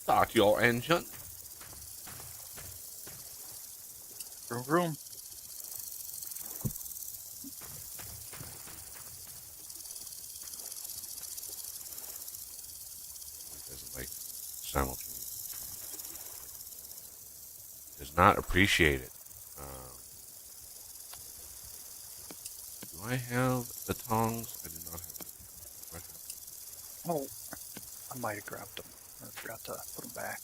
Start your engine. Vroom, vroom. Doesn't like simultaneous. Does not appreciate it. Do I have the tongs? I do not have them. Oh, I might have grabbed them. I forgot to put them back.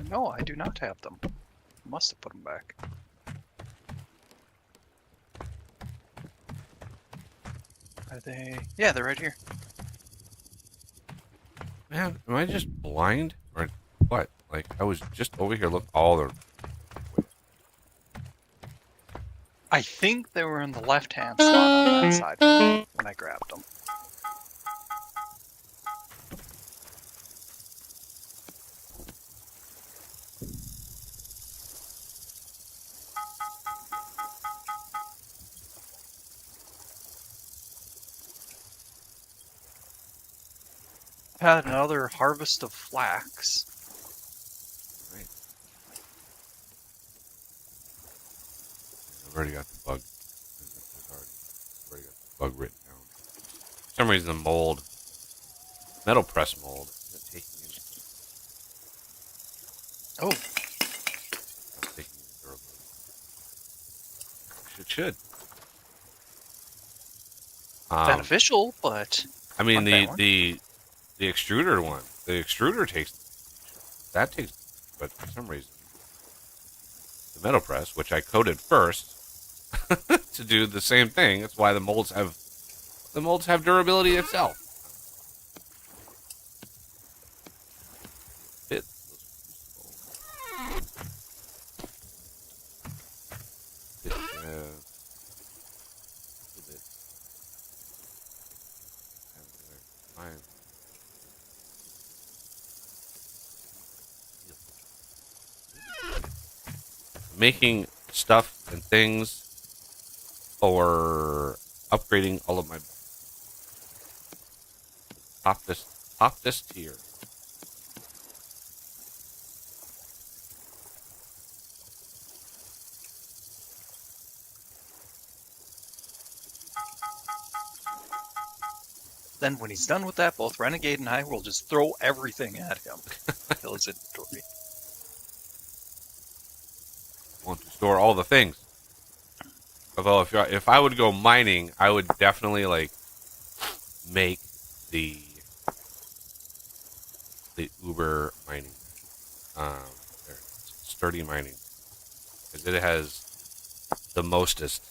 No, I do not have them. Must have put them back. Are they? Yeah, they're right here. Man, am I just blind or what? Like I was just over here. Look, all the. I think they were in the left-hand slot on that side when I grabbed them. Had another harvest of flax. Right. I've already got the bug. I've already got the bug written down. For some reason, the mold, metal press mold, isn't taking in. Oh, Not taking in durability. It should. beneficial, but I mean not the extruder one. The extruder takes that takes, but for some reason, the metal press, which I coated first to do the same thing. That's why the molds have durability itself. It, making stuff and things for upgrading all of my top this tier. Then when he's done with that, both Renegade and I will just throw everything at him. Fill his inventory. Want to store all the things. Although if I would go mining, I would definitely like make the Uber mining, sturdy mining, because it has the mostest.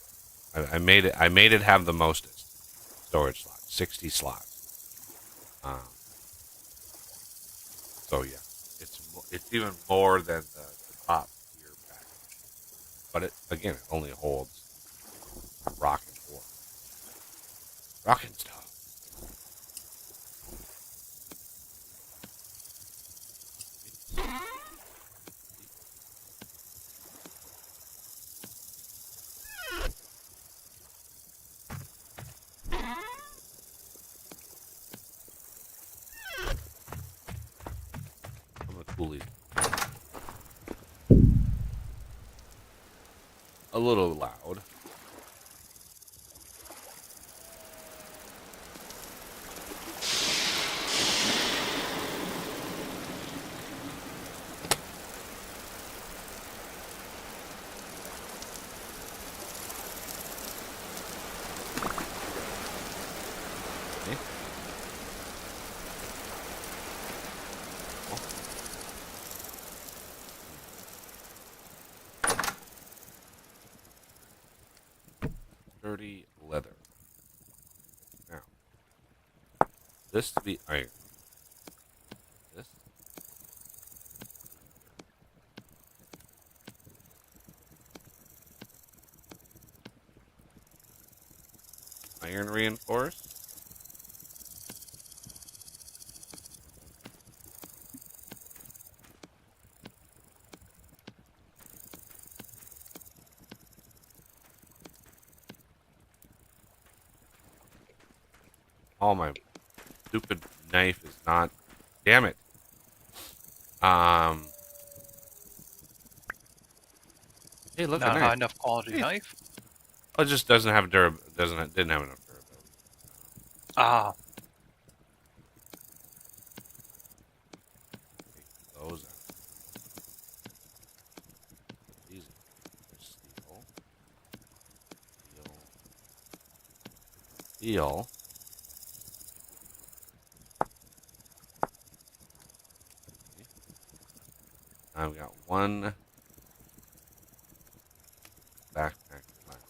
I made it have the mostest storage slots, 60 slots. So yeah, it's even more than the top tier pack. But it only holds rock and ore, rock and stuff. I'm a coolie. A little loud. Okay. Dirty leather. Now, this to be iron. This. Iron reinforced. Oh, my stupid knife is not. Damn it. Hey, look, a Not high knife. enough quality Hey. knife. Oh, it just doesn't have didn't have enough durability. Ah, Take those out. Put these in. There's steel. Steel. Okay. I've got one backpack left.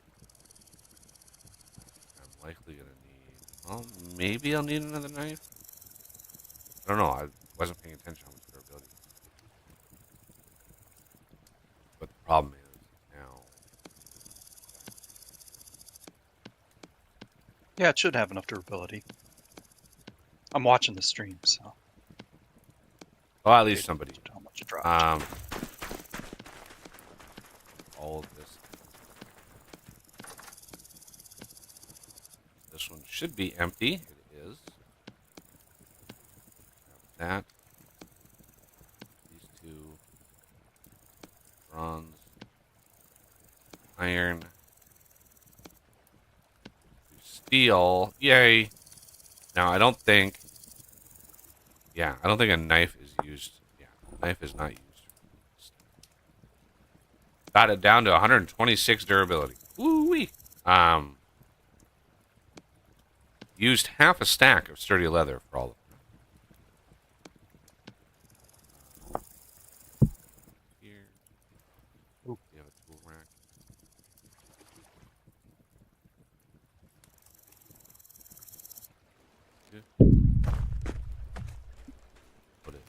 I'm likely gonna need. Well, maybe I'll need another knife. I don't know. I wasn't paying attention how much durability. But the problem is now. yeah, it should have enough durability. I'm watching the stream, so Well, at least paid somebody. attention to how much it dropped. All of this. This one should be empty. It is. Grab that. These two. Bronze. Iron. Steel. Yay. Now, I don't think. Yeah, I don't think a knife is used. Yeah, a knife is not used. Got it down to 126 durability. Woo-wee. Used half a stack of sturdy leather for all of them. Here. Ooh. You have a tool rack. Good. Put it.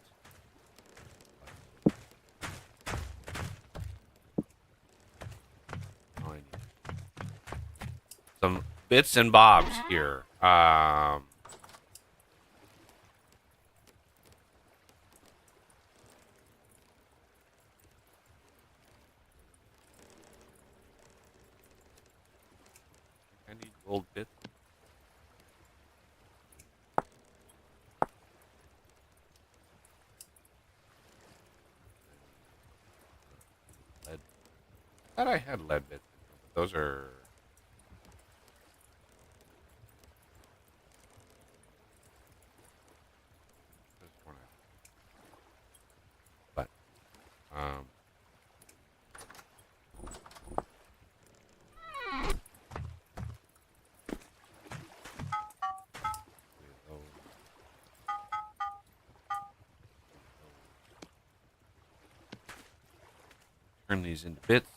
Oh, I need some bits and bobs here. I need gold bits. Lead. I thought I had lead bits, but those are. But um, turn these into bits.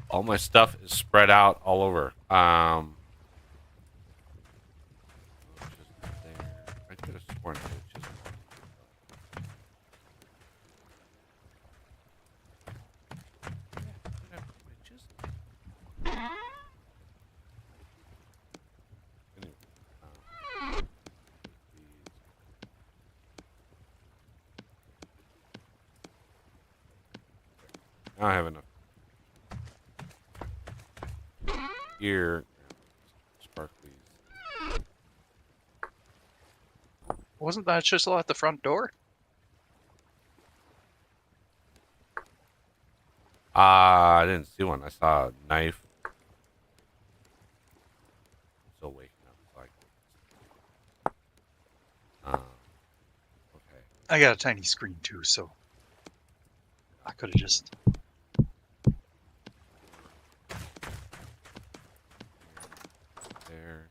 All my stuff is spread out all over. Just there. I could have sworn it was just. Anyway, these. Now I have enough here. Sparklies. Wasn't that chisel at the front door? I didn't see one. I saw a knife. Still waking up, so I can. Okay. I got a tiny screen too, so I could have just. There.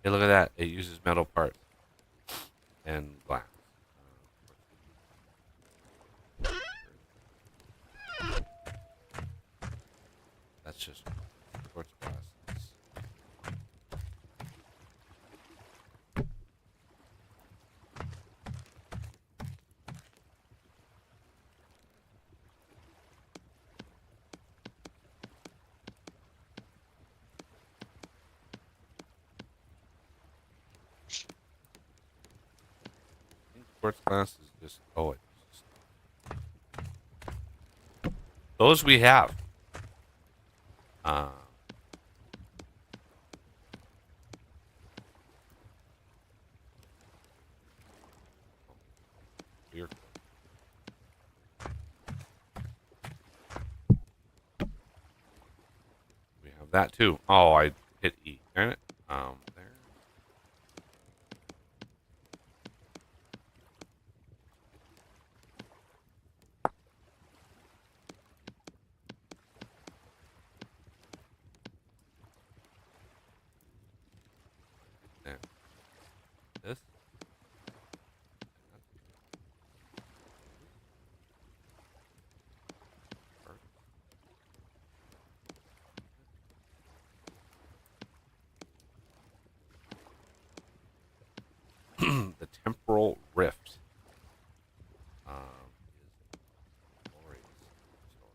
Hey, look at that. It uses metal parts and glass. That's just quartz glass is just those we have. Uh, clear. We have that too. Oh, I hit E. Darn it. There. There. This. The temporal rift. Is glorious story.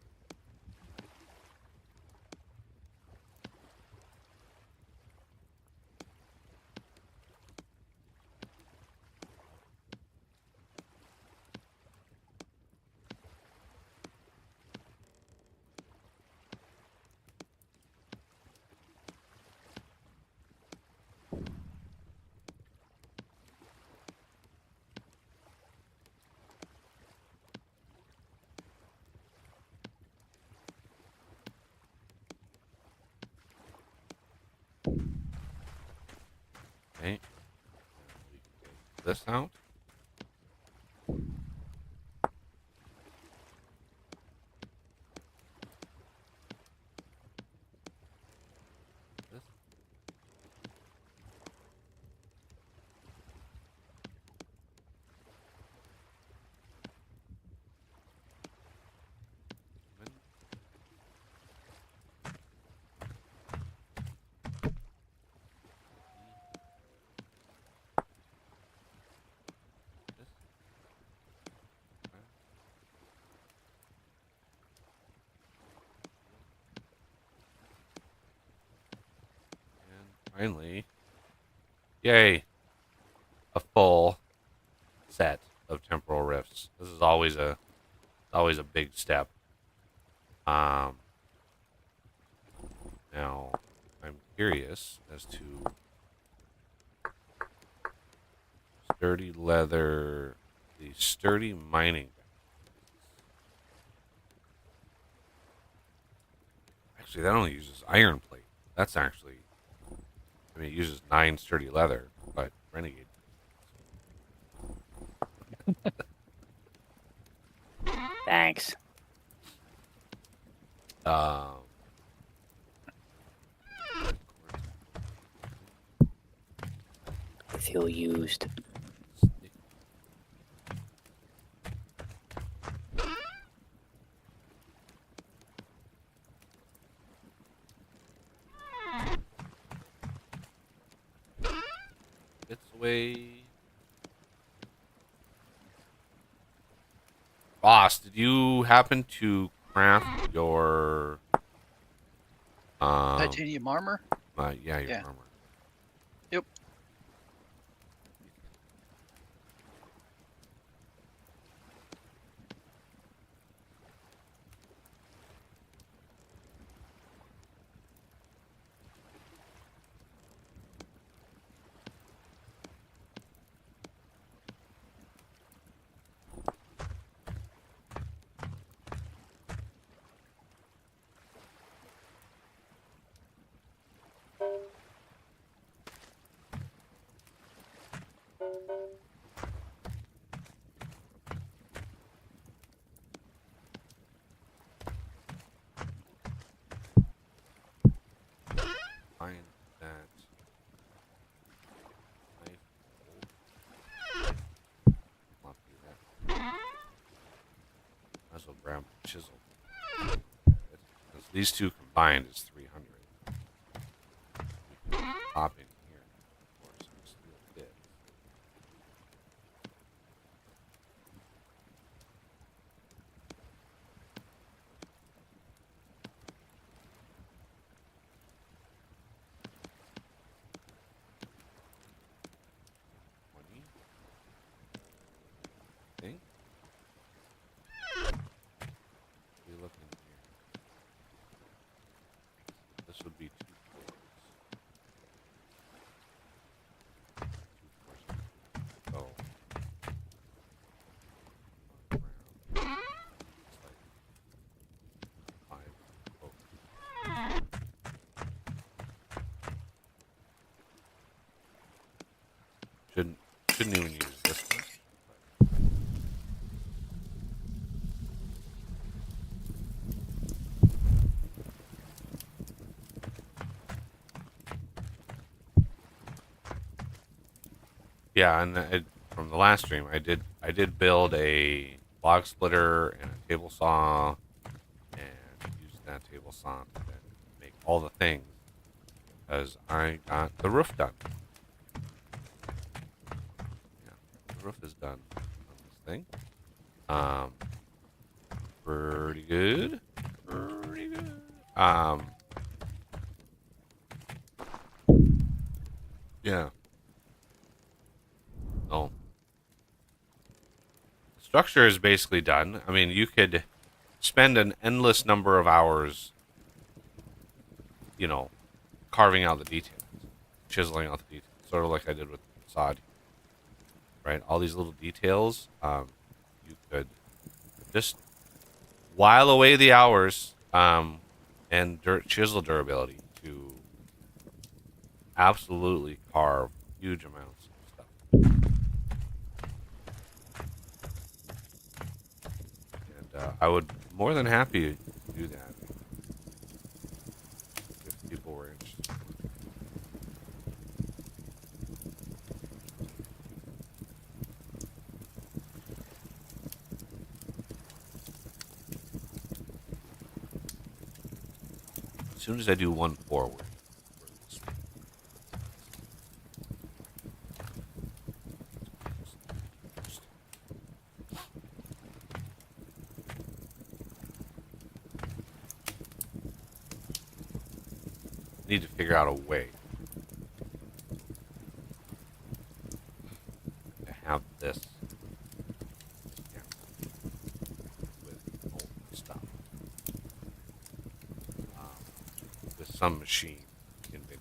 Okay. We can take this out. This. This. And finally, yay, a full set of temporal rifts. This is always a big step. Um, Now I'm curious as to sturdy leather, the sturdy mining. Actually, that only uses iron plate. That's actually, I mean, it uses 9 sturdy leather, but renegade. Thanks. Um, I feel used. It's away. Boss, did you happen to craft your Titanium armor? yeah, your Yeah. armor? Yep. Find that knife. Not do that. Might as well grab the chisel. Because these two combined is 300. We can pop in here, of course, and steal bits. Shouldn't shouldn't even use this one. Yeah, and from the last stream, I did build a log splitter and a table saw, and use that table saw to then make all the things because I got the roof done. Yeah, the roof is done on this thing. Um, pretty good, pretty good. Yeah. Oh, structure is basically done. I mean, you could spend an endless number of hours, you know, carving out the details, chiseling out the details, sort of like I did with the facade, right? All these little details, you could just while away the hours, and chisel durability to absolutely carve huge amounts of stuff. And I would more than happy to do that if people were interested. As soon as I do one forward, need to figure out a way to have this, yeah, with old stuff. With some machine in it.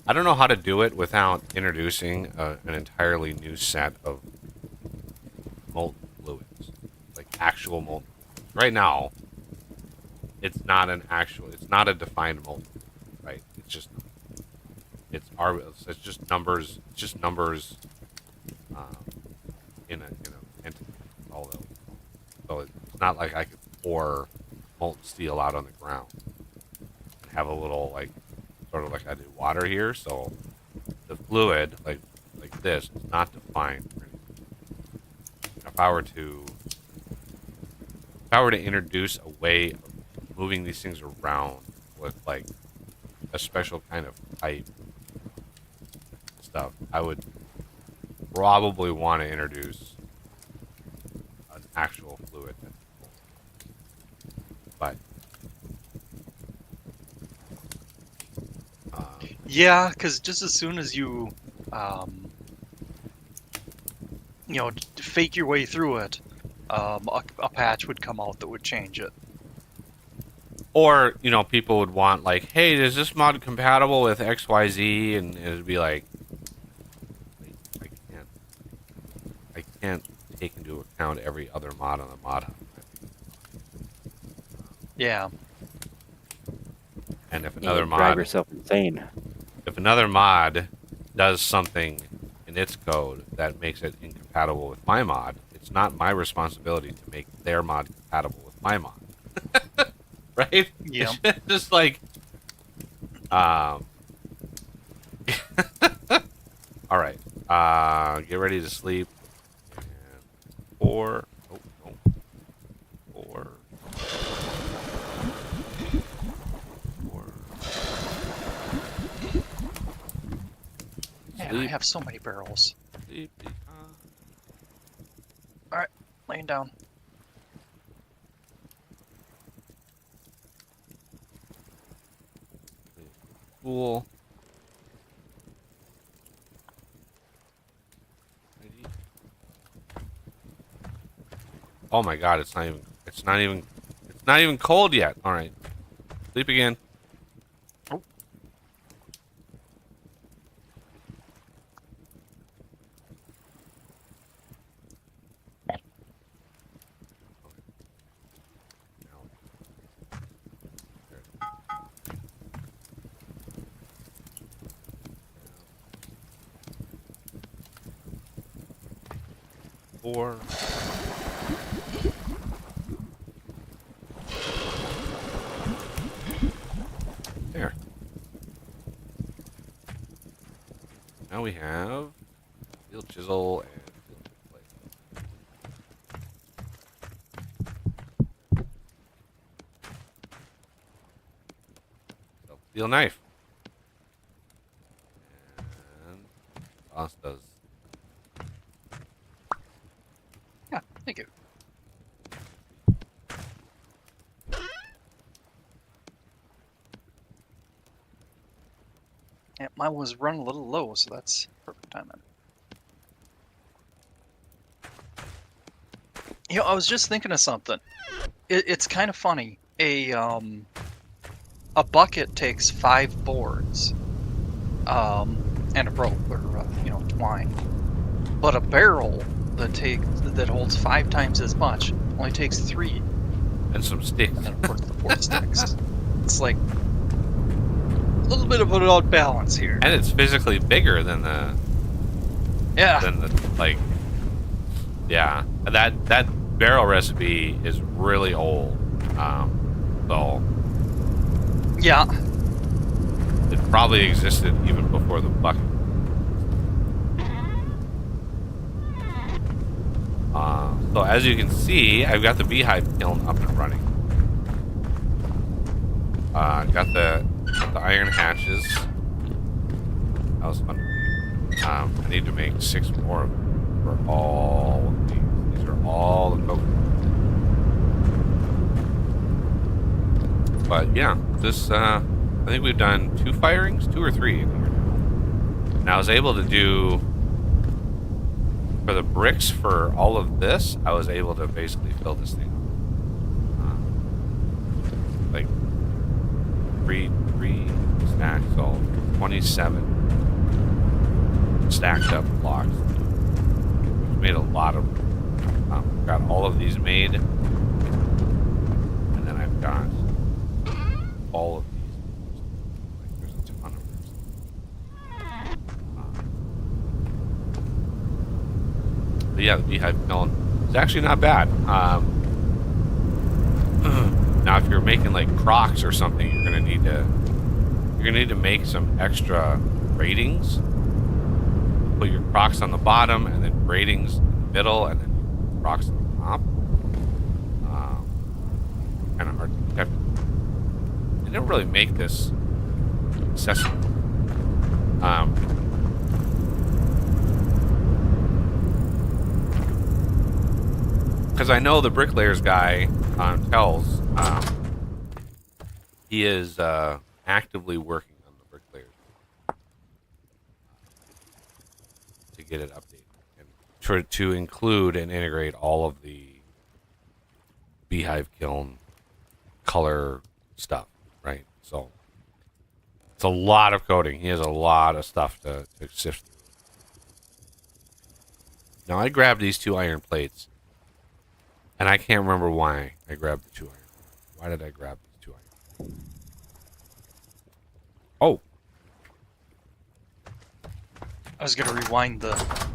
I don't know how to do it without introducing an entirely new set of molten fluids, like actual molten fluids. Right now, it's not a defined molten fluid, right? It's just numbers. It's just numbers um, in a entity. All those. So it's not like I could pour molten steel out on the ground and have a little like sort of like I do water here. So the fluid like this is not defined or anything. If I were to introduce a way of moving these things around with like a special kind of pipe stuff, I would probably want to introduce an actual fluid. But Yeah, because just as soon as you, fake your way through it, a patch would come out that would change it. or people would want like, hey, is this mod compatible with XYZ? And it'd be like, I can't, I can't take into account every other mod on the mod hub. Yeah. And if You another would drive mod, yourself insane. if another mod does something in its code that makes it incompatible with my mod, it's not my responsibility to make their mod compatible with my mod. Right? Yeah. It's just like, all right. Get ready to sleep. And four. Oh, no. Four. Four. Man, I Sleep. have so many barrels. Sleep. Alright, laying down. Cool. Oh my god, it's not even cold yet. All right. Sleep again. Oh. 4. There. Now we have steel chisel and steel plate. So, steel knife. And boss does. Yeah, thank you. Yeah, mine was run a little low, so that's perfect timing. You know, I was just thinking of something. It's kind of funny. A bucket takes 5 boards, and a rope or twine. But a barrel that holds 5 times as much only takes 3, And some sticks. and then of course the 4 sticks. It's like a little bit of an odd balance here. And it's physically bigger than the Yeah. like. Yeah, that barrel recipe is really old. So Yeah. it probably existed even before the bucket. So as you can see, I've got the beehive kiln up and running. Got the iron hatches. That was fun to make. I need to make 6 more of them for all of these. These are all the coconuts. But yeah, this I think we've done 2 firings, 2 or 3 in here now. And I was able to do for the bricks for all of this. I was able to basically fill this thing up, like three stacks, so 27 stacked up blocks. We've made a lot of. Got all of these made, and then I've got all of these. Like, there's a ton of them. But yeah, the beehive kiln is actually not bad. Now, if you're making like crocks or something, you're gonna need to make some extra gratings. Put your crocks on the bottom, and then gratings in the middle, and then crocks on the top. Kind of hard to detect. They didn't really make this accessible. Because I know the bricklayers guy tells he is actively working on the bricklayers to get it updated and to include and integrate all of the beehive kiln color stuff, right? So it's a lot of coding. He has a lot of stuff to sift through. Now I grabbed these 2 iron plates, and I can't remember why I grabbed the 2 iron plates. Why did I grab these 2 iron plates? Oh, I was gonna rewind the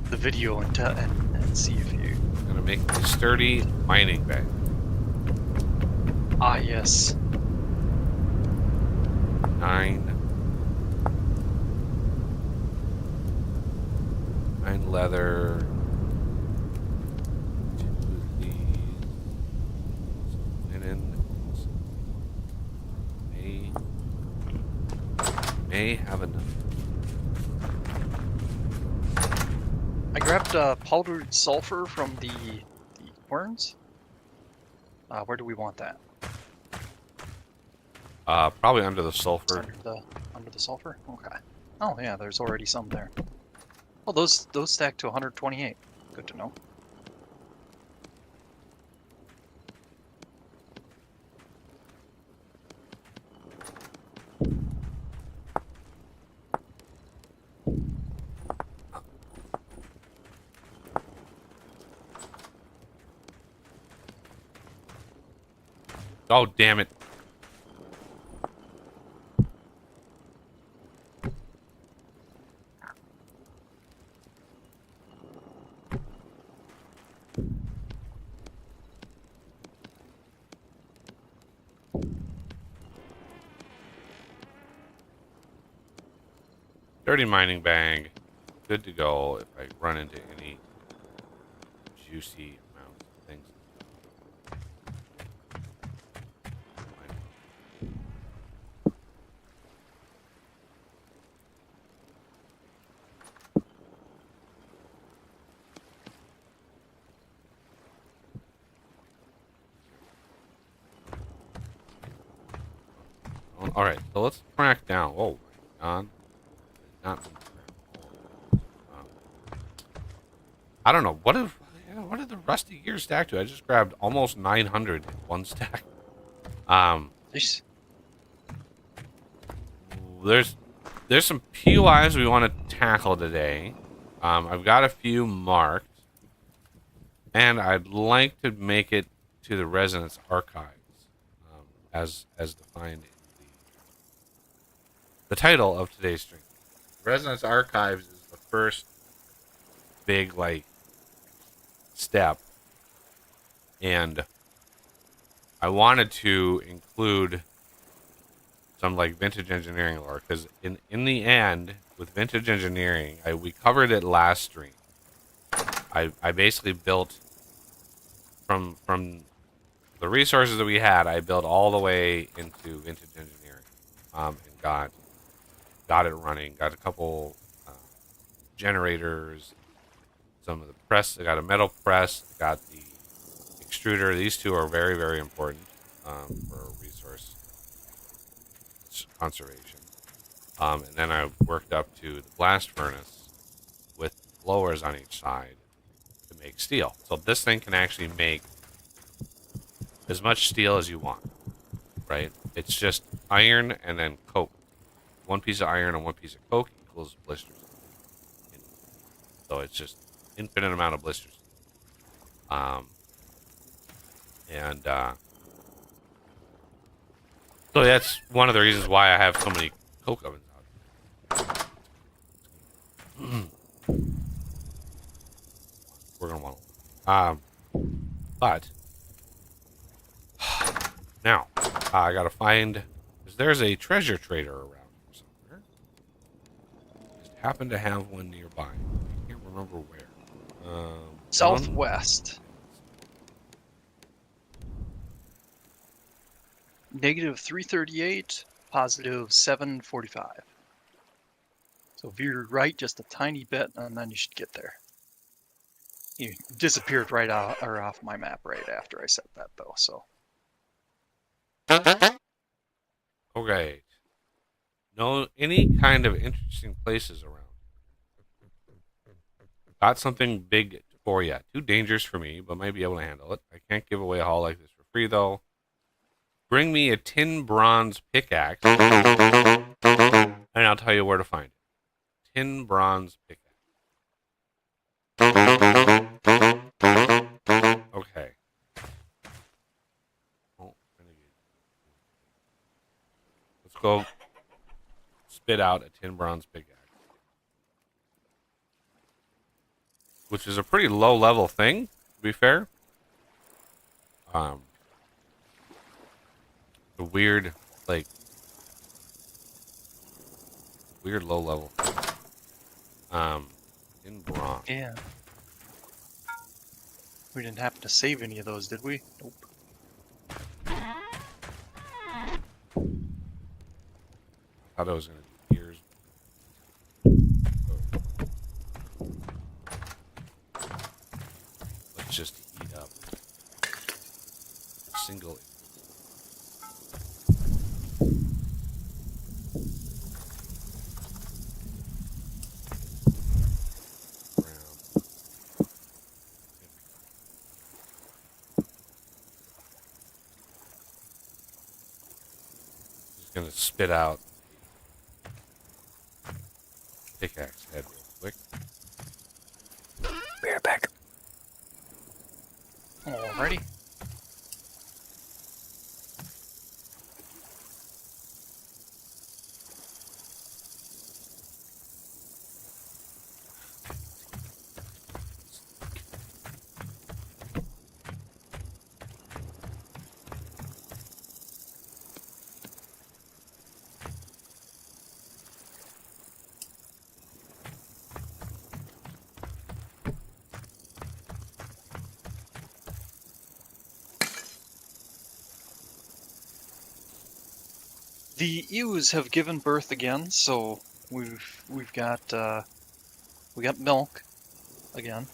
video and see if you. I'm gonna make a sturdy mining bag. Ah, yes. 9 leather. 2 of these. Some linen. May have enough. I grabbed powdered sulfur from the querns. Where do we want that? Probably under the sulfur. Under the sulfur? Okay. Oh yeah, there's already some there. Oh, those stack to 128. Good to know. Oh, damn it. 30 mining bag. Good to go if I run into any juicy amounts of things. All right, so let's crack down. Oh my god, not. I don't know what did the rusty gear stack to? I just grabbed almost 900 in one stack. Jeez. There's some POIs we want to tackle today. I've got a few marked, and I'd like to make it to the Resonance Archives, as defined in the title of today's stream. Resonance Archives is the first big step, and I wanted to include some vintage engineering lore, because in the end, with vintage engineering, we covered it last stream. I basically built from the resources that we had. I built all the way into vintage engineering, and got it running. Got a couple generators, some of the press. I got a metal press. Got the extruder. These two are very, very important for resource conservation. And then I worked up to the blast furnace with blowers on each side to make steel. So this thing can actually make as much steel as you want, right? It's just iron and then coke. One piece of iron and one piece of coke equals blisters. So it's just infinite amount of blisters. So that's one of the reasons why I have so many coke ovens out. We're gonna want but now I gotta find, because there's a treasure trader around here somewhere. Just happen to have one nearby. I can't remember where. Southwest. Negative 338, positive 745. So veer right just a tiny bit, and then you should get there. You disappeared right off my map right after I said that, though. So. Okay. No, any kind of interesting places around. Got something big for you. Too dangerous for me, but might be able to handle it. I can't give away a haul like this for free, though. Bring me a tin bronze pickaxe, and I'll tell you where to find it. Tin bronze pickaxe. Okay. Oh, let's go spit out a tin bronze pickaxe, which is a pretty low level thing, to be fair. A weird, weird low level thing. In bronze. Yeah. We didn't happen to save any of those, did we? Nope. Thought I was gonna do ears. Let's just heat up a single. Just gonna spit out pickaxe head real quick. Be right back. Alrighty. The ewes have given birth again, so we've got we got milk again.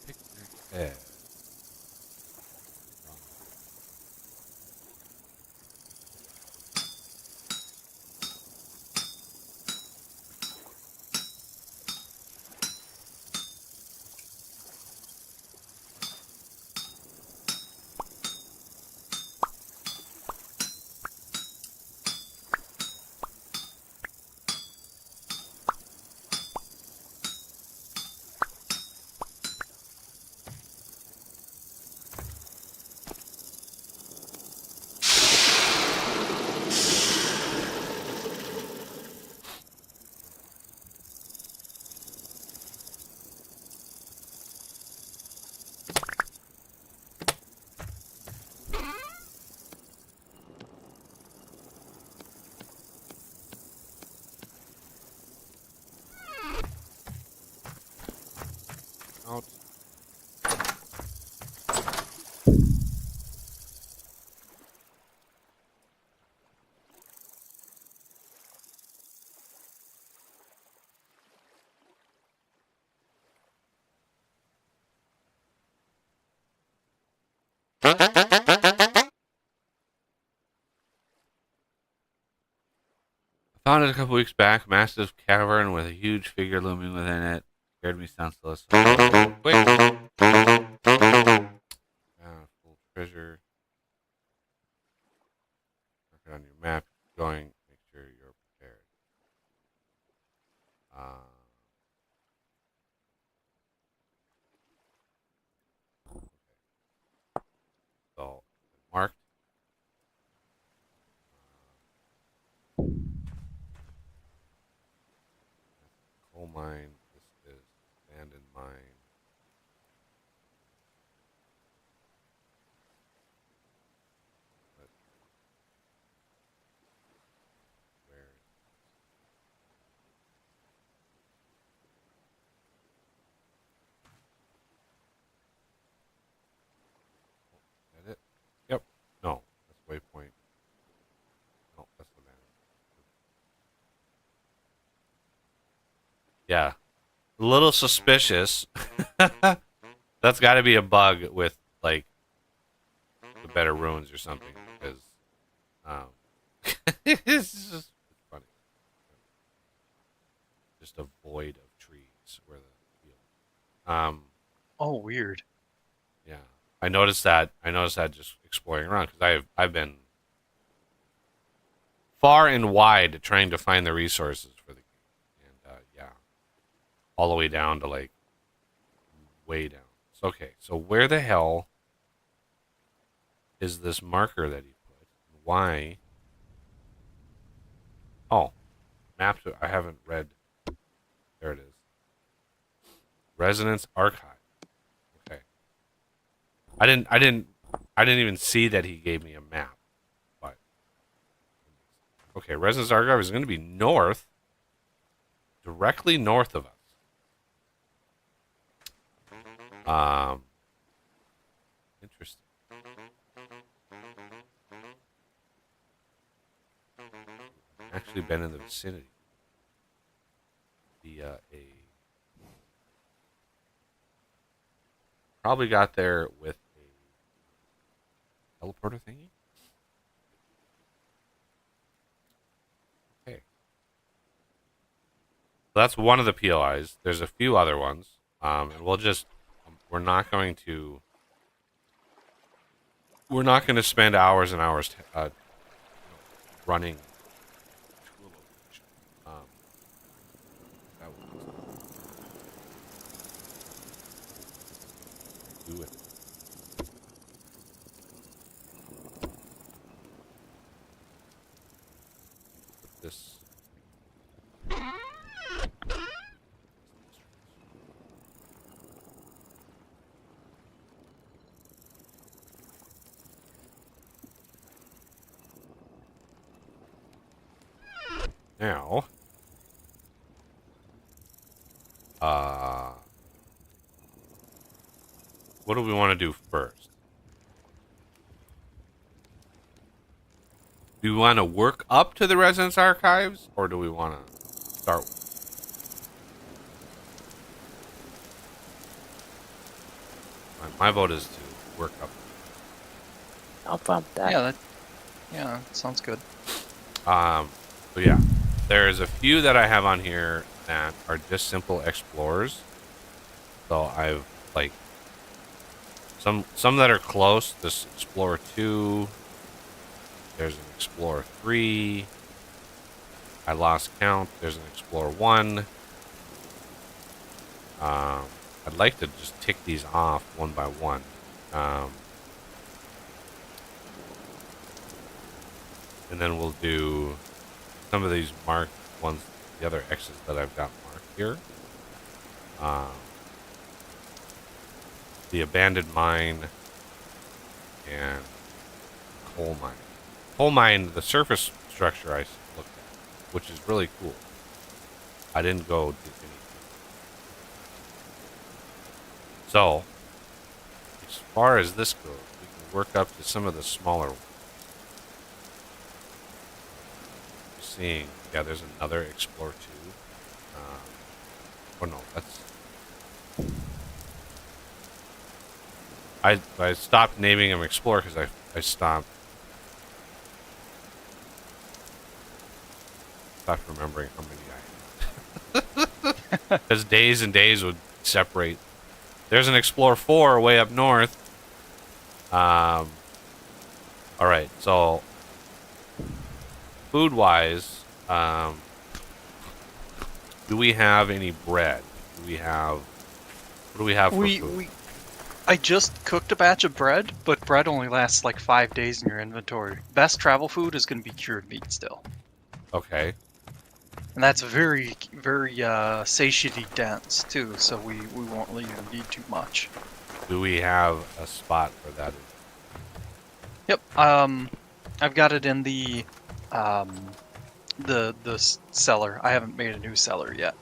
Picnic head. Out. I found it a couple weeks back. Massive cavern with a huge figure looming within it. Scared me senseless. Quick! Full treasure. Mark it on your map. Going. Make sure you're prepared. So, marked. Coal mine. This is abandoned mine. But where? Is that it? Yep. No, that's waypoint. No, that's the man. Yeah, a little suspicious. That's got to be a bug with like the better runes or something, because it's just funny. Just a void of trees where the field. Oh, weird. Yeah, I noticed that. I noticed that just exploring around, because I've been far and wide trying to find the resources for the game, and yeah, all the way down to like way down. So, okay, so where the hell is this marker that he put? Why? Oh, maps. I haven't read. There it is. Resonance Archive. Okay. I didn't even see that he gave me a map. But okay, Resonance Archive is going to be north, directly north of us. Interesting. Actually, been in the vicinity. Via a probably got there with a teleporter thingy. Okay. So that's one of the POIs. There's a few other ones. And we're not going to spend hours and hours running to a location. That would do it. Put this now, what do we want to do first? Do we want to work up to the Residence Archives, or do we want to start? My vote is to work up. I'll bump that. Yeah, that sounds good. So yeah, there's a few that I have on here that are just simple explorers. So I've like some that are close. This Explorer 2. There's an Explorer 3. I lost count. There's an Explorer 1. I'd like to just tick these off one by one. And then we'll do some of these marked ones, the other X's that I've got marked here. The abandoned mine and coal mine. Coal mine, the surface structure I looked at, which is really cool. I didn't go to any. So, as far as this goes, we can work up to some of the smaller ones. Seeing, yeah, there's another Explorer 2. Oh no, that's. I stopped naming them Explorer because I stopped remembering how many I had. Because days and days would separate. There's an Explorer 4 way up north. All right, so food-wise, do we have any bread? What do we have for food? I just cooked a batch of bread, but bread only lasts like 5 days in your inventory. Best travel food is going to be cured meat still. Okay. And that's very, very satiety dense too, so we won't really need too much. Do we have a spot for that? Yep. I've got it in the cellar. I haven't made a new cellar yet.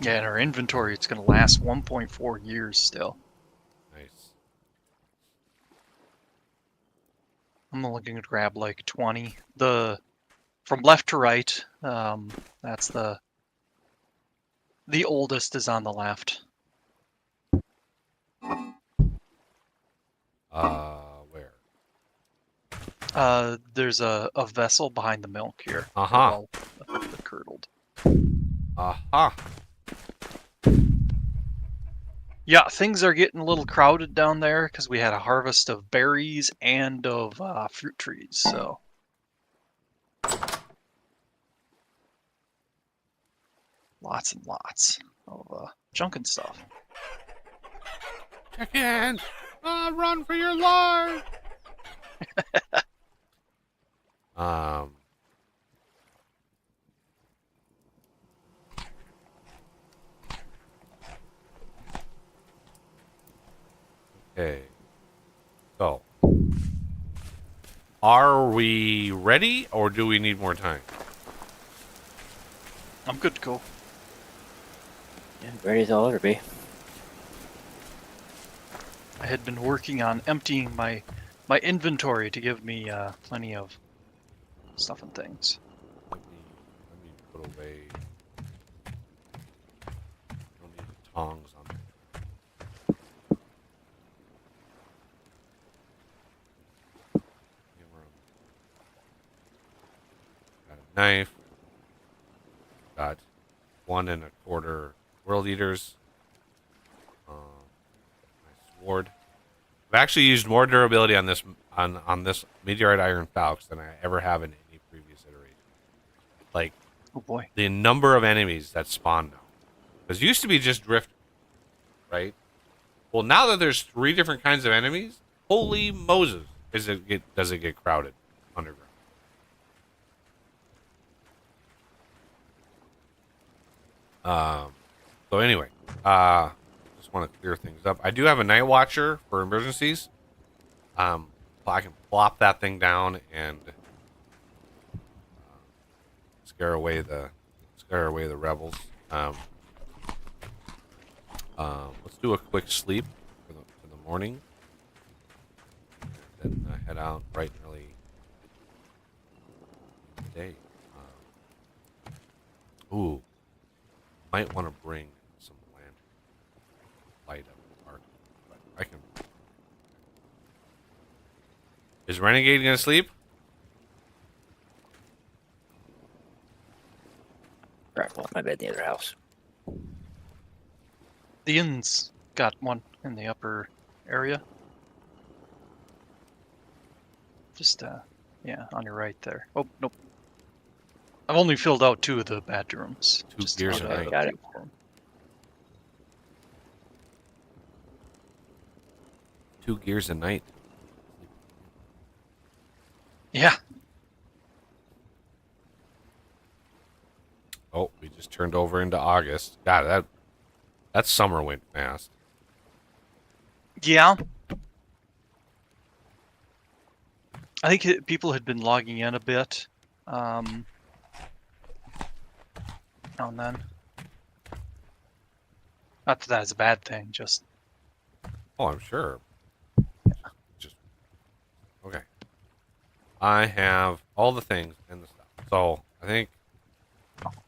Yeah, in our inventory, it's going to last 1.4 years still. Nice. I'm looking to grab like 20. From left to right, that's the oldest is on the left. Where? There's a vessel behind the milk here. Uh-huh. The curdled. Aha. Yeah, things are getting a little crowded down there because we had a harvest of berries and of fruit trees, so. Lots and lots of junk and stuff. Chickens! Run for your life! Okay. So, are we ready, or do we need more time? I'm good to go. Yeah, ready as I'll ever be. I had been working on emptying my inventory to give me plenty of stuff and things. Let me put away. Don't need the tongs on there. Got a knife. Got 1.25 world eaters. My sword. I've actually used more durability on this this meteorite iron falx than I ever have in any previous iteration. Like, Oh boy. the number of enemies that spawn now. Because it used to be just drift, right? Well, now that there's 3 different kinds of enemies, holy Moses, does it get crowded underground. So anyway, just want to clear things up. I do have a night watcher for emergencies. I can plop that thing down and scare away the rebels. Let's do a quick sleep for the morning, and then head out bright and early in the day. Ooh, might want to bring some land light up the dark, but I can. Is Renegade gonna sleep? Right, well, my bed in the other house. The inn's got one in the upper area. Just, yeah, on your right there. Oh, nope. I've only filled out 2 of the bedrooms. Two just gears to a get night. Got it. for 'em. 2 gears a night. Yeah. Oh, we just turned over into August. God, that summer went fast. Yeah. I think people had been logging in a bit. Now and then. Not that that's a bad thing, just Oh, I'm sure. Just okay. I have all the things and the stuff. So I think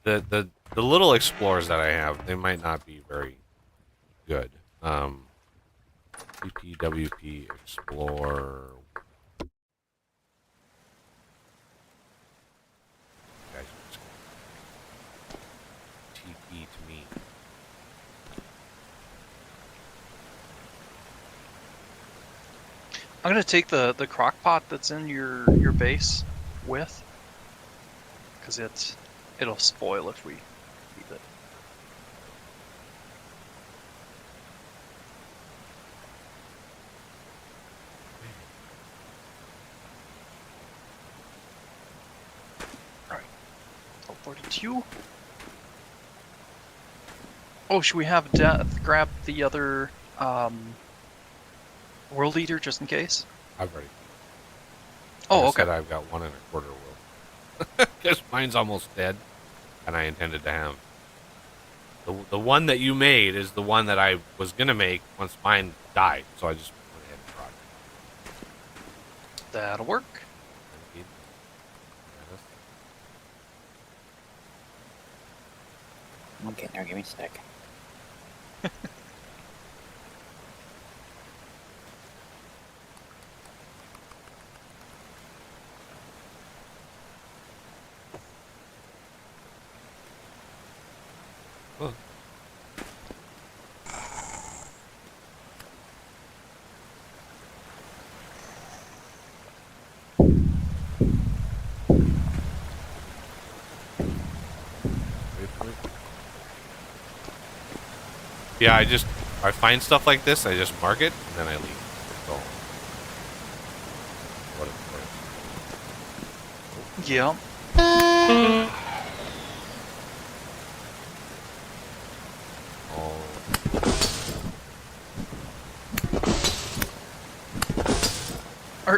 the little explorers that I have, they might not be very good. CPWP Explore. Guys are just TP to me. I'm gonna take the crock pot that's in your base with, because it'll spoil if we leave it. All right, teleport it to you. Oh, should we have Death grab the other World Eater just in case? I've already. Oh, Like I okay. said, I've got 1 1/4 world. Because mine's almost dead, and I intended to have the one that you made is the one that I was gonna make once mine died. So I just went ahead and brought it. That'll work. I'm getting there. Give me a sec. Oh. Wait for it. Yeah, I find stuff like this, I just mark it, and then I leave. So, what it's worth. Yeah.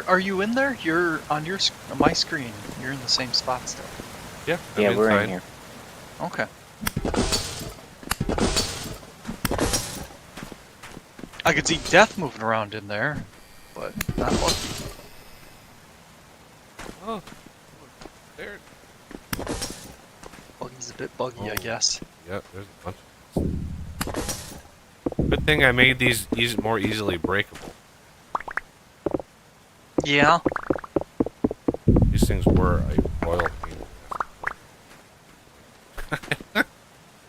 Are you in there? You're on my screen. You're in the same spot still. Yeah, I'm Yeah, we're inside. in here. Okay. I could see Death moving around in there, but not Lucky. Oh, there. Buggy's a bit buggy, I Oh. guess. Yep, there's a bunch of. Good thing I made these more easily breakable. Yeah. These things were a royal pain.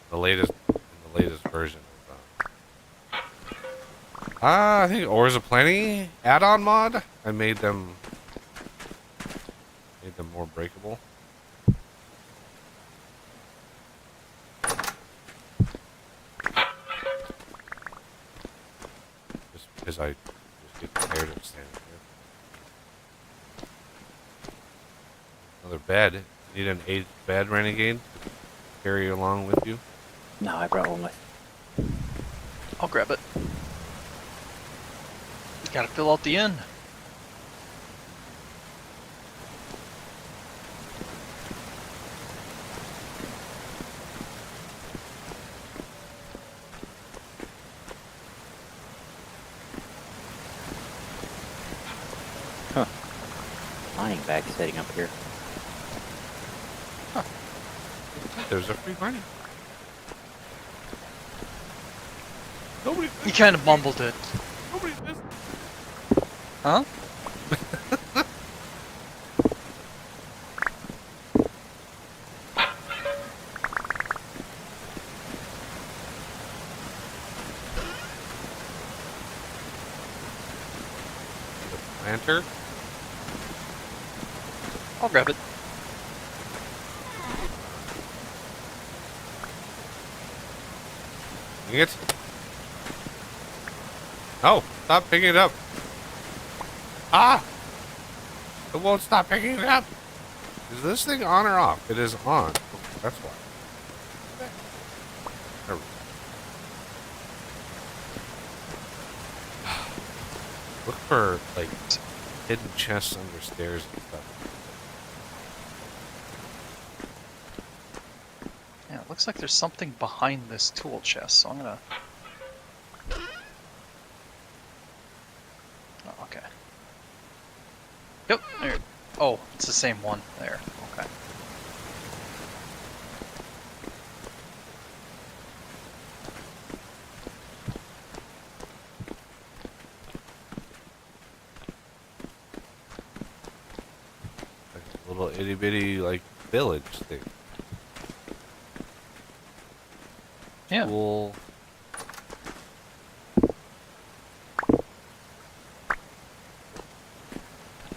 The latest version of I think Ores Aplenty add-on mod. I made them more breakable. Just because I just get tired of standing here. Another bed. Need an 8 bed, Renegade? To carry along with you? No, I brought one with. I'll grab it. Gotta fill out the inn. mining bag sitting up here. There's a free mining. Nobody. You kind of mumbled it. Nobody missed. Huh? Planter. I'll grab it. Dang it. Oh, stop picking it up. Ah! It won't stop picking it up. Is this thing on or off? It is on. Okay, that's why. There we go. Look for, like, hidden chests under stairs and stuff. Yeah, it looks like there's something behind this tool chest, so I'm gonna... Oh, okay. Yep, there. Oh, it's the same one there. Okay. Like a little itty bitty, like, village thing. Yeah. Cool.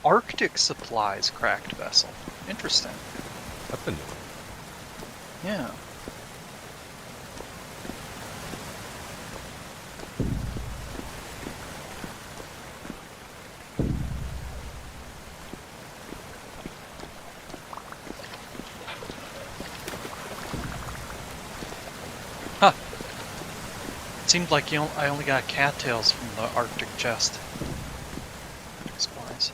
Arctic supplies cracked vessel. Interesting. That's a new one. Yeah. Huh. It seemed like I only got cattails from the Arctic chest. Arctic supplies.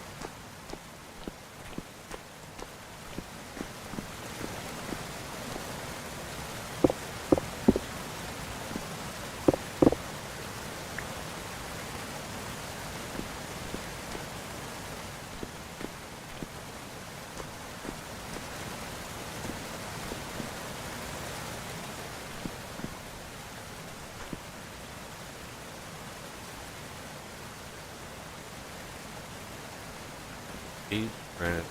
Granite.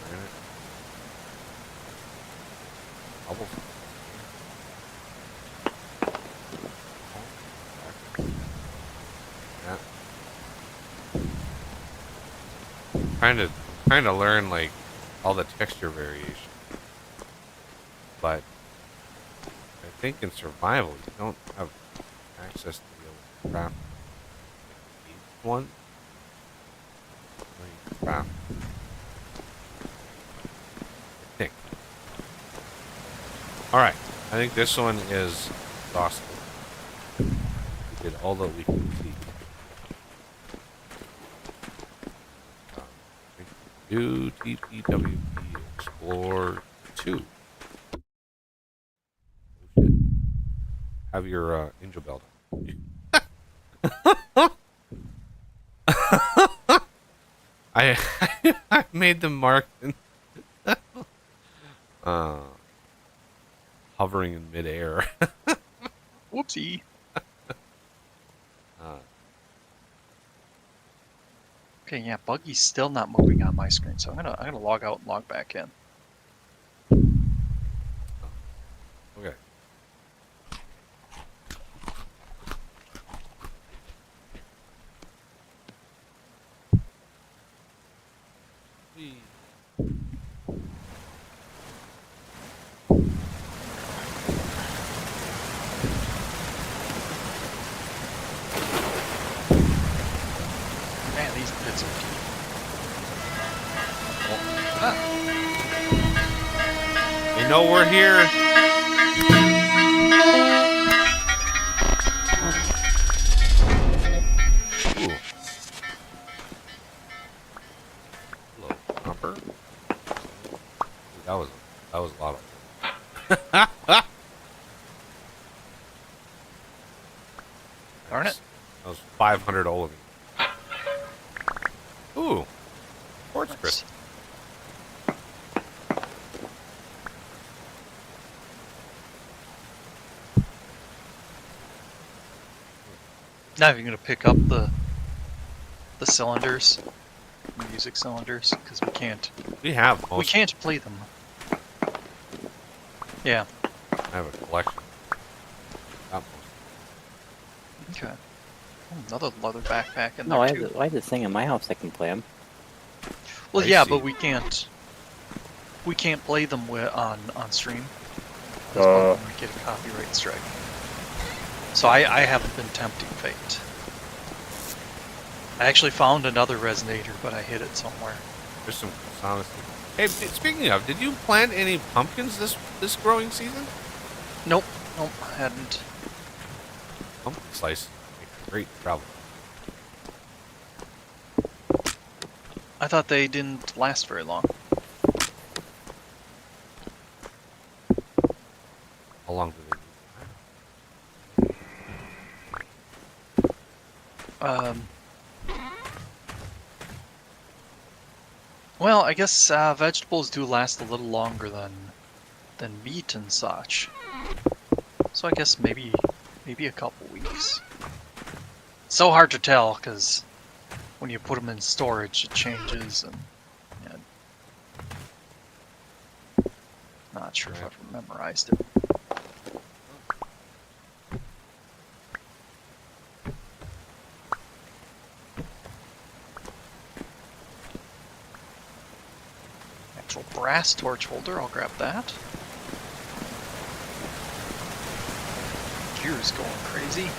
Granite. Cobblestone. Yeah. Trying to learn like all the texture variation, but I think in survival you don't have access to be able to craft like, each one. Craft. I think. All right. I think this one is exhausted. We did all that we could see. New TPWP Explore 2. Oh, shit. Have your angel belt on. I I made them mark hovering in midair. Whoopsie. Okay, yeah, Buggy's still not moving on my screen, so I'm gonna log out and log back in. Okay. Whee. Man, these pits are deep. You know we're here. Ooh. Hello, Hopper. That was a lot of. Darn it. That was 500 Olivine. Now you're gonna pick up the cylinders, the music cylinders, because we can't most. play them. Yeah. I have a collection. Got most. Okay. Oh, another leather backpack in No, there I have, too. I have this thing in my house that can play them. Well, I yeah, see. but we can't. We can't play them on stream. Because we might get a copyright strike. So I haven't been tempting fate. I actually found another resonator, but I hid it somewhere. There's some honesty. Hey, speaking of, did you plant any pumpkins this growing season? Nope, I hadn't. Pumpkin slice make great travel. I thought they didn't last very long. How long do they? Well, I guess vegetables do last a little longer than meat and such. So I guess maybe a couple weeks. So hard to tell because when you put them in storage, it changes, and yeah, not sure if I've memorized it. Actual brass torch holder, I'll grab that. Gear's going crazy.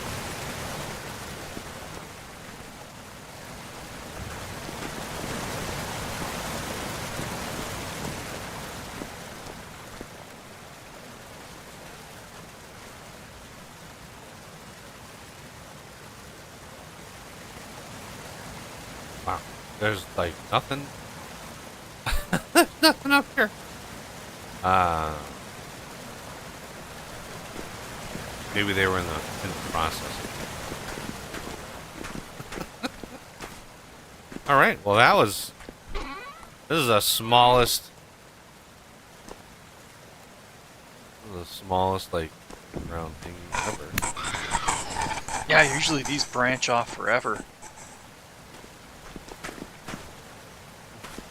Wow, there's like nothing. There's nothing up here. Maybe they were in the process. All right. Well, this is the smallest. The smallest like round thing ever. Yeah, usually these branch off forever.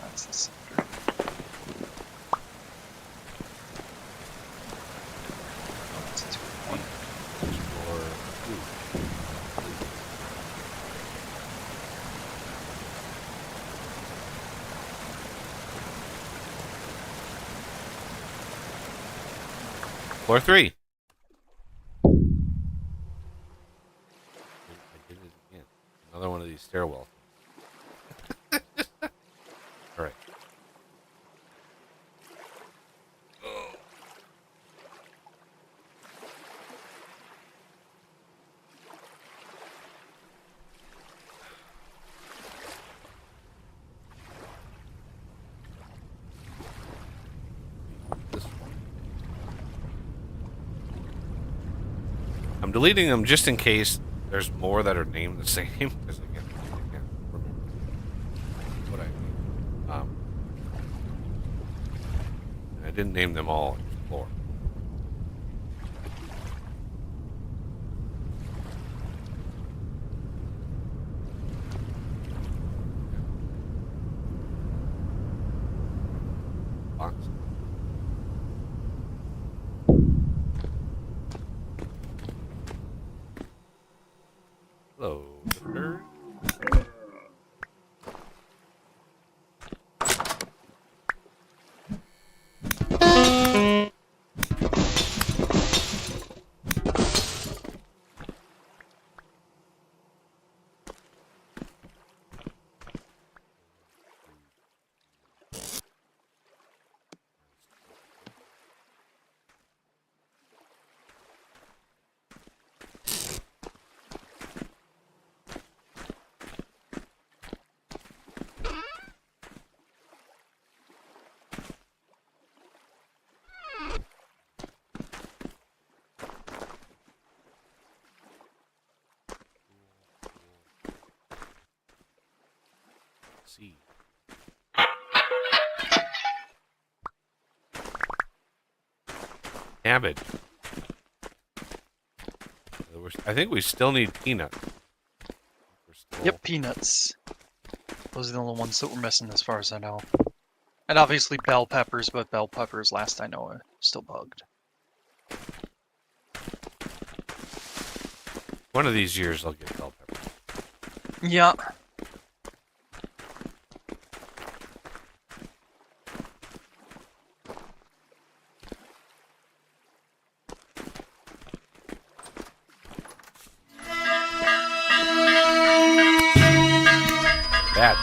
That's the center. Oh, it's 2-1. Floor 3. I did it again. Another one of these stairwell things. All right. This one. I'm deleting them just in case there's more that are named the same. Because I can't remember what I named. I didn't name them all Explore. Box. Hello, Victor. See. Cabbage. I think we still need peanuts. Yep, peanuts. Those are the only ones that we're missing as far as I know. And obviously bell peppers, but bell peppers, last I know, are still bugged. One of these years I'll get bell pepper. Yeah. Bad.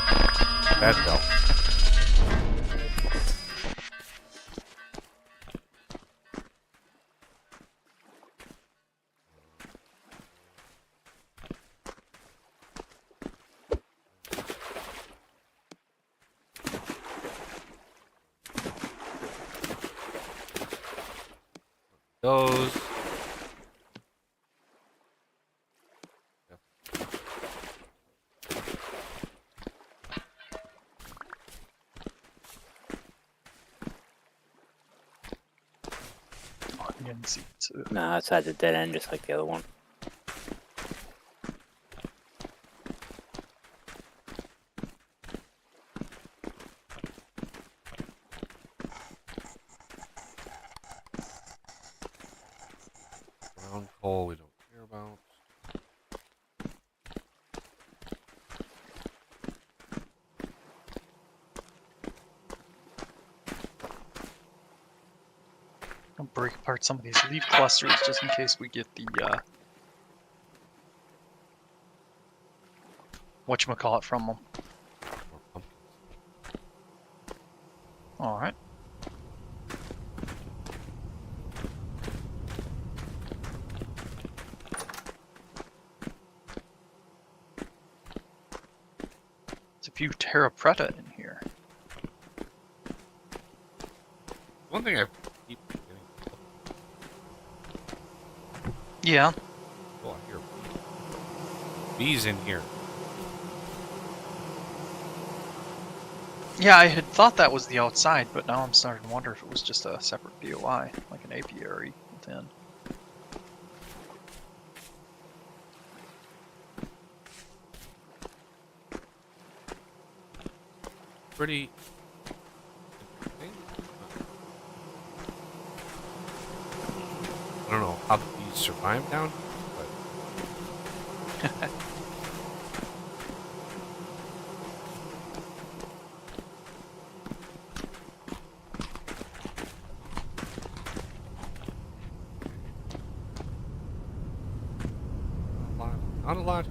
Bad bell. Those. Onion seeds. Nah, it's at the dead end, just like the other one. Brown coal we don't care about. I'll break apart some of these leaf clusters just in case we get the whatchamacallit from them. More pumpkins. Alright. There's a few terra preta in here. One thing I keep getting. Yeah. Oh, I hear bees in here. Yeah, I had thought that was the outside, but now I'm starting to wonder if it was just a separate BOI, like an apiary within. Pretty interesting. I don't know how the bees survive down here, but not a lot. Not a lot.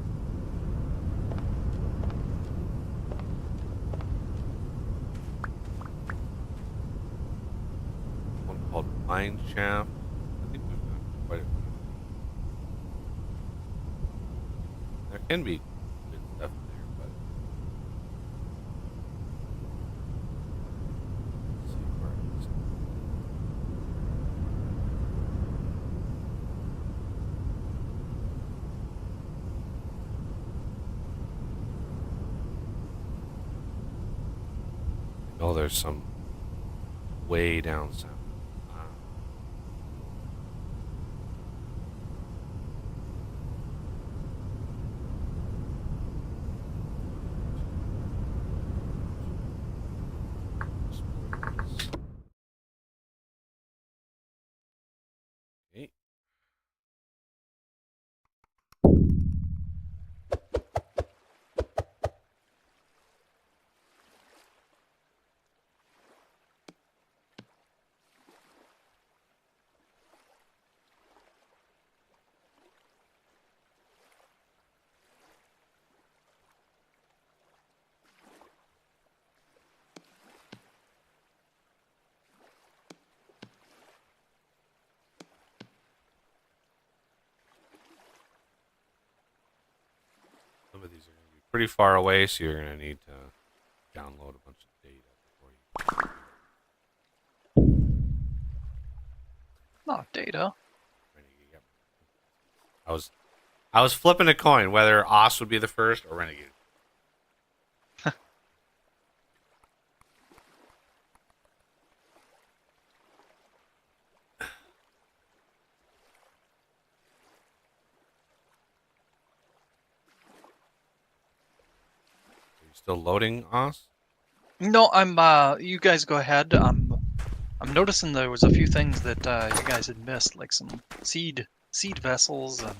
One called mine shaft. I think we've got quite a few. There can be good stuff there, but let's see where it is. I know there's some way down south. Okay. Some of these are going to be pretty far away, so you're going to need to download a bunch of data before you. Not data. Renegade. I was flipping a coin whether Os would be the first or Renegade. Still loading, Oz? No, I'm. You guys go ahead. I'm noticing there was a few things that you guys had missed, like some seed vessels, and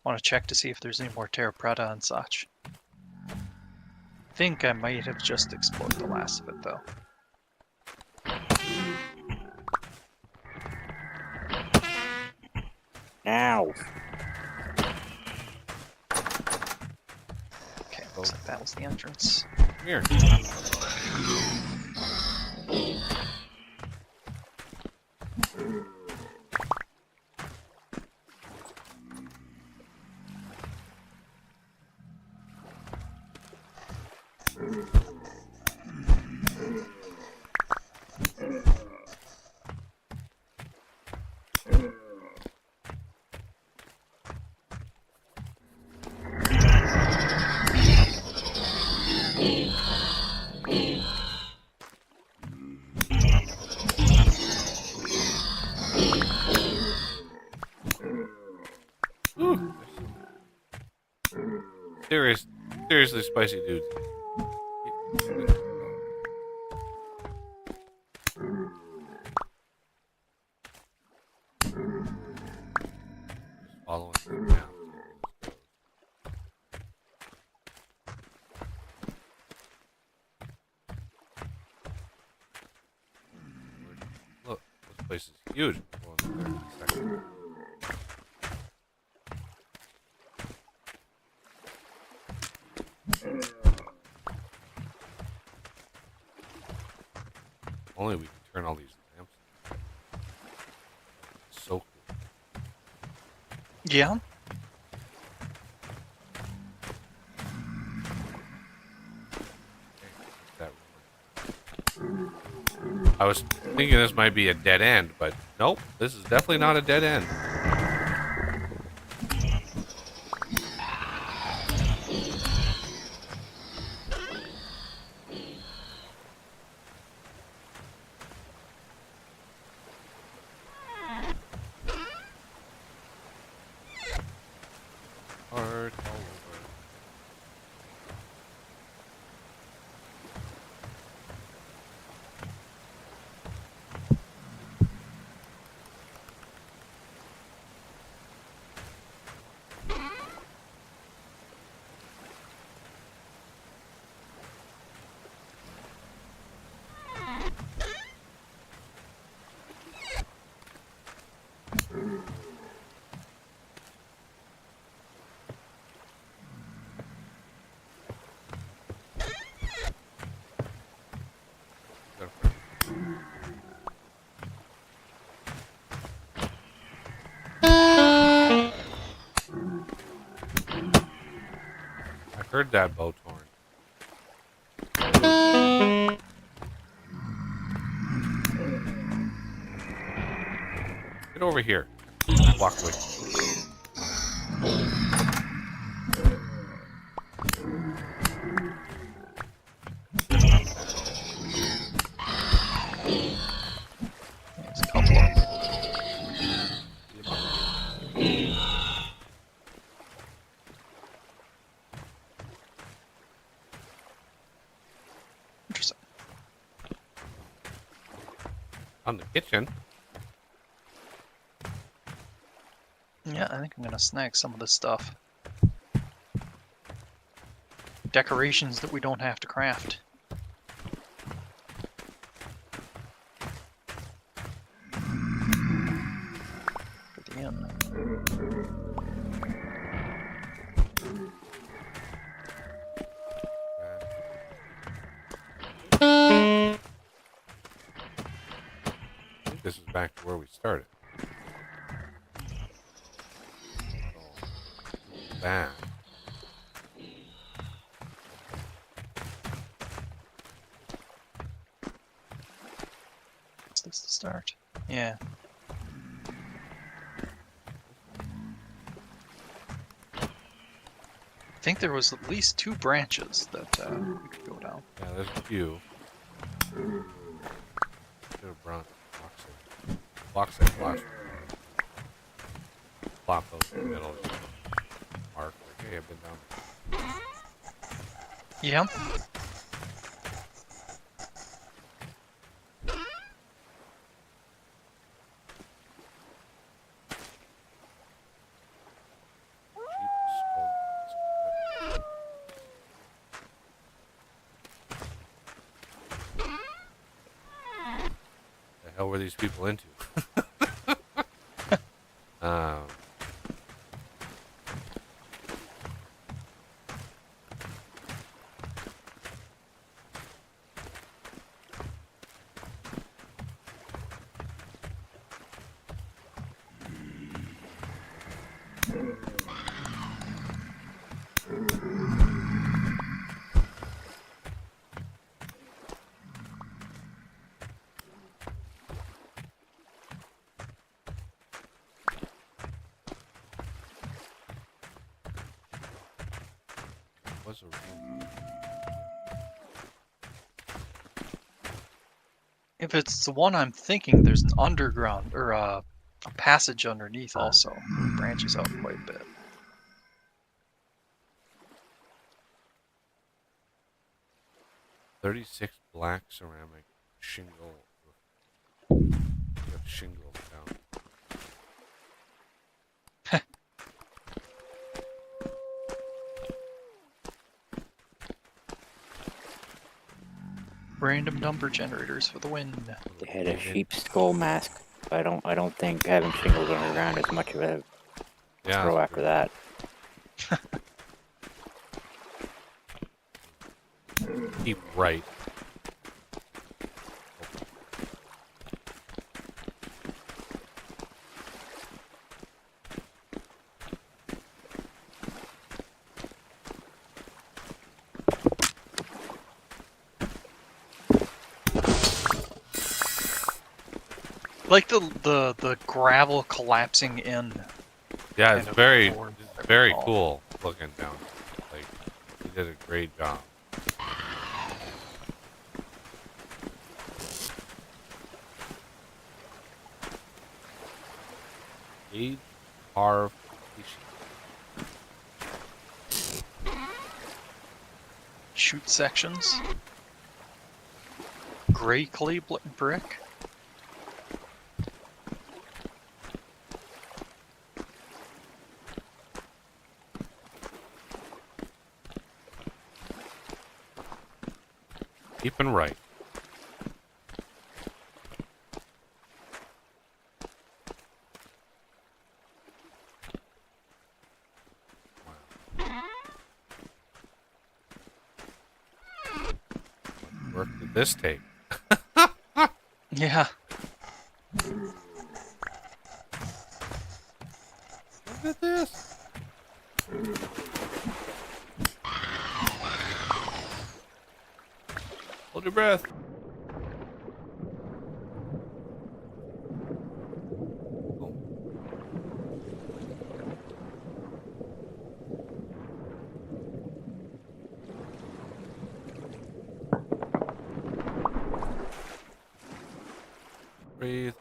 want to check to see if there's any more terra preta and such. Think I might have just explored the last of it though. Now. Okay, looks like that was the entrance. Come here. Ooh, seriously spicy dudes. Following them down. Look, this place is huge. We'll go in there in a second. Only we can turn all these lamps on. So cool. Yeah. That I was thinking this might be a dead end, but nope, this is definitely not a dead end. Art all over. I heard that boat horn. Get over here. Walk away. There's a couple of them. Interesting. On the kitchen. Yeah, I think I'm gonna snag some of this stuff. Decorations that we don't have to craft. For the inn. I think this is back to where we started. Back. Is this the start? Yeah. I think there was at least 2 branches that we could go down. Yeah, there's a few. Should have brought blocks and blocks. Plop those in the middle. Mark. Like, hey, I've been down there. Yeah. Cheap skull mask. The hell were these people into? um, what's a room? If it's the one I'm thinking, there's an underground or a passage underneath also. It branches out quite a bit. $36 black ceramic shingle. You have shingles down. Random number generators for the win. They had a sheep skull mask. I don't think having shingles underground is much of a Yeah, pro that's after that. true. Keep right. Like the gravel collapsing in. Yeah, kind it's of very, board, it's very all. cool looking down. Like, he did a great job. Age carve Shoot sections. Gray clay brick. keeping right. What work did this take? Yeah. Look at this. Hold your breath. Oh. Breathe.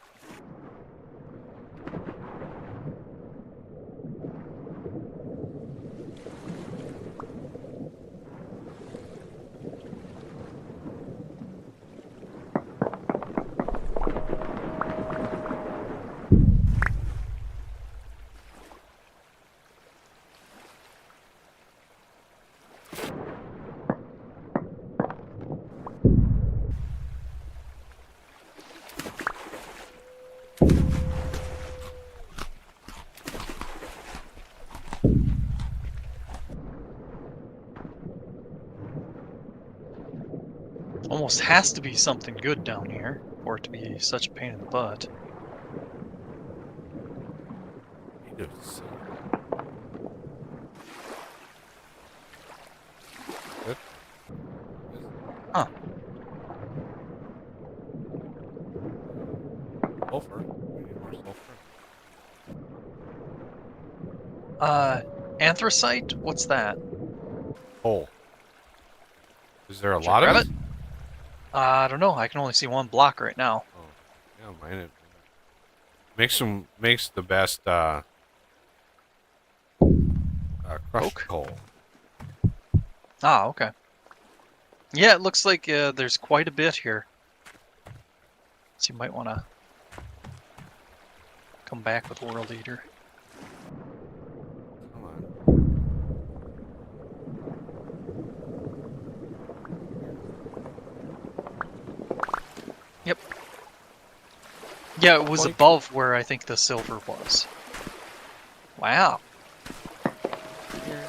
Almost has to be something good down here for it to be such a pain in the butt. Native silver. Good. Huh. Sulfur. We need more sulfur. Anthracite? What's that? Coal. Is there a Should I lot of grab it? it? I don't know. I can only see one block right now. Oh, yeah, mine it. Makes the best crushed Oak? coal. Ah, okay. Yeah, it looks like there's quite a bit here. So you might want to come back with World Eater. Come on. Yep. Yeah, it was Boink. above where I think the silver was. Wow. Here.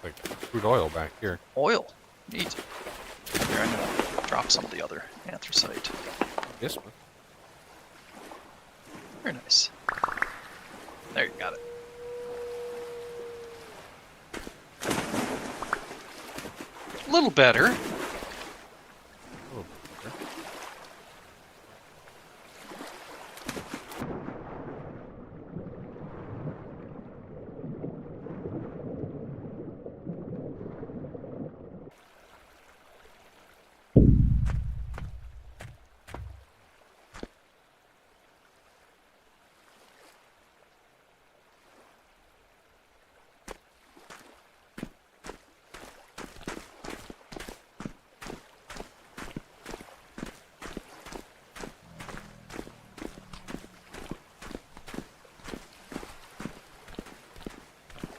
Like crude oil back here. Oil. Neat. Here, I'm gonna drop some of the other anthracite. This one. Very nice. There, you got it. A little better. A little bit better.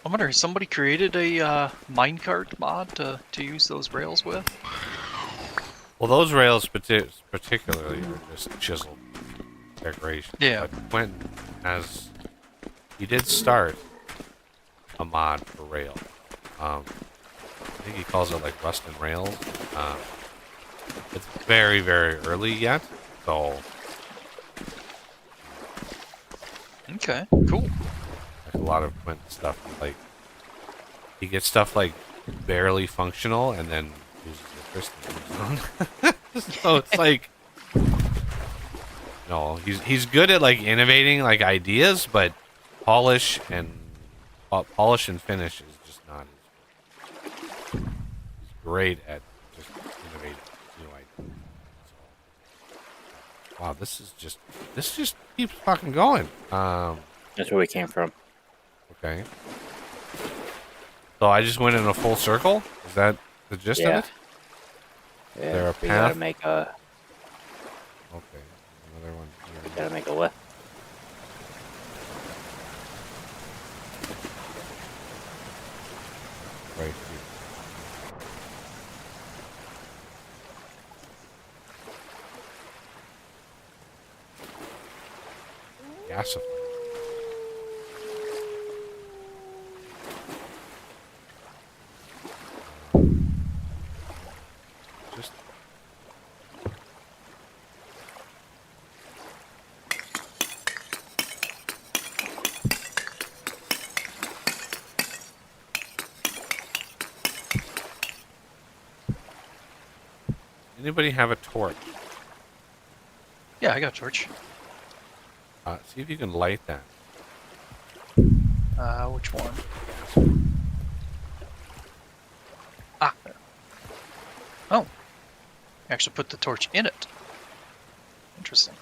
I wonder, has somebody created a minecart mod to use those rails with? Well, those rails particularly are just chiseled decoration. Yeah. But Quentin has... He did start a mod for rail. I think he calls it like Rust and Rails. It's very, very early yet, so Okay, cool. like a lot of Quentin stuff, like he gets stuff like barely functional and then uses the crystal. So it's like, no, he's good at like innovating like ideas, but polish and finish is just not his. He's great at just innovating new ideas. So, wow, this just keeps fucking going. That's where we came from. Okay. So I just went in a full circle? Is that the gist Yeah. of it? Yeah, there a we gotta path? make a Okay. Another one we here. gotta make a left. Right here. Gasifier. Just anybody have a torch? Yeah, I got a torch. See if you can light that. Which one? Gasifier. Ah, there. Oh. You actually put the torch in it. Interesting.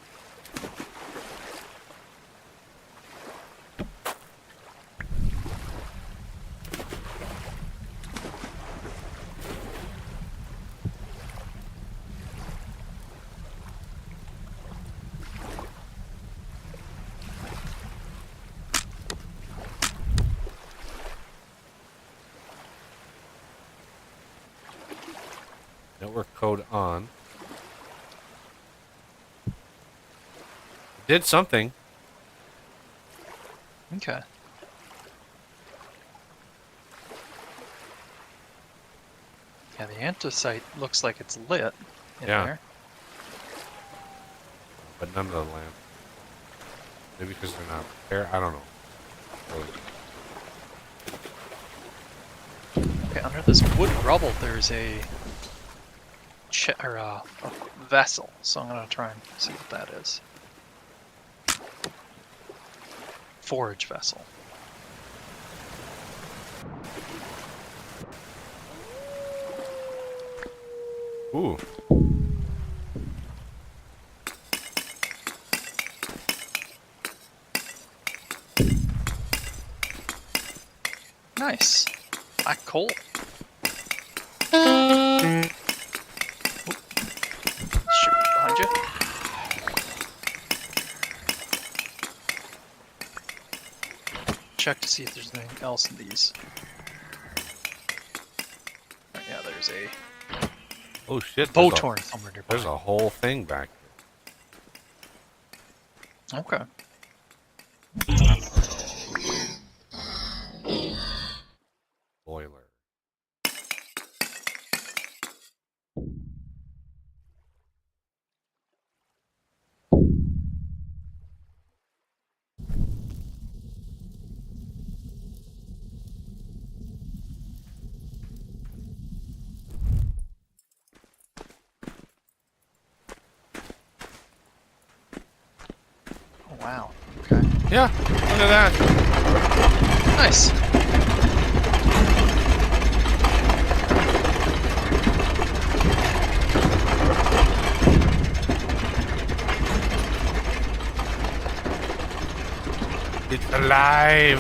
Network code on. Did something. Okay. Yeah, the anthracite looks like it's lit in Yeah. there. But none of the lamp. Maybe because they're not there. I don't know. Okay, under this wood rubble, there's a vessel. So I'm gonna try and see what that is. Forage vessel. Ooh. Nice. Black coal. Shoot behind you. Check to see if there's anything else in these. Oh, yeah, there's a Oh shit! bow torn somewhere nearby. There's a whole thing back Okay. there. Boiler. Oh, wow. Okay. Yeah, look at that. Nice. It's alive.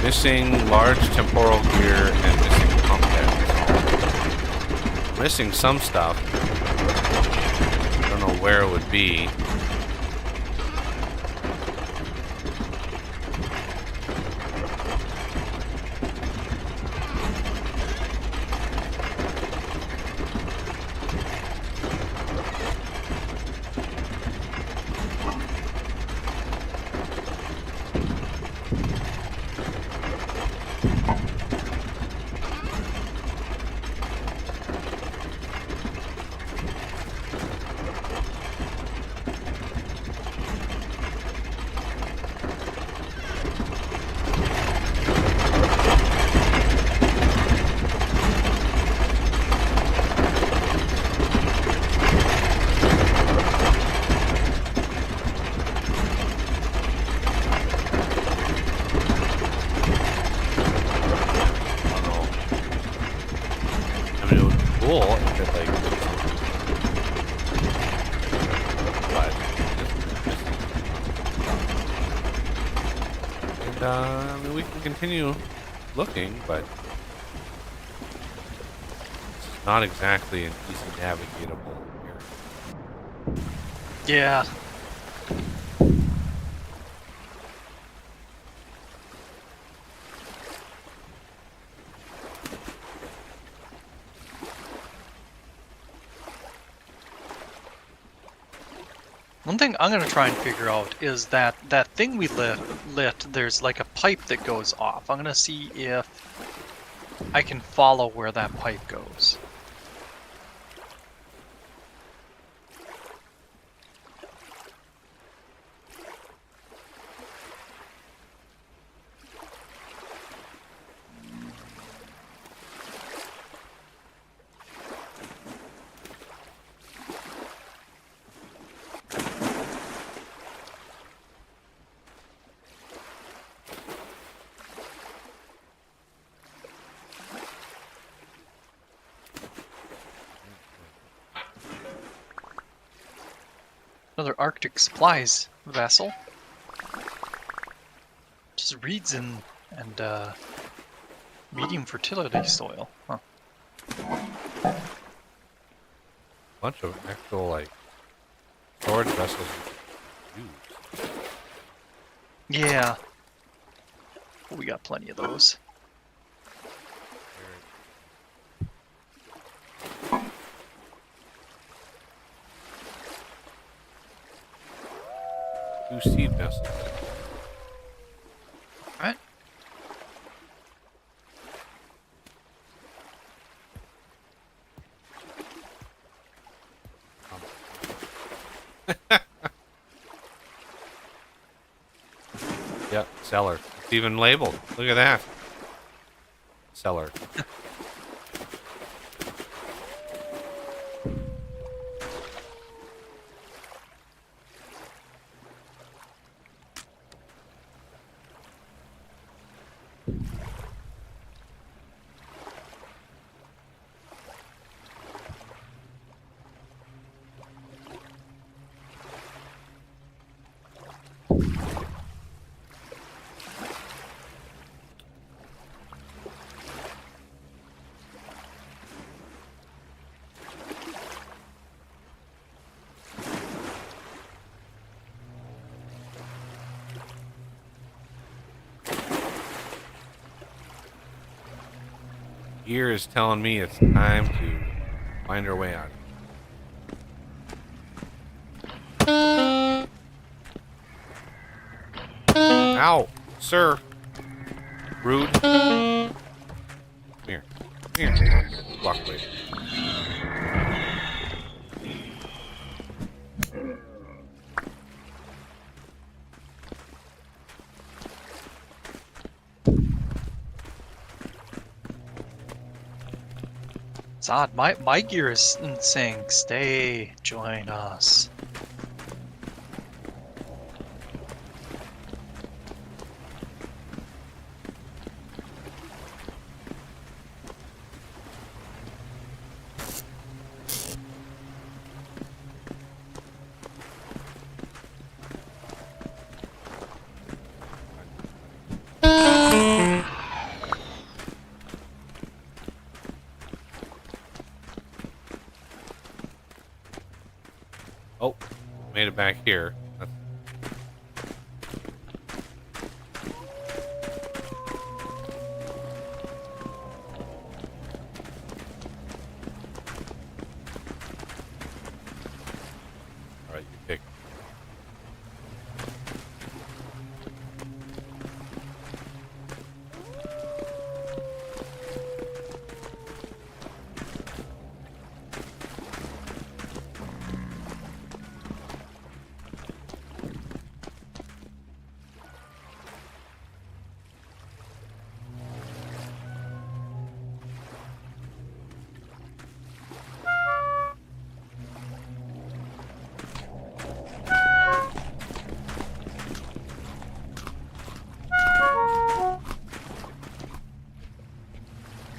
Missing large temporal gear and missing pump heads. Missing some stuff. I don't know where it would be. Cool if it like but and I mean we can continue looking, but it's not exactly an easy navigatable area. Yeah. One thing I'm gonna try and figure out is that thing we lit, there's like a pipe that goes off. I'm gonna see if I can follow where that pipe goes. Another Arctic supplies vessel. Just reeds and medium fertility soil. Huh. Bunch of actual like storage vessels used. Yeah. We got plenty of those. Two seed vessels. Alright. Yep, cellar. It's even labeled. Look at that. Cellar. gear is telling me it's time to find our way out. Ow, sir. Rude. Come here. Come here. Walk away. It's odd. My gear is saying, stay, join us. Oh, made it back here. That's... All right, you pick.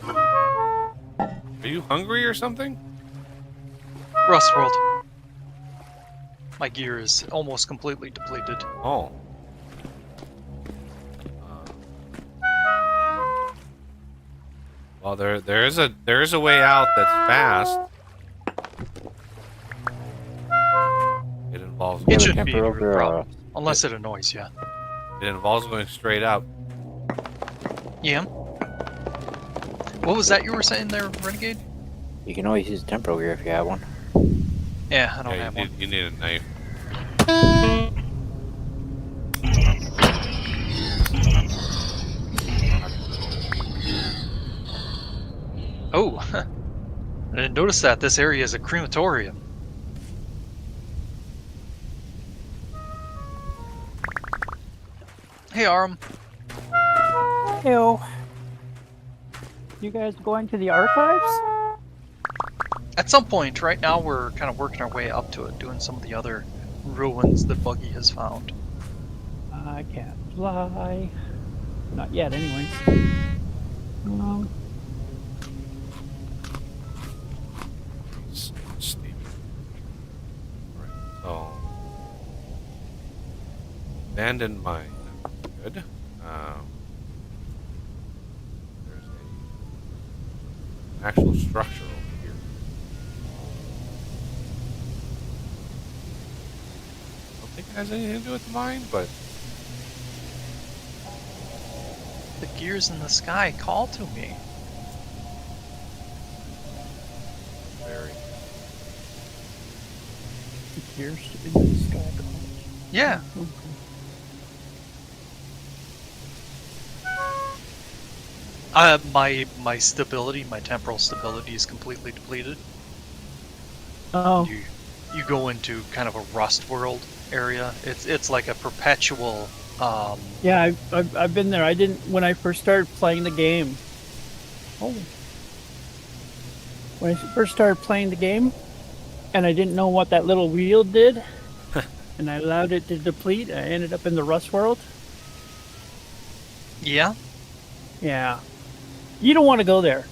Are you hungry or something? Rust World. My gear is almost completely depleted. Oh. Well, there is a way out that's fast. It involves It going, shouldn't be Temper a over, problem, unless it annoys you. it involves going straight up. Yeah. What was that you were saying there, Renegade? You can always use temporal gear if you have one. Yeah, I don't Yeah, have you one. need a knife. Oh, I didn't notice that. This area is a crematorium. Hey, Aram. Ew. You guys going to the archives? At some point, right now we're kind of working our way up to it, doing some of the other ruins that Buggy has found. I can't fly. Not yet, anyways. Steve. Alright, so abandoned mine. Good. There's an actual structure over here. I don't think it has anything to do with the mine, but The gears in the sky call to me. very. The gears in the sky. Yeah. My stability, my temporal stability is completely depleted. Oh, You go into kind of a rust world area. It's like a perpetual. yeah, I've been there. I didn't when I first started playing the game. Oh, when I first started playing the game, and I didn't know what that little wheel did, and I allowed it to deplete. I ended up in the rust world. Yeah. Yeah, you don't want to go there.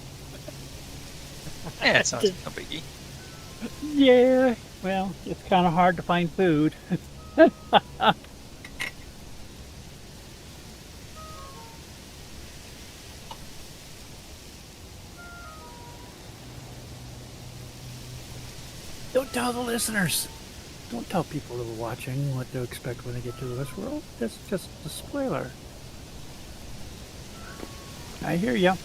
Yeah, it's not a biggie. Yeah, well, it's kind of hard to find food. Don't tell the listeners. Don't tell people who are watching what to expect when they get to this world. That's just a spoiler. I hear ya.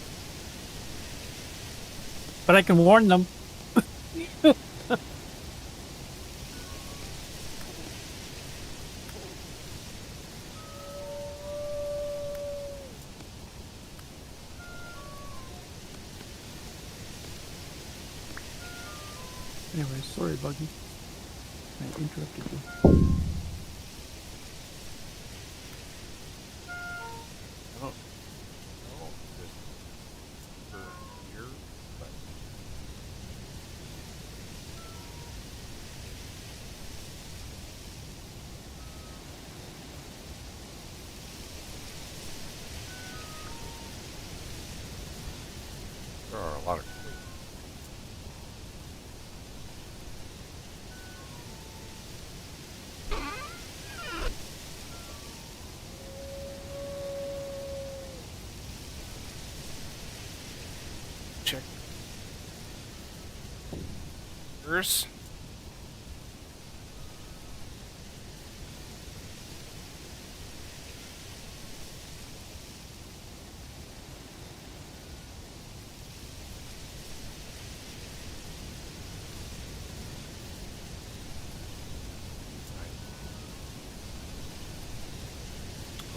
But I can warn them. Anyway, sorry, Buggy. I interrupted you. I don't know if this for here, but there are a lot of clues. Check. First.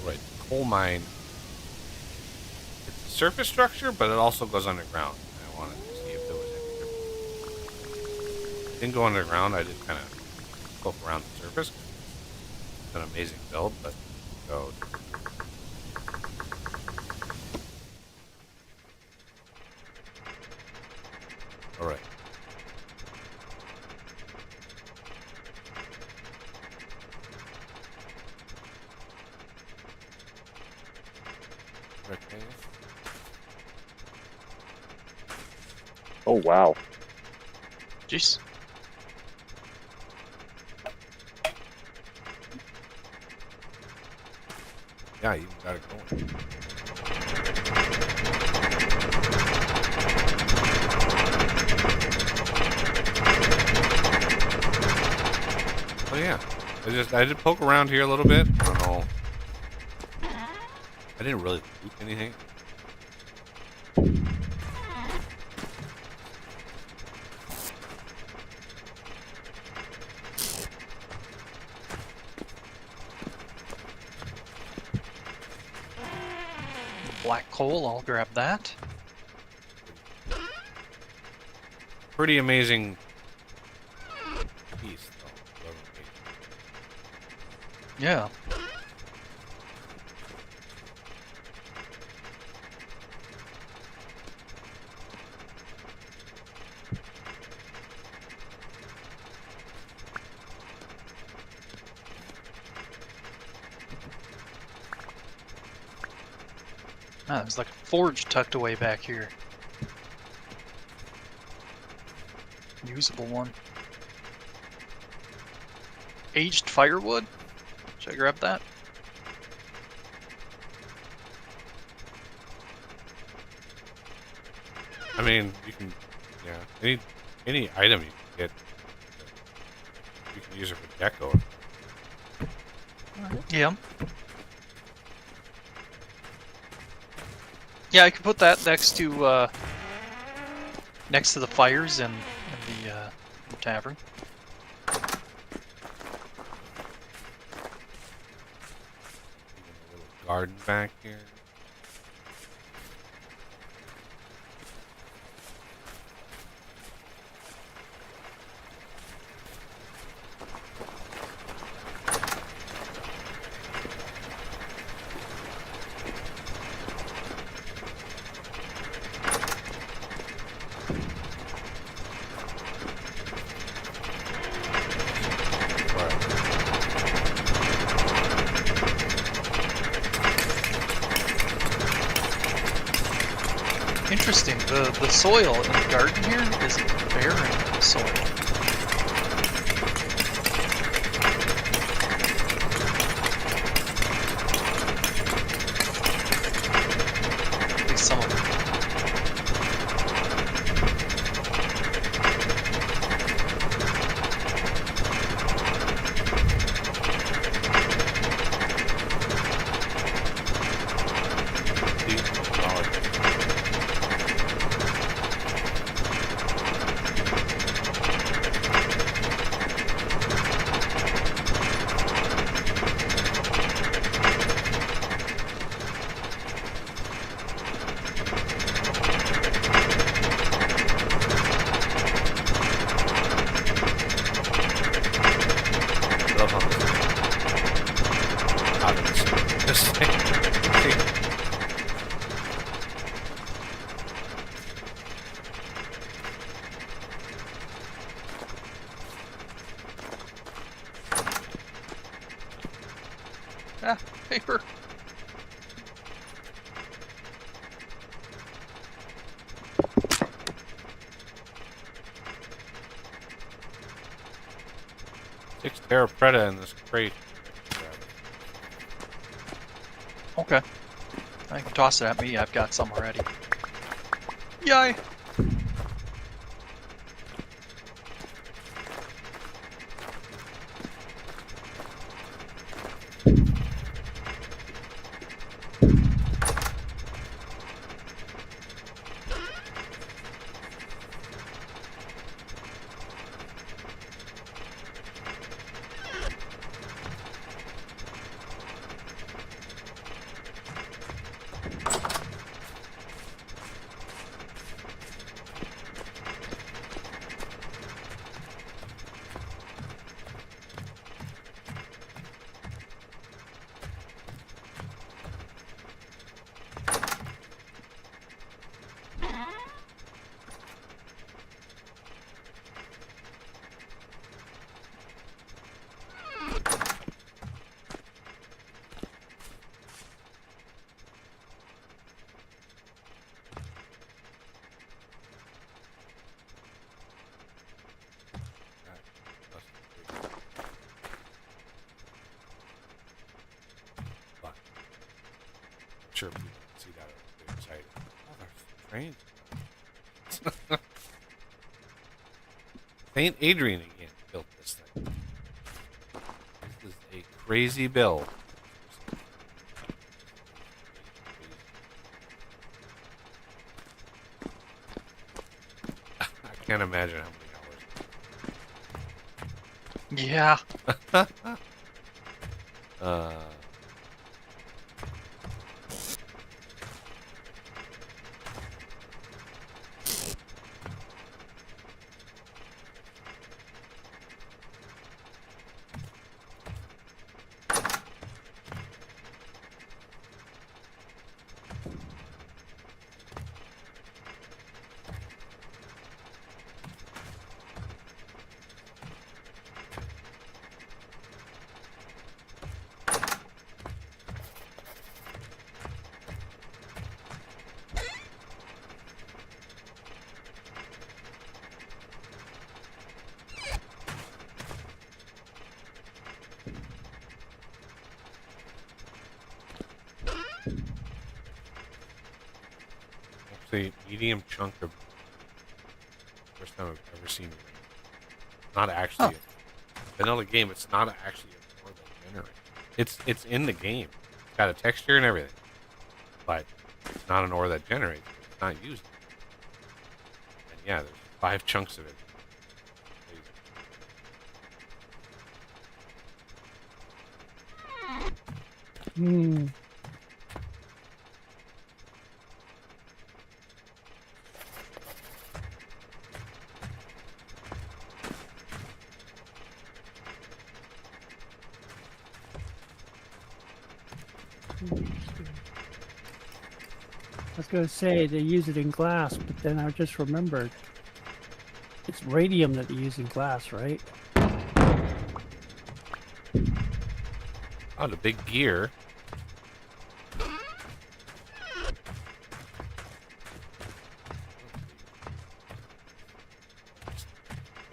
Right, coal mine. It's a surface structure, but it also goes underground. I wanted to see if there was any difference. Didn't go underground. I did kind of poke around the surface. It's an amazing build, but go. All right. Okay. Oh wow. Jeez. Yeah, you got it going. Oh yeah, I did poke around here a little bit. I don't know. I didn't really loot anything. Black coal, I'll grab that. Pretty amazing piece, though. Yeah. Ah, there's like a forge tucked away back here. Usable one. Aged firewood? Should I grab that? I mean, you can, yeah, any item you can get, you can use it for deco. Yeah. Yeah, I could put that next to the fires in the tavern. A little garden back here. Interesting. The soil in the garden here is barren soil. At least some of it. I love how this thing. Ah, paper. Six Terra Preta in this crate. Okay. I can toss it at me. I've got some already. Yay! Sure, people can see that. They're excited. Oh, there's trains. Saint Adrian again built this thing. This is a crazy build. I can't imagine how many Yeah. hours. Actually, medium chunk of first time I've ever seen rain. Not actually a vanilla game. It's not actually a ore that generates. It's in the game. It's got a texture and everything, but it's not an ore that generates. It's not used. And yeah, there's 5 chunks of it. Hmm. I was gonna say they use it in glass, but then I just remembered it's radium that they use in glass, right? Oh, the big gear.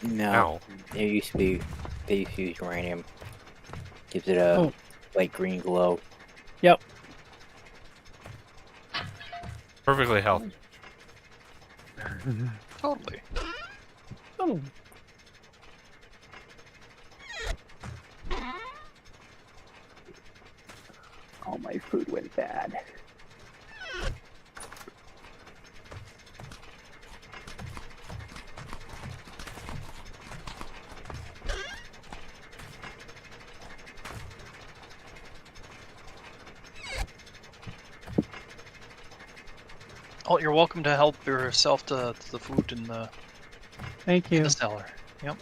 No, Ow. they used to use uranium. Gives it a light green glow. Yep. Perfectly healthy. Totally. Oh. All my food went bad. Oh, you're welcome to help yourself to the food in Thank you. the cellar. Yep.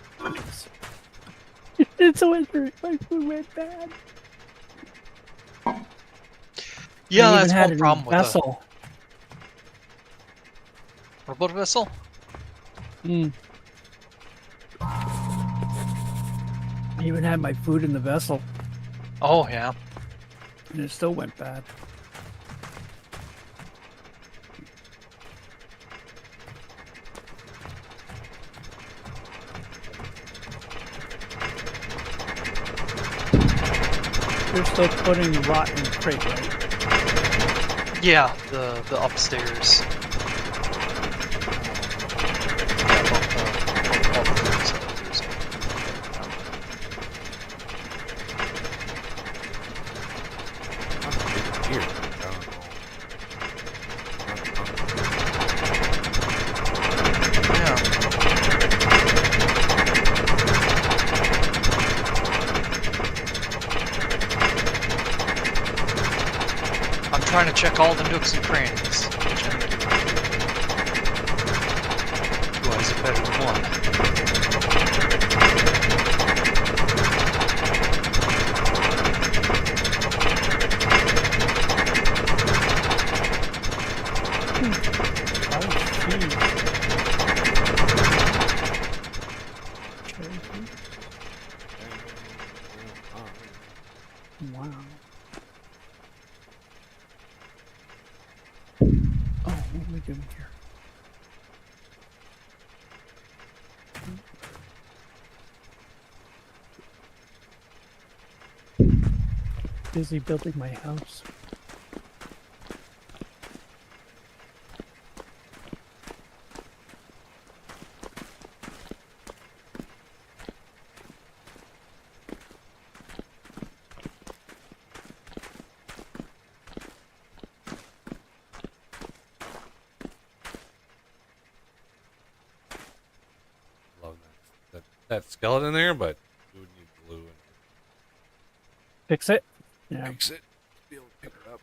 It's always my food went bad. Yeah, I even that's had one it in problem a with a vessel. robot vessel. Mm. I even had my food in the vessel, Oh yeah. and it still went bad. You're still putting the rot in the crate, right? Yeah, the upstairs. Yeah, above the things that are using. Here. Yeah. I'm trying to check all the nooks and crannies, which I think you want to do. Two eyes are better than one. Wow. Oh, what are we doing here? Busy building my house. Love that skeleton there, but you would need glue and Fix it? Yeah. fix it to be able to pick it up.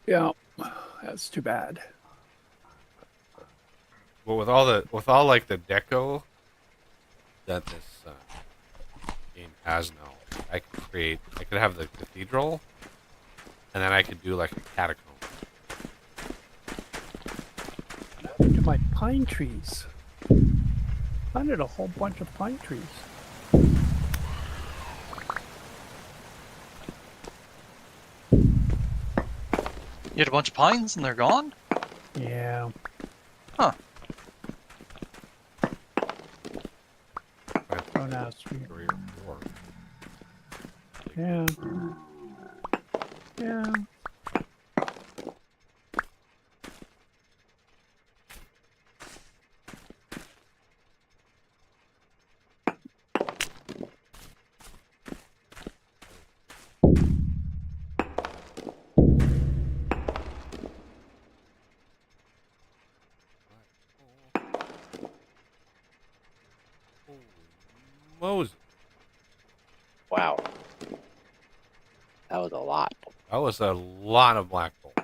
Yeah. That's too bad. But with all like the deco that this game has now, I could have the cathedral, and then I could do like a catacomb. What happened to my pine trees? Planted a whole bunch of pine trees. You had a bunch of pines and they're gone? Yeah. Huh. Don't ask me. 3 or 4. Yeah. Yeah. Moses, Wow. That was a lot. that was a lot of black gold.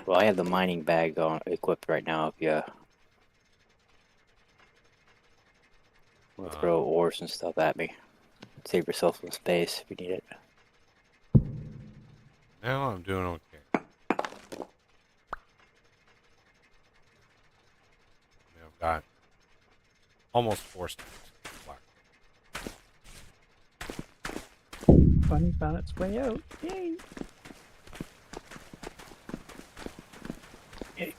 Well, I have the mining bag on equipped right now. If you want to throw ores and stuff at me, save yourself some space if you need it. Now I'm doing okay. I've got almost 4 stacks of black. Bunny found its way out. Yay. Yay.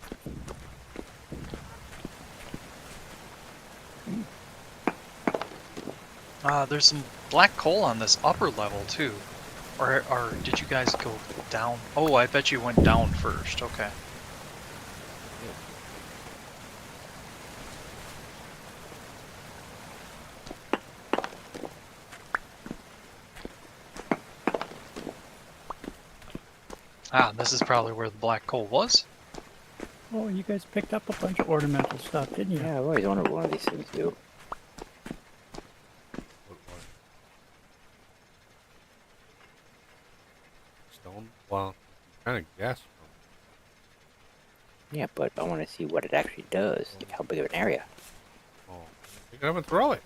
There's some black coal on this upper level too. Or did you guys go down? Oh, I bet you went down first. Okay. This is probably where the black coal was. Oh, you guys picked up a bunch of ornamental stuff, didn't you? Yeah, I've always wanted one of these things too. What? Stone? Well, I'm trying to guess. Yeah, but I want to see what it actually does. Like how big of an area. Oh, pick it up and throw it.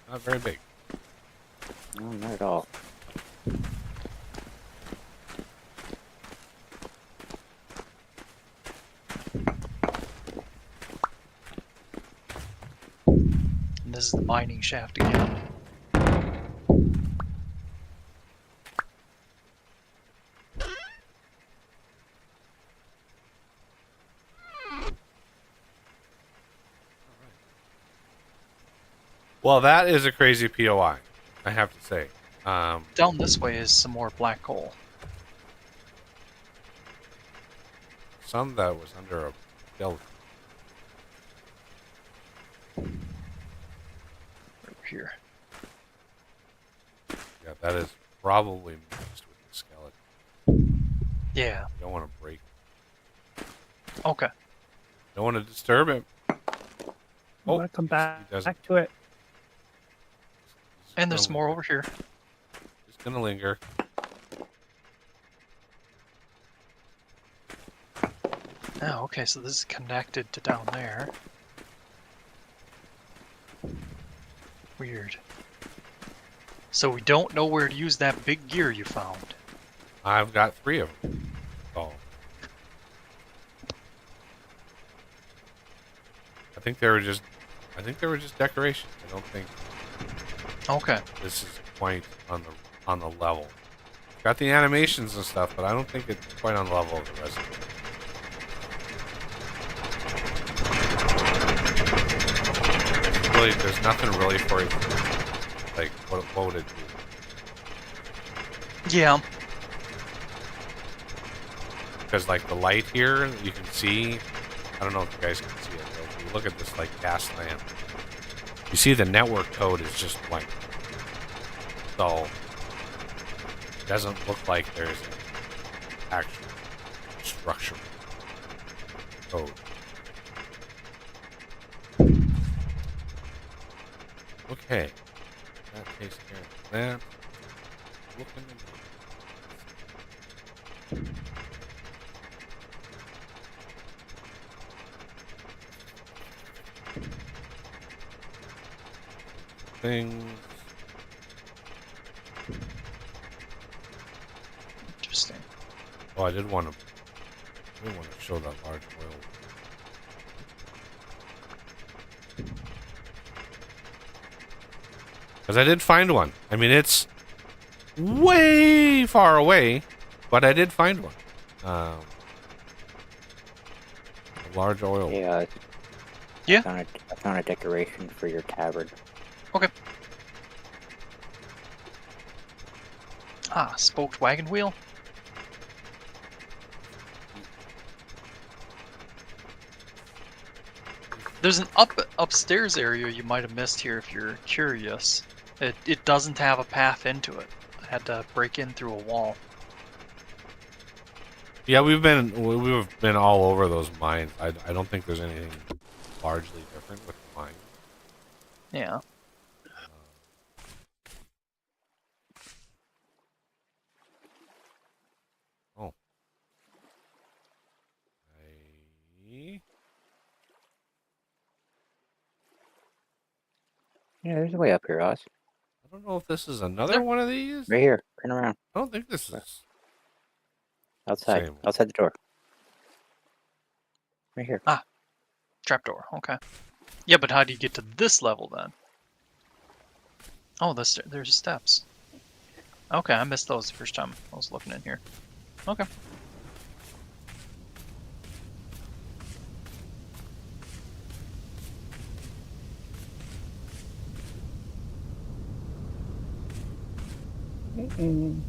Not very big. No, not at all. And this is the mining shaft again. Well, that is a crazy POI, I have to say. Down this way is some more black coal. Some that was under a skeleton. Over here. Yeah, that is probably mixed with the skeleton. Yeah. You don't want to break. Okay. Don't want to disturb him. I want to come he back doesn't. to it. He's And gonna there's more linger. over here. He's gonna linger. Oh, okay, so this is connected to down there. Weird. So we don't know where to use that big gear you found. I've got 3 of them. Oh. I think they were just decorations. I don't think Okay. this is quite on the level. Got the animations and stuff, but I don't think it's quite on the level of the rest of it. Really, there's nothing really for it. Like, what would it do? Yeah. Because like the light here, you can see. I don't know if you guys can see it, but if you look at this like gas lamp, you see the network code is just blank. So it doesn't look like there's an actual structure code. Okay, that takes care of that. Looking things. Interesting. Oh, I did want to show that large oil. Because I did find one. I mean, it's way far away, but I did find one. A large oil. Yeah. Yeah. I found a decoration for your tavern. Okay. Ah, spoked wagon wheel. There's an upstairs area you might have missed here if you're curious. It doesn't have a path into it. I had to break in through a wall. Yeah, we've been all over those mines. I don't think there's anything largely different with the mines. Yeah. Oh. Yeah, there's a way up here, Oz. I don't know if this is another one of these. Right here. Turn around. I don't think this is. Outside. Same. Outside the door. Right here. Trapdoor. Okay. Yeah, but how do you get to this level then? Oh, there's steps. Okay, I missed those the first time I was looking in here. Okay. Mm-mm.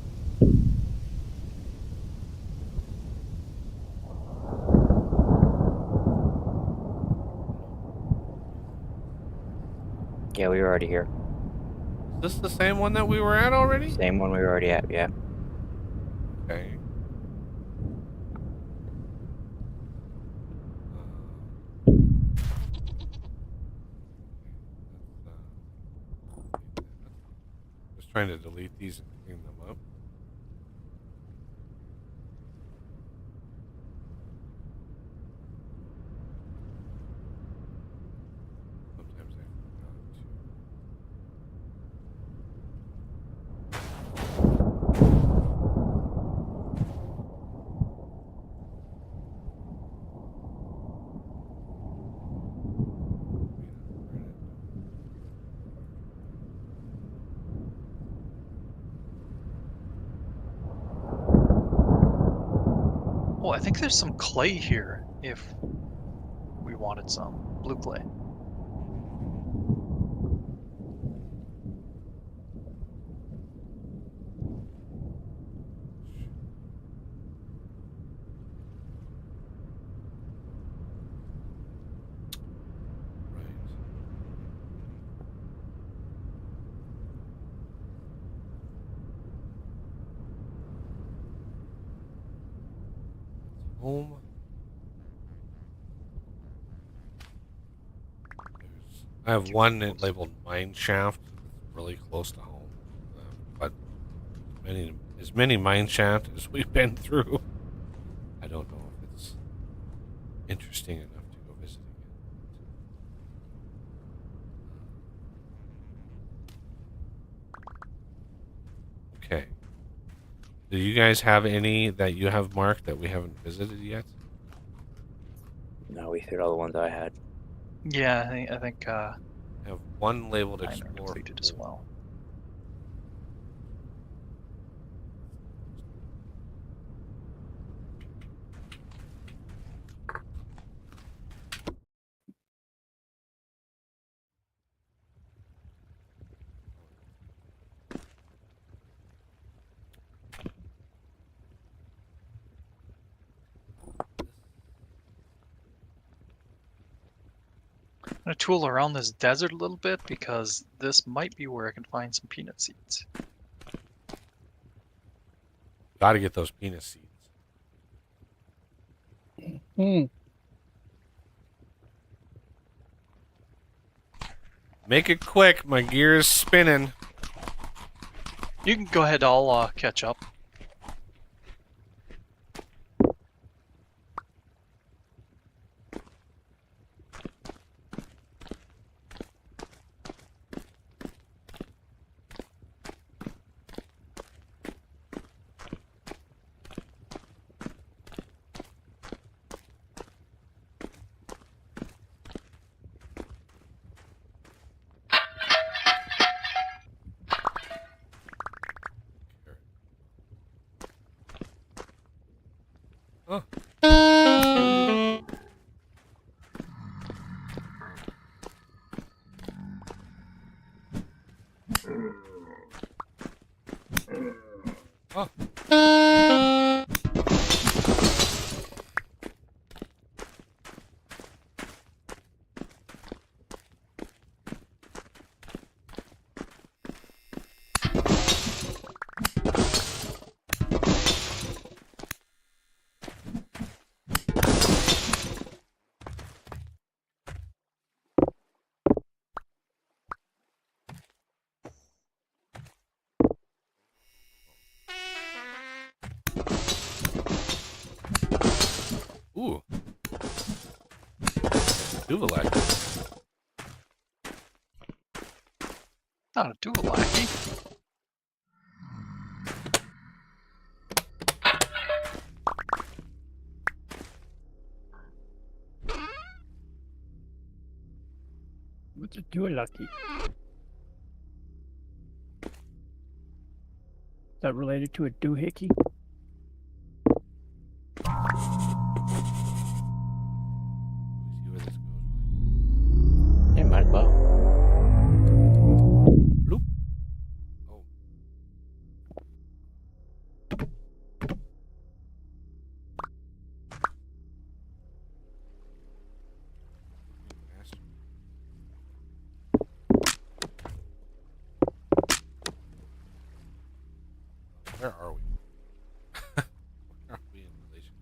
Yeah, we were already here. Is this the same one that we were at already? Same one we were already at, yeah. Okay. trying to delete these and clean them up. Sometimes I forgot to. Oh, I think there's some clay here if we wanted some. Blue clay. Right. Home. I have one labeled mine shaft. It's really close to home, but as many mine shaft as we've been through, I don't know if it's interesting enough to go visit again. Okay. Do you guys have any that you have marked that we haven't visited yet? No, we hit all the ones I had. Yeah, I think I have one labeled mine are explore. completed as well. I'm gonna tool around this desert a little bit because this might be where I can find some peanut seeds. Got to get those peanut seeds. Hmm. Make it quick. My gear is spinning. You can go ahead, I'll catch up. Oh. Oh. Ooh. Duvalek. Not a Duvalaki. What's a lucky? Is that related to a doohickey? See where this goes. It might as well. Bloop. Oh. Master. Where are we? Where are we in relation?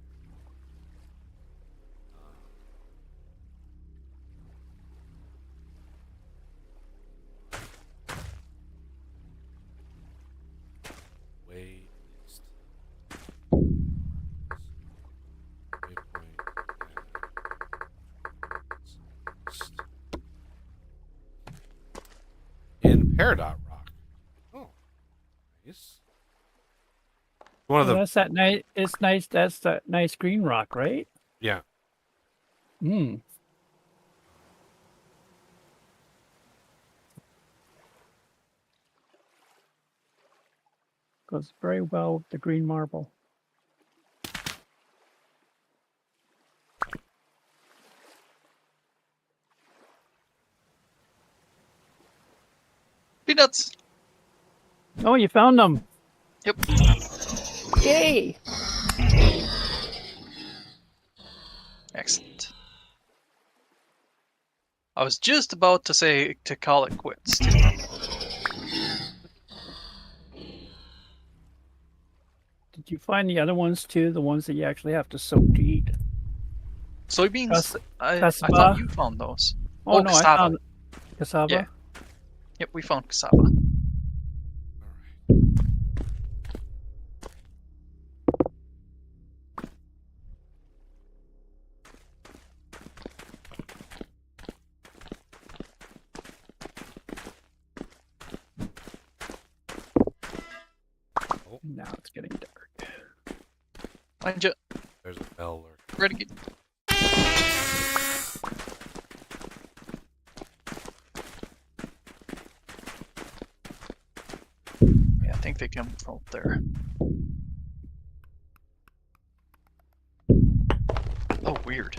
peridot rock. Oh, nice. One of Well, the that's that nice. It's nice. That's that nice green rock, right? yeah. Hmm. Goes very well with the green marble. Peanuts. Oh, you found them. Yep. Yay! Excellent. I was just about to say to call it quits. Too. Did you find the other ones too? The ones that you actually have to soak to eat? Soybeans. I cassava? thought you found those. Oh, Oh, no, cassava. I found cassava. Yeah. Yep, we found cassava. Now it's getting dark. Mind you, There's a bell lurk. ready to get. Yeah, I think they come from up there. Oh, weird.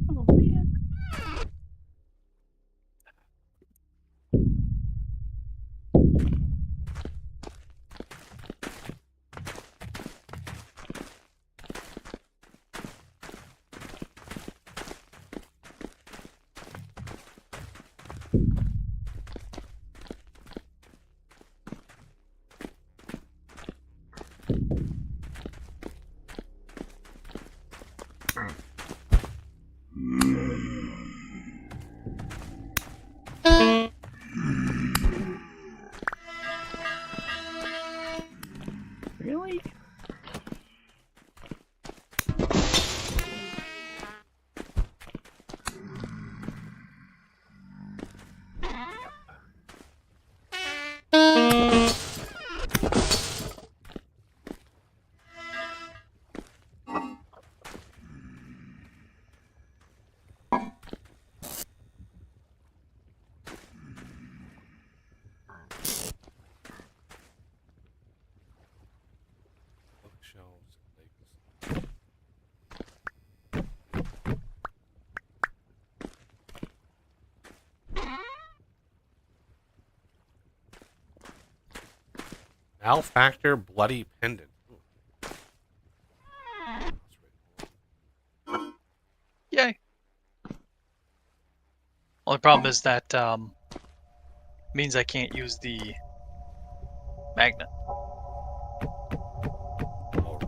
Oh man. Really? Bookshelves and legs. Malfactor bloody pendant. Ooh. That's right. Yay. Only problem is that means I can't use the magnet. All right.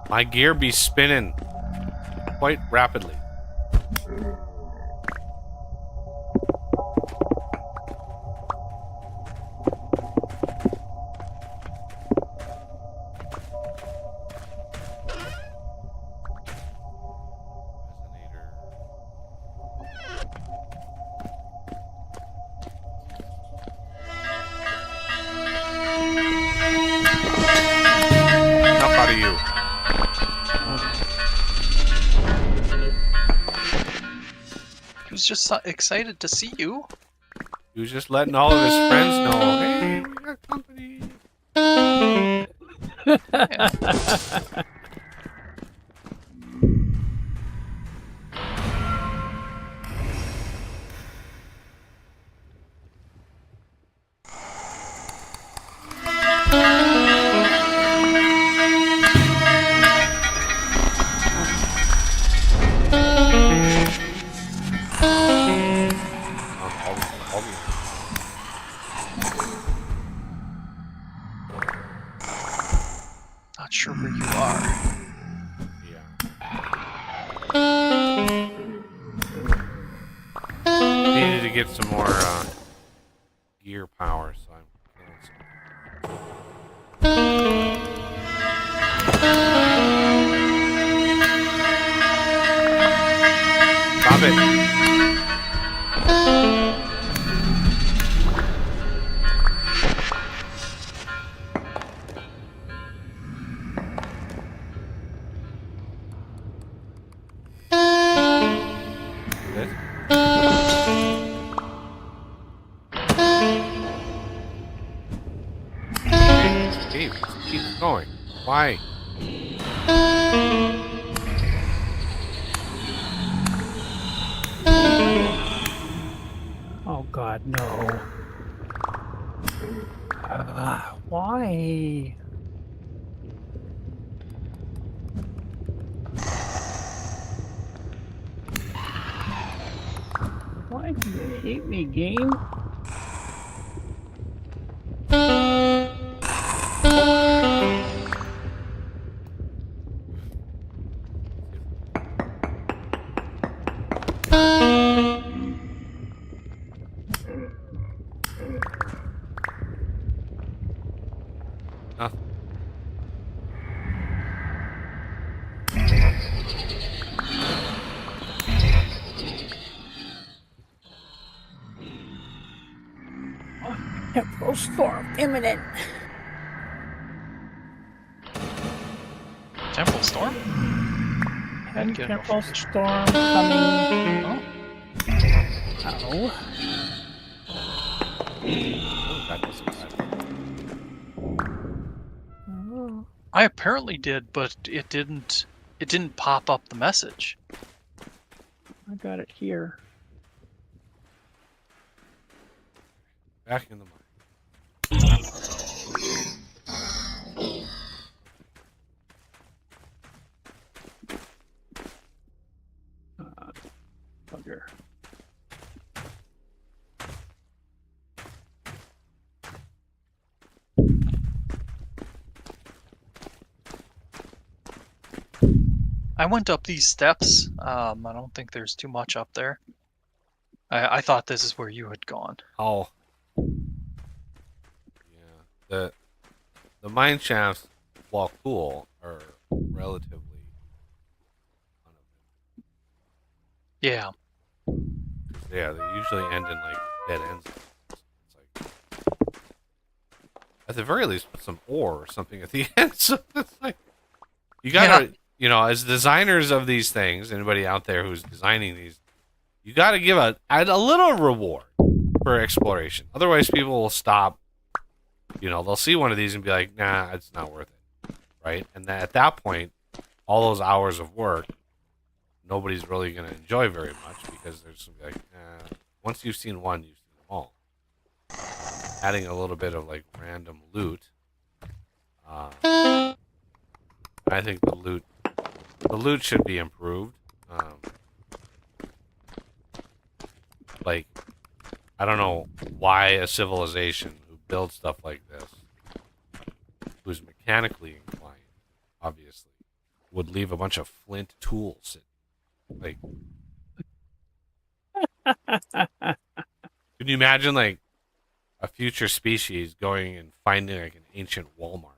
My gear be spinning quite rapidly. Resonator. Enough out of you. He was just so excited to see you. He was just letting all of his friends know, hey, we got company. All the Not sure where you are. yeah. get some more gear power, so I'm killing some. Stop it. Keep going. Why? Oh God, no. Why? Why do you hate me, game? Nothing. Temporal storm imminent. Temporal storm? And Get temporal off. storm coming. Oh, Oh. Oh, that wasn't bad. Oh. I apparently did, but it didn't. It didn't pop up the message. I got it here. Back in the mine. Bugger. I went up these steps. I don't think there's too much up there. I thought this is where you had gone. Oh. Yeah. The mine shafts, while cool, are relatively uneventful. Yeah. Yeah, they usually end in like dead ends. It's like, at the very least, put some ore or something at the end. So it's like, you gotta, you know, as designers of these things, anybody out there who's designing these, you gotta give a little reward for exploration. Otherwise, people will stop. You know, they'll see one of these and be like, nah, it's not worth it. Right? And at that point, all those hours of work, nobody's really going to enjoy very much because there's some like, once you've seen one, you've seen them all. Adding a little bit of like random loot. I think the loot should be improved. Like, I don't know why a civilization who builds stuff like this, who's mechanically inclined, obviously, would leave a bunch of flint tools. Like, can you imagine like a future species going and finding like an ancient Walmart,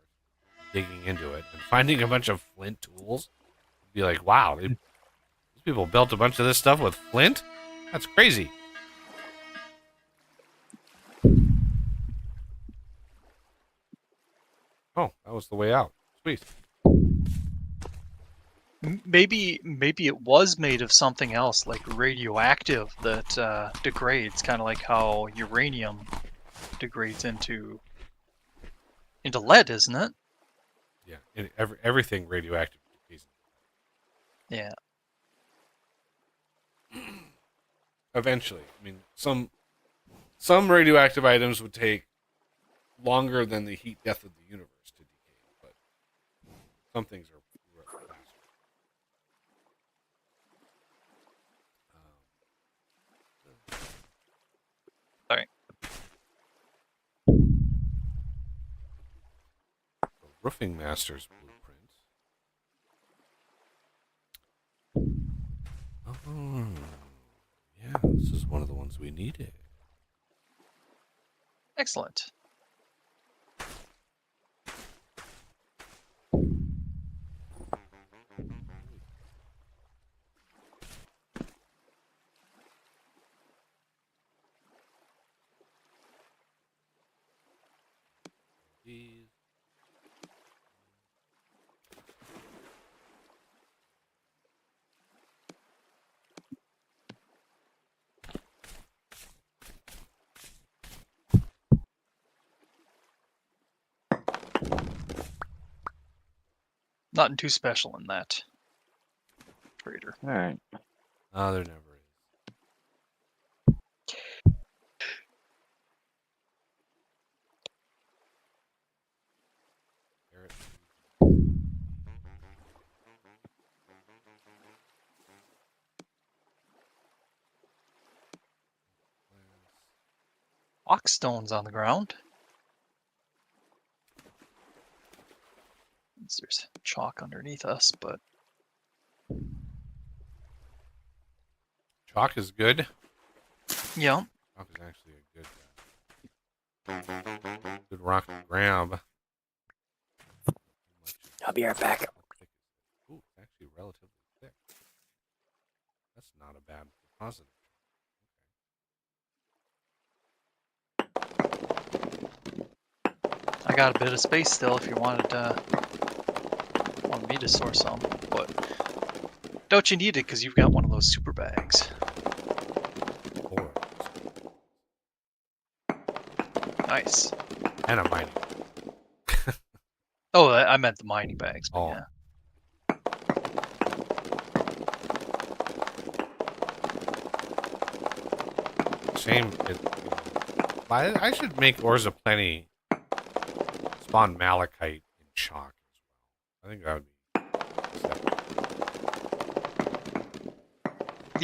digging into it, and finding a bunch of flint tools? Be like, wow, these people built a bunch of this stuff with flint? That's crazy. Oh, that was the way out. Sweet. Maybe it was made of something else, like radioactive, that degrades, kind of like how uranium degrades into lead, isn't it? Yeah, and everything radioactive. Yeah. Eventually, I mean, some radioactive items would take longer than the heat death of the universe to decay, but some things are faster. Sorry. The Roofing Master's blueprint. Oh, yeah, this is one of the ones because we need it. Excellent. These. Nothing too special in that trader. All right. Oh, there never is. Carrot. Ox stones on the ground. There's chalk underneath us, but Chalk is good. yeah. Chalk is actually a good rock to grab. I'll be right back. Ooh, it's actually relatively thick. That's not a bad deposit. I got a bit of space still if you wanted me to source some, but don't you need it because you've got one of those super bags. Or Nice. and a mining. Oh, I meant the mining bags, but Oh. yeah. Shame it. I should make ores of plenty spawn malachite in chalk as well. I think that would be.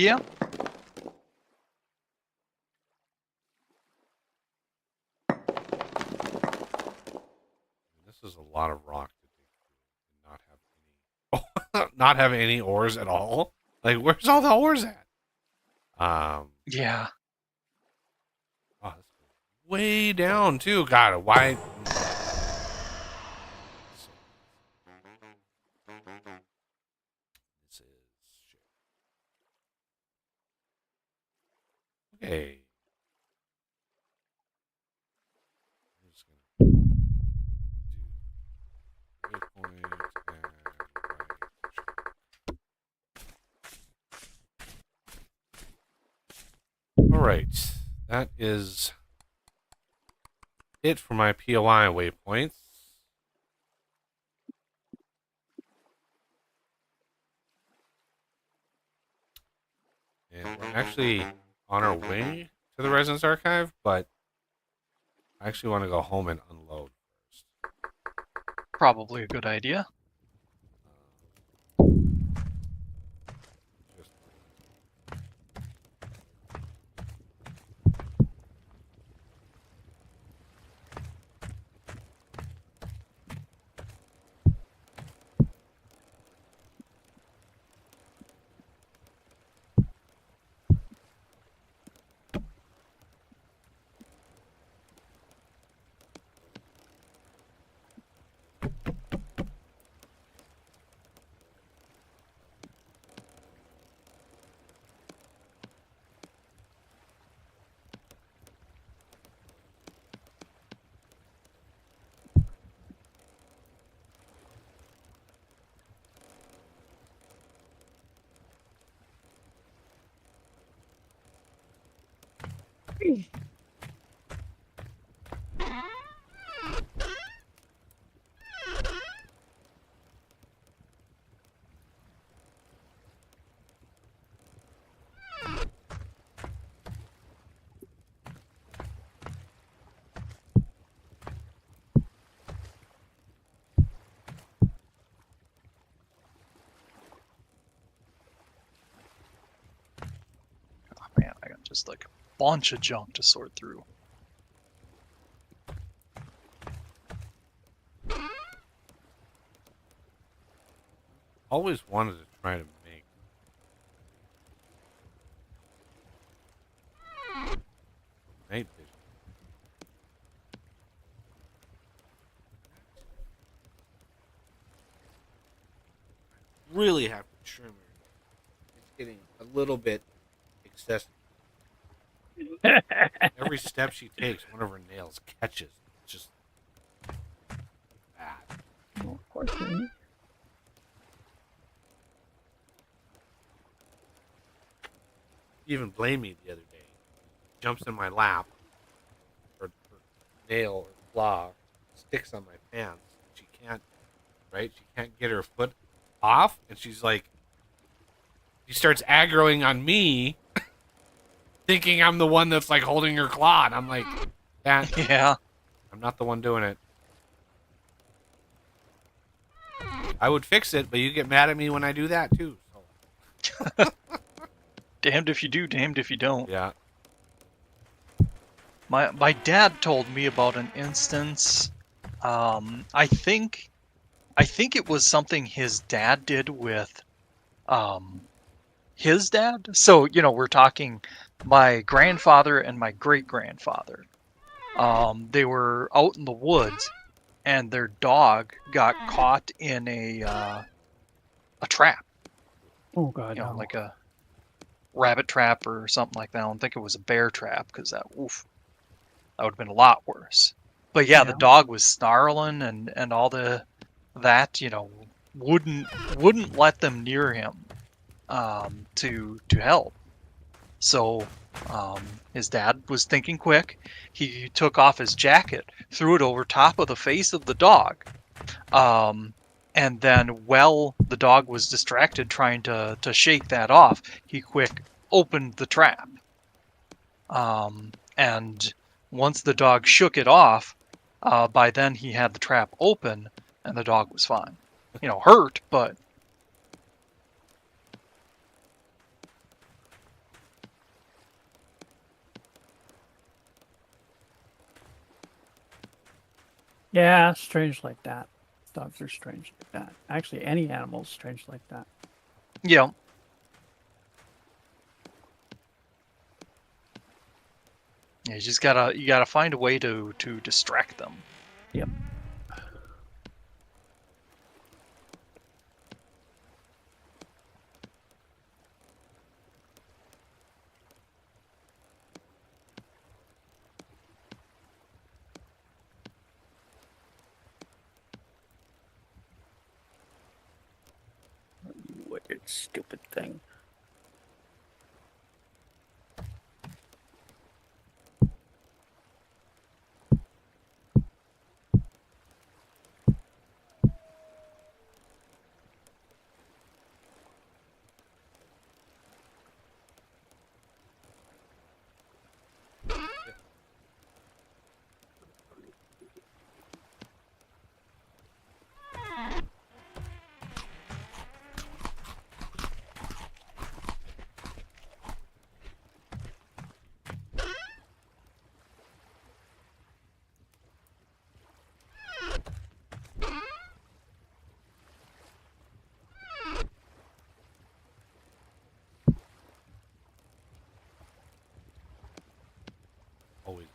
Yeah. This is a lot of rock to dig through and not have any, not have any ores at all. Like, where's all the ores at? Yeah. Oh, that's way down too. God, why? This is shit. Okay. I'm just gonna do waypoint and right. All right, that is it for my POI waypoints. And we're actually on our way to the Residence Archive, but I actually want to go home and unload first. Probably a good idea. Just Oh, man, I got just like a bunch of junk to sort through. always wanted to try to make really have to trim her. It's getting a little bit excessive. Every step she takes, one of her nails catches. It's just bad. Well, of course, Amy. She even blamed me the other day. Jumps in my lap. Her nail or claw sticks on my pants. She can't, right? She can't get her foot off. And she's like, she starts aggroing on me, thinking I'm the one that's like holding her claw. And I'm like, Yeah. I'm not the one doing it. I would fix it, but you get mad at me when I do that too. So. Damned if you do, damned if you don't. Yeah. My dad told me about an instance. I think it was something his dad did with his dad. So, we're talking my grandfather and my great grandfather. They were out in the woods, and their dog got caught in a trap. Oh God, no. Like a rabbit trap or something like that. I don't think it was a bear trap, because that would have been a lot worse. But yeah, the Yeah. dog was snarling and all that, wouldn't let them near him to help. So his dad was thinking quick. He took off his jacket, threw it over top of the face of the dog. And then, while the dog was distracted trying to shake that off, he quick opened the trap. And once the dog shook it off, by then he had the trap open, and the dog was fine. Hurt, but... Yeah, strange like that. Dogs are strange like that. Actually, any animal's strange like that. Yeah. You just gotta find a way to distract them. Yep. You wicked, stupid thing. Always.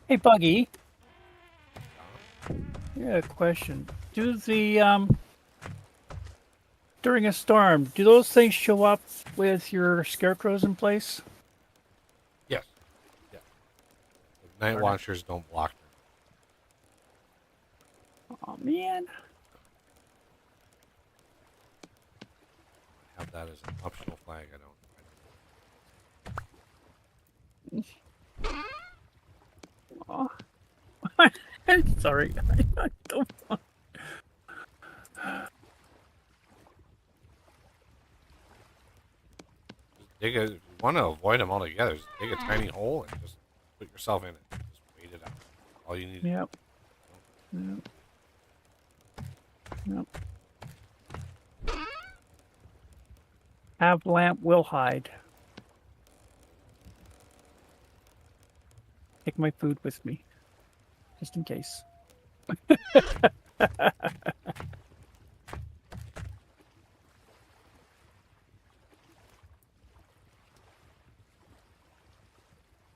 Hey, Buggy. Yeah, question. Do the during a storm, do those things show up with your scarecrows in place? Yes. Yeah. The night Darn it. watchers don't block them. Oh man. I have that as an optional flag. I don't. Oh. Sorry. I don't want. Just dig a. If you want to avoid them altogether, just dig a tiny hole and just put yourself in it. Just wait it out. All you need. Yep. Yep. Yep. Have lamp will hide. Take my food with me, just in case.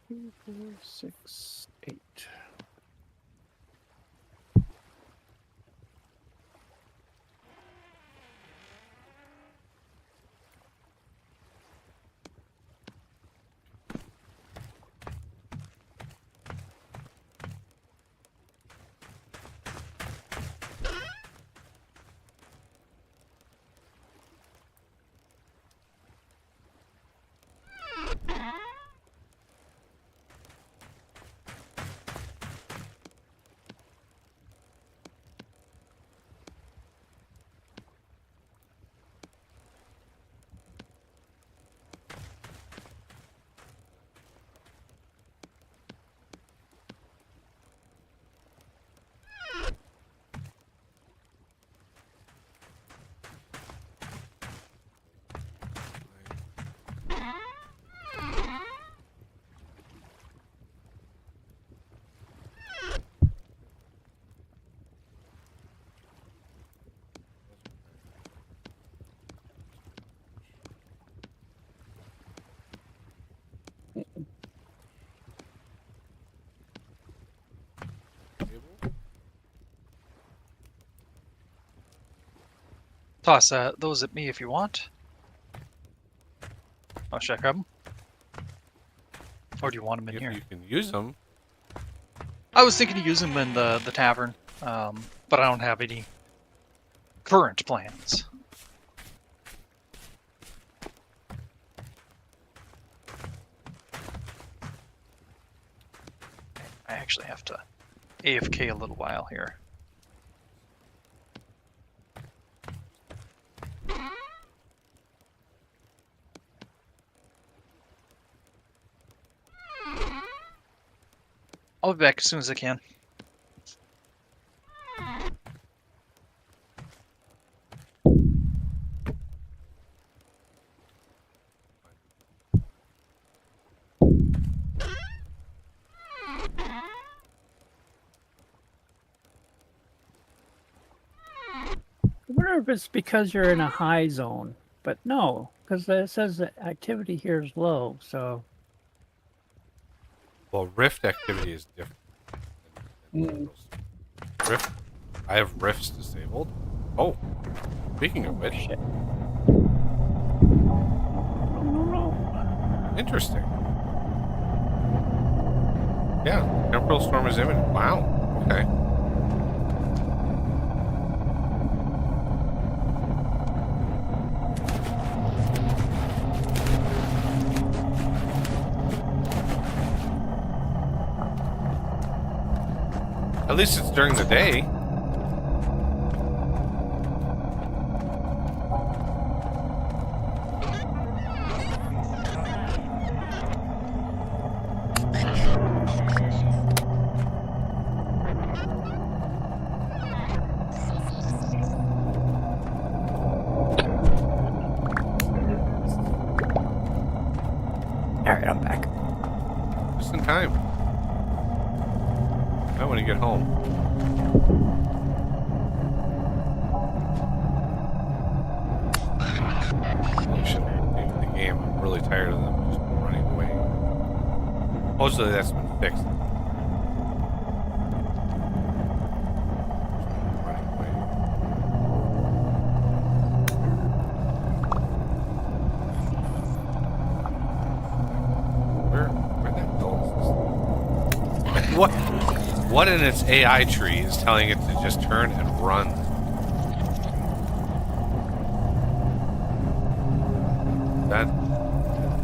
Two, 4, 6, 8. Toss those at me if you want. Oh, should I grab them? Or do you want them in If here? you can use them, I was thinking of using them in the tavern, but I don't have any current plans. I actually have to AFK a little while here. I'll be back as soon as I can. I wonder if it's because you're in a high zone, but no, because it says that activity here is low. So well, Rift activity is different. Rift, I have Rifts disabled. Oh, speaking of which, shit. No. interesting. Yeah, temporal storm is imminent. Wow. Okay. At least it's during the day. Alright, I'm back. Just in time. Right when you get home. Holy shit, the game. I'm really tired of them just running away. Supposedly that's been fixed. Running away. Where'd that go? What in its AI tree is telling it to just turn and run? That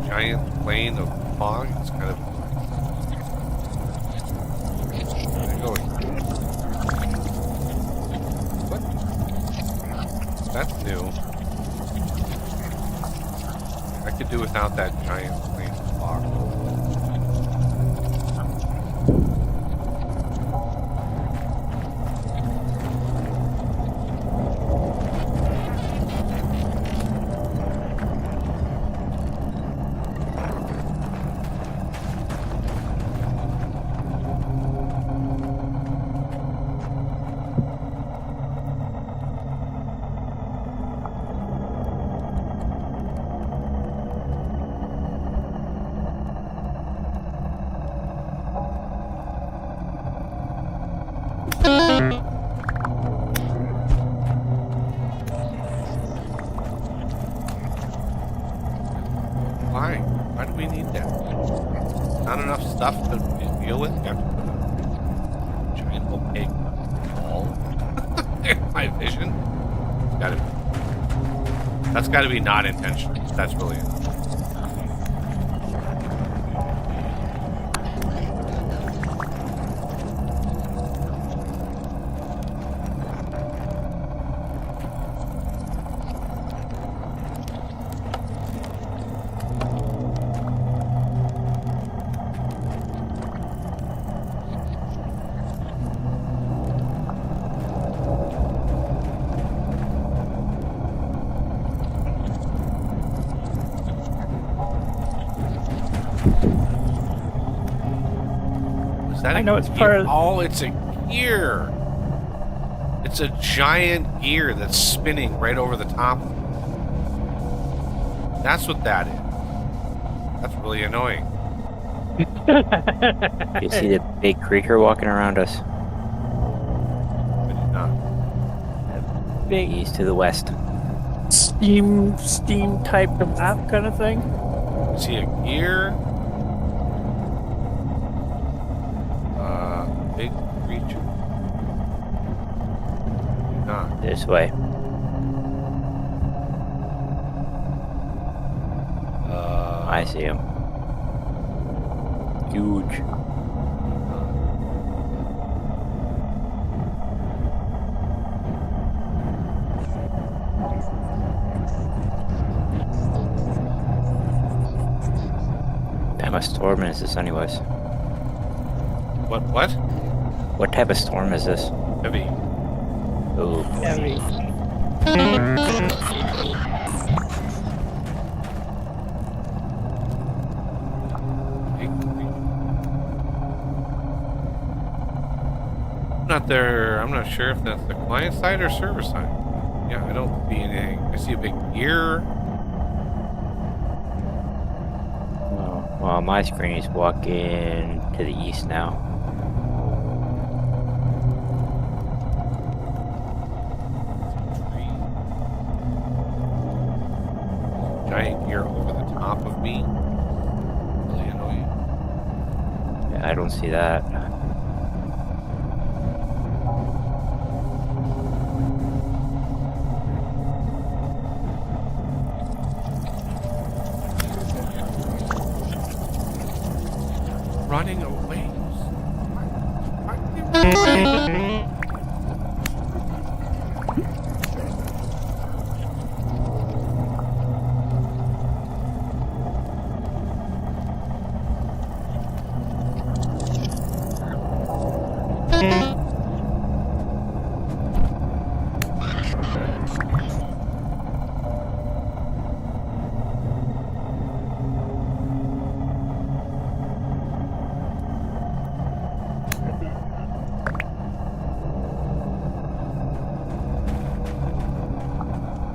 giant plane of fog is kind of... Where are they going? What? That's new. I could do without that giant plane of fog. Why? Why do we need that? Not enough stuff to deal with? You have to put a giant opaque wall in my vision? It's gotta be. That's gotta be not intentional. That's really it. Is that I a know it's gear? part of- Oh, it's a gear. It's a giant gear that's spinning right over the top. That's what that is. That's really annoying. You see the big creaker walking around us? I did not. Big east to the west. Steam type of app kind of thing. See a gear. Big creature. Do not. This way. I see him. Huge. What type of storm is this anyways? What? What type of storm is this? Heavy. Ooh. Heavy. Big creature. Not there. I'm not sure if that's the client side or server side. Yeah, I don't see anything. I see a big gear. Oh, well, my screen is walking to the east now. Giant gear over the top of me. Really annoying. Yeah, I don't see that. Running away.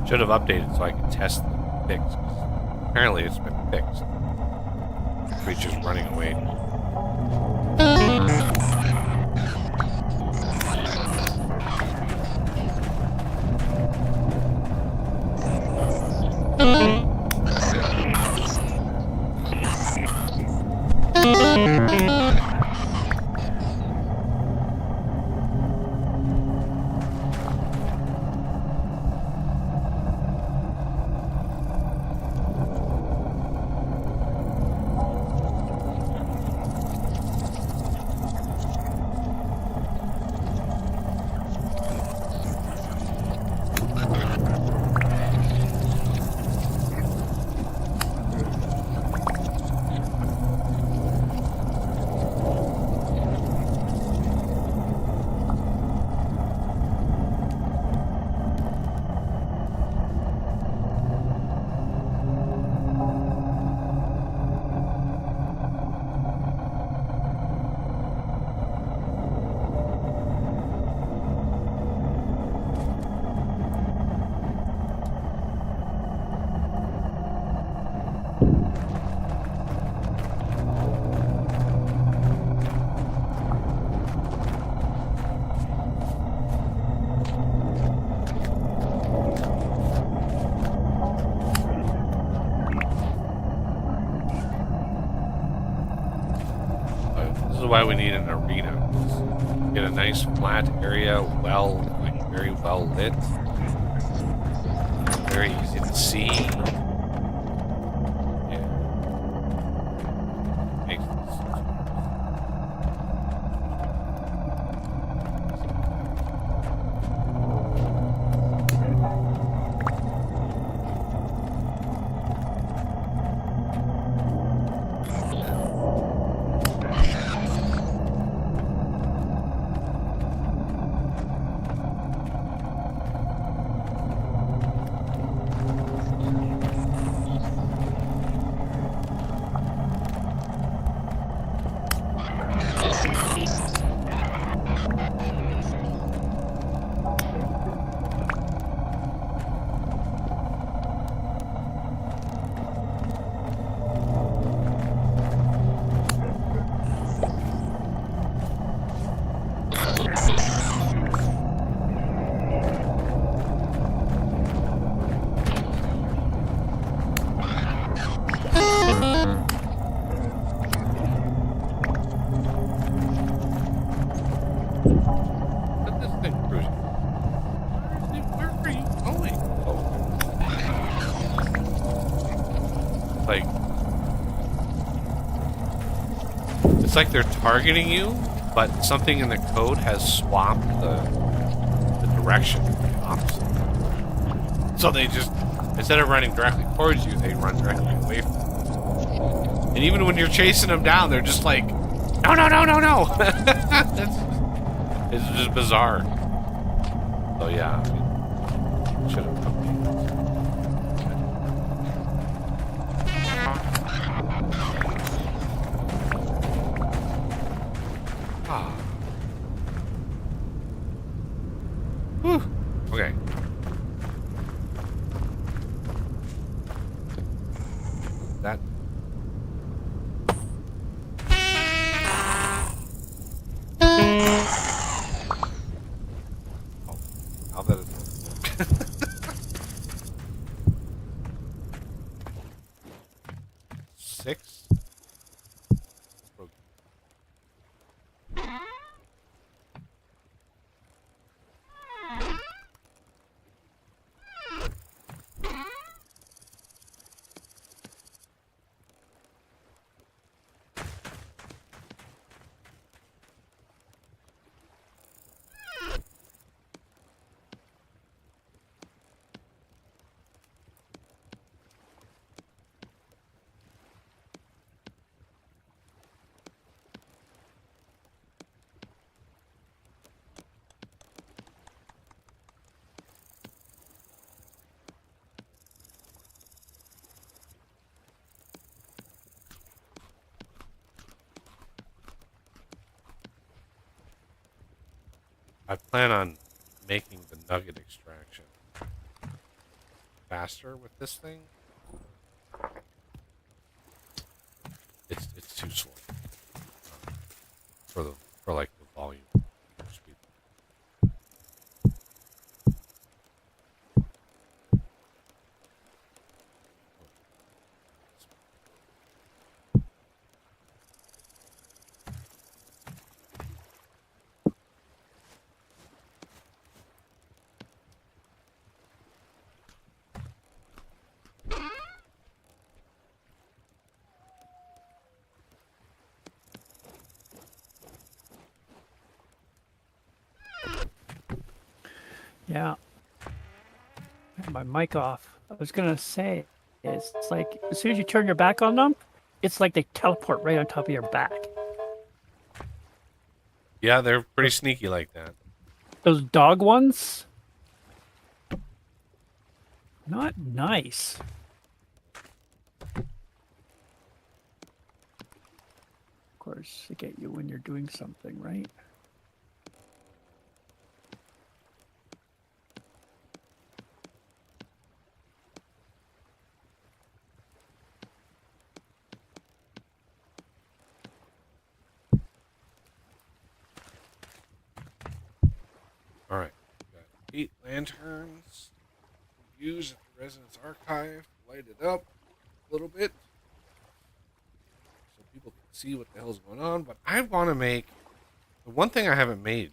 Should have updated so I could test the fix. Apparently it's been fixed. Creature's running away. This is why we need an arena. Get a nice flat area, very well lit. Very easy to see. Yeah. Makes It's like they're targeting you, but something in the code has swapped the direction to the opposite. So they just, instead of running directly towards you, they run directly away from you. And even when you're chasing them down, they're just like, no, no, no, no, no. It's just bizarre. So yeah, I mean, should have updated. Ah. Whew. Okay. That. Oh, now that it's. 6. I plan on making the nugget extraction faster with this thing. It's too slow for the like the volume speed. Yeah. I had my mic off. I was gonna say, it's like as soon as you turn your back on them, it's like they teleport right on top of your back. Yeah, they're pretty sneaky like that. Those dog ones, not nice. Of course, they get you when you're doing something, right? All right, got 8 lanterns. Use at the residence archive. Light it up a little bit so people can see what the hell's going on. But I want to make the one thing I haven't made.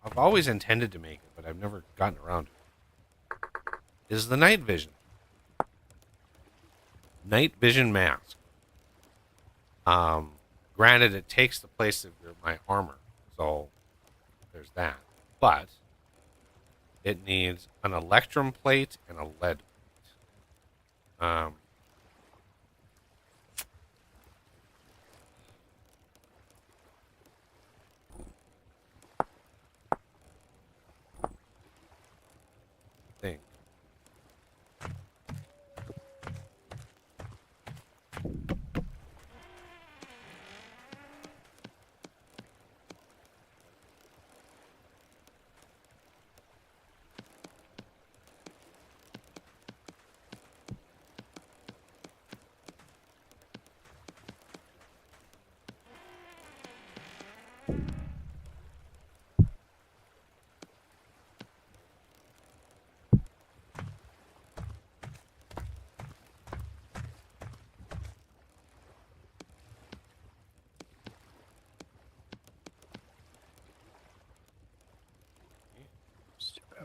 I've always intended to make it, but I've never gotten around to it. Is the night vision. Night vision mask. Granted, it takes the place of my armor, so there's that. But it needs an electrum plate and a lead plate. Thing.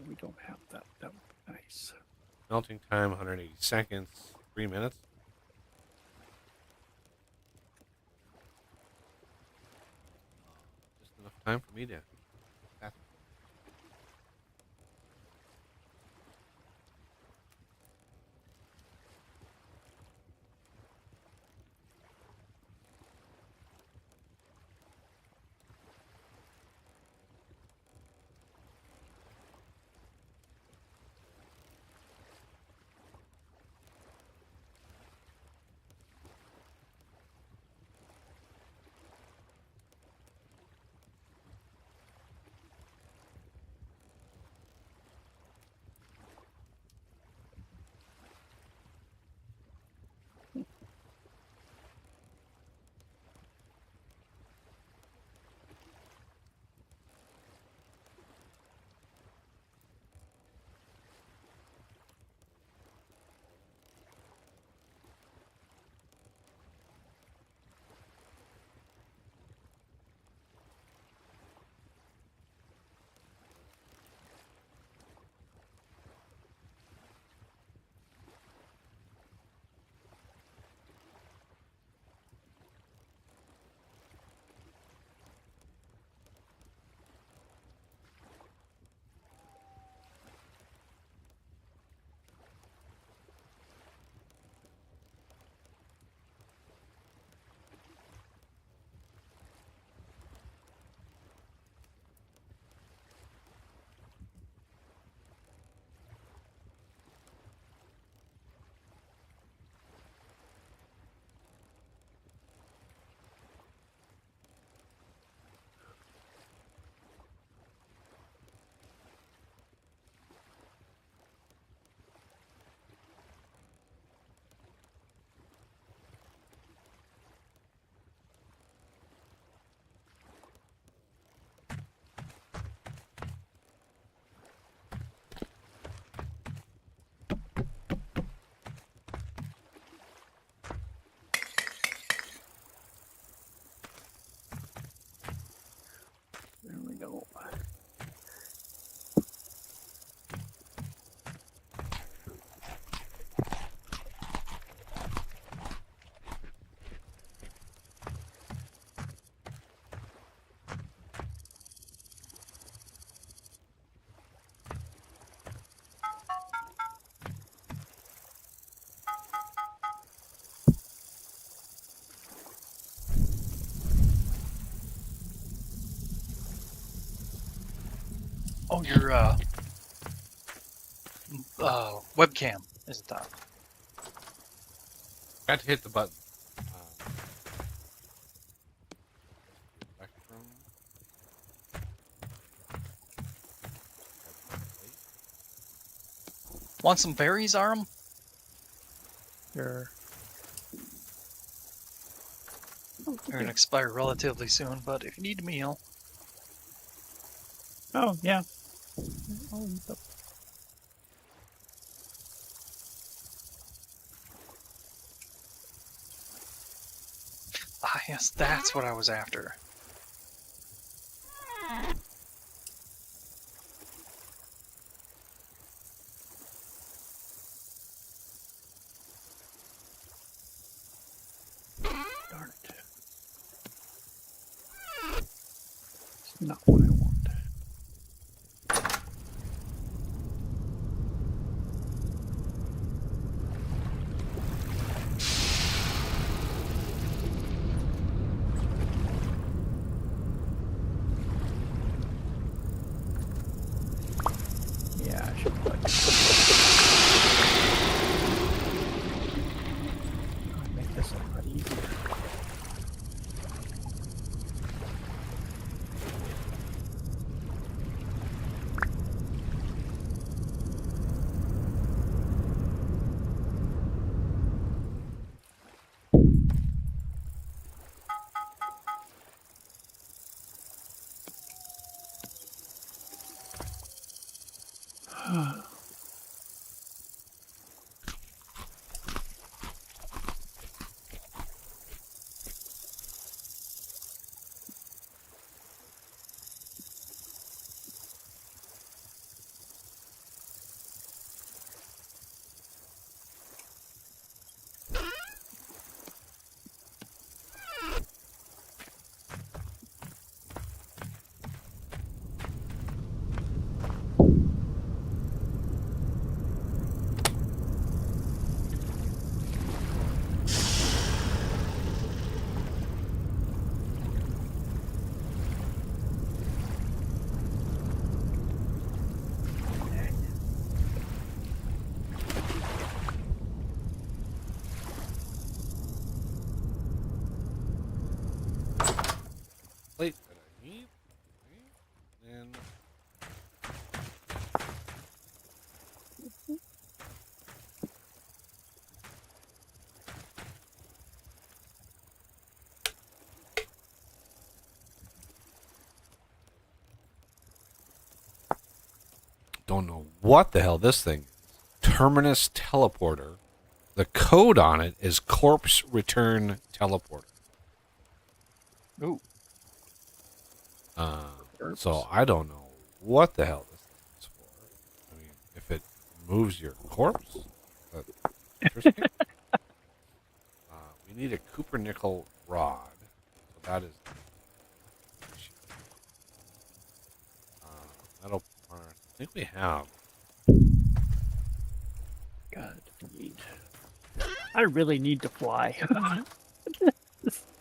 We don't have that. That would be nice. Melting time 180 seconds, 3 minutes. Time for me to. There we go. Oh, your webcam isn't on. Got to hit the button. Spectrum. Want some berries, Aram? Sure. They're gonna expire relatively soon, but if you need a meal, Oh, yeah. Oh, the- yes, that's what I was after. Darn it. It's not what I want. Yeah, I should put. I'll make this a lot easier. don't know what the hell this thing is. Terminus teleporter. The code on it is corpse return teleporter. Ooh. So I don't know what the hell this thing is for. I mean, if it moves your corpse, that's interesting. We need a Cooper nickel rod. So that is. Metal part. I think we have. God, I really need to fly.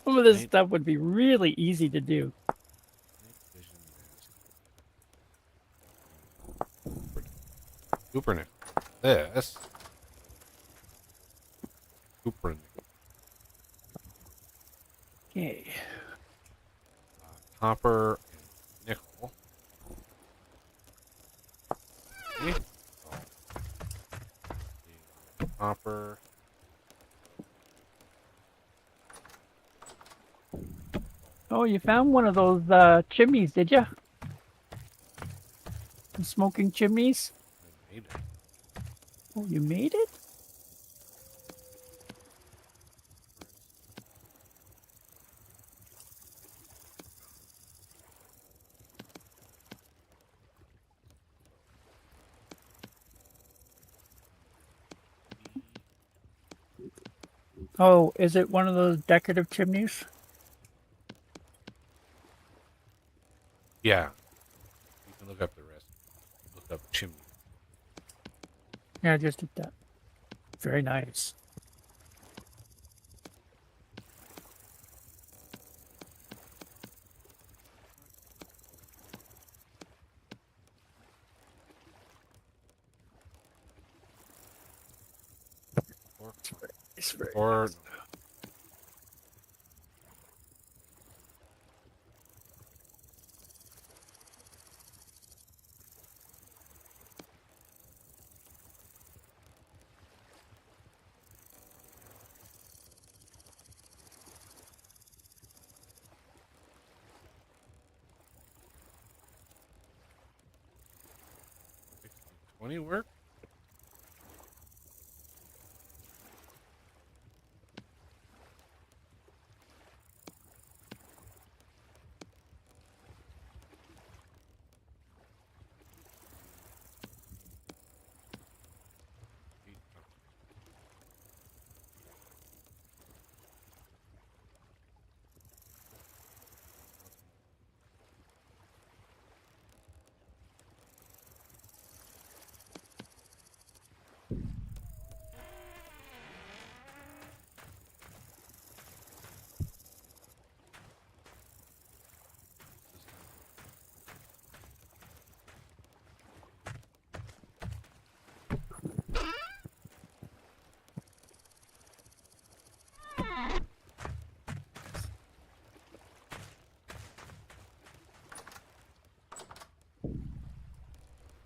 Some of this stuff would be really easy to do. Vision mask. Cooper nickel. This. Cooper nickel. Okay. Copper and nickel. Okay. So, copper. Oh, you found one of those chimneys, did you? The smoking chimneys? I made it. Oh, you made it? Oh, is it one of those decorative chimneys? Yeah. You can look up the rest. Look up chimney. Yeah, I just did that. Very nice. It's very Or nice. $20 work?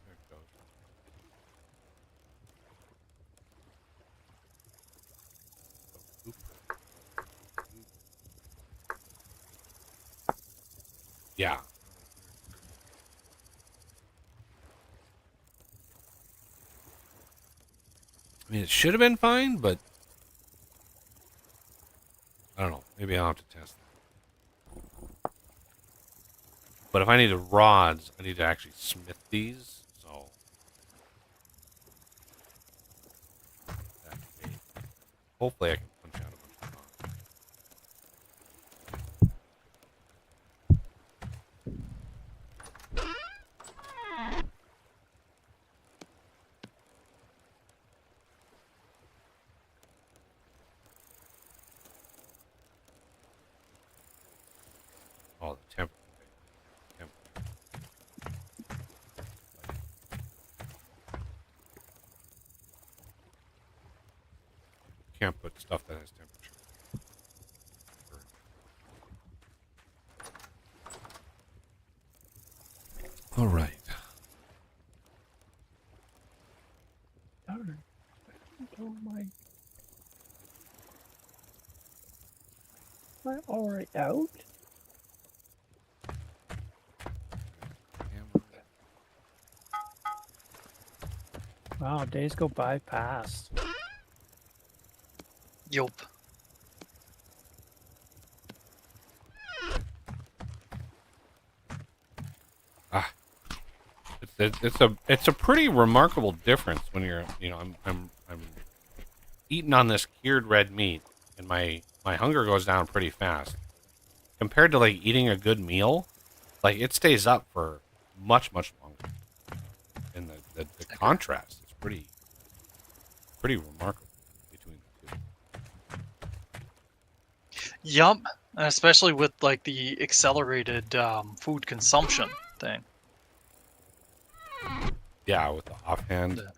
There it goes. Yeah. I mean, it should have been fine, but I don't know. Maybe I'll have to test that. But if I need rods, I need to actually smith these. So hopefully I can punch out a bunch of rods. Oh, the temp. temp. Can't put stuff that has temperature. All right. Darn. Oh my. Am I already out? Wow, days go by fast. Yup. Ah, it's a pretty remarkable difference when you're I'm eating on this cured red meat, and my hunger goes down pretty fast compared to like eating a good meal. Like it stays up for much longer, and the contrast is pretty remarkable between the two. Yup. And especially with like the accelerated food consumption thing. Yeah, with the offhand. The-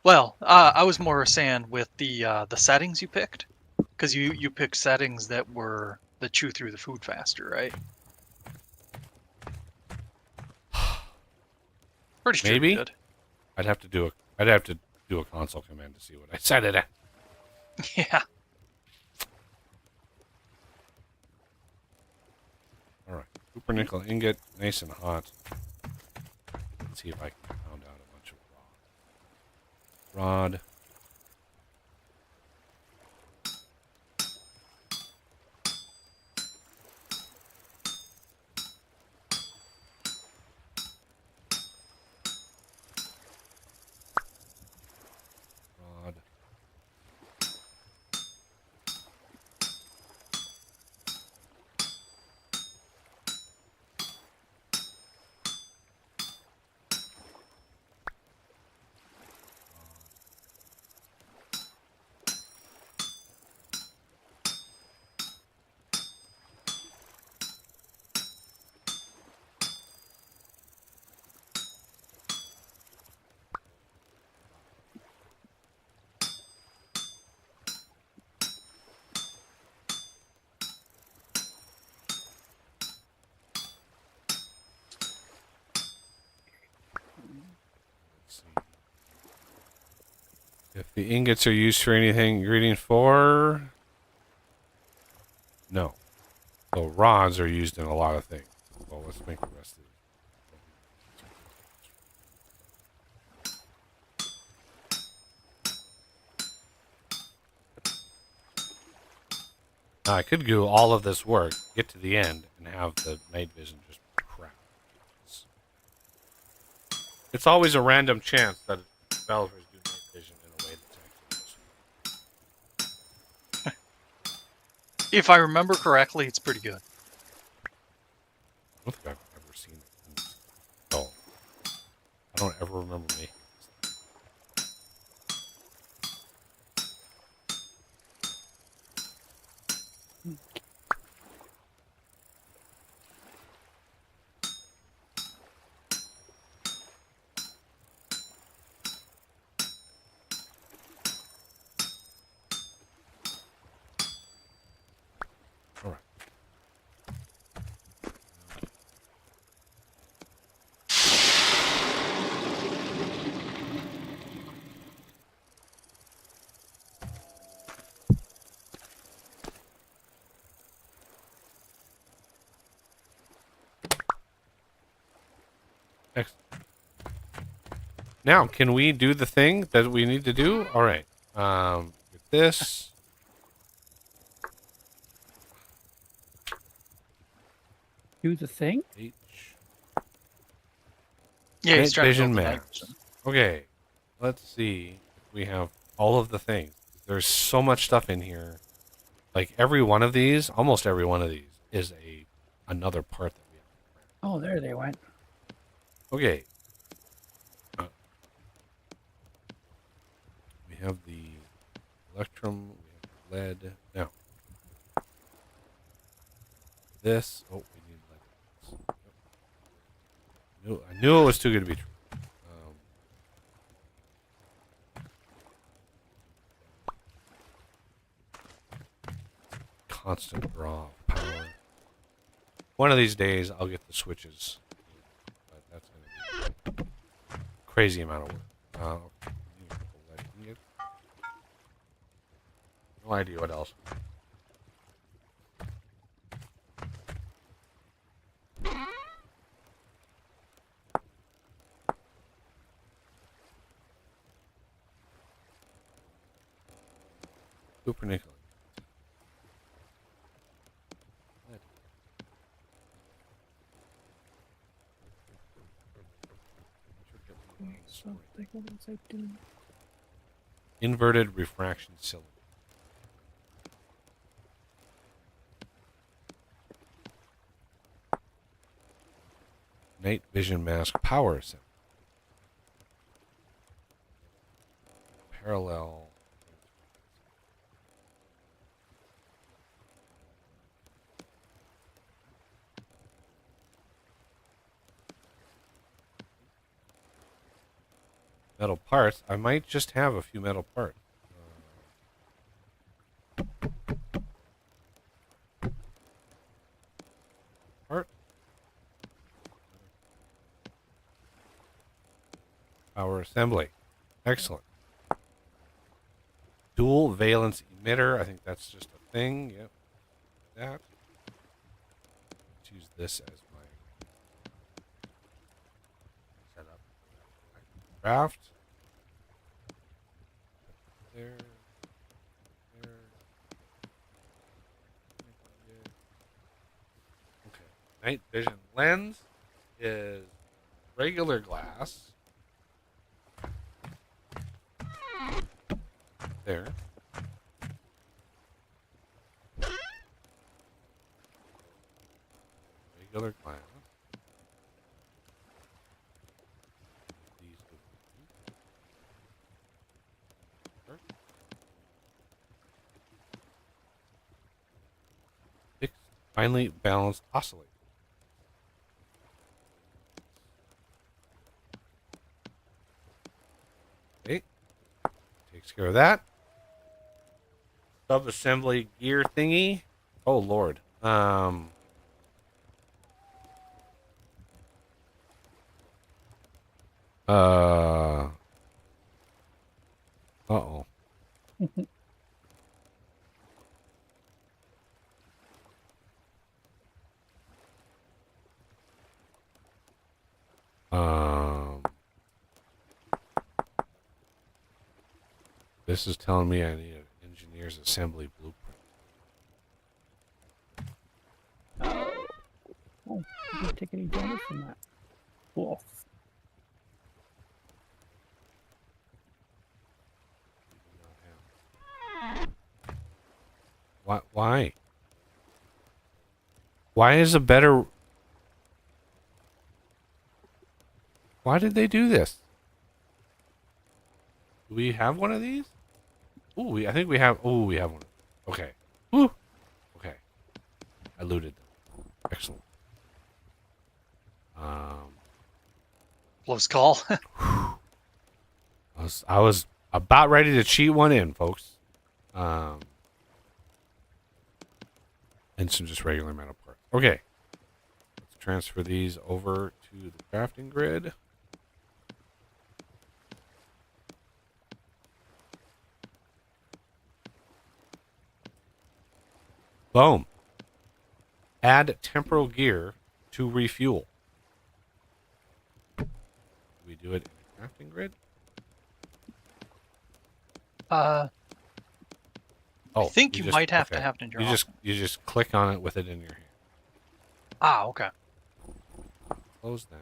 Well, I was more saying with the settings you picked, because you picked settings that chew through the food faster, right? Pretty sure Maybe you did. I'd have to do a console command to see what I set it at. Yeah. All right, copper nickel ingot, nice and hot. Let's see if I can pound out a bunch of rod. Rod. Let's see. If the ingots are used for anything, ingredient 4? No. So rods are used in a lot of things. Well, let's make the rest of these. Now, I could do all of this work, get to the end, and have the night vision just crap. It's always a random chance that developers do night vision in a way that's actually useful. If I remember correctly, it's pretty good. I don't think I've ever seen it. Oh, I don't ever remember making this. All right. Excellent. Now, can we do the thing that we need to do? All right. Get this. Do the thing? H. Yeah, he's Night trying to vision build the night maps. vision. Okay. Let's see if we have all of the things. There's so much stuff in here. Like every one of these, almost every one of these, is another part that we have to craft. Oh, there they went. Okay. We have the electrum, we have lead. Now, this. Oh, we need lead. Yep. I knew it was too good to be true. Constant draw of power. One of these days, I'll get the switches. But that's going to be a crazy amount of work. No idea what else. Cupronickel. Something. What was I doing? Inverted refraction cylinder. Night vision mask power assembly. Parallel. Metal parts. I might just have a few metal parts. Part. Power assembly. Excellent. Dual valence emitter. I think that's just a thing. Yep. That. Let's use this as my setup. Craft. There. There. Okay. Night vision lens is regular glass. There. Regular glass. These two. Fixed, finely balanced oscillator. Okay. Takes care of that. Sub-assembly gear thingy. Oh lord. Uh-oh. This is telling me I need an engineer's assembly blueprint. Oh, I didn't take any damage from that. Cool. Why? Why is a better... Why did they do this? Do we have one of these? Ooh, I think we have... Ooh, we have one. Okay. Ooh. Okay. I looted them. Excellent. Close call. I was about ready to cheat one in, folks. And some just regular metal parts. Okay. Let's transfer these over to the crafting grid. Boom. Add temporal gear to refuel. Do we do it in the crafting grid? I Oh, think you just- might have okay. to have it in your You just click on it with it in your hand. Ah, okay. Close that.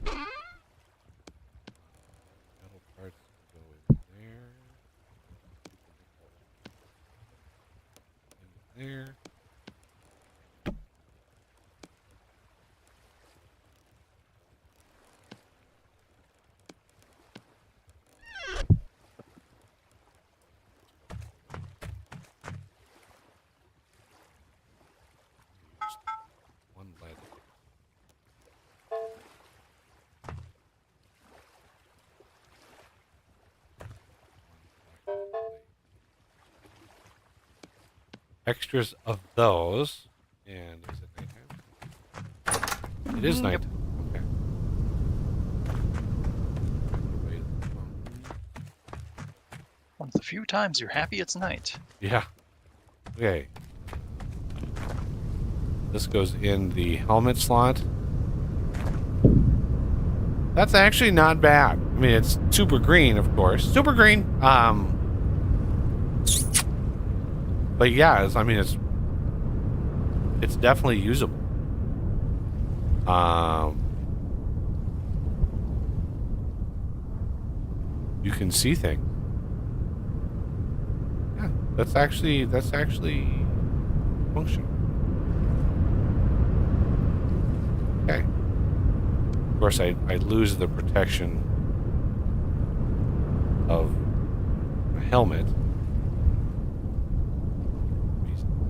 Metal parts go in there. In there. One lead. Extras of those, and is it nighttime? It is nighttime. Okay. Wait, One of the few times you're happy it's night. yeah. Okay. This goes in the helmet slot. That's actually not bad. I mean, it's super green, of course. Super green. But yeah, I mean, it's definitely usable. You can see things. Yeah, that's actually functional. Okay. Of course, I'd lose the protection of a helmet.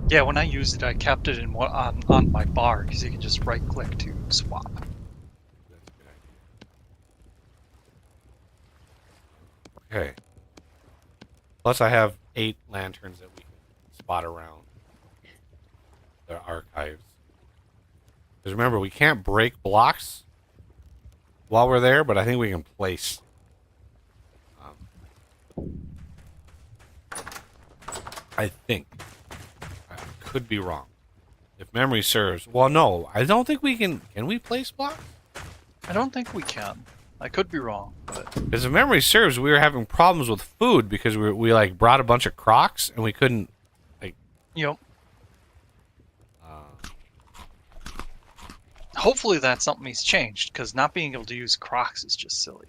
Yeah, when I used it, I kept it on my bar because you can just right click to swap. That's a good idea. Okay. Plus, I have 8 lanterns that we can spot around the archives. Because remember, we can't break blocks while we're there, but I think we can place. I think. I could be wrong. If memory serves. Well, no, I don't think we can. Can we place blocks? I don't think we can. I could be wrong, but Because if memory serves, we were having problems with food because we like brought a bunch of crocs and we couldn't. yep. Hopefully that's something he's changed, because not being able to use Crocs is just silly.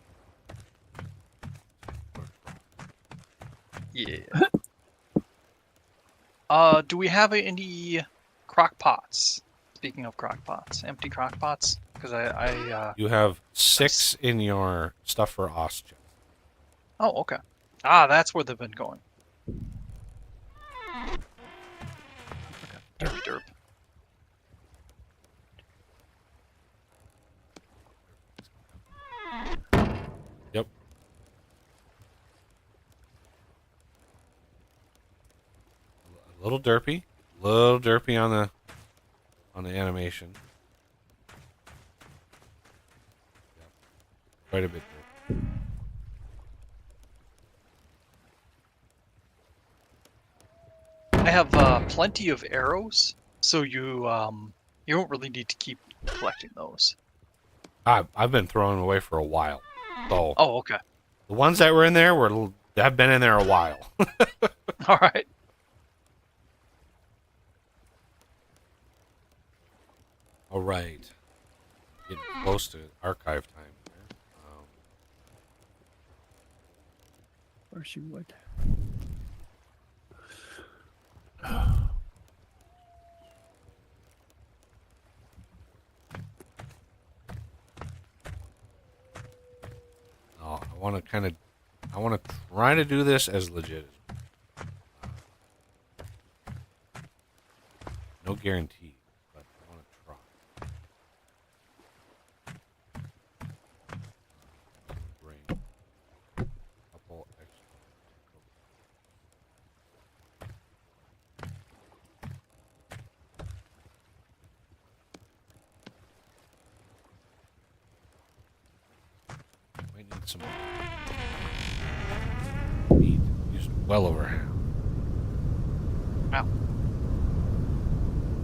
Yeah. Do we have any crock pots? Speaking of crock pots, empty crock pots? Because You have 6 in your stuff for Oz chest. Oh, okay. Ah, that's where they've been going. Okay. Derp, derp. Yep. A little derpy on the animation. Yep. Quite a bit derpy. I have plenty of arrows, so you don't really need to keep collecting those. I've been throwing them away for a while. So Oh, okay. the ones that were in there have been in there a while. All right. All right. Getting close to archive time here. Or she would. Oh, I want to try to do this as legit as no guarantee, but I want to try. Bring a couple extra. Might need some meat. Used well over half. Wow.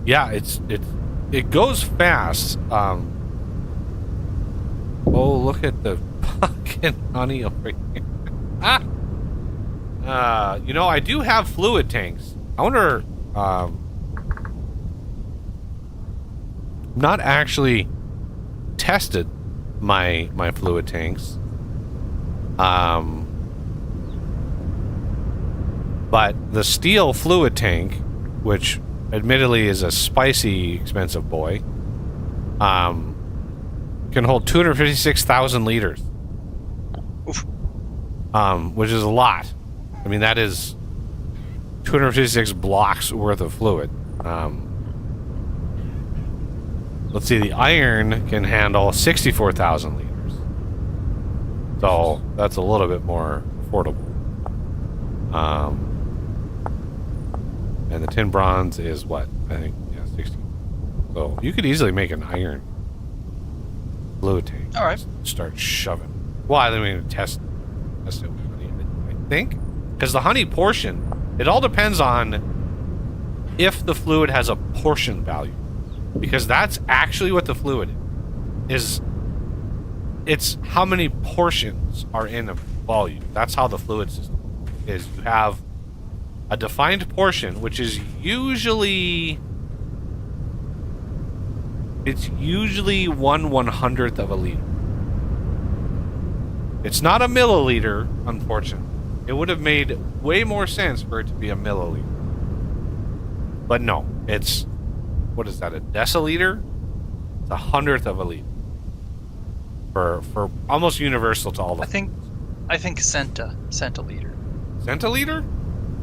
Yeah, it goes fast. Oh, look at the fucking honey over here. You know, I do have fluid tanks. I wonder. Not actually tested my fluid tanks. But the steel fluid tank, which admittedly is a spicy, expensive boy, can hold 256,000 liters. Oof. Which is a lot. I mean, that is 256 blocks worth of fluid. Let's see, the iron can handle 64,000 liters. So that's a little bit more affordable. And the tin bronze is what? I think, yeah, 60. So you could easily make an iron fluid tank. All right. Just start shoving. Well, I mean, test it with honey, I think. Because the honey portion, it all depends on if the fluid has a portion value. Because that's actually what the fluid is. It's how many portions are in a volume. That's how the fluid system is. You have a defined portion, which is usually... It's usually 1/100th of a liter. It's not a milliliter, unfortunately. It would have made way more sense for it to be a milliliter. But no, it's... What is that, a deciliter? It's 100th of a liter. For almost universal to all the... I think centiliter. Centiliter?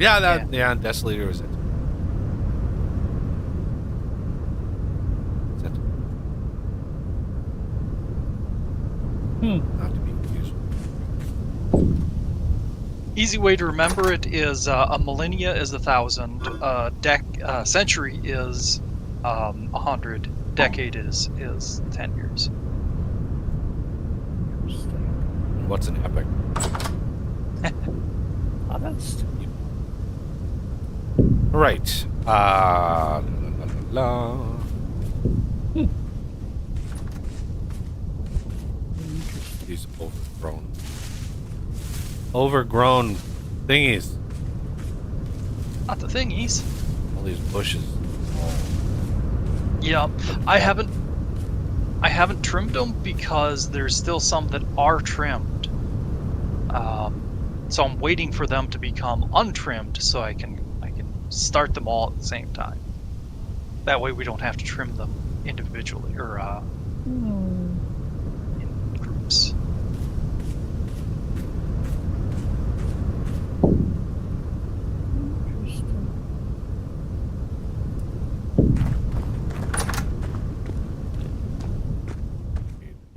Yeah, yeah, deciliter is it. Not to be confused. Easy way to remember it is a millennia is 1,000, century is 100, decade is 10 years. What's an epic? Oh, that's Right. La, la, la, la. These overgrown thingies. Not the thingies. All these bushes. Yeah, I haven't trimmed them because there's still some that are trimmed. So I'm waiting for them to become untrimmed so I can start them all at the same time. That way we don't have to trim them individually or in groups.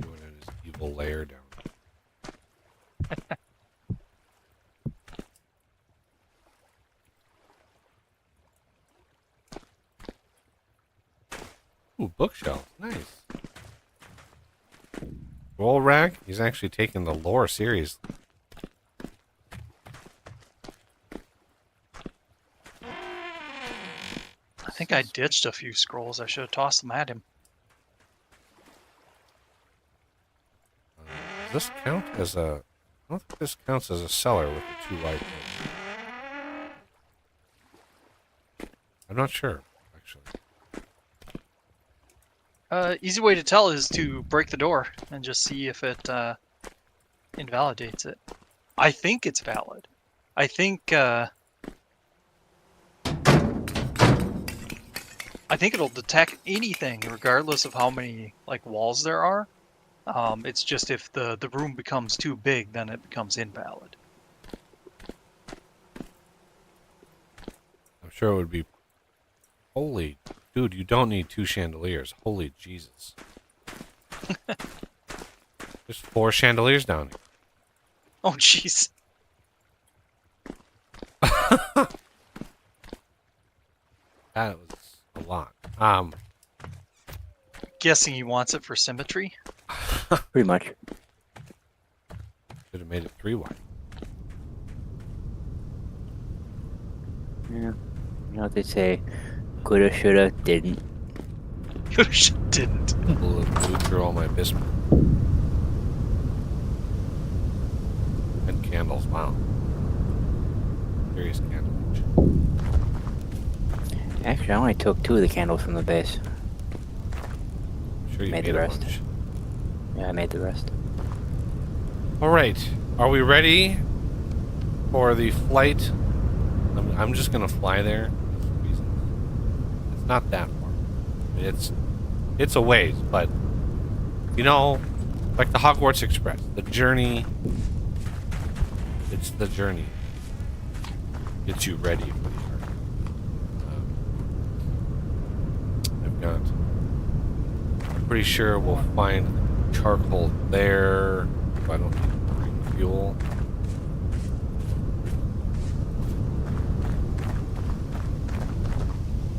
Doing it as evil layer down. Ooh, bookshelf. Nice. Roll rack. He's actually taking the lore seriously. I think I ditched a few scrolls. I should have tossed them at him. Does this count as a... I don't think this counts as a cellar with the 2 light bulbs. I'm not sure, actually. Easy way to tell is to break the door and just see if it invalidates it. I think it's valid. I think it'll detect anything regardless of how many walls there are. It's just if the room becomes too big, then it becomes invalid. I'm sure it would be... Holy... Dude, you don't need 2 chandeliers. Holy Jesus. There's 4 chandeliers down here. Oh, jeez. That was a lot. Guessing he wants it for symmetry. Pretty much. Should have made it 3 wide. Yeah. You know what they say? Coulda, shoulda, didn't. Didn't. Blew through all my biscuit. And candles, wow. Serious candle. Actually, I only took 2 of the candles from the base. I'm sure you Made made the a rest. bunch. Yeah, I made the rest. Alright. Are we ready for the flight? I'm just gonna fly there. It's not that far. It's a ways, but you know, like the Hogwarts Express, the journey. It's the journey. Gets you ready for the art. I'm pretty sure we'll find charcoal there. If I don't need to bring fuel.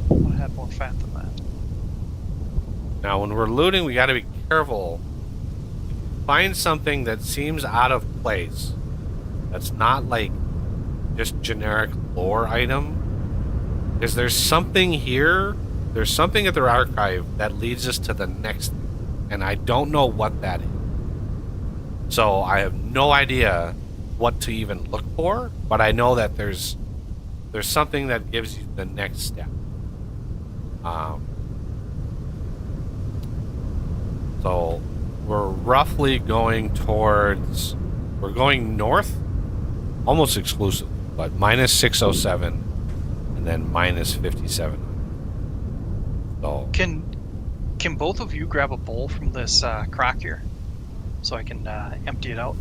I had more fat than that. Now, when we're looting, we got to be careful. Find something that seems out of place. That's not like just generic lore item. Because there's something here. There's something at their archive that leads us to the next thing. And I don't know what that is. So I have no idea what to even look for. But I know that there's there's something that gives you the next step. So we're roughly going towards, we're going north almost exclusively, but minus 607 and then minus 57. So Can both of you grab a bowl from this crock here, so I can empty it out?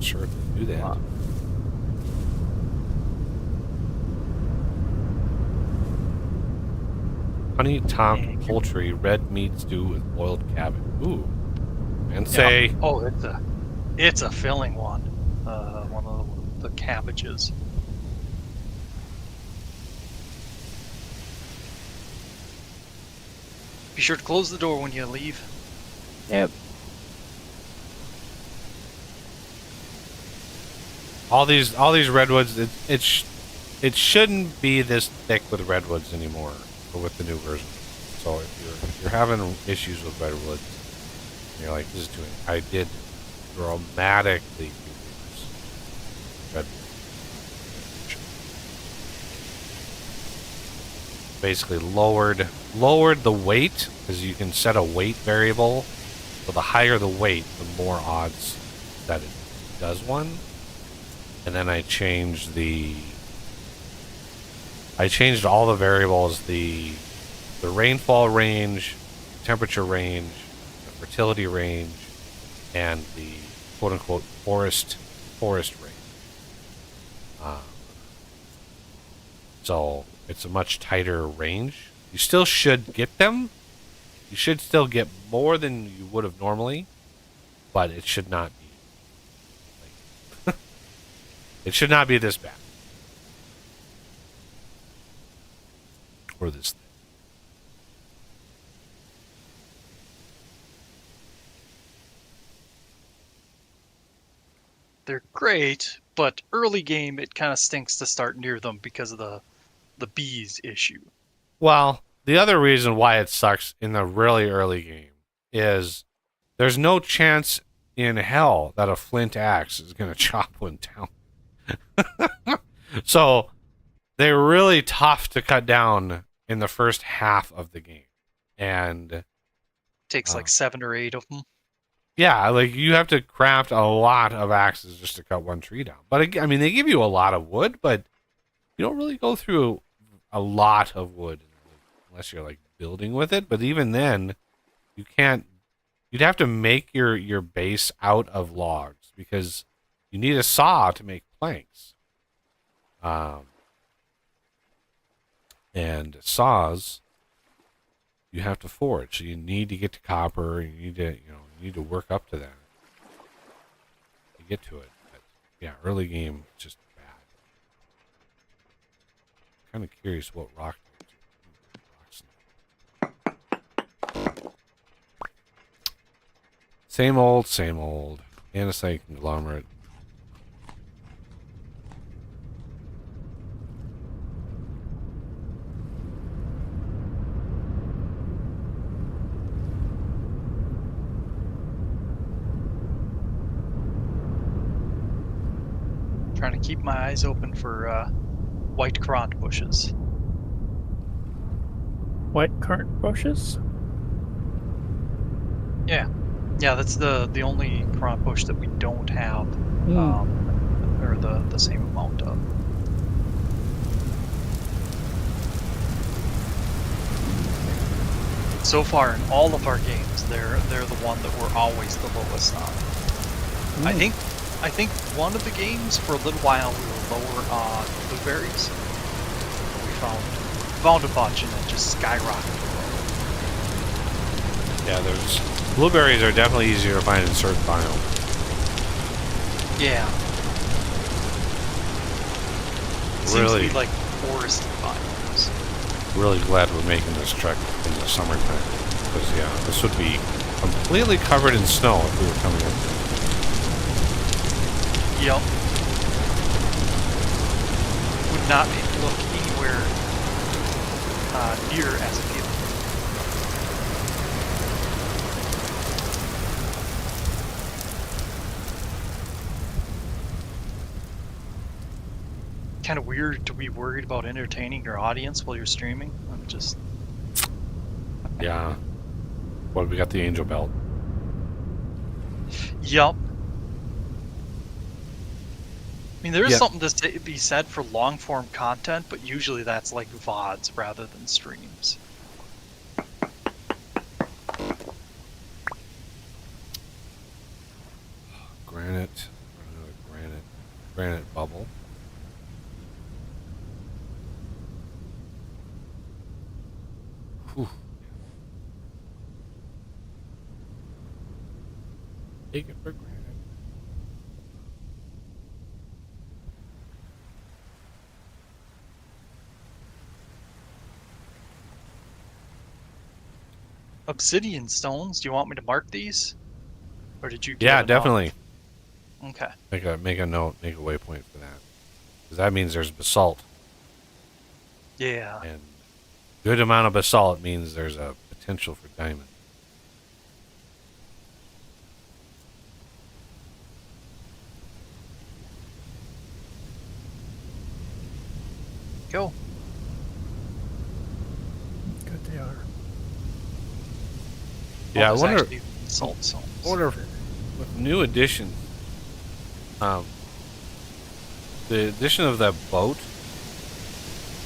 sure to do that. Wow. Honey topped poultry, red meat stew with boiled cabbage. Ooh. And say, Yeah. Oh, it's a filling one. One of the cabbages. Be sure to close the door when you leave. Yep. all these redwoods, it shouldn't be this thick with redwoods anymore, or with the new version. So if you're having issues with redwoods, and you're like, this is too. I did dramatically reduce redwood. Basically lowered the weight, because you can set a weight variable. So the higher the weight, the more odds that it does one. And then I changed all the variables, the rainfall range, temperature range, the fertility range, and the quote-unquote forest range. So it's a much tighter range. You still should get them. You should still get more than you would have normally, but it should not be. It should not be this bad. Or this thick. They're great, but early game it kind of stinks to start near them because of the bees issue. Well, the other reason why it sucks in the really early game is there's no chance in hell that a flint axe is going to chop one down. So they're really tough to cut down in the first half of the game. And Takes like 7 or 8 of them. yeah, like you have to craft a lot of axes just to cut one tree down. But I mean, they give you a lot of wood, but you don't really go through a lot of wood unless you're like building with it. But even then, you can't. You'd have to make your base out of logs because you need a saw to make planks. And saws you have to forge, so you need to get to copper. You need to work up to that to get to it. But yeah, early game just bad. Kind of curious what rock. Same old, same old. Andesite conglomerate. Trying to keep my eyes open for white currant bushes. White currant bushes? Yeah, that's the only currant bush that we don't have, or the same amount of. So far in all of our games, they're the one that we're always the lowest on. I think one of the games for a little while we were lower on blueberries. We found a bunch and it just skyrocketed. Yeah, there's blueberries are definitely easier to find in certain biomes. Yeah. Seems to be like foresty biomes. Really glad we're making this trek in the summertime because yeah, this would be completely covered in snow if we were coming up. Yep. Would not look anywhere near as appealing. kind of weird to be worried about entertaining your audience while you're streaming. I'm just. Yeah. Well, we got the angel belt. Yup. I mean, there is Yeah. something to be said for long form content, but usually that's like VODs rather than streams. Granite. Granite bubble. Whew. Take it for granted. Obsidian stones. Do you want me to mark these, or did you? Yeah, get enough? definitely. Okay. Make a note. Make a waypoint for that. Because that means there's basalt, Yeah. and good amount of basalt means there's a potential for diamond. Go. Good they are. Yeah, I there's wonder. actually salt zones. I wonder if with new additions, the addition of that boat.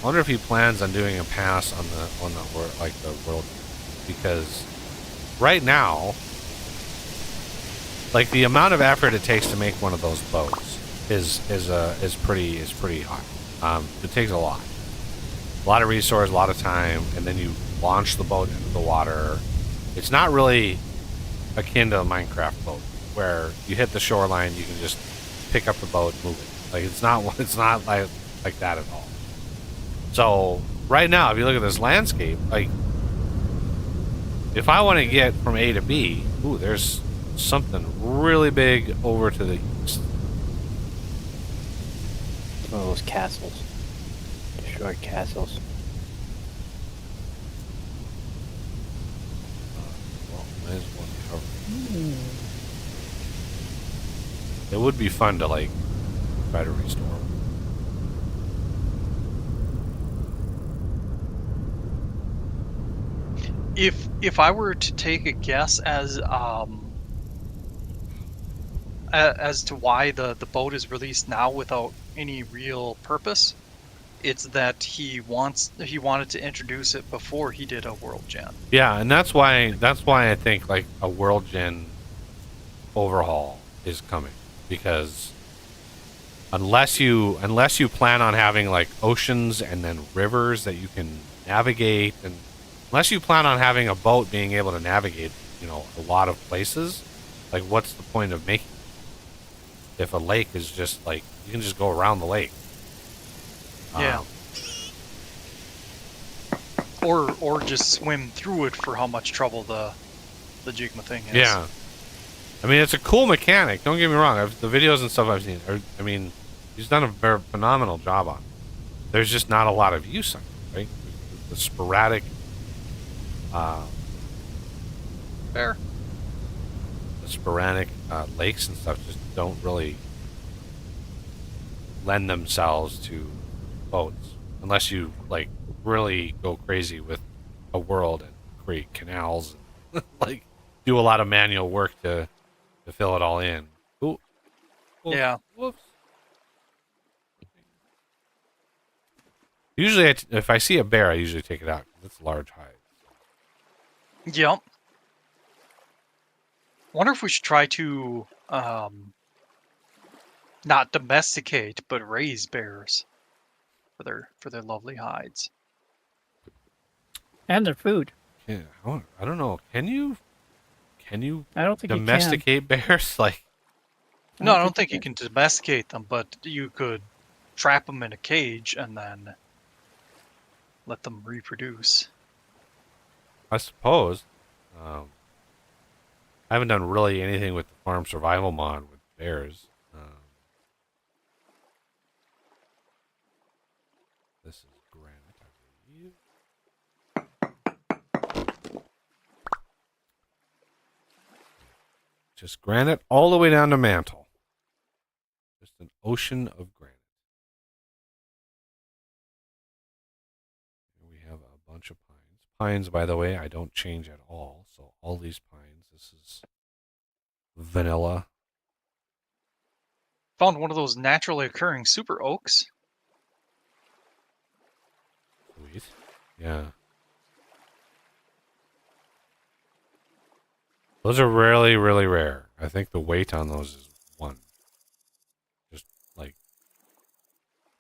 I wonder if he plans on doing a pass on the world, because right now, like the amount of effort it takes to make one of those boats is pretty high. It takes a lot of resource, a lot of time, and then you launch the boat into the water. It's not really akin to a Minecraft boat where you hit the shoreline, you can just pick up the boat, move it. Like it's not like that at all. So right now, if you look at this landscape, like if I want to get from A to B, ooh, there's something really big over to the east. Some of those castles. Destroyed castles. Well, might as well cover it. It would be fun to like try to restore. If I were to take a guess as to why the boat is released now without any real purpose, it's that he wanted to introduce it before he did a world gen. Yeah, and that's why I think like a world gen overhaul is coming, because unless you plan on having like oceans and then rivers that you can navigate, and unless you plan on having a boat being able to navigate, a lot of places, like what's the point of making it if a lake is just like you can just go around the lake? Yeah. Or just swim through it for how much trouble the Jigma thing is. Yeah. I mean, it's a cool mechanic. Don't get me wrong. The videos and stuff I've seen, he's done a very phenomenal job on it. There's just not a lot of use on it, right? The sporadic, Fair. lakes and stuff just don't really lend themselves to boats unless you like really go crazy with a world and create canals and like do a lot of manual work to fill it all in. Ooh. Whoops. Yeah. Whoops. Usually, if I see a bear, I usually take it out because it's a large hide. Yep. Wonder if we should try to not domesticate but raise bears for their lovely hides. And their food. Yeah, I don't know. Can you I don't think domesticate bears? Like, No, I don't think you can domesticate them, but you could trap them in a cage and then let them reproduce. I suppose. I haven't done really anything with the farm survival mod with bears. This is granite, I believe. Just granite all the way down to mantle. Just an ocean of granite. pines, by the way, I don't change at all. So all these pines, this is vanilla. Found one of those naturally occurring super oaks. Sweet. Yeah. Those are really, really rare. I think the weight on those is 1. Just like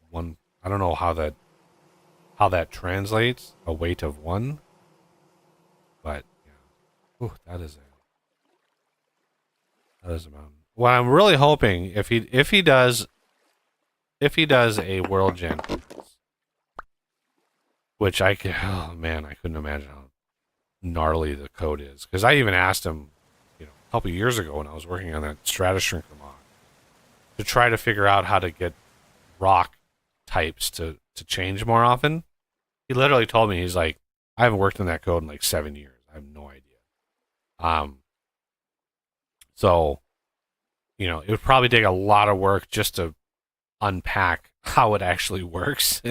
1. I don't know how that translates, a weight of 1. But yeah. Ooh, that is a mountain. What I'm really hoping, if he does a world gen, which I could, oh man, I couldn't imagine how gnarly the code is. Because I even asked him, a couple years ago when I was working on that Stratoshrinker mod, to try to figure out how to get rock types to change more often. He literally told me, he's like, I haven't worked on that code in like 7 years. I have no idea. So, it would probably take a lot of work just to unpack how it actually works.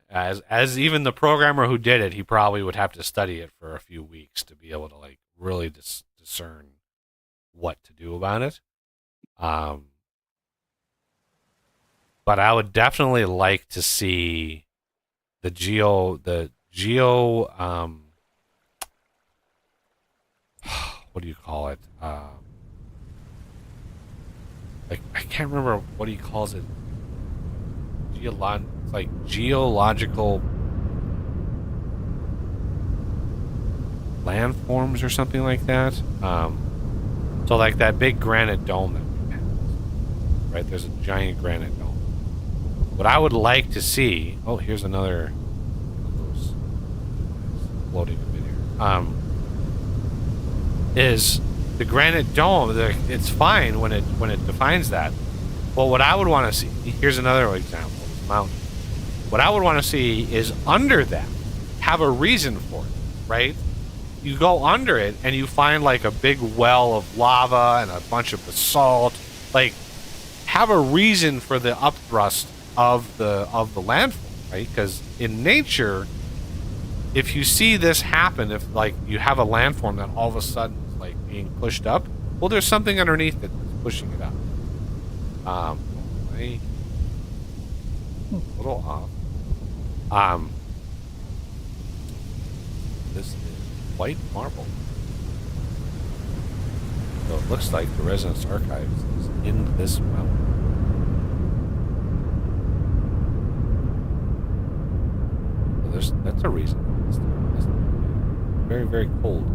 As even the programmer who did it, he probably would have to study it for a few weeks to be able to like really discern what to do about it. But I would definitely like to see the geo what do you call it? I can't remember what he calls it. Geological landforms or something like that. So like that big granite dome that we have, right? There's a giant granite dome. What I would like to see. Oh, here's another of those floating a bit here. Is the granite dome? It's fine when it defines that. But what I would want to see. Here's another example. Mountain. What I would want to see is under that, have a reason for it, right? You go under it and you find like a big well of lava and a bunch of basalt. Like, have a reason for the upthrust of the landform, right? Because in nature, if you see this happen, if like you have a landform that all of a sudden is like being pushed up, well, there's something underneath it that's pushing it up. A little off. This is white marble. So it looks like the Resonance Archives is in this mountain. So that's a reason. It's very, very cold.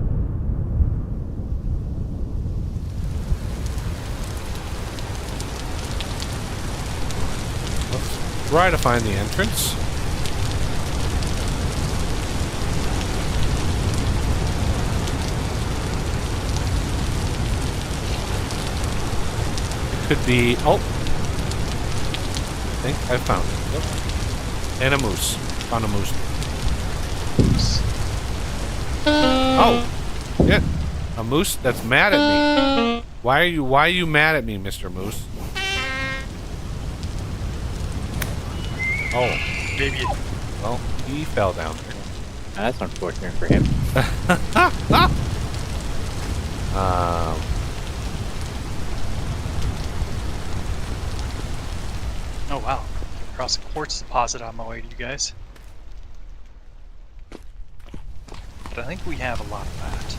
Let's try to find the entrance. It could be. Oh, I think I found it. Yep. And a moose. Found a moose. Oh, yeah, a moose that's mad at me. Why are you mad at me, Mr. Moose? Oh, Maybe. well, he fell down there. That's unfortunate for him. Oh wow. Across a quartz deposit on my way to you guys. But I think we have a lot of that.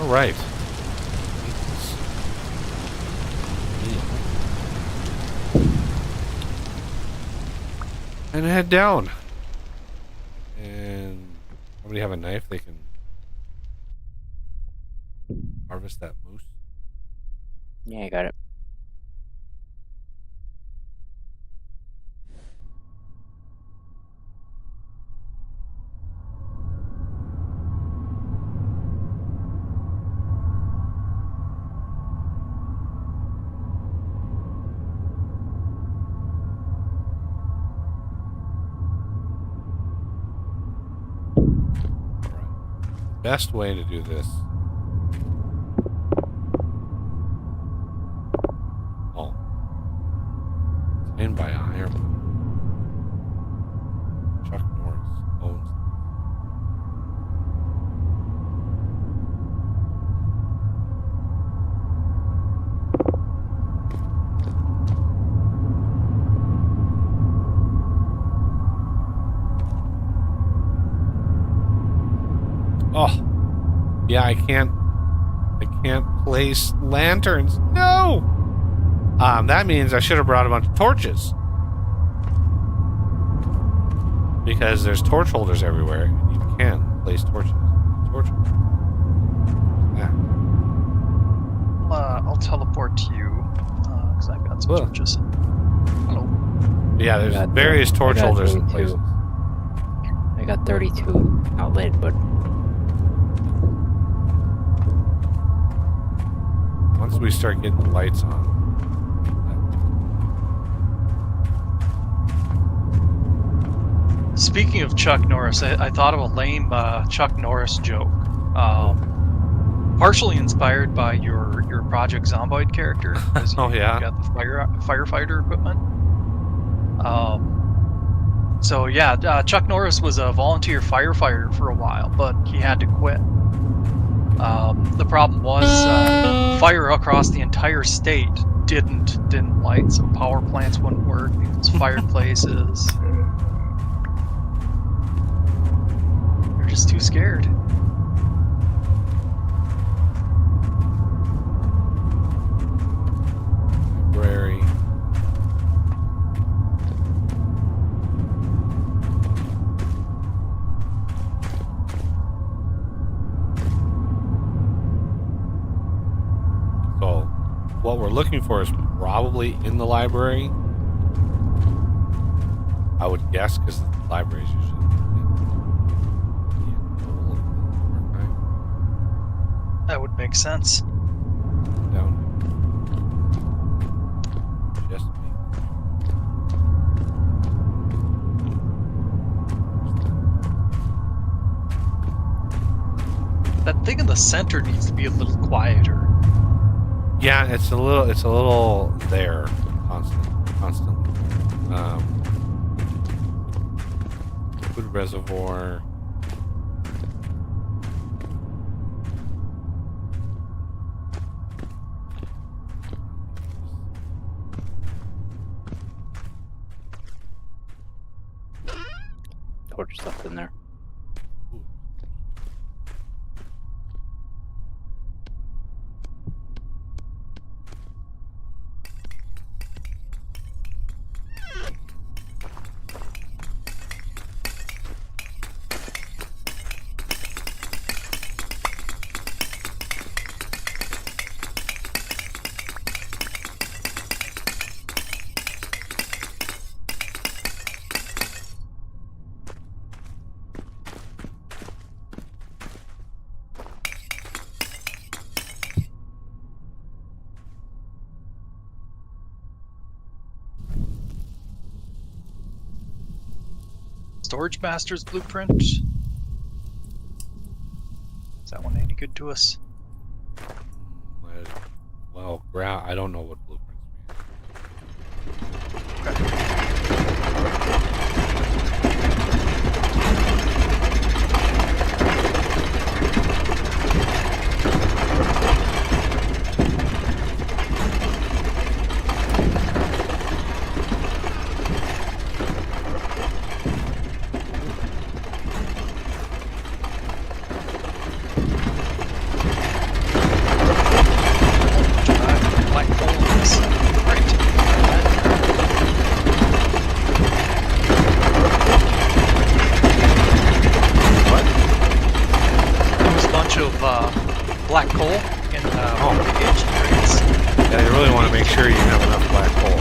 All right. And head down. And somebody have a knife? They can harvest that moose. Yeah, I got it. Best way to do this. Oh. It's in by a iron. Chuck Oh, yeah, I can't place lanterns. No! That means I should have brought a bunch of torches. Because there's torch holders everywhere, and you can place torches. Torches. Yeah. I'll teleport to you, because I've got some Whoa. torches. Hello. Yeah, there's got various the- torch I got holders in 32. places. I got 32 outlet, but Once we start getting the lights on. Speaking of Chuck Norris, I thought of a lame Chuck Norris joke. Partially inspired by your Project Zomboid character, because Oh, yeah? you got the firefighter equipment. So yeah, Chuck Norris was a volunteer firefighter for a while, but he had to quit. The problem was fire across the entire state didn't light, so power plants wouldn't work. People's fireplaces. They're just too scared. Library. So, what we're looking for is probably in the library. I would guess, because the library is usually That would make sense. down. Just me. That thing in the center needs to be a little quieter. Yeah, it's a little there constantly. Food reservoir. torch stuff in there. Storage Master's blueprint. Is that one any good to us? Well, ground. I don't know what blueprints Black hole in this. Right. What? There was a bunch of black coal in one of the aged crates. Yeah, you really want to make sure you have enough black coal.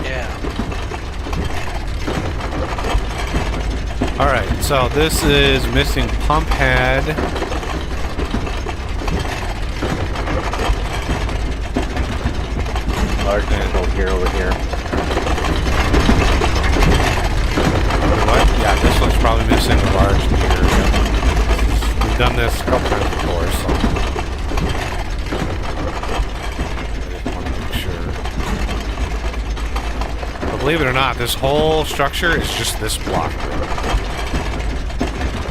Yeah. All right, so this is missing pump head. Large control gear over here. What? Yeah, this one's probably missing a large gear. Yep. We've done this a couple times before, so I just want to make sure. But believe it or not, this whole structure is just this block.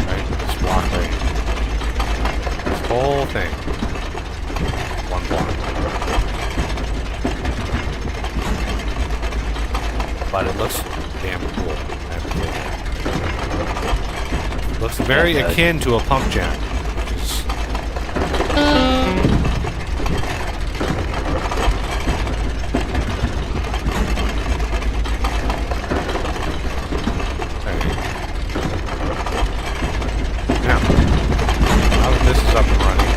Right? This block right. This whole thing. One block. But it looks damn cool. I have to say that. Looks very Yeah, it does. akin to a pump jack. Which is, okay. Now that this is up and running,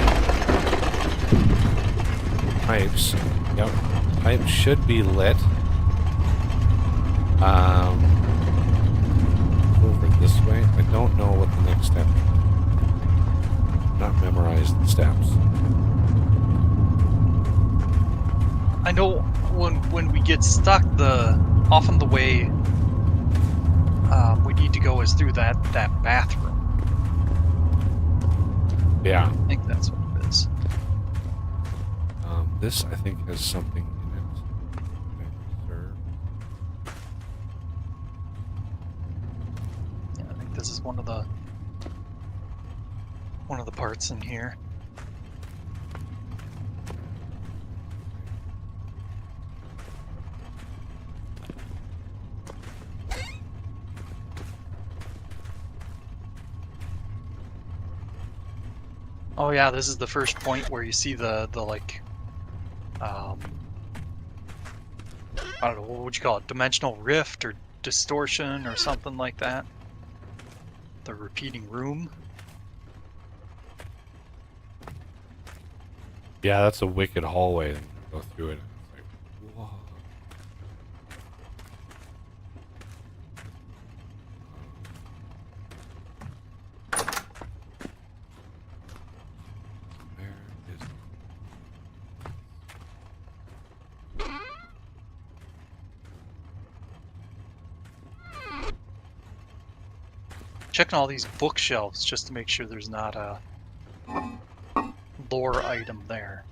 pipes. Yep, pipes should be lit. Over this way. I don't know what the next step is. Not memorized the steps. I know when we get stuck, often the way we need to go is through that bathroom. Yeah. I think that's what it is. This, I think, has something in it. Okay, reserve. Yeah, I think this is one of the parts in here. Oh yeah, this is the first point where you see the like I don't know, what would you call it? Dimensional rift or distortion or something like that. The repeating room. Yeah, that's a wicked hallway. And go through it. It's like, whoa. Where is it? Checking all these bookshelves just to make sure there's not a lore item there.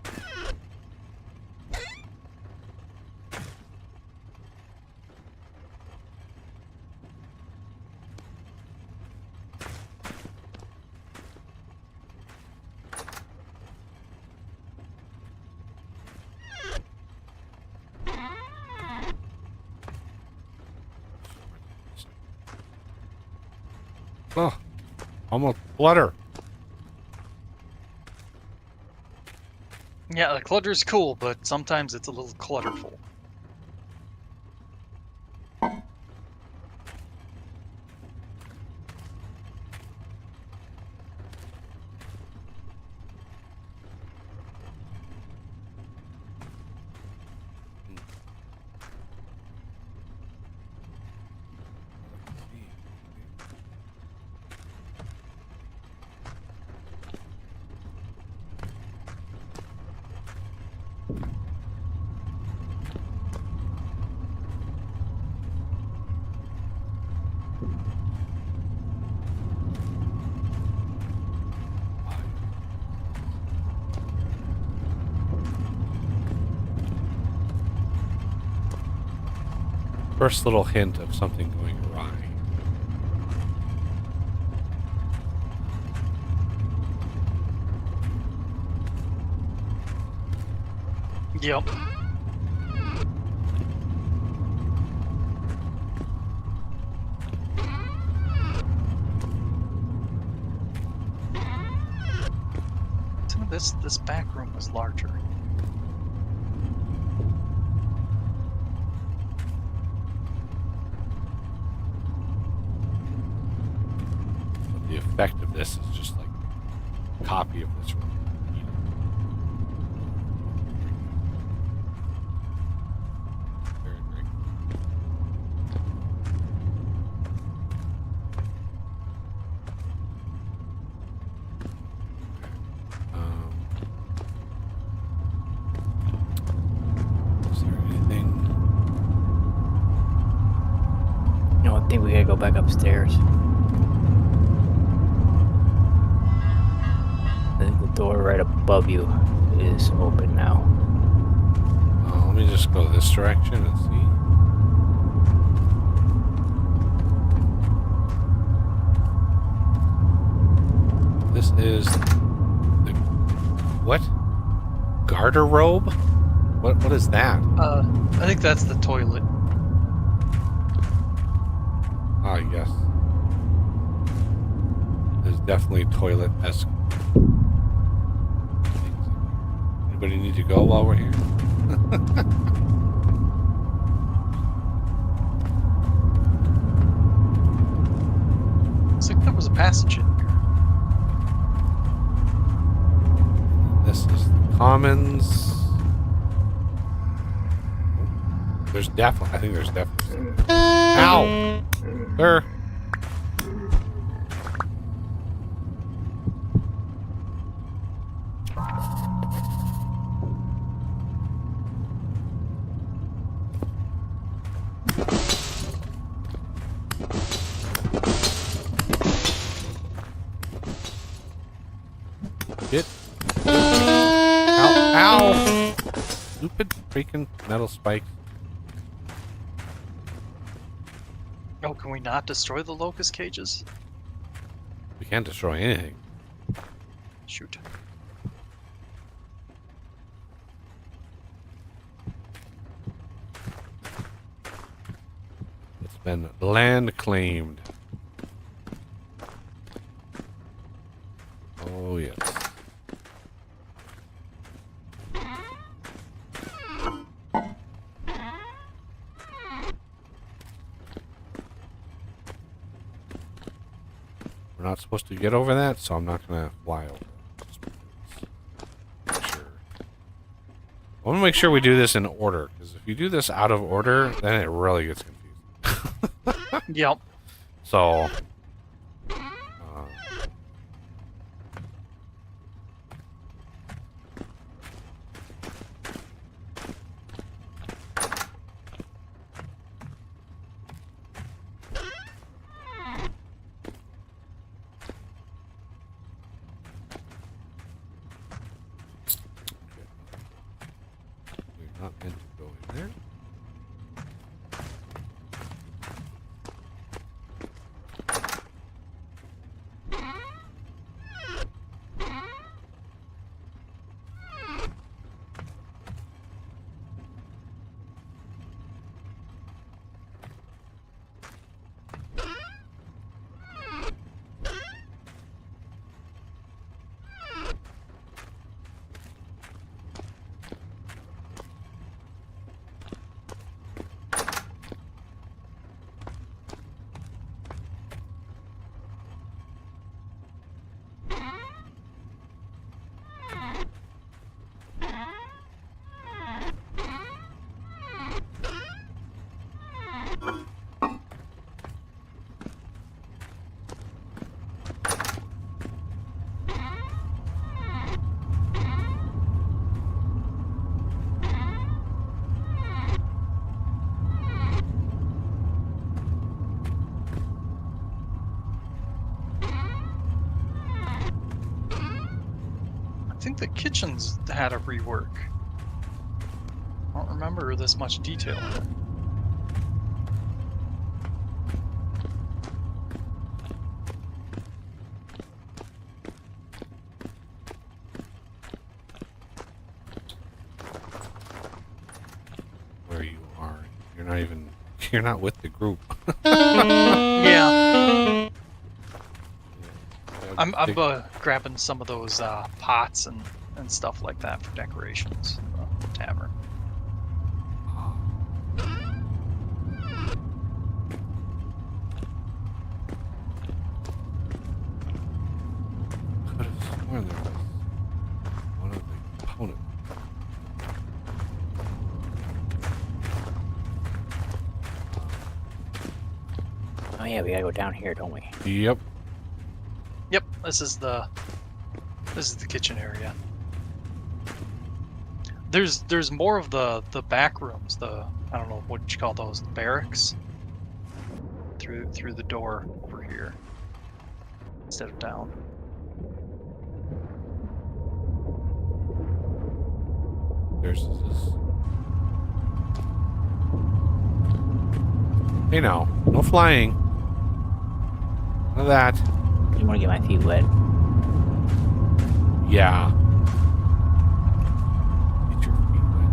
Oh, almost flutter. Yeah, the clutter's cool, but sometimes it's a little clutterful. First little hint of something going awry. Yep. This back room was larger. But the effect of this is just like a copy of this room. Very, very is there anything? No, I think we gotta go back upstairs. I think the door right above you is open now. Let me just go this direction and see. This is the what? Garderobe? What is that? I think that's the toilet. Ah, yes. is definitely toilet-esque. Anybody need to go while we're here? Looks like there was a passage in here. This is the Commons. There's definitely, I think there's definitely. Ow! Sir. Shit. Ow! Ow! Stupid freaking metal spikes. Oh, can we not destroy the locust cages? We can't destroy anything. Shoot. It's been land claimed. Oh, yes. We're not supposed to get over that, so I'm not going to fly over. Make sure. I want to make sure we do this in order, because if you do this out of order, then it really gets confusing. Yep. So, we're not meant to go in there. I think the kitchen's had a rework. I don't remember this much detail in it. Where you are. You're not even, you're not with the group. Yeah. I'm Big- grabbing some of those pots and stuff like that for decorations in the tavern. Could have sworn there was one of the components. Oh yeah, we gotta go down here, don't we? Yep. Yep, this is the kitchen area. There's more of the back rooms, I don't know what you call those, the barracks. Through the door over here. Instead of down. There's this. Hey now, no flying. None of that. I want to get my feet wet. Yeah. Get your feet wet.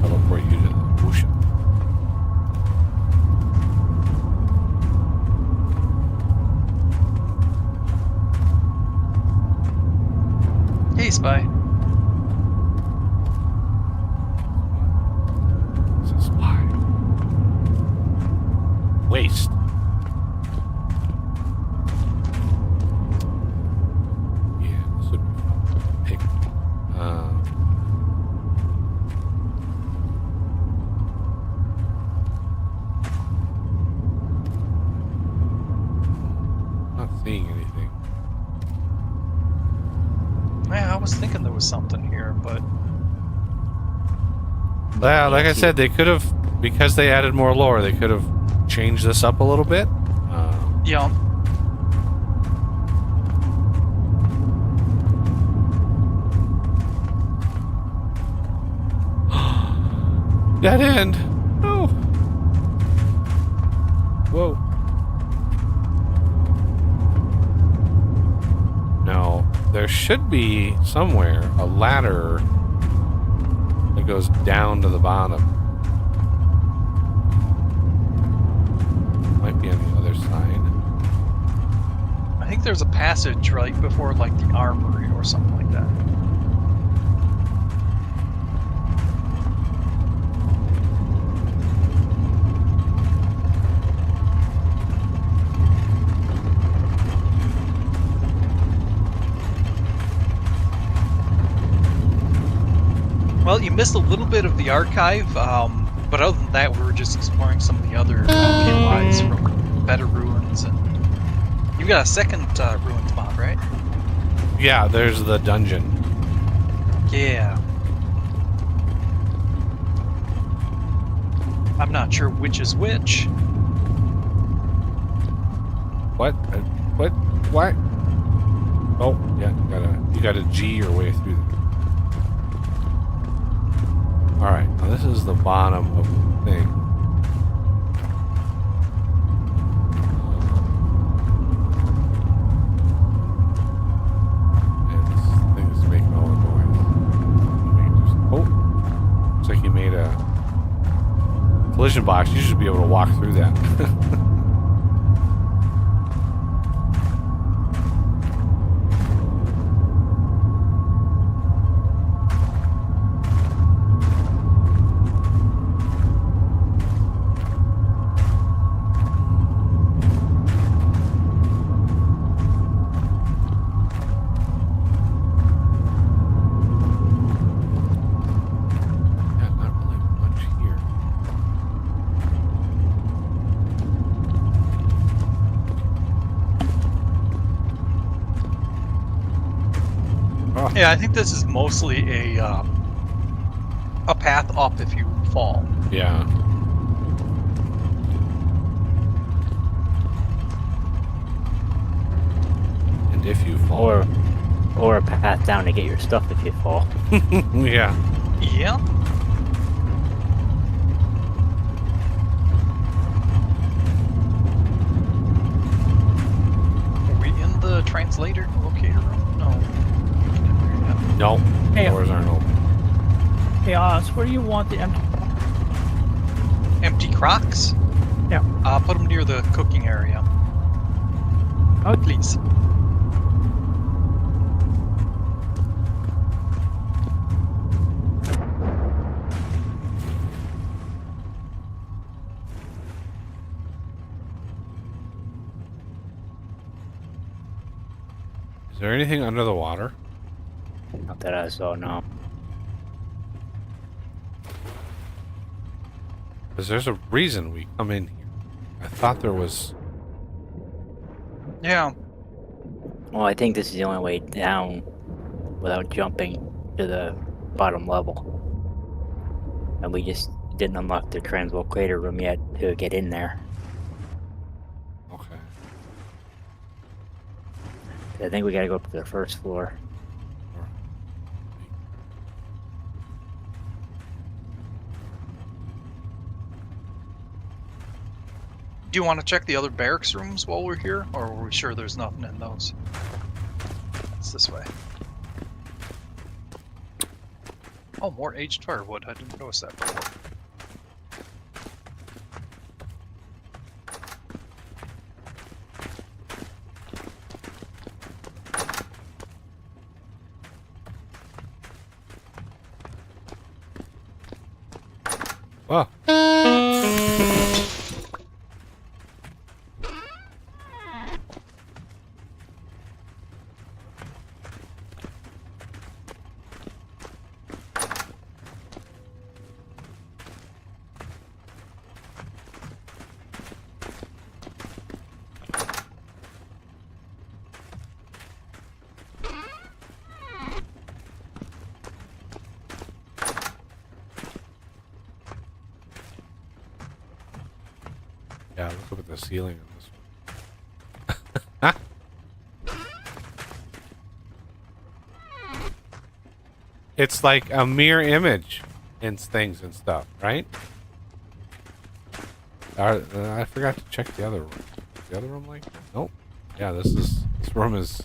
Teleport you to the ocean. notice something here, but Yeah, like I said, they could have, because they added more lore, they could have changed this up a little bit. yeah. Dead end. Oh. Whoa. No, there should be somewhere a ladder that goes down to the bottom. Might be on the other side. I think there's a passage right before like the armory or something like that. Well, you missed a little bit of the archive, but other than that, we were just exploring some of the other POIs from Better Ruins, and you got a second ruin spot, right? Yeah, there's the dungeon. Yeah. I'm not sure which is which. What? What? What? Oh, yeah, you gotta G your way through there. Alright, now this is the bottom of the thing. And this thing is making all the noise. Oh! Looks like he made a collision box. You should be able to walk through that. Yeah, I think this is mostly a path up if you fall. Yeah. And if you fall. Or a path down to get your stuff if you fall. Yeah. Yeah. Are we in the translator locator room? No. No. Hey. Doors aren't open. Hey, Oz, where do you want the empty? Empty crocks? Yeah. Put them near the cooking area. Oh, Please. Is there anything under the water? Not that I saw, no. Because there's a reason we come in here. I thought there was... Yeah. Well, I think this is the only way down without jumping to the bottom level. And we just didn't unlock the translocator room yet to get in there. Okay. I think we gotta go up to the first floor. Do you want to check the other barracks rooms while we're here, or are we sure there's nothing in those? It's this way. Oh, more aged firewood. I didn't notice that before. Oh. Yeah, look up at the ceiling on this one. It's like a mirror image in things and stuff, right? I forgot to check the other room. Is the other room like that? Nope. Yeah, this room is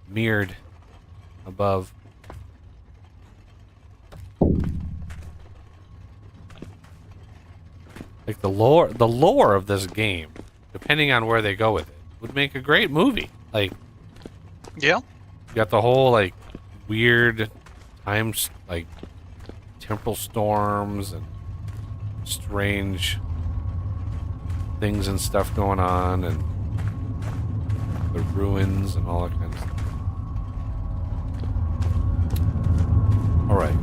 mirrored above. Like the lore of this game, depending on where they go with it, would make a great movie. Like, Yeah. you got the whole like weird times, like temporal storms and strange things and stuff going on, and the ruins and all that kind of stuff. All right,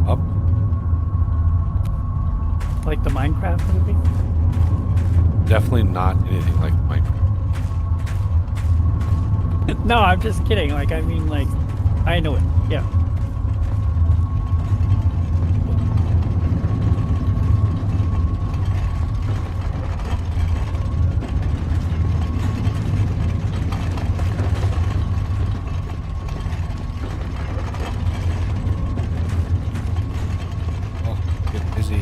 up. Like the Minecraft movie? Definitely not anything like Minecraft. No, I'm just kidding. Like, I mean, like, I know it. Yeah. Oh, get busy.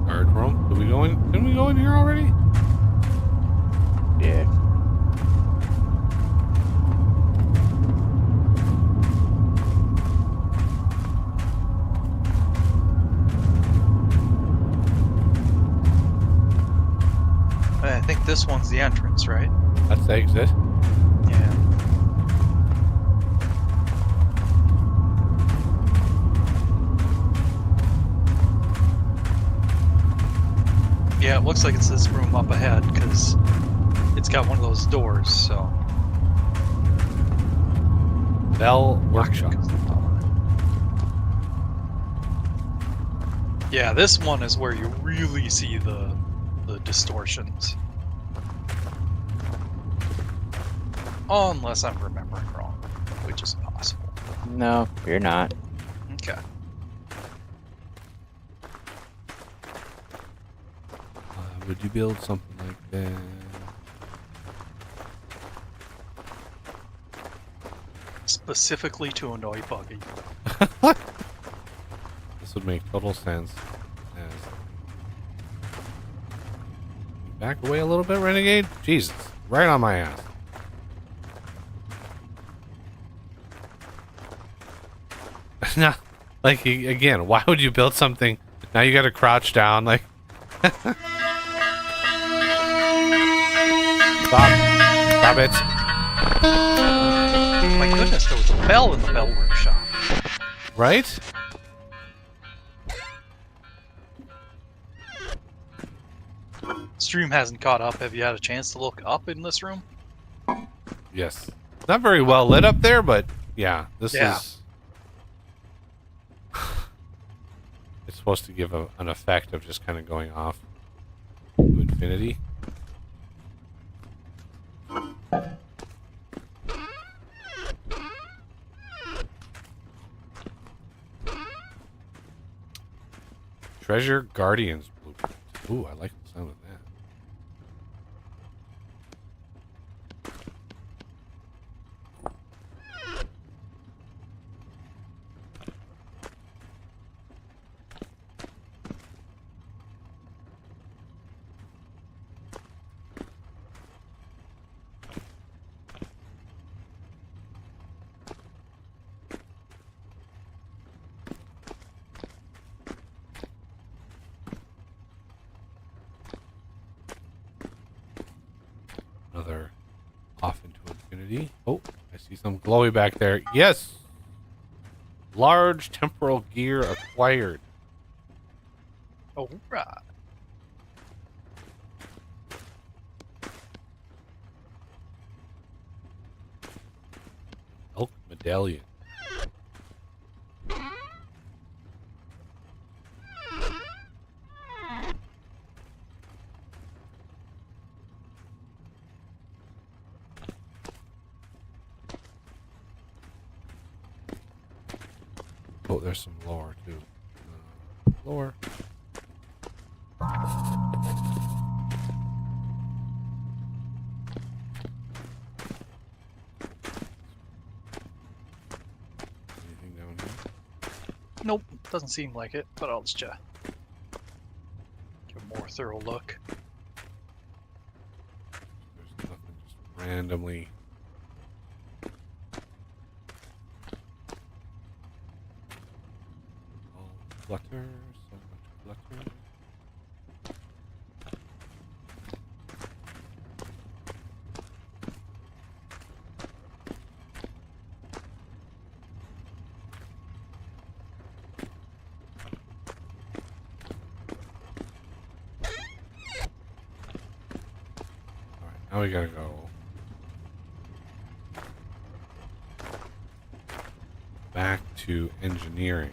Guard room. Did we go in? Didn't we go in here already? Yeah. I think this one's the entrance, right? That's the exit. Yeah. Yeah, it looks like it's this room up ahead because it's got one of those doors, so. Bell Workshop. Yeah, this one is where you really see the distortions. Unless I'm remembering wrong, which is possible. No, you're not. Okay. Would you build something like that? Specifically to annoy Buggy. This would make total sense. As back away a little bit, Renegade? Jesus. Right on my ass. Now, like, again, why would you build something? Now you gotta crouch down, like. Stop. Stop it. My goodness, there was a bell in the Bell Workshop. Right? Stream hasn't caught up. Have you had a chance to look up in this room? Yes. Not very well lit up there, but yeah, this Yeah. is. It's supposed to give an effect of just kind of going off to infinity. Treasure Guardians blueprint. Ooh, I like the sound of that. Another off into infinity. Oh, I see some glowy back there. Yes! Large temporal gear acquired. Oh, right. Elk medallion. Oh, there's some lore too. Lore. Anything down here? Nope, doesn't seem like it, but I'll just give a more thorough look. There's nothing just randomly. All clutter, so much clutter. Now we gotta go back to engineering.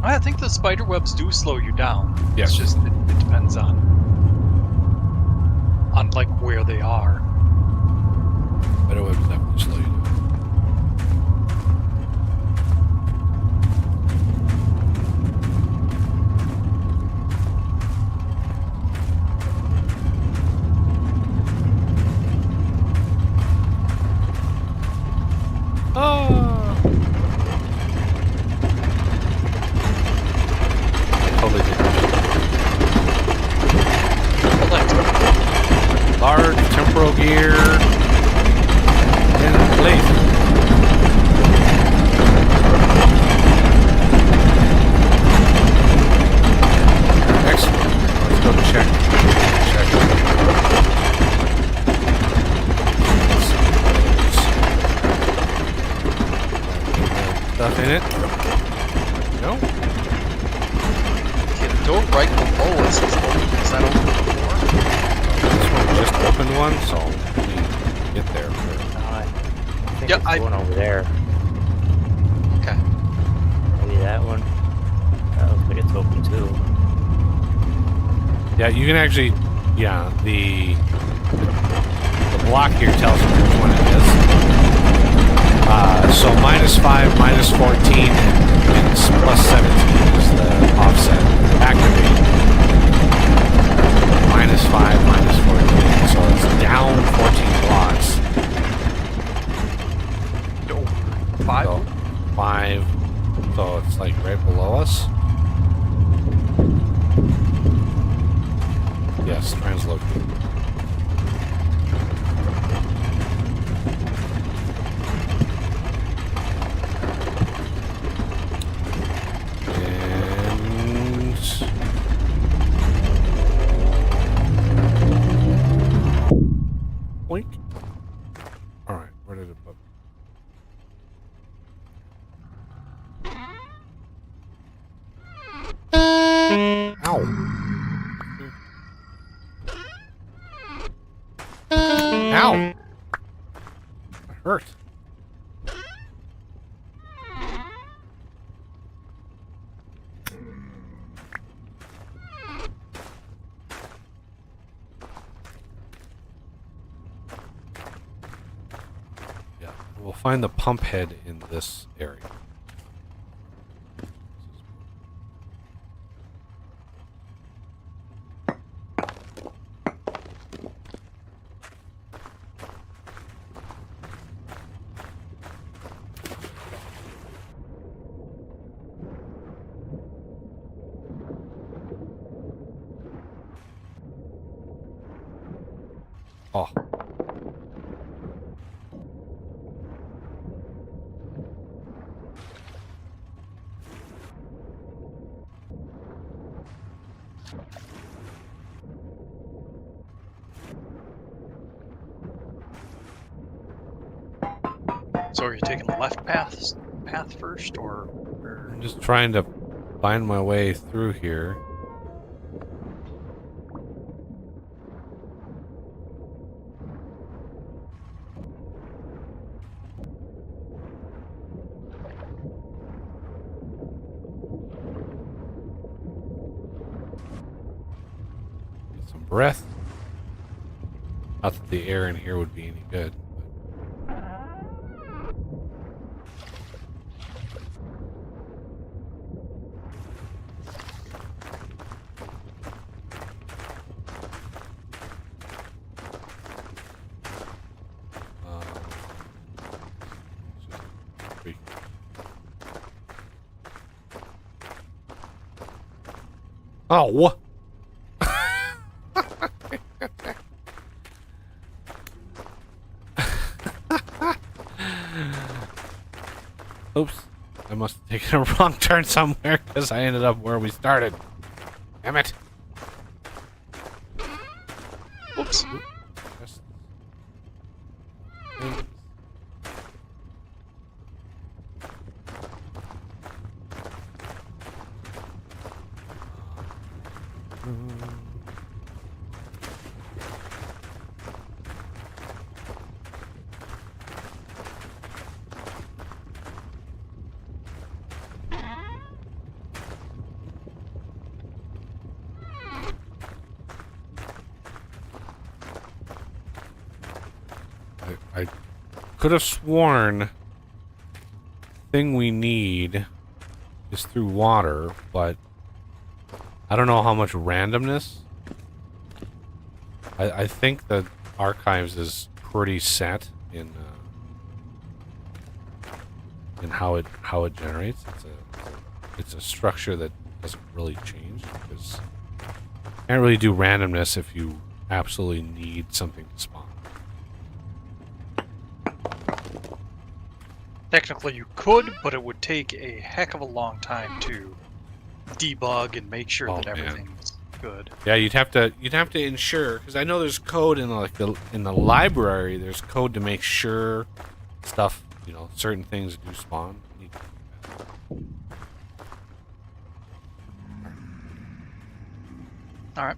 I think the spider webs do slow you down. Yes. It's just it depends on like where they are. Better webs definitely slow you down. Totally did. Large temporal gear in place. Excellent. Let's go check. Stuff in it? No? Okay, the door right below us is open. Is that open before? This one just opened one, so we get there first. I think Yeah, it's going over there. Okay. Maybe that one. That looks like it's open too. Yeah, you can actually, yeah, the block here tells you which one it is. So -5, -14, and +17 is the offset. Activate. -5, -14, so it's down 14 blocks. No. 5? So 5, so it's like right below us. Yes, translocate. Boink. Alright, where did it put? Ow! Ow! It hurt. Yeah, we'll find the pump head in this area. Oh. So are you taking the left path first, or I'm just trying to find my way through here. breath. Not that the air in here would be any good. Oh, what? Oops. I must have taken a wrong turn somewhere because I ended up where we started. Damn it. Oops. Just- I could have sworn the thing we need is through water, but I don't know how much randomness. I think the archives is pretty set in how it generates. It's a structure that doesn't really change because you can't really do randomness if you absolutely need something to spawn. Technically you could, but it would take a heck of a long time to debug and make sure Oh, that man. everything's good. Yeah, you'd have to ensure, because I know there's code in in the library. There's code to make sure stuff, certain things do spawn. All right.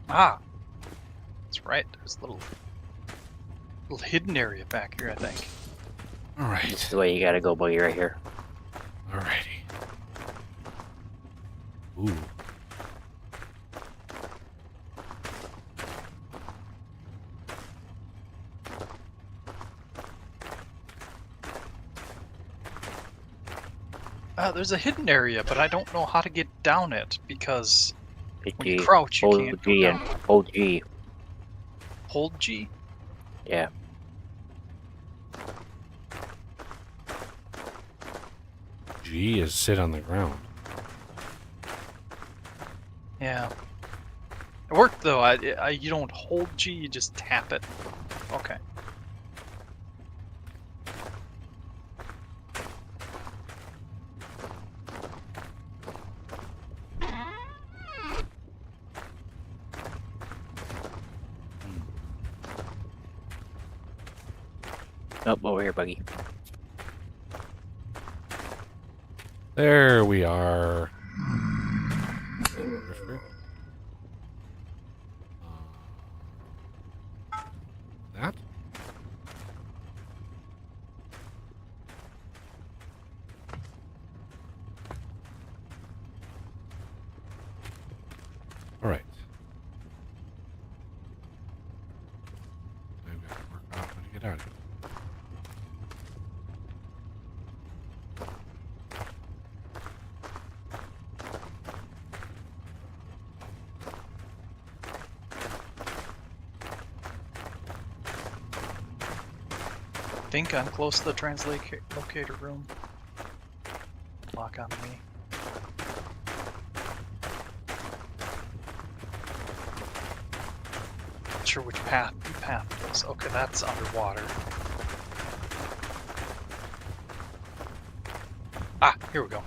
Ah, that's right. There's a little hidden area back here, I think. All This is right. the way you gotta go, buddy, right here. Alrighty. Ooh. There's a hidden area, but I don't know how to get down it because Hit when you G. crouch, you Hold can't go G and down. hold G. Hold G. Yeah. G is sit on the ground. Yeah. It worked though. You don't hold G, you just tap it. Okay. Oh, over here, buggy. There we are. That? All right. I've got to work out how to get out of here. think I'm close to the translocator room. Lock on me. Not sure which path it is. Okay, that's underwater. Ah, here we go.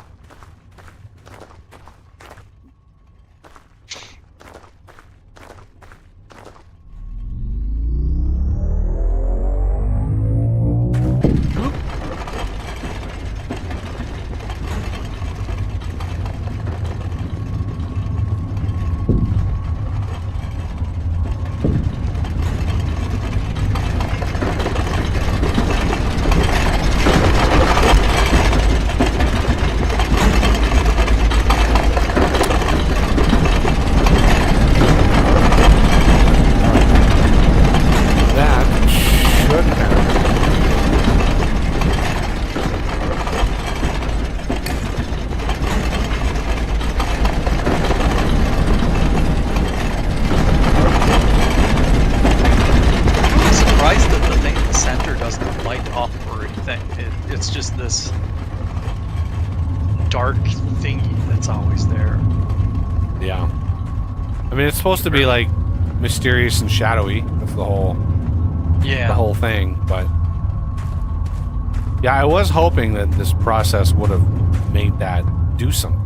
That should happen. I'm really surprised that the thing in the center doesn't light up or anything. It's just this dark thingy that's always there. Yeah. I mean, it's supposed to be like mysterious and shadowy. That's the Yeah. whole thing. But yeah, I was hoping that this process would have made that do something.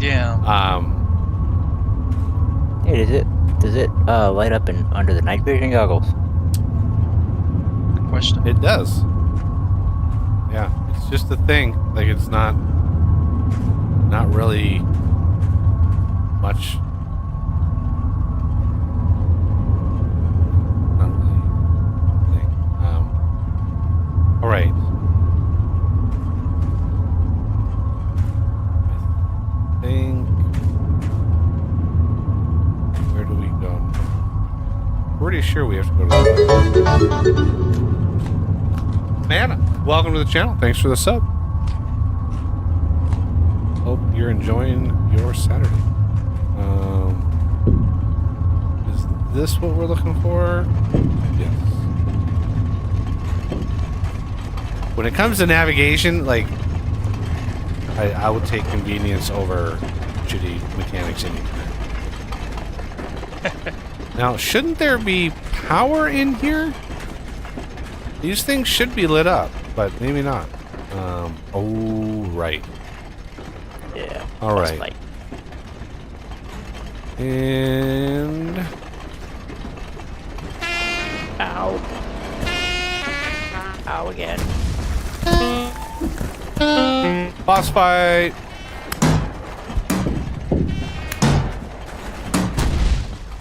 Yeah. Hey, does it light up in under the night vision goggles? Good question. It does. Yeah, it's just a thing. Like, it's not really much. Not really a thing. All right. I think. Where do we go? Pretty sure we have to go to the. Nana, welcome to the channel. Thanks for the sub. Hope you're enjoying your Saturday. Is this what we're looking for? Yes. When it comes to navigation, like, I would take convenience over shitty mechanics anytime. Now, shouldn't there be power in here? These things should be lit up, but maybe not. Oh, right. Yeah. All plus right. light. And Ow. Ow again. boss fight.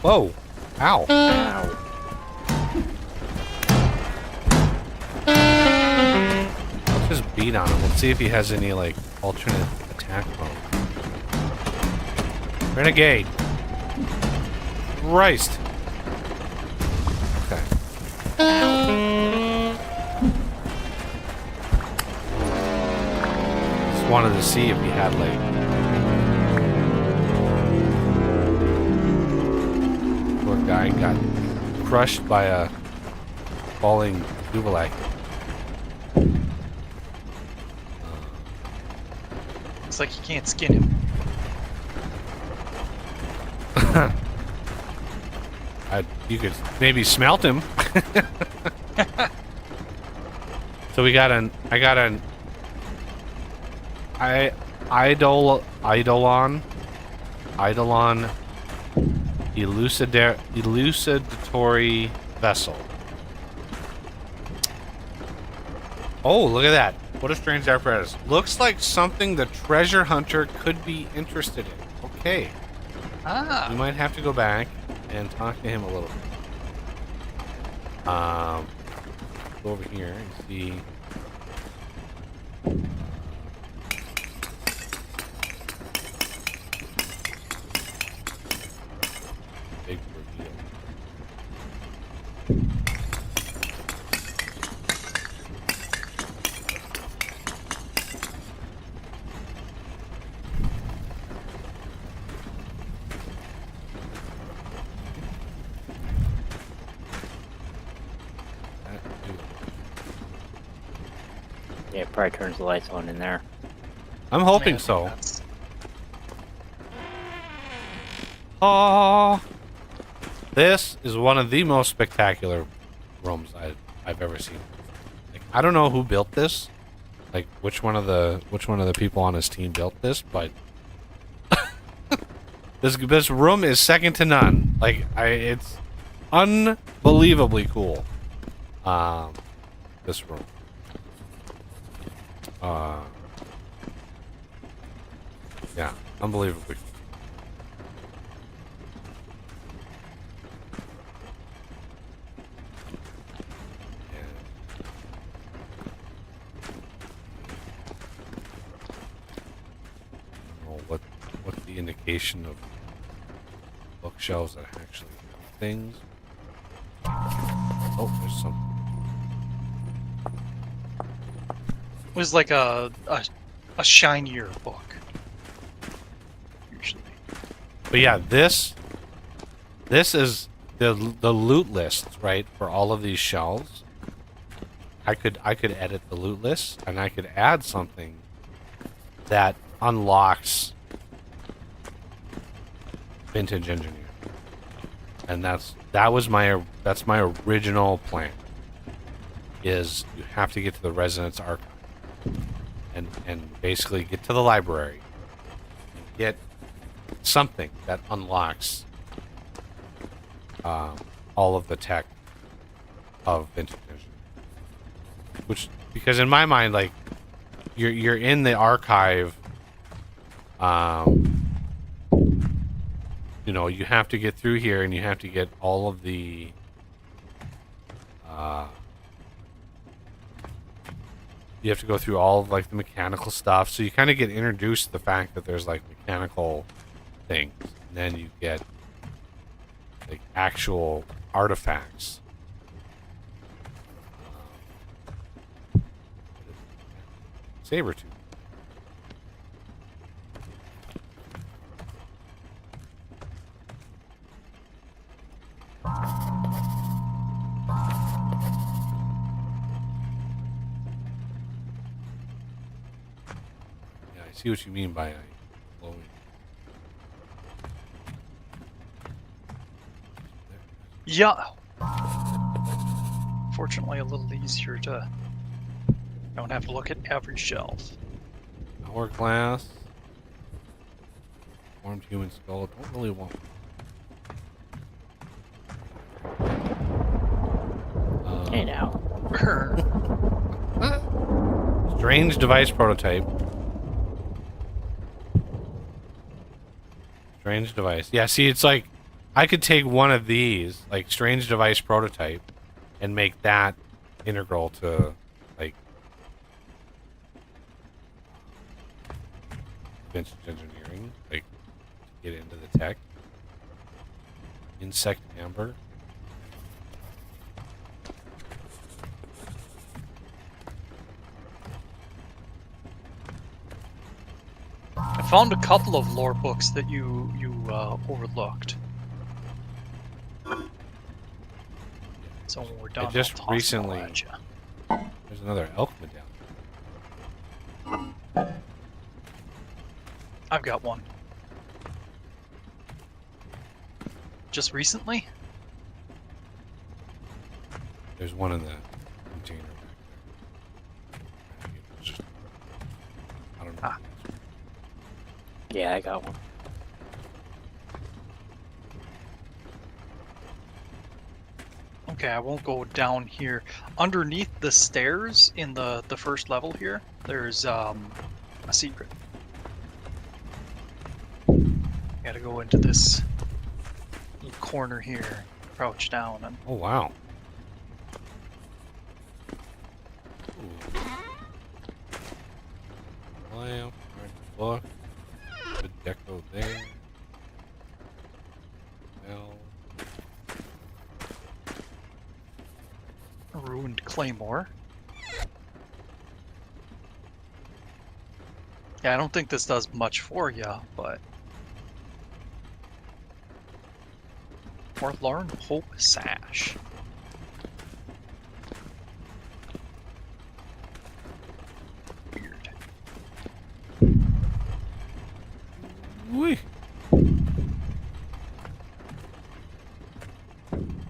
Whoa. Ow. Ow. Let's just beat on him. Let's see if he has any, like, alternate attack mode. Renegade. Christ. Okay. Just wanted to see if he had, like... Poor guy got crushed by a falling Duvalak. Looks like you can't skin him. You could maybe smelt him. So we got an Eidolon elucidatory vessel. Oh, look at that. What a strange apparatus. Looks like something the treasure hunter could be interested in. Okay. Ah. We might have to go back and talk to him a little bit. Go over here and see. Big reveal. That dude. Yeah, it probably turns the lights on in there. I'm hoping Yeah, so. that's- Oh, this is one of the most spectacular rooms I've ever seen. Like, I don't know who built this, like which one of the people on his team built this, but this room is second to none. Like, it's unbelievably cool. This room. Yeah, unbelievably cool. What's the indication of bookshelves that actually have things? Oh, there's some. It was like a shinier book. Usually. But yeah, this is the loot list, right, for all of these shelves. I could edit the loot list, and I could add something that unlocks vintage engineering. And that's my original plan. Is you have to get to the Resonance Archive and basically get to the library and get something that unlocks all of the tech of vintage engineering. Which, because in my mind, like, you're in the archive, you know, you have to get through here and you have to get all of the you have to go through all of, like, the mechanical stuff, so you kind of get introduced to the fact that there's, like, mechanical things, and then you get, like, actual artifacts. Saber-tooth. Yeah, I see what you mean by glowing. Yeah. Fortunately, a little easier to. Don't have to look at every shelf. Hourglass. Formed human skull. Don't really want. Hey now. Strange device prototype. Strange device. Yeah, see, it's like I could take one of these, like strange device prototype, and make that integral to, like, vintage engineering, like, get into the tech. Insect amber. I found a couple of lore books that you overlooked. So when we're done, I just I'll toss them all recently- at you. There's another elk medallion. I've got one. Just recently? There's one in the container back there. It's just, I don't know. Ah. Yeah, I got one. Okay, I won't go down here. Underneath the stairs in the first level here, there's a secret. Gotta go into this little corner here, crouch down, and Oh, wow. Ooh. Lamp, book, good deco there. Bell. a ruined claymore. Yeah, I don't think this does much for you, but Forlorn Hope Sash.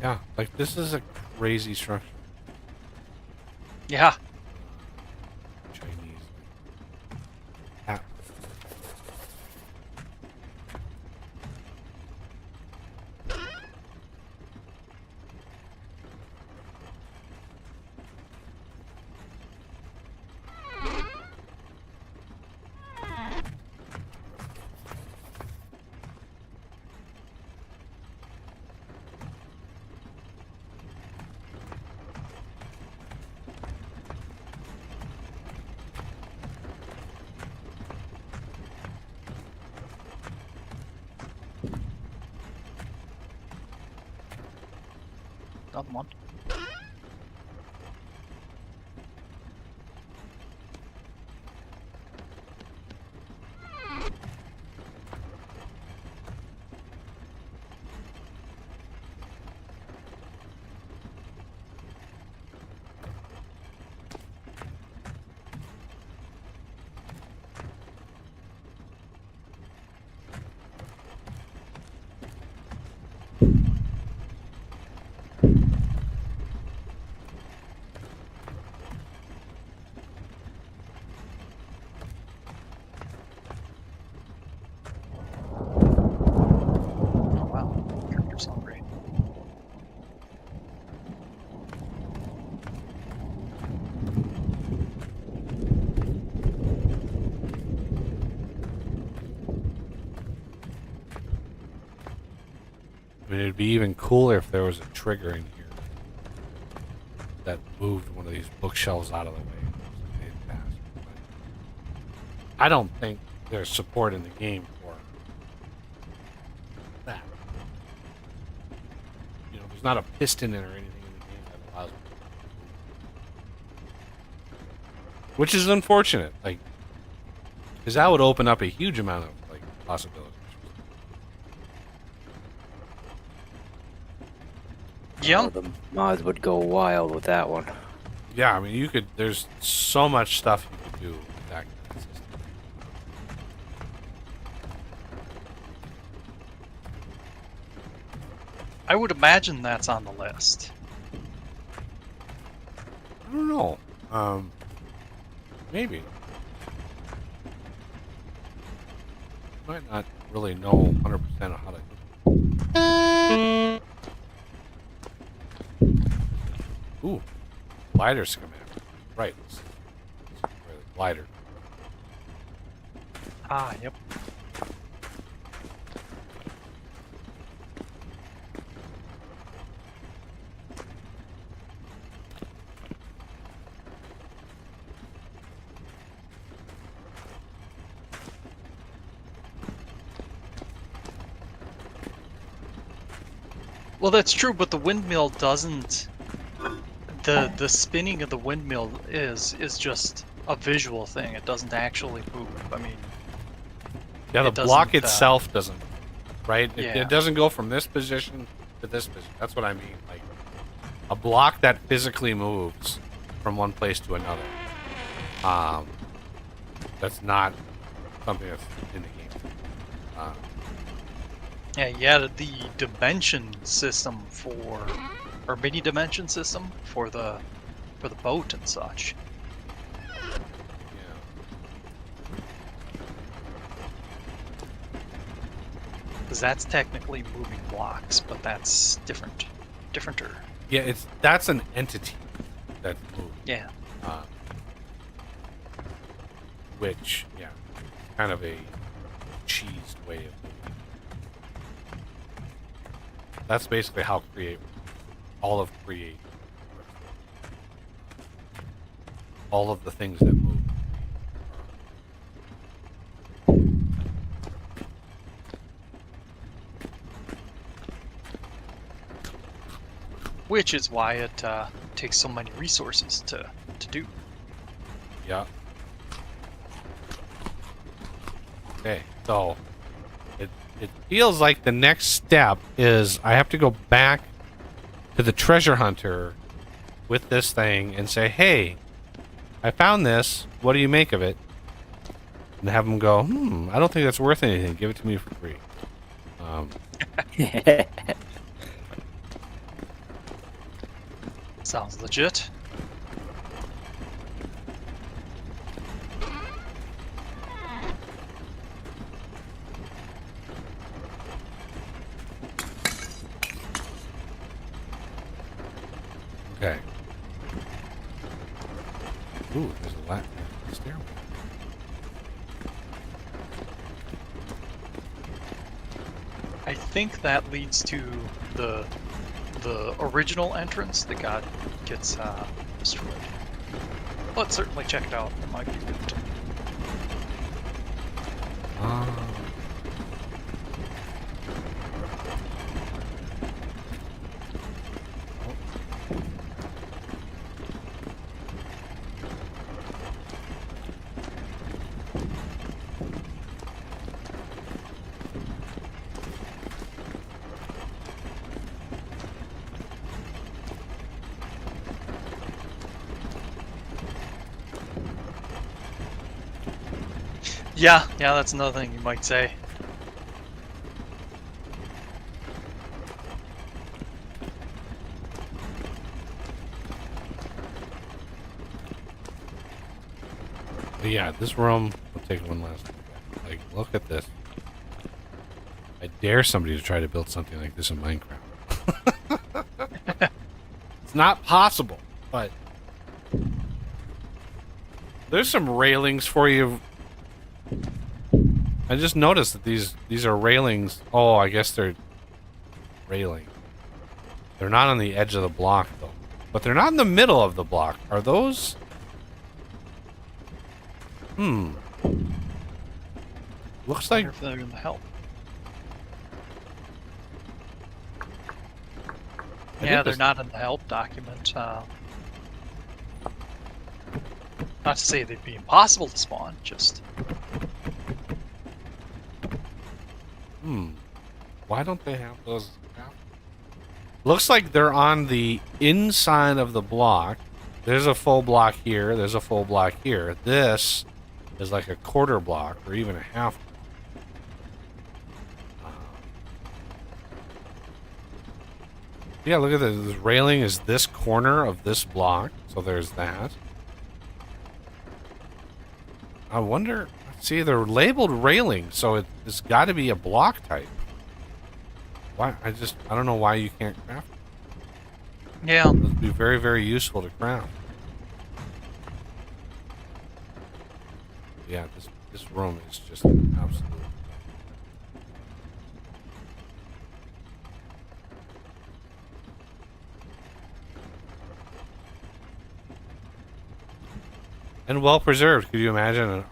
Yeah, like this is a crazy structure. Yeah. Chinese. Ah. Another one. Oh wow. Characters sound great. I mean, it'd be even cooler if there was a trigger in here that moved one of these bookshelves out of the way. But I don't think there's support in the game for that. You know, there's not a piston in or anything in the game that allows me to move. Which is unfortunate, like, because that would open up a huge amount of like possibilities. Yeah. The mods would go wild with that one. Yeah, I mean, you could. There's so much stuff you could do with that kind of system. I would imagine that's on the list. I don't know. Maybe. Might not really know 100% of how to do it. Ooh, glider schematic. Right. Where the glider. Ah, yep. Well, that's true, but the windmill doesn't. The spinning of the windmill is just a visual thing. It doesn't actually move. I mean, Yeah, the it block doesn't, itself doesn't. Right? Yeah. It doesn't go from this position to this position. That's what I mean. Like a block that physically moves from one place to another. That's not something that's in the game. yeah, the dimension system or mini dimension system for the boat and such. Yeah. Because that's technically moving blocks, but that's differenter. Yeah, that's an entity that moves. Yeah. Which, yeah, kind of a cheesed way of moving. That's basically how all of create works. All of the things that move. Which is why it takes so many resources to do. Yeah. Okay, so it feels like the next step is I have to go back to the treasure hunter with this thing and say, hey, I found this. What do you make of it? And have them go, I don't think that's worth anything. Give it to me for free. Sounds legit. Okay. Ooh, there's a lot stairway. I think that leads to the original entrance that gets destroyed. Let's certainly check it out. It might be good. Ah. Yeah, that's another thing you might say. But yeah, this room, we'll take one last look at. Like, look at this. I dare somebody to try to build something like this in Minecraft. It's not possible, but there's some railings for you. I just noticed that these are railings. Oh, I guess they're railing. They're not on the edge of the block, though. But they're not in the middle of the block. Are those... Looks like... Wonder if they're gonna help. Yeah, they're not in the help document. Not to say they'd be impossible to spawn, just... Why don't they have those? Looks like they're on the inside of the block. There's a full block here. There's a full block here. This is like a quarter block or even a half block. Yeah, look at this. This railing is this corner of this block. So there's that. I wonder... See, they're labeled railings, so it's got to be a block type. Why? I don't know why you can't craft it. Yeah. It would be very, very useful to craft. Yeah, this room is just absolute. And well preserved. Could you imagine an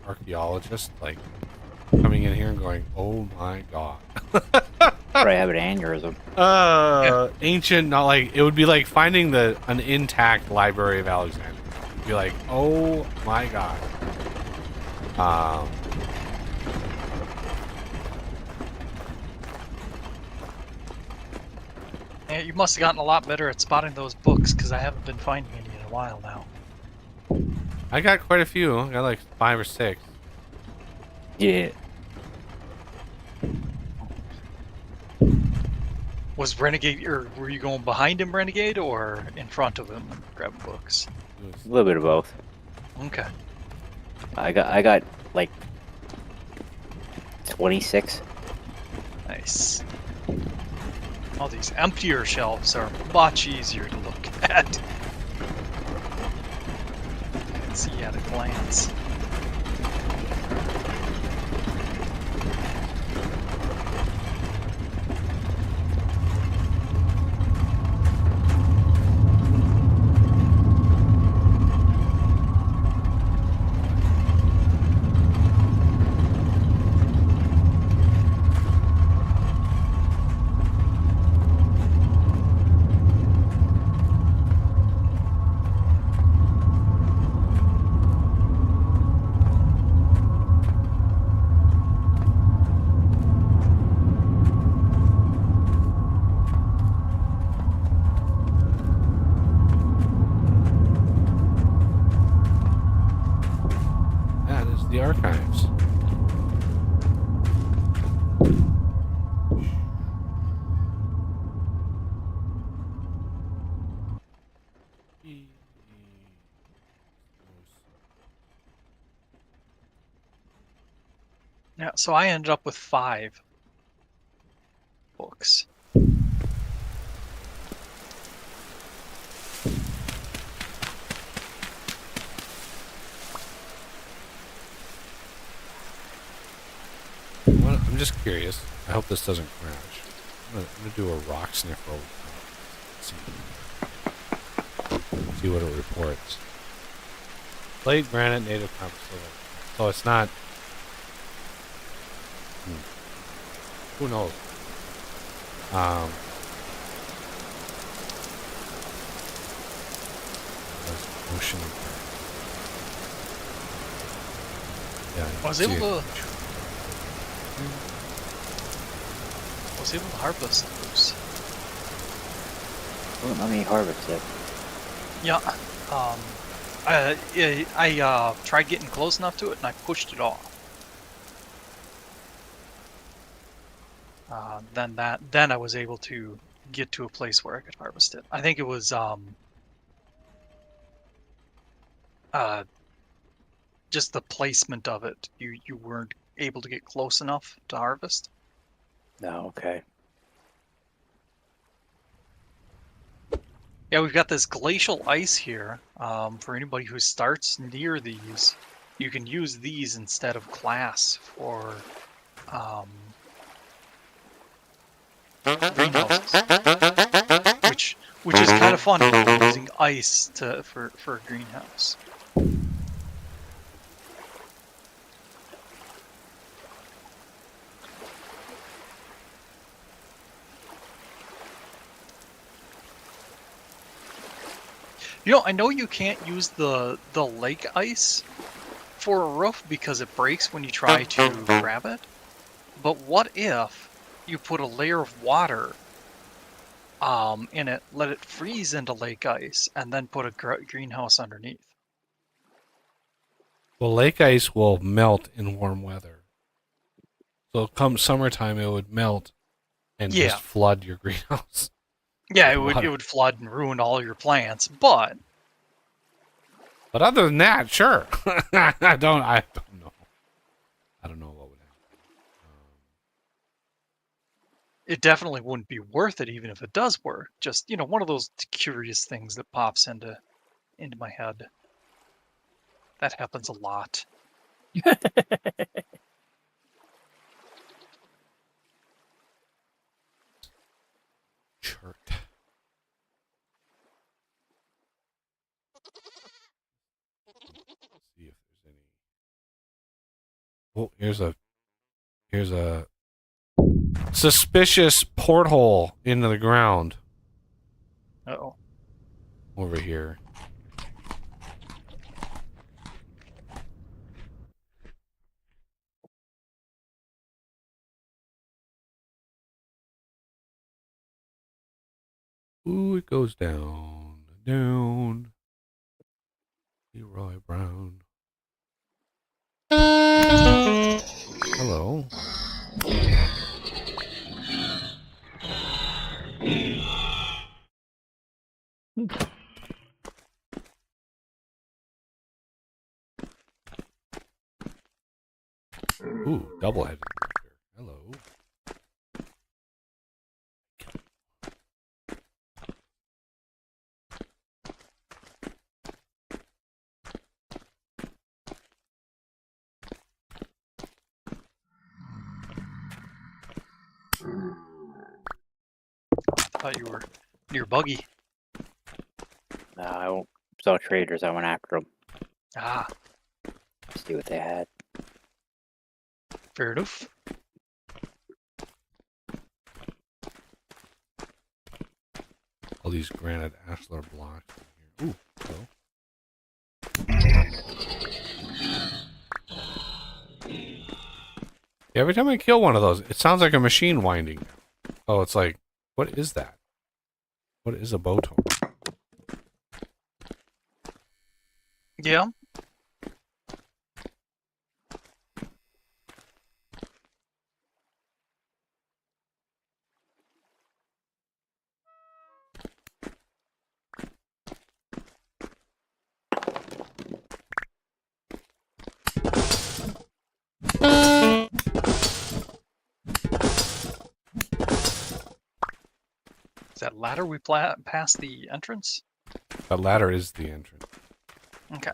archaeologist like coming in here and going, "Oh my god." Probably have an aneurysm. Ancient, not like it would be like finding an intact Library of Alexandria. It'd be like, oh my god. Yeah, you must have gotten a lot better at spotting those books, because I haven't been finding any in a while now. I got quite a few. I got like 5 or 6. Yeah. Was Renegade, or were you going behind him, Renegade, or in front of him grabbing books? A little bit of both. Okay. I got like 26. Nice. All these emptier shelves are much easier to look at. You can see at a glance. That is the archives. Yeah, so I ended up with 5 books. I'm just curious. I hope this doesn't crash. I'm gonna do a rock sniffer. See what it reports. Blade granite, native copper silver. So it's not. Who knows? Ocean. Yeah. I was able to harvest those. Wouldn't let me harvest it. Yeah. I tried getting close enough to it and I pushed it off. Then I was able to get to a place where I could harvest it. I think it was just the placement of it. You weren't able to get close enough to harvest. No, okay. Yeah, we've got this glacial ice here. For anybody who starts near these, you can use these instead of glass for greenhouses, which is kind of fun using ice for a greenhouse. You know, I know you can't use the lake ice for a roof because it breaks when you try to grab it. But what if you put a layer of water in it, let it freeze into lake ice, and then put a greenhouse underneath? Well, lake ice will melt in warm weather. So come summertime, it would melt and Yeah. just flood your greenhouse. Yeah, it Water. would flood and ruin all your plants, but But other than that, sure. I don't know. I don't know what would happen. it definitely wouldn't be worth it even if it does work. Just, you know, one of those curious things that pops into my head. That happens a lot. Chart. See if there's any. Oh, here's a suspicious porthole into the ground Uh-oh. over here. Ooh, it goes down, down. Leroy Brown. Hello. Ooh, double-headed creature. Hello. I thought you were near buggy. I saw traders. I went after them. Ah, See what they had. fair enough. All these granite ashlar blocks in here. Ooh, hello. Yeah, every time I kill one of those, it sounds like a machine winding. Oh, it's like, what is that? What is a bow tone? Yeah. ladder we past the entrance? That ladder is the entrance. Okay.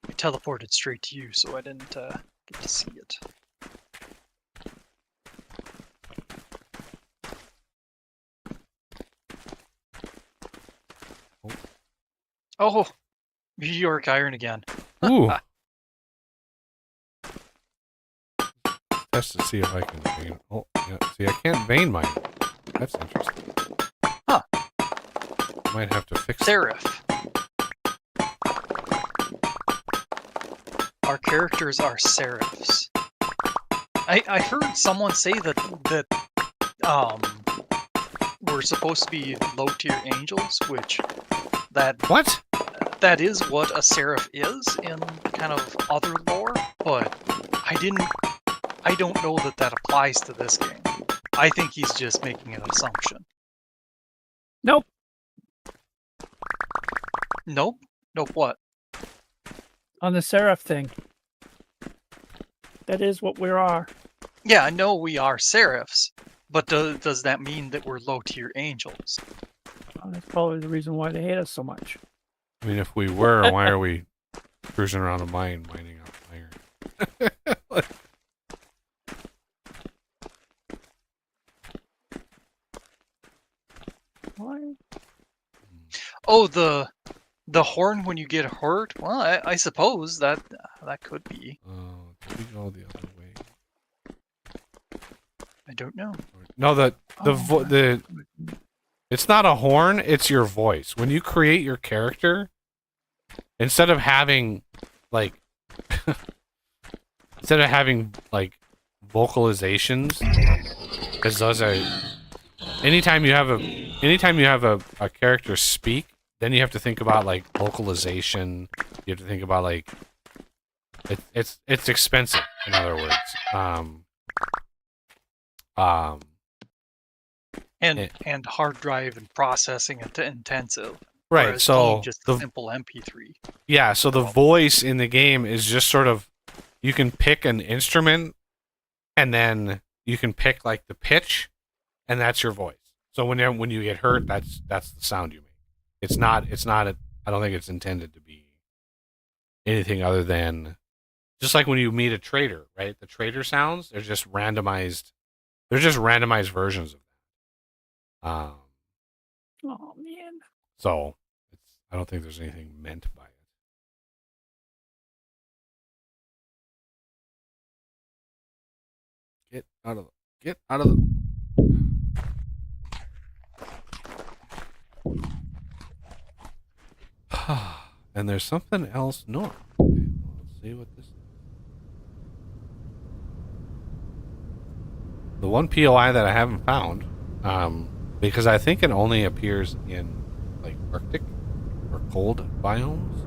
I teleported straight to you, so I didn't get to see it. Oh, meteoric iron again. Ooh. Test to see if I can vein. Oh, yeah. See, I can't vein mine. That's interesting. Huh. Might have to fix it. Seraph. Our characters are seraphs. I heard someone say that we're supposed to be low tier angels, which What? that is what a seraph is in kind of other lore, but I don't know that applies to this game. I think he's just making an assumption. Nope. Nope. Nope what? On the Seraph thing. That is what we are. Yeah, I know we are seraphs, but does that mean that we're low tier angels? Well, that's probably the reason why they hate us so much. I mean, if we were, why are we cruising around a mine mining out iron? Why? Oh, the horn when you get hurt? Well, I suppose that could be. Oh, did we go the other way? I don't know. No, the Oh, it's not a horn, it's your voice. When you create your character, instead of having like vocalizations, because those are anytime you have a character speak, then you have to think about like vocalization. You have to think about like it's expensive, in other words. And hard drive and processing intensive. Right, Whereas so being just a simple MP3. yeah, so the voice in the game is just sort of, you can pick an instrument and then you can pick like the pitch, and that's your voice. So when you get hurt, that's the sound you make. It's not I don't think it's intended to be anything other than just like when you meet a trader, right? The trader sounds, they're just randomized versions of that. Oh man. So I don't think there's anything meant by it. Get out of the. And there's something else north. Okay, well, let's see what this is. The one POI that I haven't found, because I think it only appears in like Arctic or cold biomes,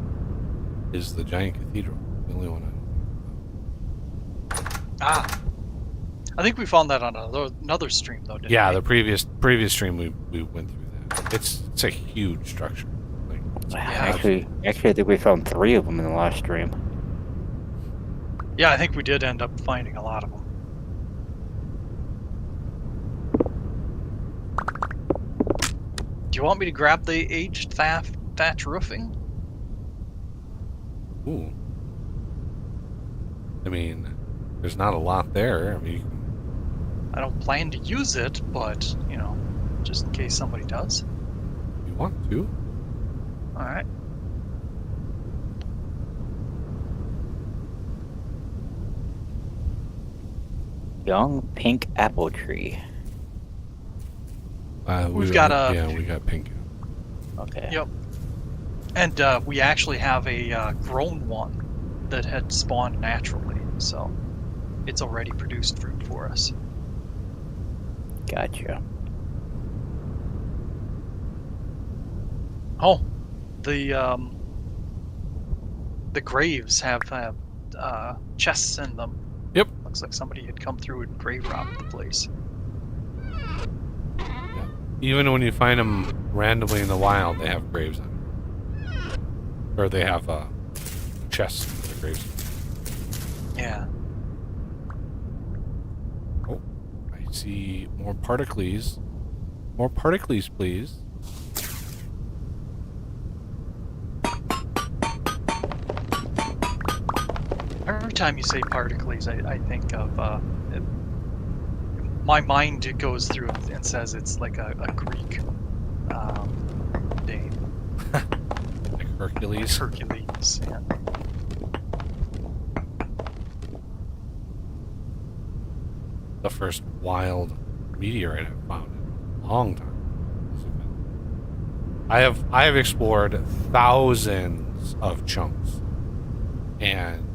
is the giant cathedral. The only one I know. Ah. I think we found that on another stream though, didn't Yeah, we? the previous stream we went through that. It's a huge structure. Like, Actually, I think we found 3 of them in the last stream. Yeah, I think we did end up finding a lot of them. Do you want me to grab the aged thatch roofing? ooh. I mean, there's not a lot there. I mean, I don't plan to use it, but, you know, just in case somebody does. if you want to. Alright. Young pink apple tree. We've got a- Yeah, we got pink. Okay. Yep. And we actually have a grown one that had spawned naturally, so it's already produced fruit for us. Gotcha. Oh, the graves have chests in them. Yep. Looks like somebody had come through and grave robbed the place. Yeah. Even when you find them randomly in the wild, they have graves on them. Or they have chests for the graves. Yeah. Oh, I see more particles. More particles, please. Every time you say particles, I think of my mind goes through and says it's like a Greek name, Like Hercules. Hercules. Yeah. The first wild meteorite I've found in a long time. I have explored thousands of chunks, and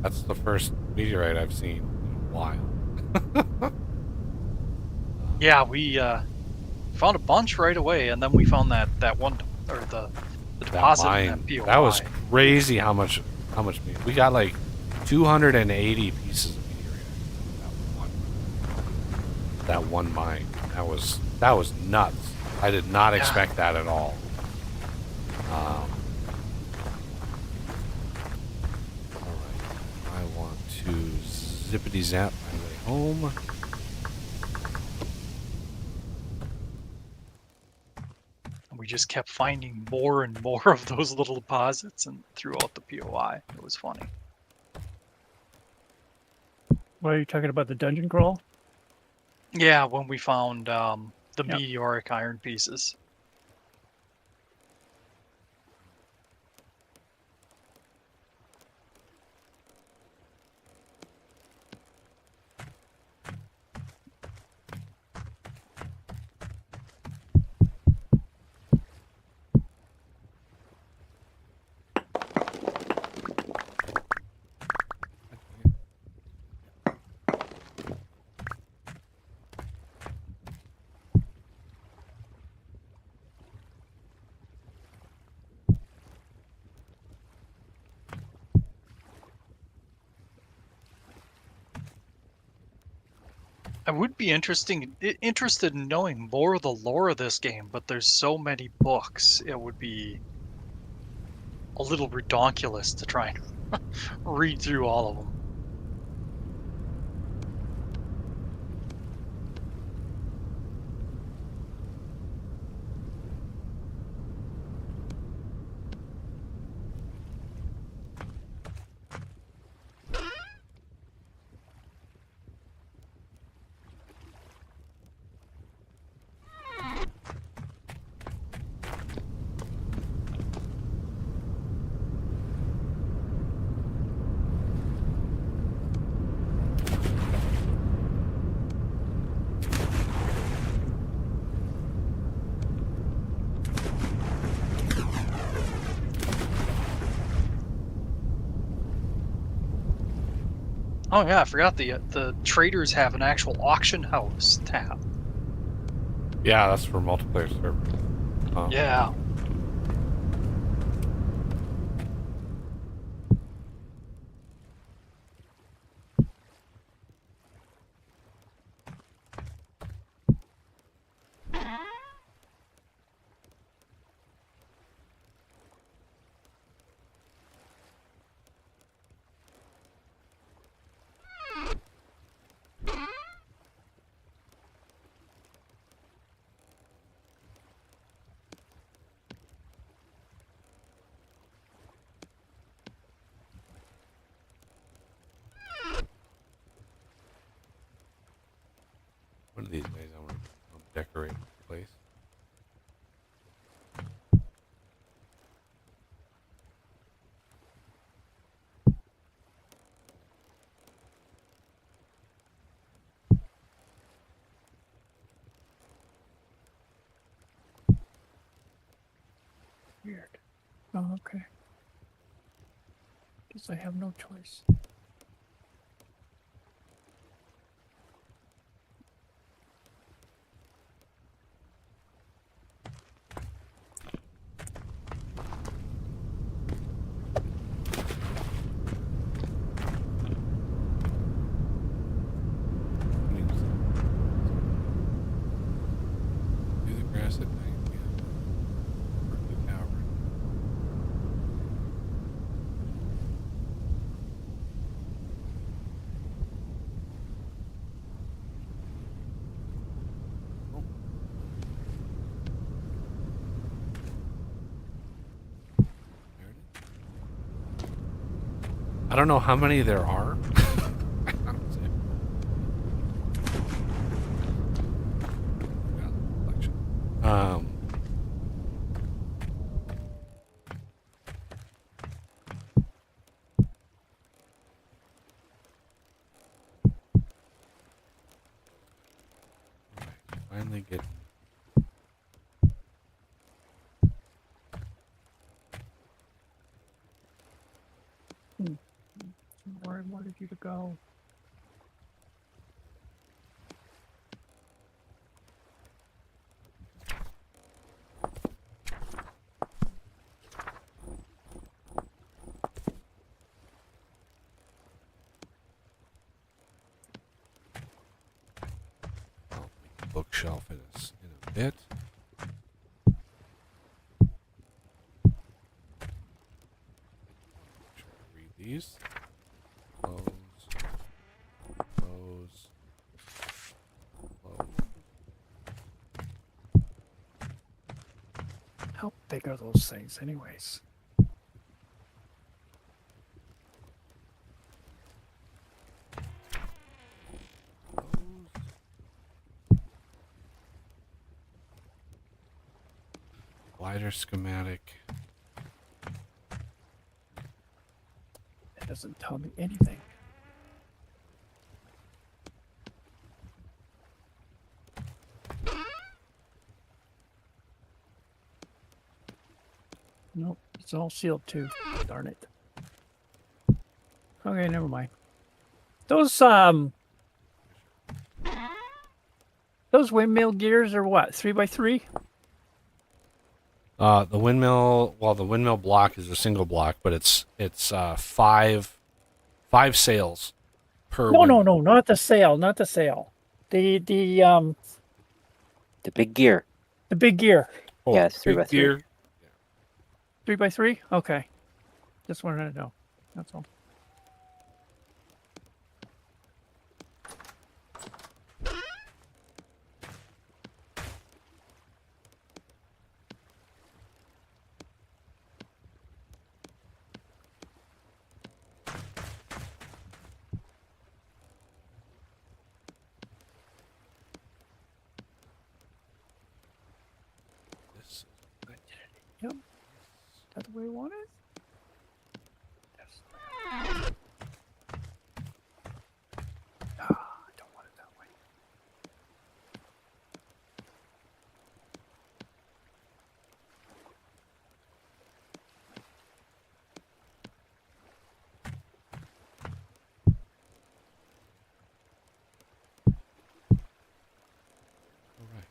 that's the first meteorite I've seen in a while. Yeah, we found a bunch right away, and then we found that one, or the That deposit in mine, that POI. that was crazy. How much we got? Like 280 pieces of meteorite. That one mine. That was nuts. I did not expect that at all. All right. I want to zippity zap my way home. We just kept finding more and more of those little deposits and throughout the POI. It was funny. What are you talking about? The dungeon crawl? Yeah, when we found the Yep. meteoric iron pieces. I would be interested in knowing more of the lore of this game, but there's so many books, it would be a little redonkulous to try and read through all of them. Oh yeah, I forgot the traders have an actual auction house tab. Yeah, that's for multiplayer servers. Yeah. One of these days I want to decorate the place. Weird. Oh, okay. Guess I have no choice. Do the grass at night. Yeah. Work the cavalry. don't know how many there are. Um, finally get. Where I wanted you to go. I'll make a bookshelf in a bit. Read these. Close. Close. Close. How big are those things, anyways? Glider schematic. It doesn't tell me anything. Nope, it's all sealed too. Darn it. Okay, never mind. Those windmill gears are what? 3x3? The windmill. Well, the windmill block is a single block, but it's five sails per. No, windmill. no, not the sail, not the sail. The The big gear. big gear. Oh, Yeah, it's big 3x3. gear. 3x3? Okay. Just wanted to know. That's all. This. Yep. Is that the way you want it? Yes. Ah, I don't want it that way. All right.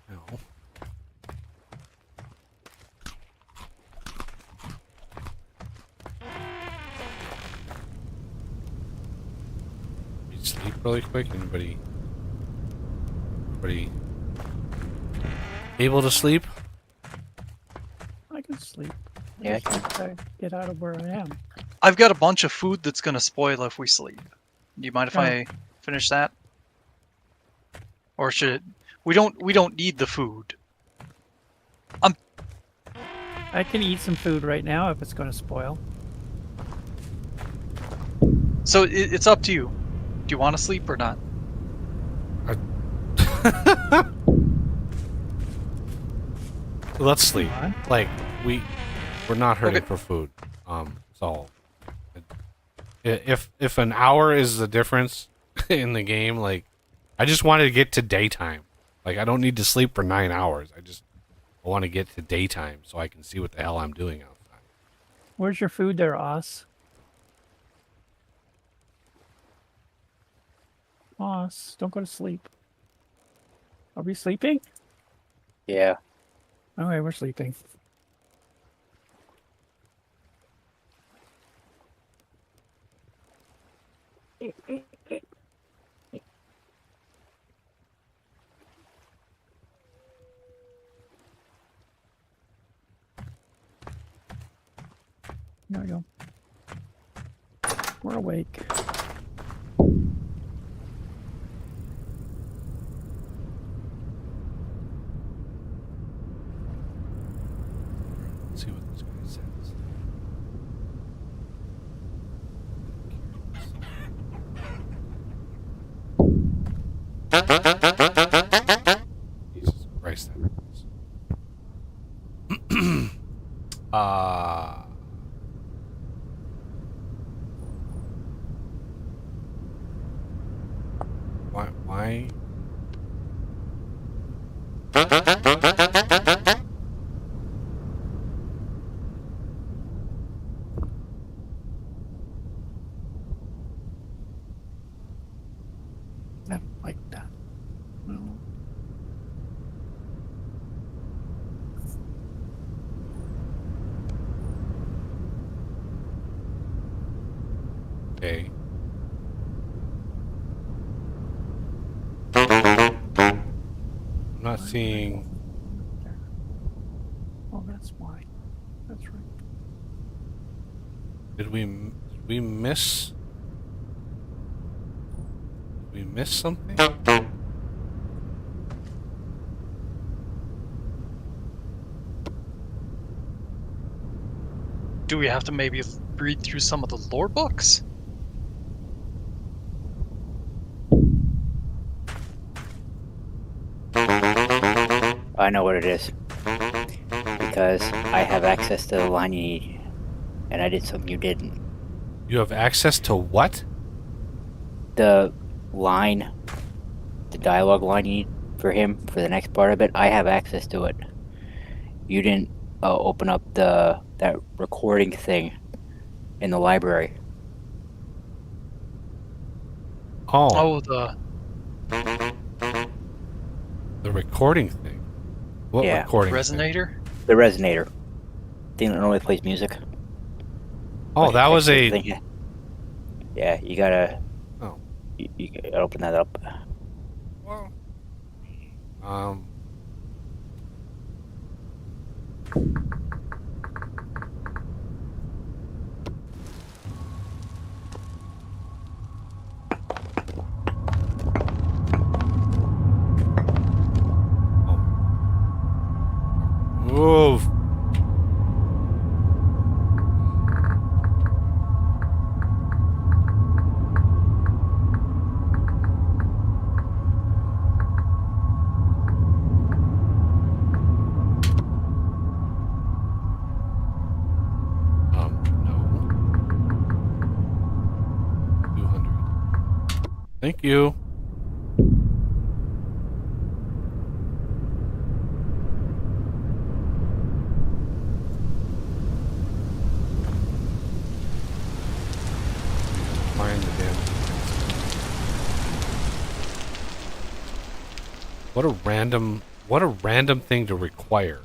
Now. You sleep really quick. Anybody able to sleep? I can sleep. Yeah, I just gotta get out of where I am. I've got a bunch of food that's gonna spoil if we sleep. Do you mind if Oh. I finish that? Or should we don't need the food. I can eat some food right now if it's going to spoil. So it's up to you. Do you want to sleep or not? Let's sleep. Come on. Like we're not hurting Okay. for food. So if an hour is the difference in the game, like I just wanted to get to daytime. Like I don't need to sleep for 9 hours. I want to get to daytime so I can see what the hell I'm doing outside. Where's your food there, Oz? Oz, don't go to sleep. Are we sleeping? Yeah. Okay, we're sleeping. There we go. awake. Let's see what this guy says. Jesus Christ, that hurts. Why? Never like that. No. Okay. I'm not seeing. Oh, that's why. That's right. Did we miss? Did we miss something? Do we have to maybe read through some of the lore books? I know what it is. Because I have access to the line you need. And I did something you didn't. You have access to what? The line, the dialogue line you need for him, for the next part of it, I have access to it. You didn't open up that recording thing in the library. Oh, Oh, the recording thing. What Yeah. recording thing? resonator? The resonator. Thing that normally plays music. Oh, Like, that was extra a. thing. Yeah, you gotta. Oh. You gotta open that up. Well. Move. No. 200. Thank you. Find the damn. What a random thing to require.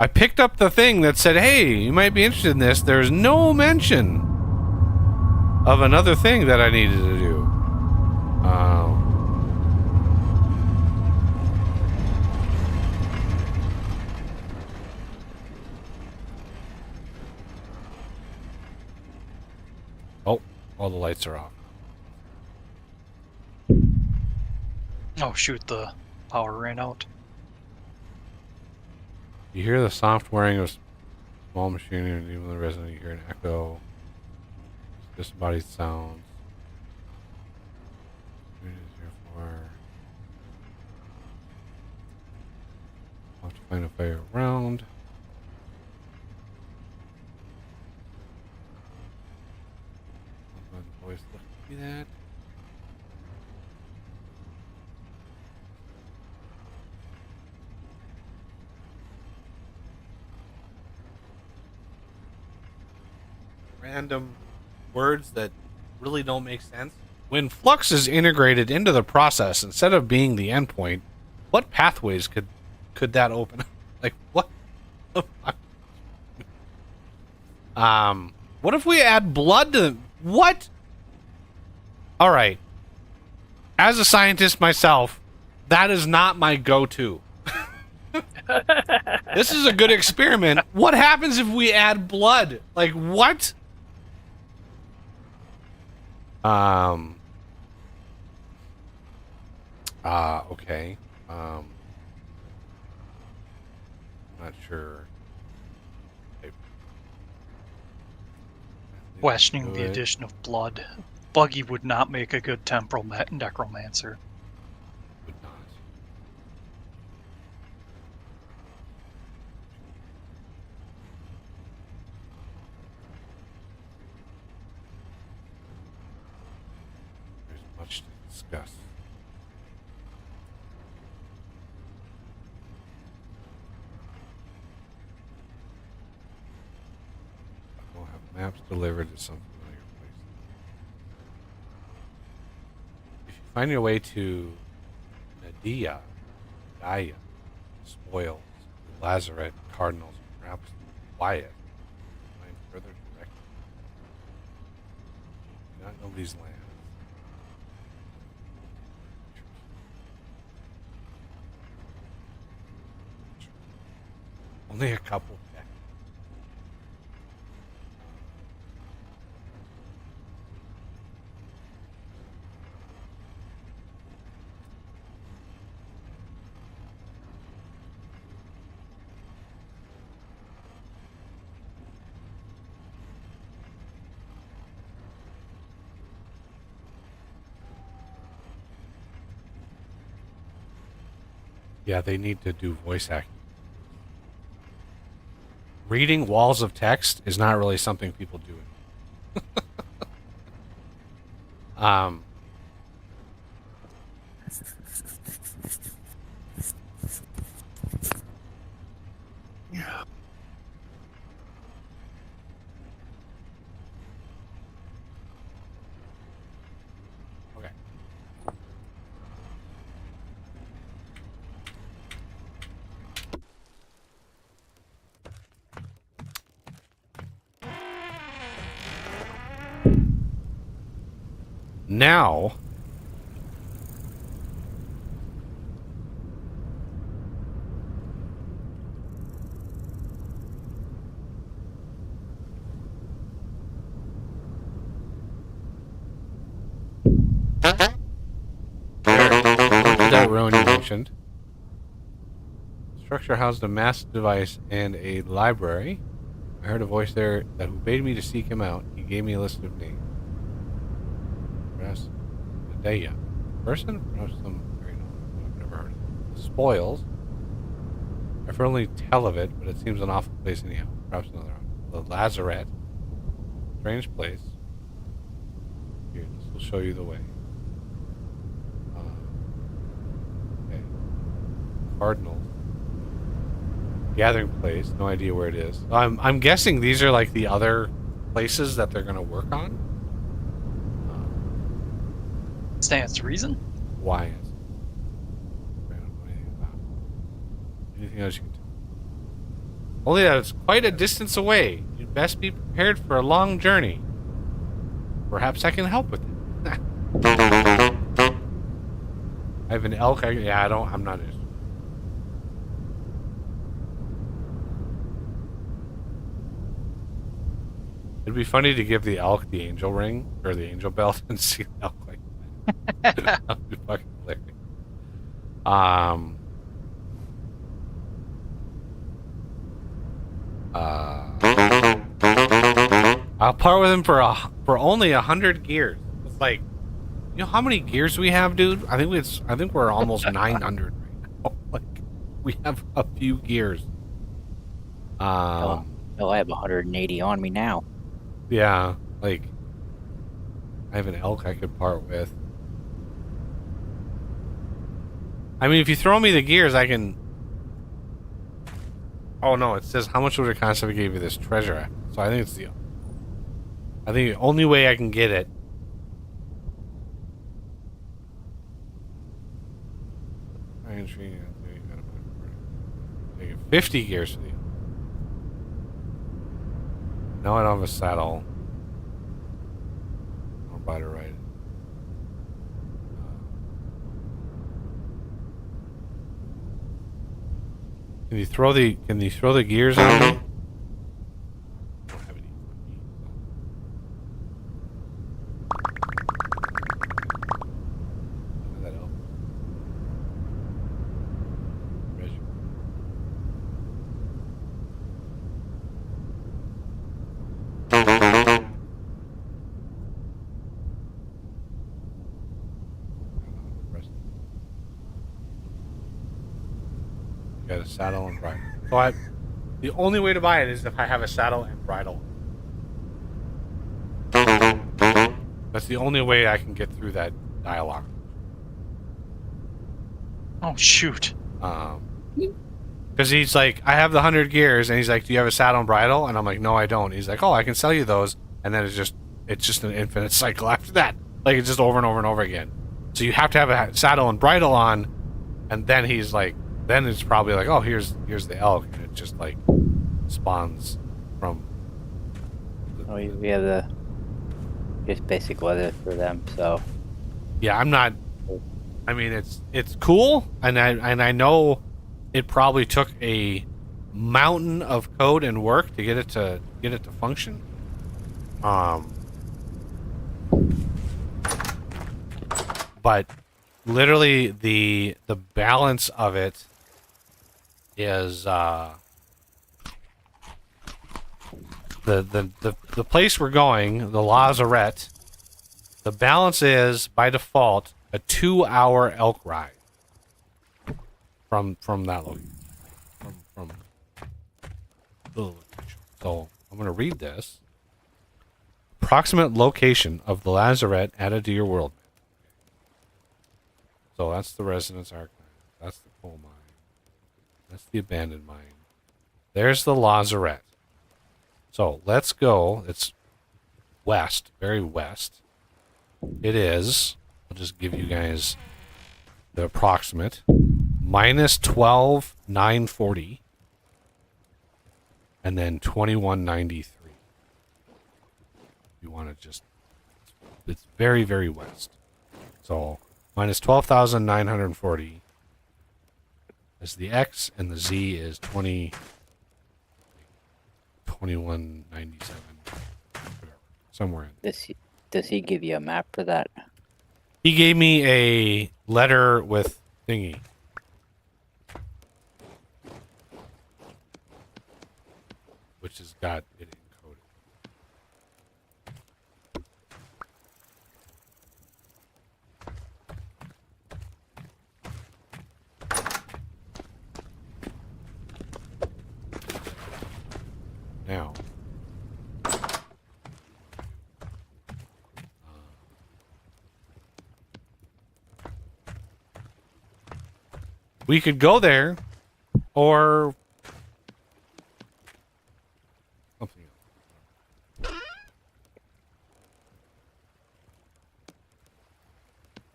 I picked up the thing that said, hey, you might be interested in this. There's no mention of another thing that I needed to do. Oh, all the lights are off. Oh shoot, the power ran out. You hear the soft whirring of small machinery, and even the resident, you hear an echo. It's disembodied sounds. I'll have to find a way around. Always look at that. Random words that really don't make sense. When flux is integrated into the process instead of being the endpoint, what pathways could that open up? Like what the fuck? What if we add blood to what? All right. As a scientist myself, that is not my go-to. This is a good experiment. What happens if we add blood? Like what? Okay. Not sure. Questioning Do the it. addition of blood. Buggy would not make a good temporal necromancer. Would not. There's much to discuss. We'll have maps delivered to some familiar place. If you find your way to Nadia, Spoils, the Lazaret, Cardinals, and perhaps Wyatt, find further direction. Do not know these lands. Only a couple. Yeah, they need to do voice acting. Reading walls of text is not really something people do. um, okay. Now, that ruin you mentioned. Structure housed a massive device and a library. I heard a voice there that bade me to seek him out. He gave me a list of names. Perhaps Nadia. Person? Perhaps some very known. I've never heard of it. Spoils. I've heard only tell of it, but it seems an awful place anyhow. Perhaps another one. The Lazaret. Strange place. Here, this will show you the way. Okay. Cardinals. Gathering place. No idea where it is. I'm guessing these are like the other places that they're going to work on. Stands to reason. Why is it? I don't know anything about it. Anything else you can tell? Only that it's quite a distance away. You'd best be prepared for a long journey. Perhaps I can help with it. I have an elk. I'm not interested. It'd be funny to give the elk the angel ring or the angel belt and see the elk like that. That would be fucking hilarious. I'll part with him for only 100 gears. It's like, you know how many gears we have, dude? I think we're almost 900 right now. Like, we have a few gears. I have 180 on me now. Yeah, like, I have an elk I could part with. I mean, if you throw me the gears, I can... Oh, no, it says, how much would it cost if I gave you this treasure? So I think it's the only way I can get it... Take 50 gears for the... No, I don't have a saddle. I'll buy to ride it. Can you throw the gears on me? I don't have any. Get a saddle and bridle. So the only way to buy it is if I have a saddle and bridle. That's the only way I can get through that dialogue. Oh shoot! Because he's like, I have the 100 gears, and he's like, do you have a saddle and bridle? And I'm like, no, I don't. He's like, oh, I can sell you those, and then it's just an infinite cycle after that. Like it's just over and over and over again. So you have to have a saddle and bridle on, and then he's like, then it's probably like, oh, here's the elk, and it just like spawns from. We have the just basic weather for them, so Yeah, I'm not. I mean, it's cool, and I know it probably took a mountain of code and work to get it to function. But literally the balance of it is the place we're going, the Lazarette. The balance is by default a 2-hour elk ride from that location. From the location. So I'm gonna read this. Approximate location of the Lazarette added to your world map. So that's the Resonance Archive. That's the coal mine. That's the abandoned mine. There's the Lazarette. So let's go. It's west, very west. It is, I'll just give you guys the approximate, minus 12,940 and then 2193. You want to just, it's very, very west. So minus 12,940 is the X, and the Z is 2197, whatever, somewhere in there. does he give you a map for that? He gave me a letter with thingy. Which has got it encoded. Now, we could go there, or something else.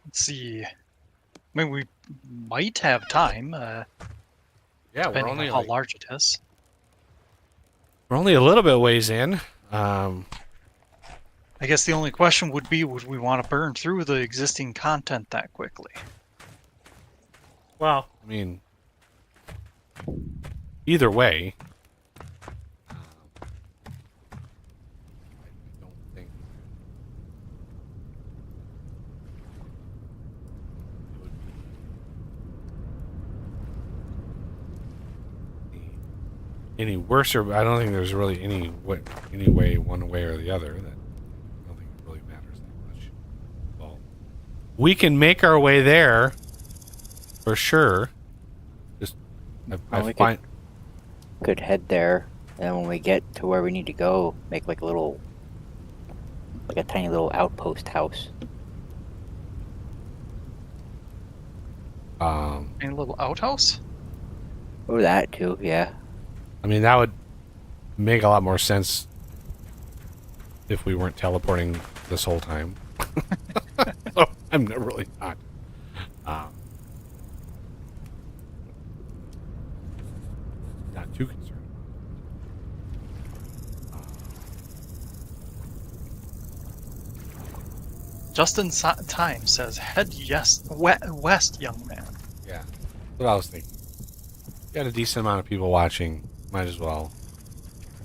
Let's see. I mean, we might have time, Yeah, depending on how large it is. we're only a little bit ways in. I guess the only question would be, would we want to burn through the existing content that quickly? Well, I mean, either way, I don't think it would be any worse, or I don't think there's really any way, one way or the other. That I don't think it really matters that much. Well, we can make our way there. For sure. Just, We could head there, and when we get to where we need to go, make like a tiny little outpost house. Any little outhouse? Or that too, yeah. I mean, that would make a lot more sense if we weren't teleporting this whole time. So, I'm really not. Not too concerned. Just in time says, head west, young man. Yeah, that's what I was thinking. Got a decent amount of people watching. Might as well.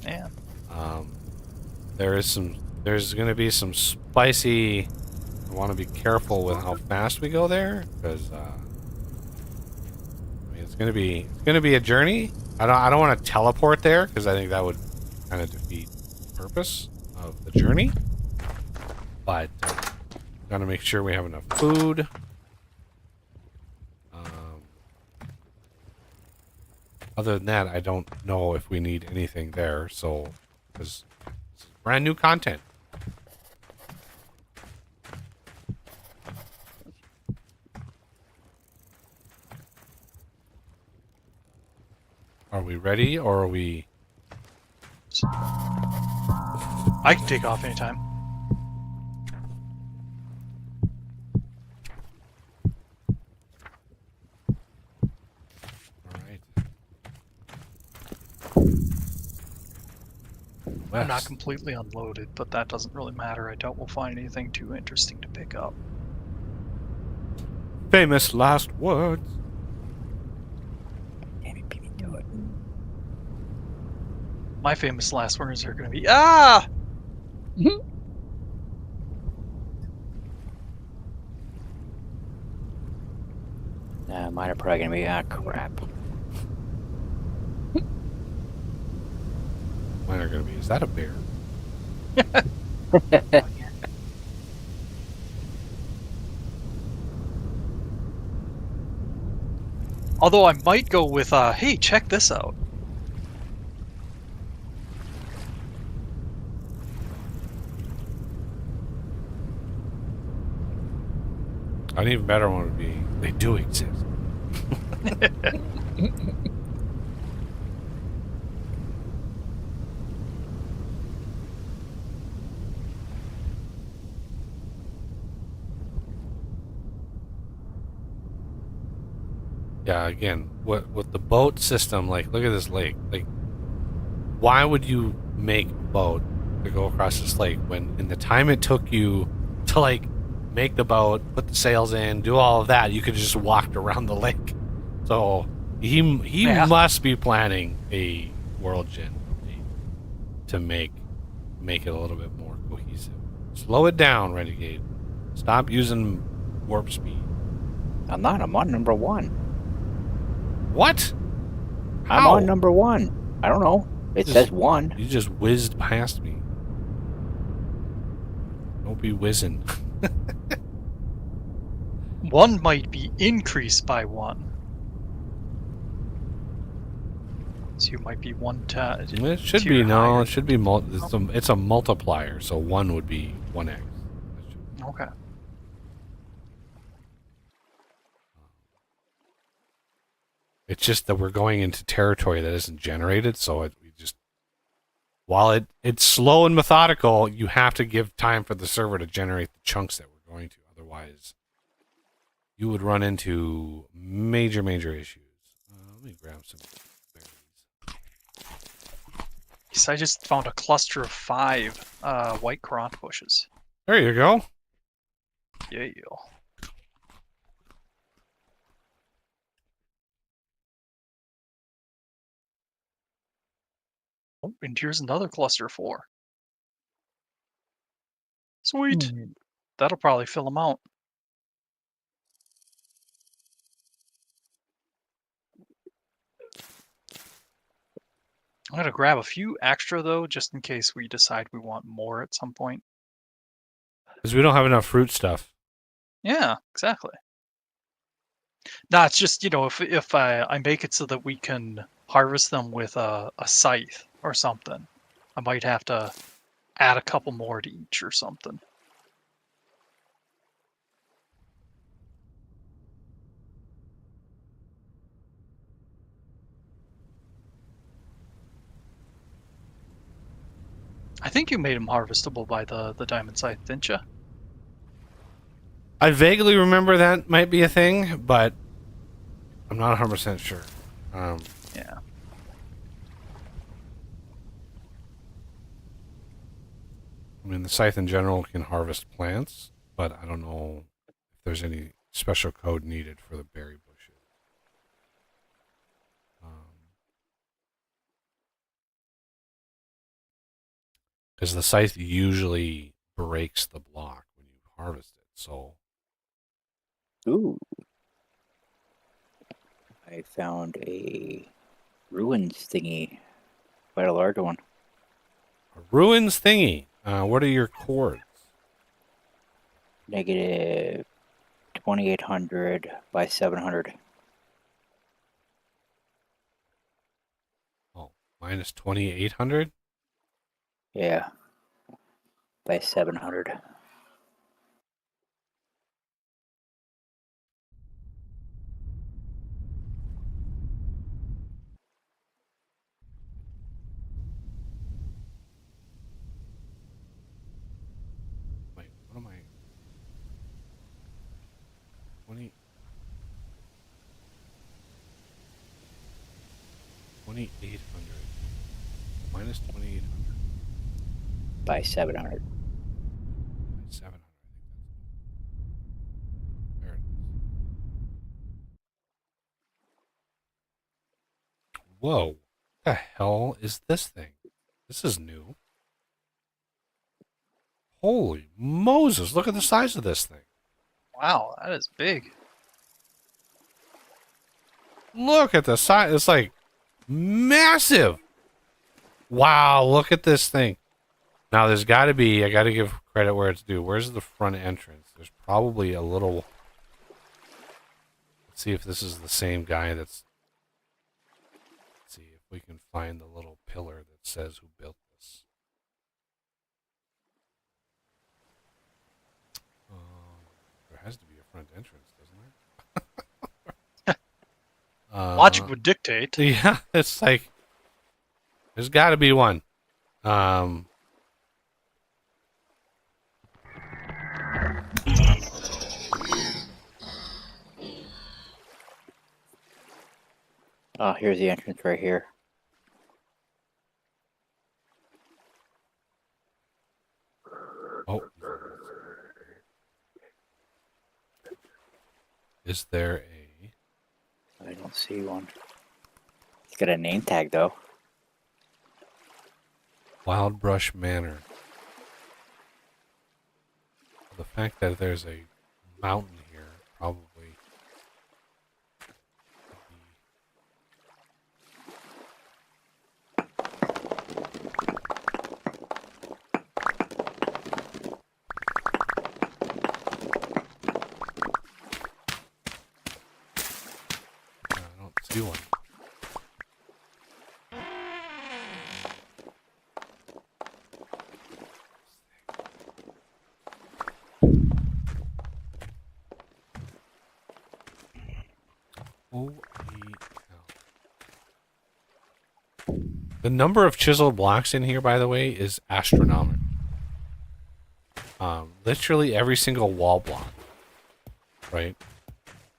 Yeah. There's going to be some spicy. I want to be careful with how fast we go there, because I mean, it's going to be a journey. I don't want to teleport there, because I think that would kind of defeat the purpose of the journey. But gotta make sure we have enough food. other than that, I don't know if we need anything there. So, because this is brand new content. Are we ready, or are we? I can take off anytime. All right. I'm not West. completely unloaded, but that doesn't really matter. I doubt we'll find anything too interesting to pick up. Famous last words. Damn it, beat me to it. My famous last words are going to be, ah! Mine are probably gonna be crap. Mine are gonna be. Is that a bear? Although I might go with, hey, check this out. An even better one would be. They do exist. Yeah, again, with the boat system, like, look at this lake. Like, why would you make a boat to go across this lake when, in the time it took you to, like, make the boat, put the sails in, do all of that, you could have just walked around the lake. So he Yeah. must be planning a world gen update to make it a little bit more cohesive. Slow it down, Renegade. Stop using warp speed. I'm not. I'm on number 1. What? I'm How? on number 1. I don't know. It Just- says 1. You just whizzed past me. Don't be whizzing. 1 might be increased by 1. So you might be 1 It should tier be, no, higher. it should be, it's a multiplier, so 1 would be 1x. Okay. It's just that we're going into territory that isn't generated, so we just, while it's slow and methodical, you have to give time for the server to generate the chunks that we're going to. Otherwise, you would run into major issues. Let me grab some berries. So I just found a cluster of 5 white currant bushes. There you go. Yeah. Oh, and here's another cluster of 4. Sweet. That'll probably fill them out. I'm gonna grab a few extra though, just in case we decide we want more at some point. Because we don't have enough fruit stuff. Yeah, exactly. No, it's just, if I make it so that we can harvest them with a scythe or something, I might have to add a couple more to each or something. I think you made them harvestable by the diamond scythe, didn't you? I vaguely remember that might be a thing, but I'm not 100% sure. Yeah. I mean, the scythe in general can harvest plants, but I don't know if there's any special code needed for the berry bushes. Because the scythe usually breaks the block when you harvest it, so... Ooh. I found a ruins thingy. Quite a large one. A ruins thingy. What are your chords? Negative 2800 by 700. Minus 2,800? Yeah. By 700. Wait, what am I? 20, 2,800. Minus 2,800. By 700. 700. There it is. Whoa. What the hell is this thing? This is new. Holy Moses, look at the size of this thing. Wow, that is big. Look at the size. It's like massive. Wow, look at this thing. Now, there's got to be, I got to give credit where it's due. Where's the front entrance? There's probably a little. Let's see if this is the same guy that's. Let's see if we can find the little pillar that says who built this. There has to be a front entrance, doesn't there? Logic would dictate. Yeah, it's like there's got to be one. Oh, here's the entrance right here. Oh, is there a? I don't see one. It's got a name tag though. Wild Brush Manor. The fact that there's a mountain here probably I don't see one. Holy cow. The number of chiseled blocks in here, by the way, is astronomical. Literally every single wall block, right?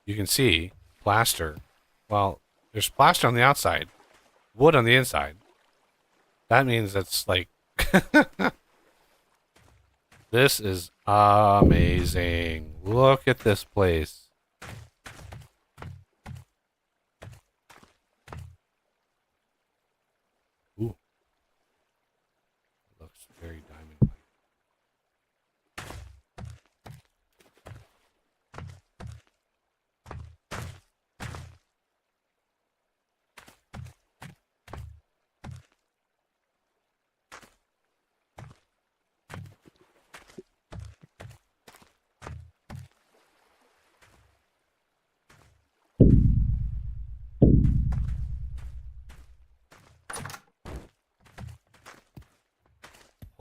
You can see plaster. Well, there's plaster on the outside, wood on the inside. That means it's like this is amazing. Look at this place. Ooh. Looks very diamond-like.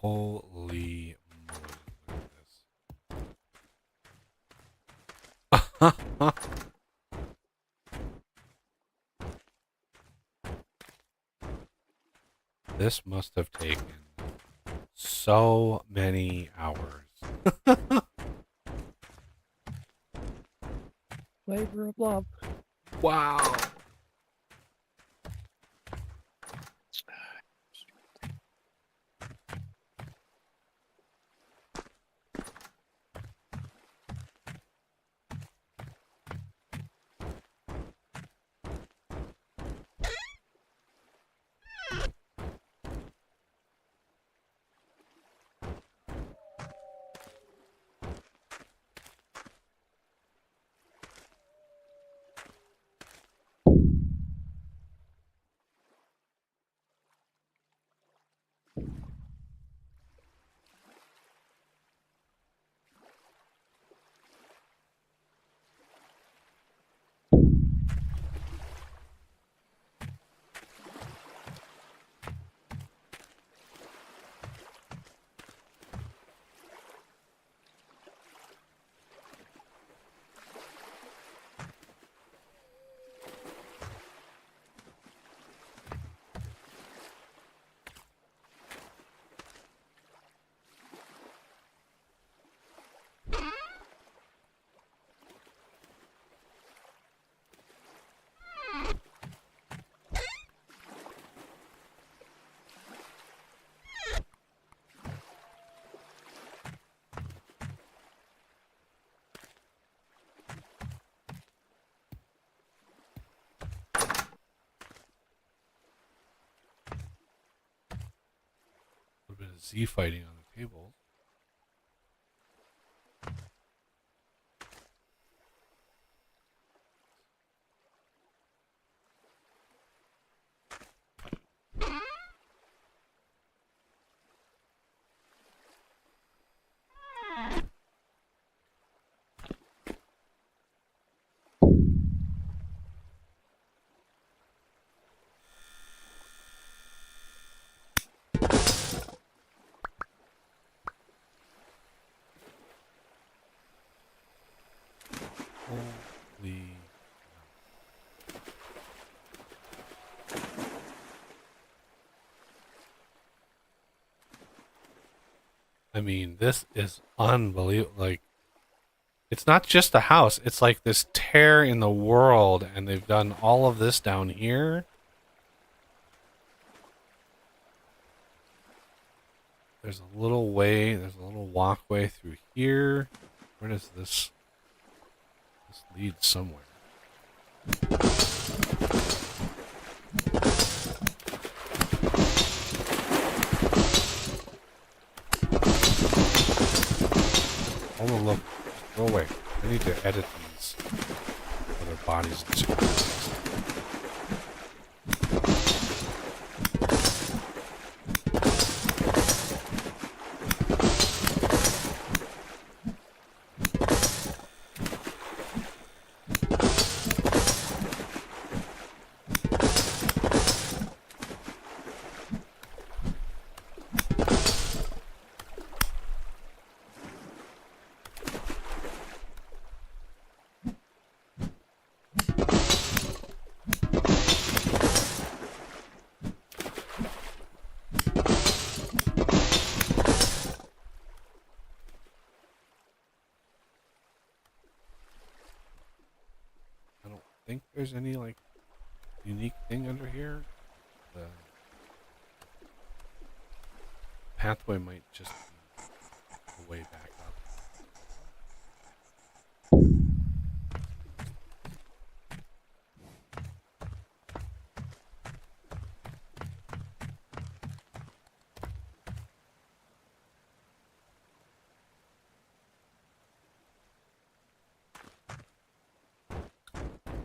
Holy moly, look at this. This must have taken so many hours. Labor of love. Wow. of Z fighting on the table. Holy. I mean, this is unbelievable. Like, it's not just the house. It's like this tear in the world, and they've done all of this down here. There's a little way, there's a little walkway through here. Where does this lead somewhere? Oh, look. Go away. I need to edit these other bodies and securities. I think there's any like unique thing under here. The pathway might just be the way back up.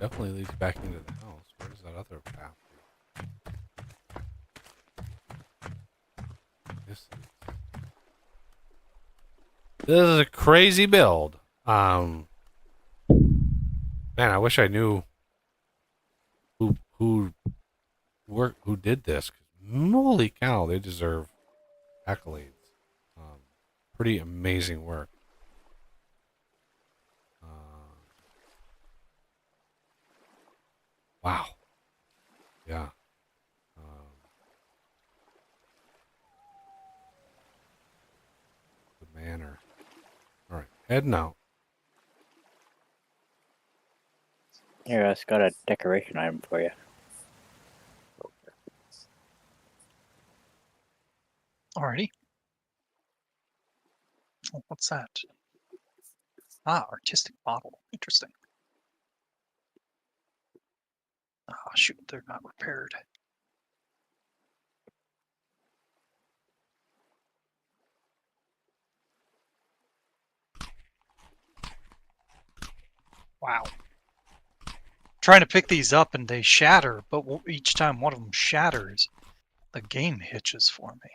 Definitely leads back into the house. Where does that other path lead? This is a crazy build. Man, I wish I knew who did this. Holy cow, they deserve accolades. Pretty amazing work. Wow. Yeah. The manor. All right, heading out. Here, I've got a decoration item for you. Alrighty. Oh, what's that? Ah, artistic model. Interesting. Ah, shoot, they're not repaired. Wow. Trying to pick these up and they shatter, but each time one of them shatters, the game hitches for me.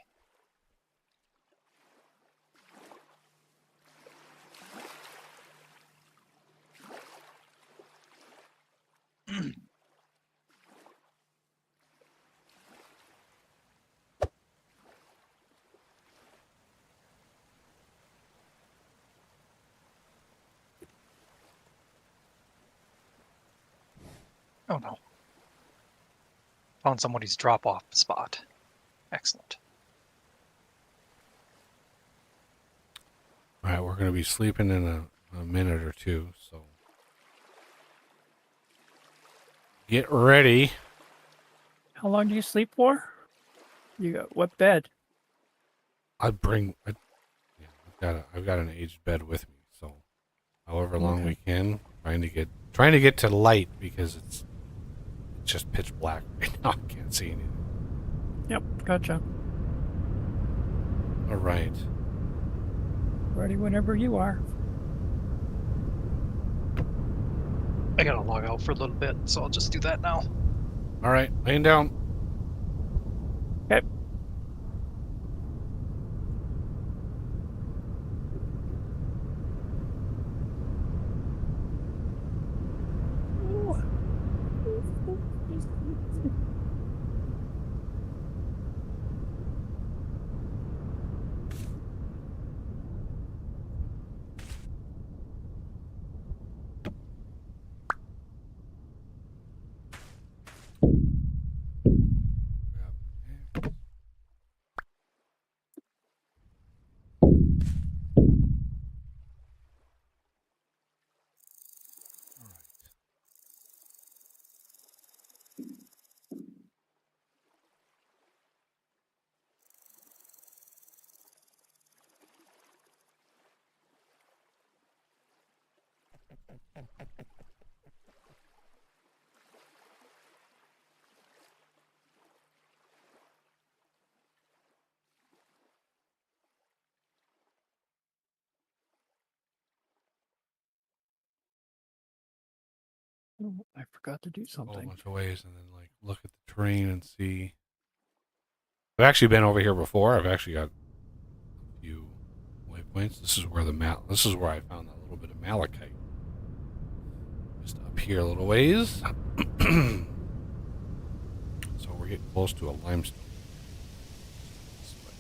Oh no. Found somebody's drop-off spot. Excellent. All right, we're going to be sleeping in a minute or two, so get ready. How long do you sleep for? You got what bed? I've got an aged bed with me, so however long we can, trying to get to light because it's just pitch black right now. I can't see anything. Yep, gotcha. All right. Ready whenever you are. I gotta log out for a little bit, so I'll just do that now. All right. Laying down. Okay. Oh, I forgot to do A whole something. bunch of ways, and then like look at the terrain and see. I've actually been over here before. I've actually got a few waypoints. This is where This is where I found that little bit of malachite. Just up here a little ways. So we're getting close to a limestone. This way.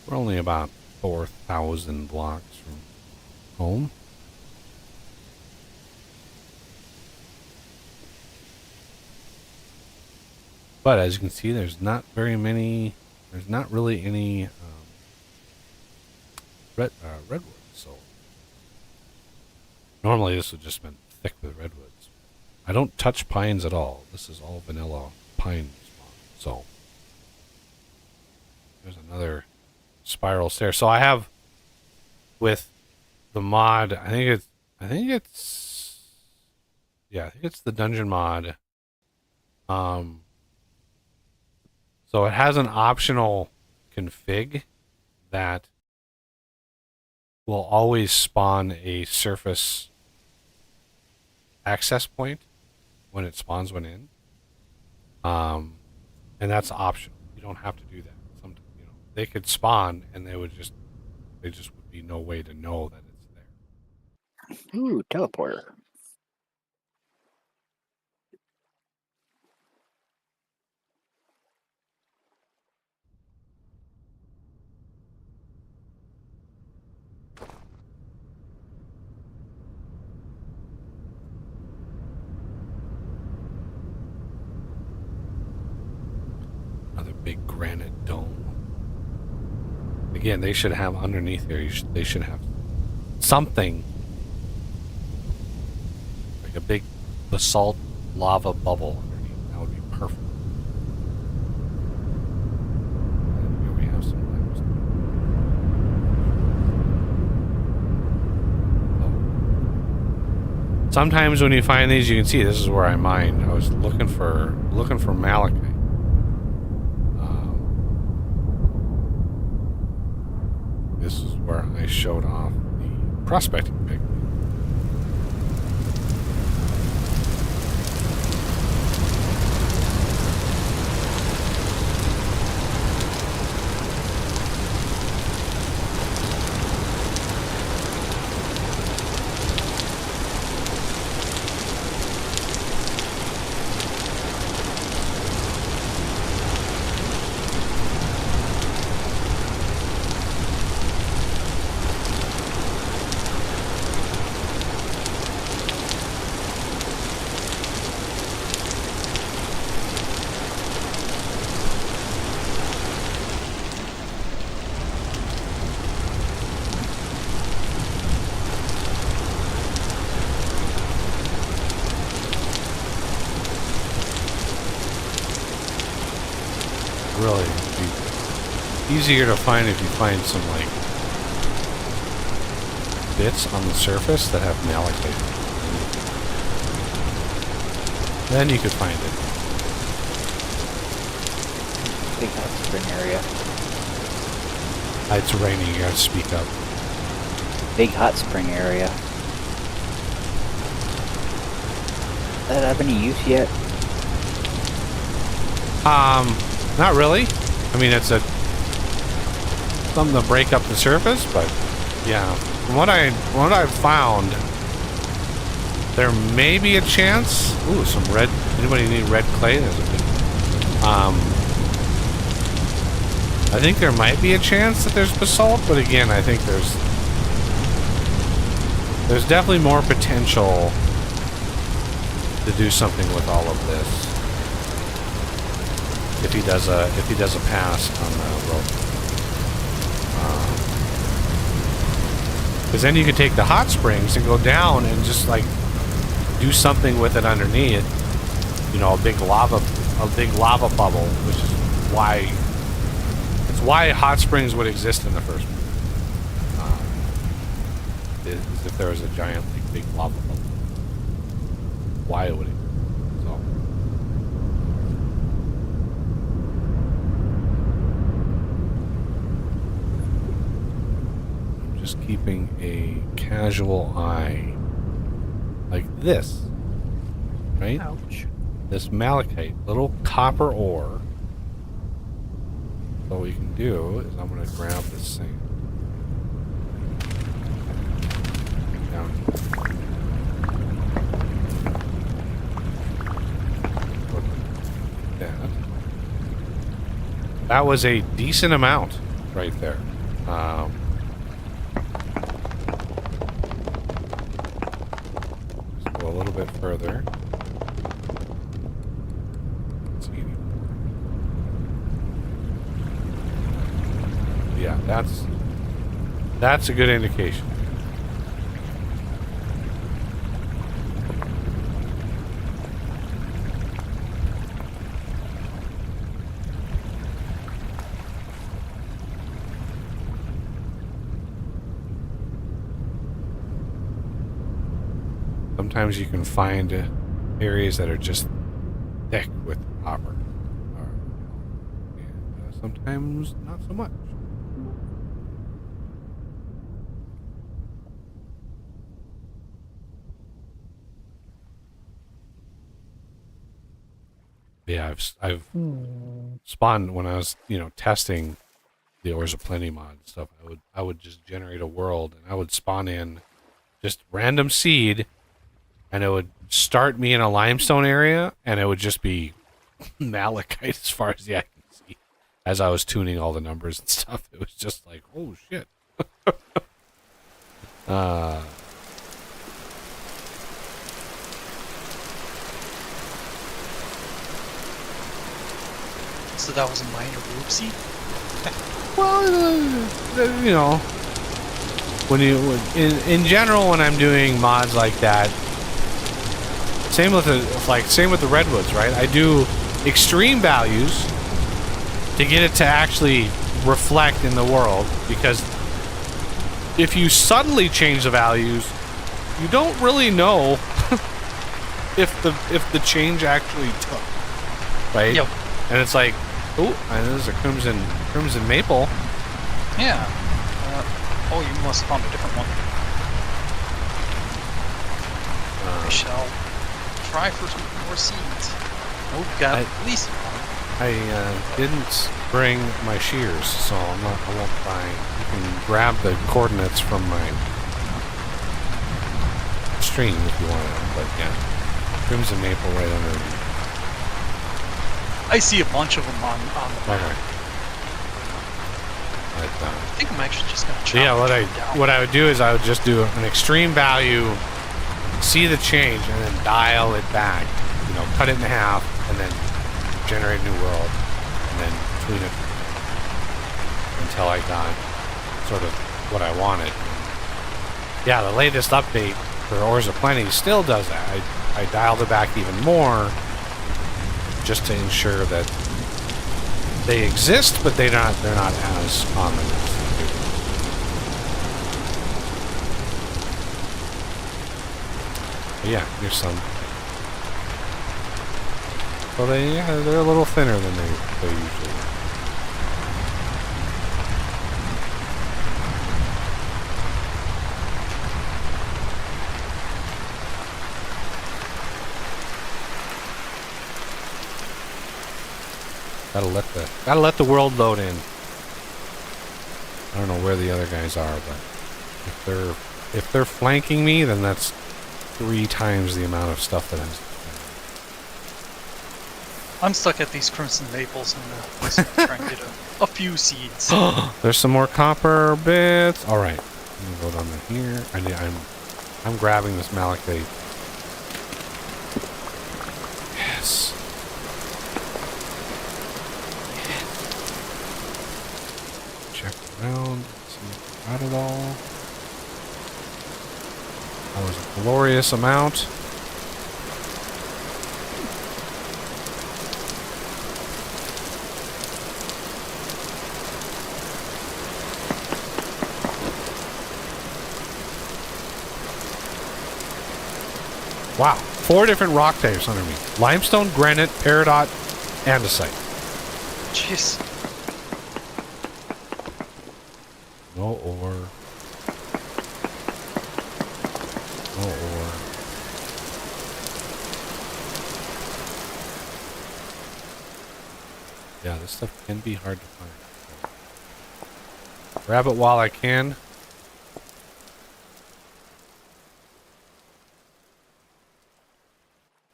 We're only about 4,000 blocks from home. But as you can see, there's not very many. There's not really any redwoods. So normally this would just been thick with redwoods. I don't touch pines at all. This is all vanilla pine spawn. So there's another spiral stair. So I have with the mod. I think it's the dungeon mod. So it has an optional config that will always spawn a surface access point when it spawns one in. And that's optional. You don't have to do that. They could spawn and there just would be no way to know that it's there. Ooh, teleporter. Another big granite dome. Again, they should have underneath there. They should have something like a big basalt lava bubble underneath. That would be perfect. And here we have some limestone. Oh. Sometimes when you find these, you can see this is where I mined. I was looking for malachite. This is where I showed off the prospecting pig. Really be easier to find if you find some like bits on the surface that have malachite. Then you could find it. Big hot spring area. It's raining. You gotta speak up. Big hot spring area. Does that have any use yet? Not really. I mean, it's something to break up the surface, but yeah. From what I've found, there may be a chance. Ooh, some red. Anybody need red clay? There's a big. I think there might be a chance that there's basalt, but again, I think there's definitely more potential to do something with all of this. If he does a pass on the rope, because then you can take the hot springs and go down and just like do something with it underneath. You know, a big lava bubble, which is why hot springs would exist in the first place. Is if there was a giant like big lava bubble. Why it would exist. Just keeping a casual eye like this, right? Ouch. This malachite, little copper ore. So what we can do is I'm going to grab this thing. Down. That was a decent amount right there. A little bit further. Let's see. Yeah, that's a good indication. Sometimes you can find areas that are just thick with copper. And sometimes not so much. Yeah, I've spawned when I was, testing the Ores of Plenty mod and stuff. I would just generate a world and I would spawn in just random seed. And it would start me in a limestone area, and it would just be malachite as far as the eye can see. As I was tuning all the numbers and stuff, it was just like, oh shit. So that was a minor oopsie? Well, in general, when I'm doing mods like that, same with the redwoods, right? I do extreme values to get it to actually reflect in the world, because if you change the values, you don't really know if the change actually took, right? Yep. And it's like, oh, and there's a crimson maple. Yeah. Oh, you must have found a different one. I shall try for some more seeds. Oh, we got at least one. I didn't bring my shears, so I won't try. You can grab the coordinates from my stream if you want to, but yeah. Crimson maple right under. I see a bunch of them on the map. Okay. I think I'm actually just gonna chop yeah, down. what I would do is I would just do an extreme value, see the change, and then dial it back. Cut it in half, and then generate a new world, and then tune it until I got sort of what I wanted. Yeah, the latest update for Ores of Plenty still does that. I dialed it back even more, just to ensure that they exist, but they're not as common as they do. But yeah, here's some. So they're a little thinner than they usually are. Gotta let the world load in. I don't know where the other guys are, but if they're flanking me, then that's 3 times the amount of stuff that I'm stuck at these crimson maples and just trying to get a few seeds. There's some more copper bits. All right, I'm gonna go down to here. I'm grabbing this malachite. Yes. Check around, see if I got it all. That was a glorious amount. Wow, 4 different rock types under me. Limestone, granite, peridot, andesite. Jeez. No ore. No ore. Yeah, this stuff can be hard to find. So. Grab it while I can.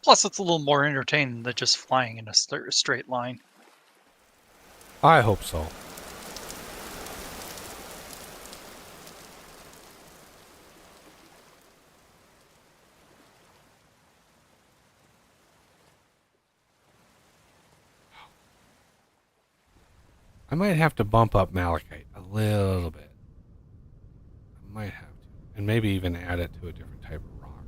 Plus, it's a little more entertaining than just flying in a straight line. I hope so. I might have to bump up malachite a little bit. I might have to. And maybe even add it to a different type of rock.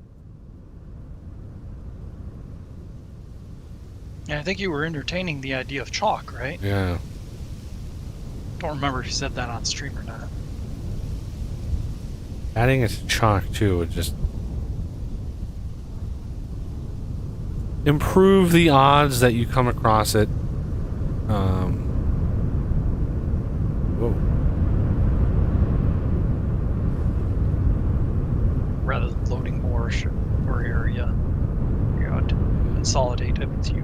Yeah, I think you were entertaining the idea of chalk, right? Yeah. Don't remember if you said that on stream or not. Adding it to chalk too would just improve the odds that you come across it. Whoa. Rather than loading more area, you got to consolidate it with you.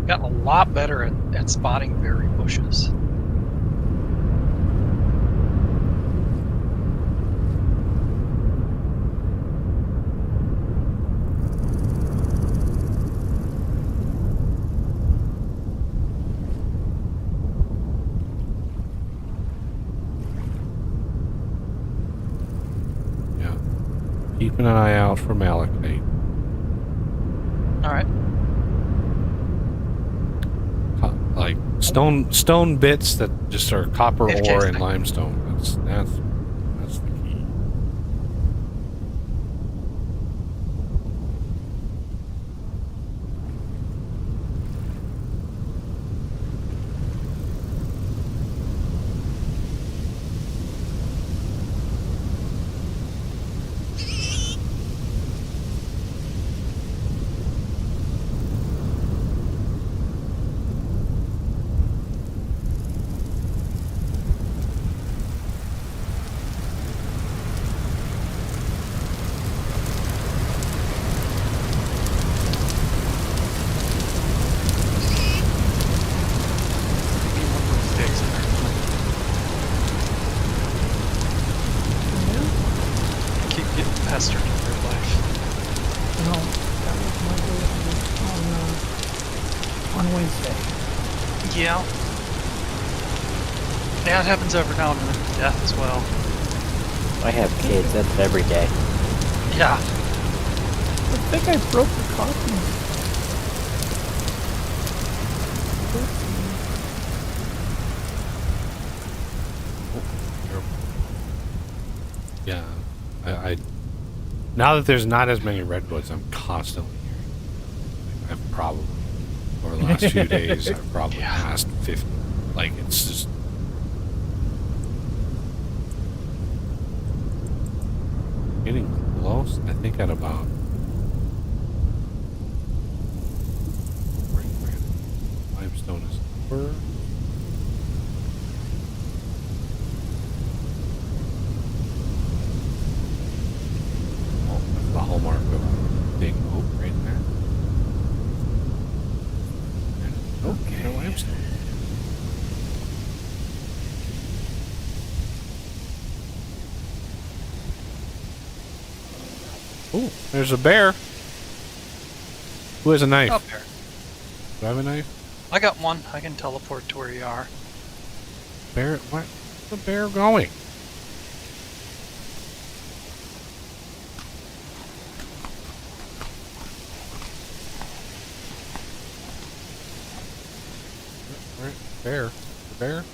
Gotten a lot better at spotting berry bushes. Yeah. Keeping an eye out for malachite. All right. Like stone bits that just are copper AFK ore and thing. limestone. That's the key. Keep getting pestered in real life. No, that was my day on Wednesday. Yeah. Yeah, it happens every now and then with death as well. I have kids, that's every day. Yeah. I think I broke the coffee. Yeah. I now that there's not as many redwoods, I'm constantly hearing. I've probably over the last few days I've probably passed 50. Like it's just Getting close. I think at about. Limestone is over. Oh, that's the hallmark of a big oak right there. Okay. No limestone. Oh, there's a bear. Who has a knife? Up there. Do I have a knife? I got one. I can teleport to where you are. Bear? Where's the bear going? Where? Bear? The bear?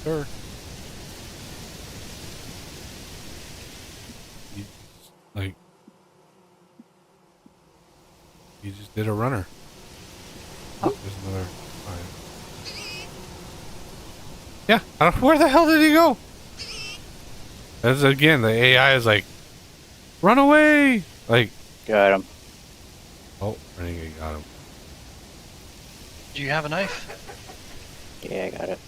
Sir? You just, like, you just did a runner. Oh, there's another fine. Yeah, where the hell did he go? That's again, the AI is like, run away! Like, Got him. oh, Renegade got him. Do you have a knife? Yeah, I got it.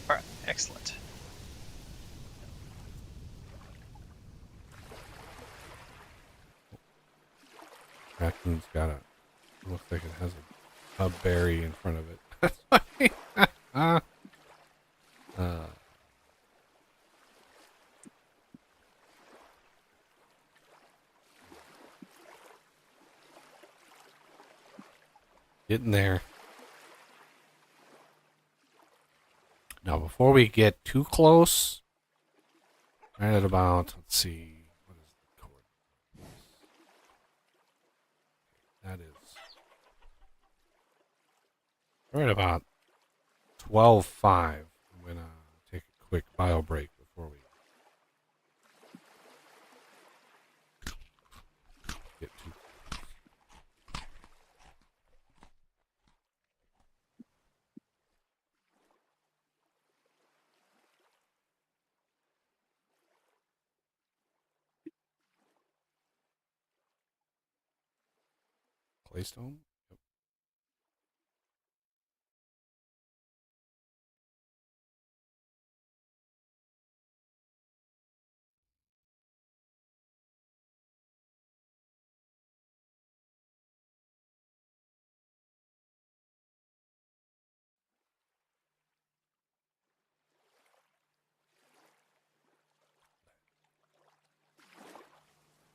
All right, excellent. Raccoon's got a, looks like it has a berry in front of it. That's funny. Getting there. Now, before we get too close, right at about, let's see, what is the coordinate? That is right about 12:05. I'm going to take a quick bio break before we get too Claystone. Yep.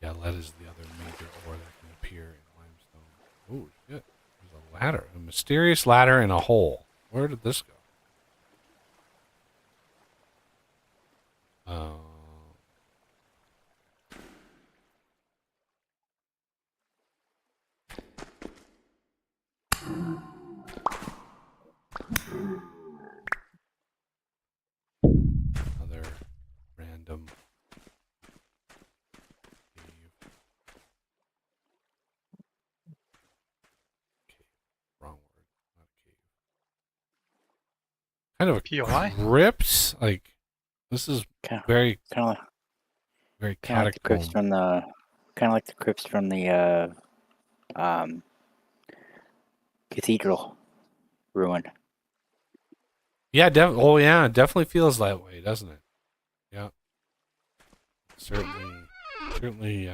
Yeah, lead is the other major ore that can appear in limestone. Oh, shit. There's a ladder. A mysterious ladder in a hole. Where did this go? Uh, another random cave. Cave. Wrong word. Not a cave. Kind of a POI? crypt. Like, this is Kind very, of, very kind of like the crypts catacomb. from the, kind of like the crypts from the um, cathedral ruin. Yeah, oh yeah, it definitely feels that way, doesn't it? Yeah. Certainly, certainly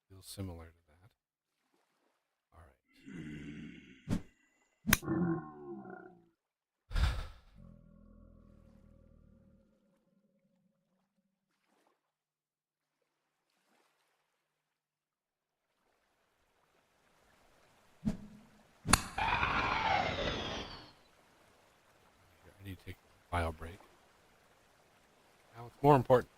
feels similar to that. All right. I need to take a bio break. Now it's more important.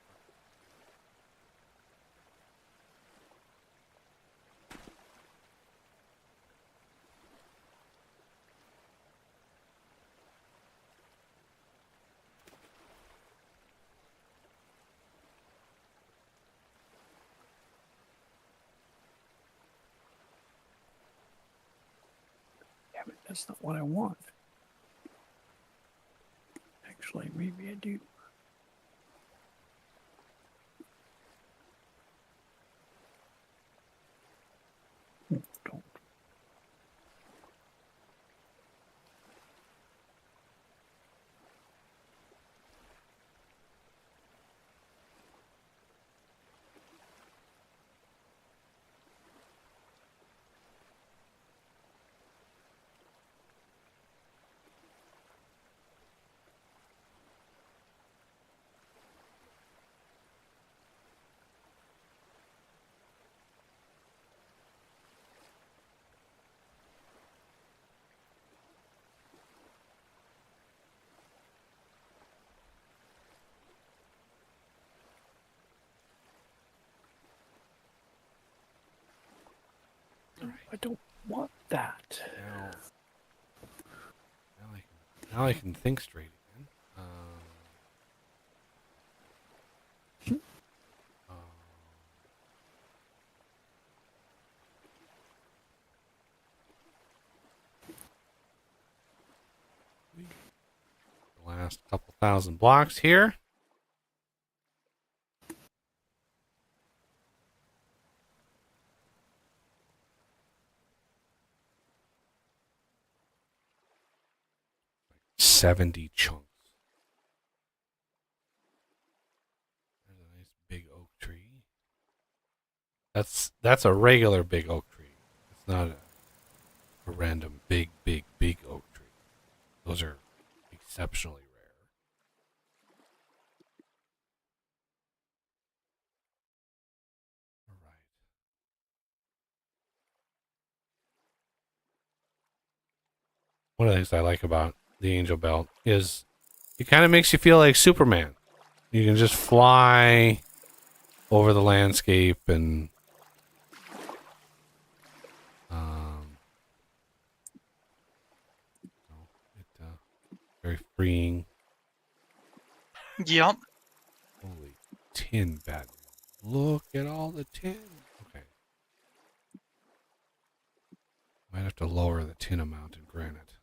Yeah, but that's not what I want. Actually, maybe I do. I don't want that. Now I can think straight again. The last couple thousand blocks here. Like 70 chunks. There's a nice big oak tree. That's a regular big oak tree. It's not a random big oak tree. Those are exceptionally rare. All right. One of the things I like about the Angel Belt is it kind of makes you feel like Superman. You can just fly over the landscape and very freeing. Yep. Holy tin, Batman. Look at all the tin. Okay. Might have to lower the tin amount in granite.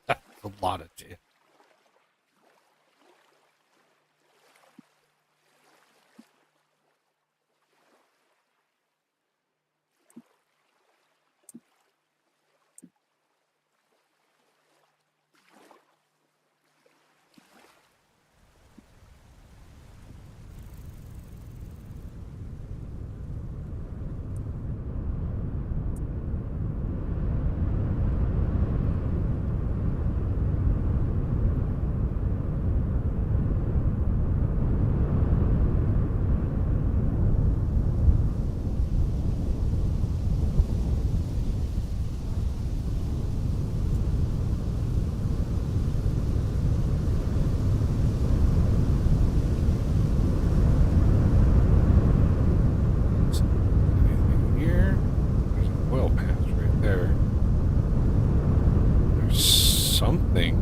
That's a lot of tin. Anything here? There's an oil patch right there. There's something.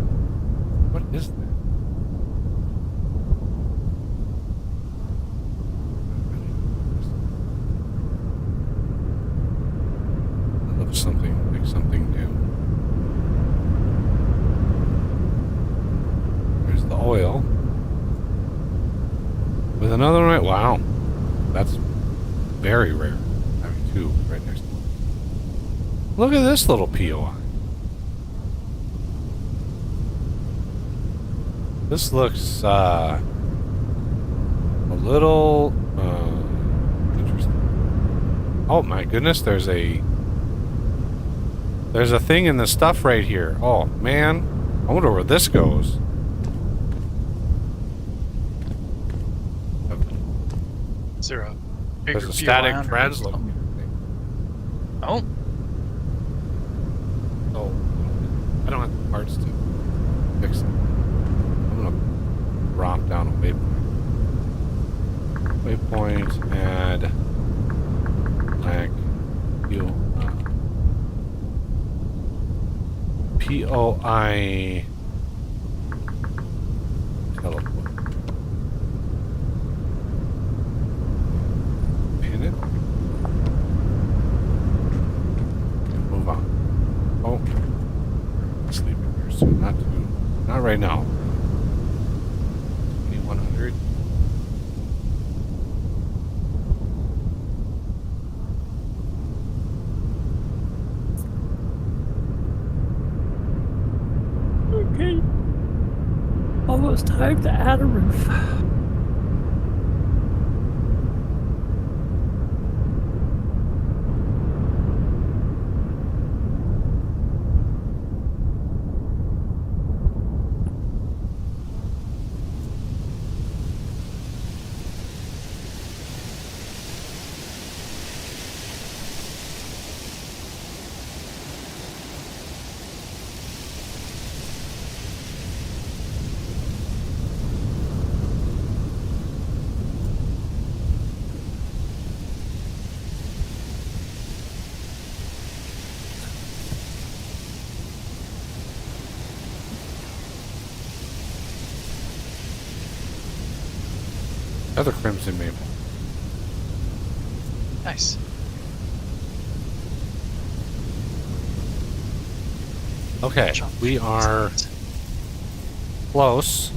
What is that? That looks something like something new. There's the oil. With another one right. Wow. That's very rare. Having two right next to one. Look at this little POI. This looks a little interesting. Oh my goodness, there's a thing in the stuff right here. Oh man, I wonder where this goes. Is there a bigger There's a view static on or translocator something? thing. Oh, Oh, I don't have the parts to fix it. I'm gonna drop down a waypoint. Waypoint, add black fuel. POI teleport. Pin it. Move on. Oh, sleep in here soon. Not right now. 2100. Okay. Almost time to add a roof. Another crimson maple. Nice. Okay, Chunk. we are close.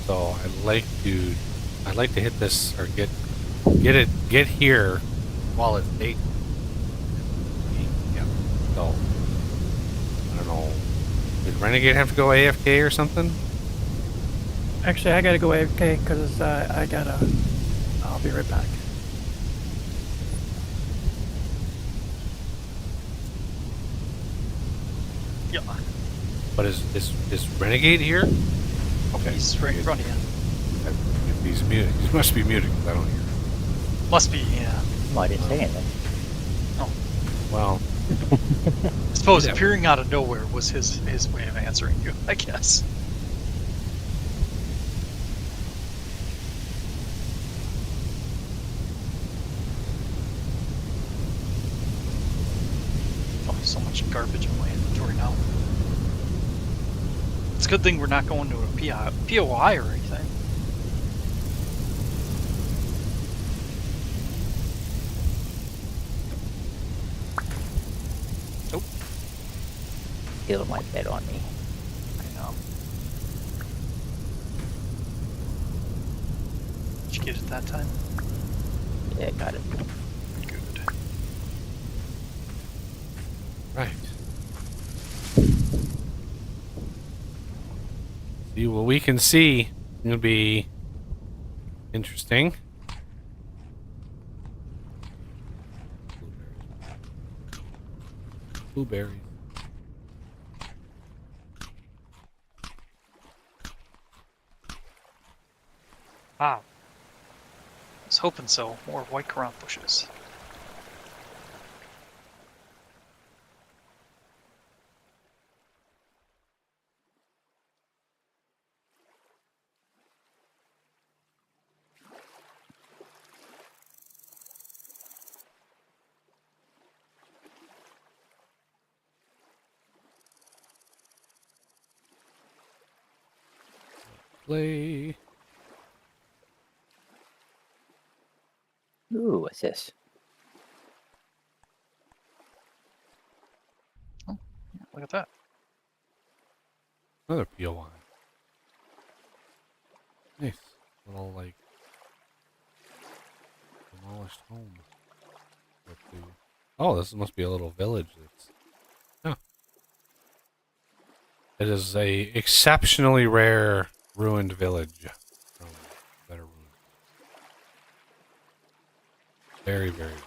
So I'd like to hit this or get here while it's day. Yeah. So I don't know. Did Renegade have to go AFK or something? Actually, I gotta go AFK because I gotta. I'll be right back. Yeah. But is Renegade here? Okay. He's right in front of you. If he's muted, he must be muted because I don't hear him. Must be, yeah. Well, I didn't say anything. Well, I suppose Yeah. appearing out of nowhere was his way of answering you, I guess. Oh, so much garbage in my inventory now. It's a good thing we're not going to a POI or anything. Nope. Heal my bed on me. I know. Did you get it that time? Yeah, got it. Good. right. See what we can see. It'll be interesting. Blueberries. Wow. I was hoping so. More white currant bushes. Play. Ooh, what's this? Look at that. Another POI. Nice. Little, like, demolished home. Oh, this must be a little village that's... Huh. It is a exceptionally rare ruined village. From better ruins. Very, very rare.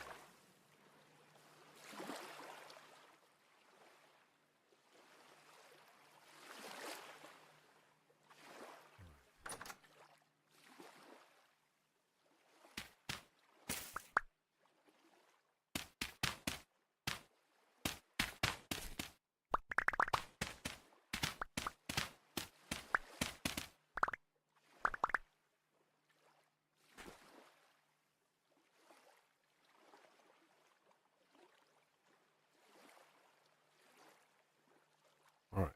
Alright.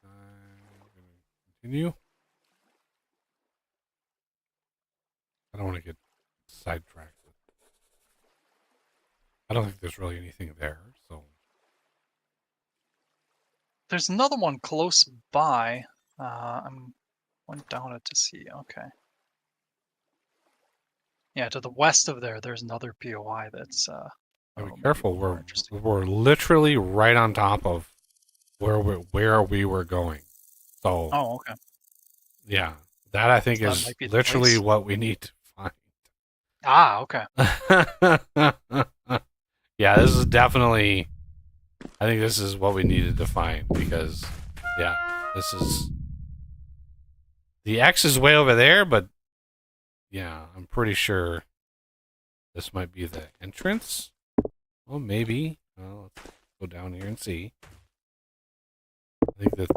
I'm going to continue. I don't want to get sidetracked. I don't think there's really anything there, so... There's another one close by. I'm went down it to see. Okay. Yeah, to the west of there, there's another POI that's Gotta be maybe careful. more interesting. We're literally right on top of where we were going. So Oh, okay. yeah, that I think So that is might be the literally place. what we need to Ah, okay. find. Yeah, this is definitely. I think this is what we needed to find because, yeah, this is. The X is way over there, but yeah, I'm pretty sure this might be the entrance. Well, maybe. Well, let's go down here and see. I think that,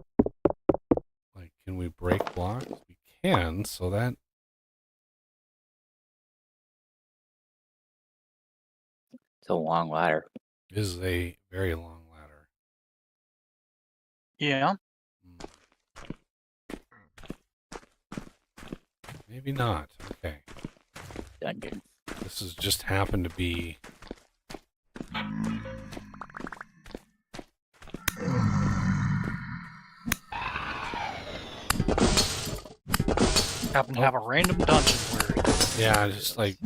like, can we break blocks? We can, so that It's a long ladder. is a very long ladder. Yeah. Maybe not. Okay. Dungeon. This has just happened to be... Happen to have a random dungeon where Yeah, just like...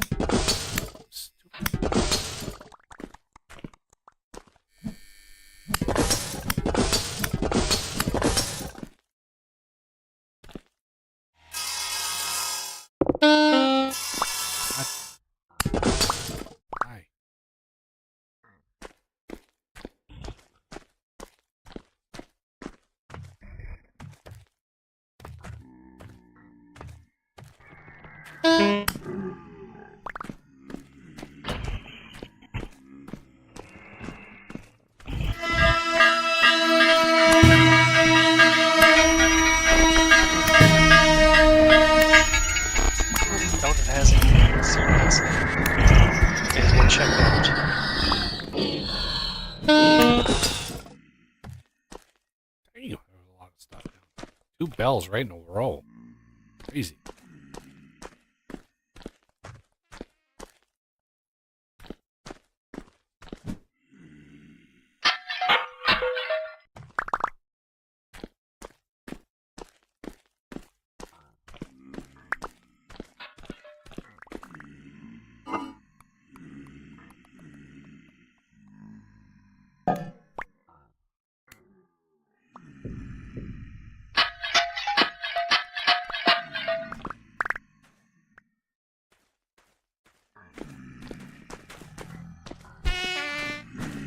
Hi. doubt it has any series. Okay, we'll check out. Damn, there was a lot of stuff down. 2 bells right in a row. Crazy.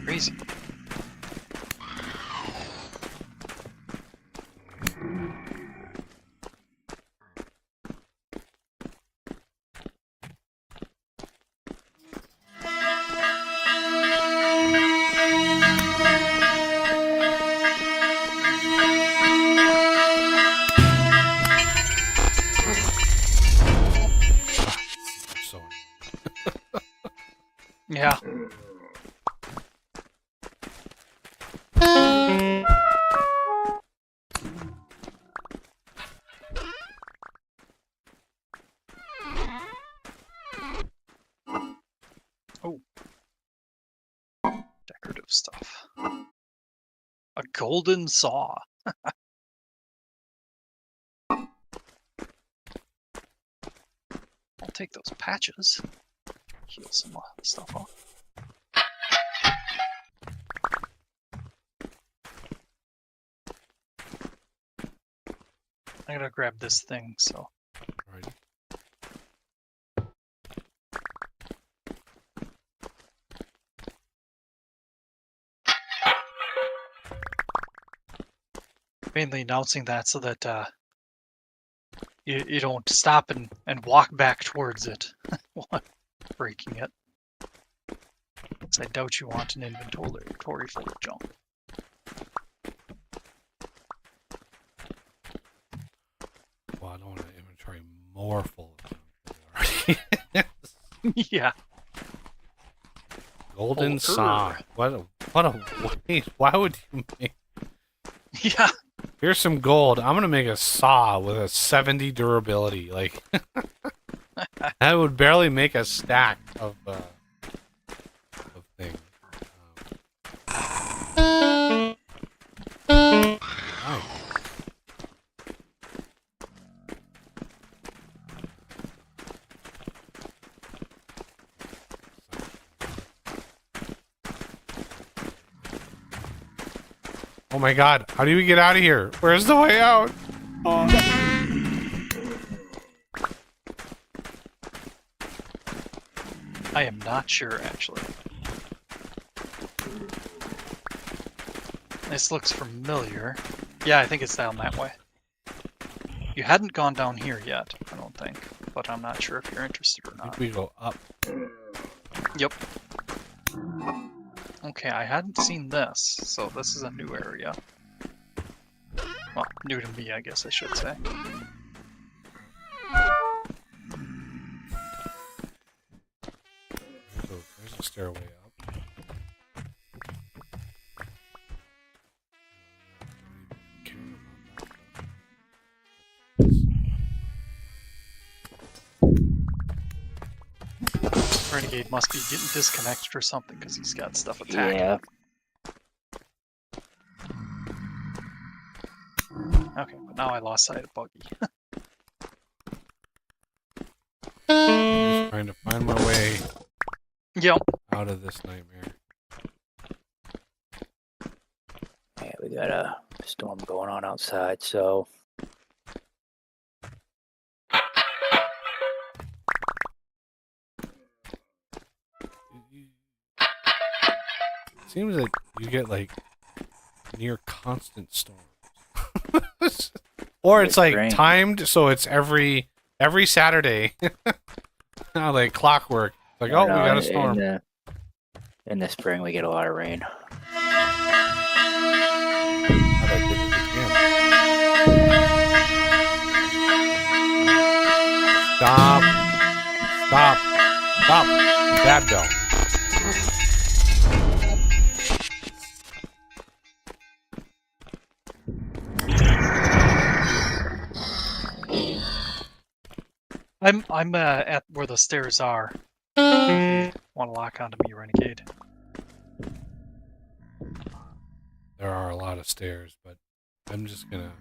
Crazy. So Yeah. Oh. Decorative stuff. A golden saw. I'll take those patches. Heal some stuff off. I gotta grab this thing, so. right. Mainly announcing that so that you don't stop and walk back towards it while breaking it. So I doubt you want an inventory full of junk. Well, I don't want an inventory more full of junk than it already is. Yeah. Golden Oh, saw. What a waste. Why would you make... Yeah. Here's some gold. I'm gonna make a saw with a 70 durability. Like that would barely make a stack of things. Nice. Oh my god, how do we get out of here? Where's the way out? Oh. I am not sure, actually. This looks familiar. Yeah, I think it's down that way. You hadn't gone down here yet, I don't think. But I'm not sure if you're interested or I not. think we go up. Yep. Okay, I hadn't seen this, so this is a new area. Well, new to me, I guess I should say. There's a stairway up. Renegade must be getting disconnected or something because he's got stuff attacking. Yeah. Okay, but now I lost sight of Buggy. I'm just trying to find my way Yep. out of this nightmare. Yeah, we got a storm going on outside, so Seems like you get like near constant storms. Or it's like Rain. timed, so it's every Saturday. Like clockwork. Like, No, oh, we no, got a storm. In the spring, we get a lot of rain. How'd I get it again? Stop. Stop. Stop. That bell. I'm at where the stairs are. Want to lock onto me, Renegade? There are a lot of stairs, but I'm just gonna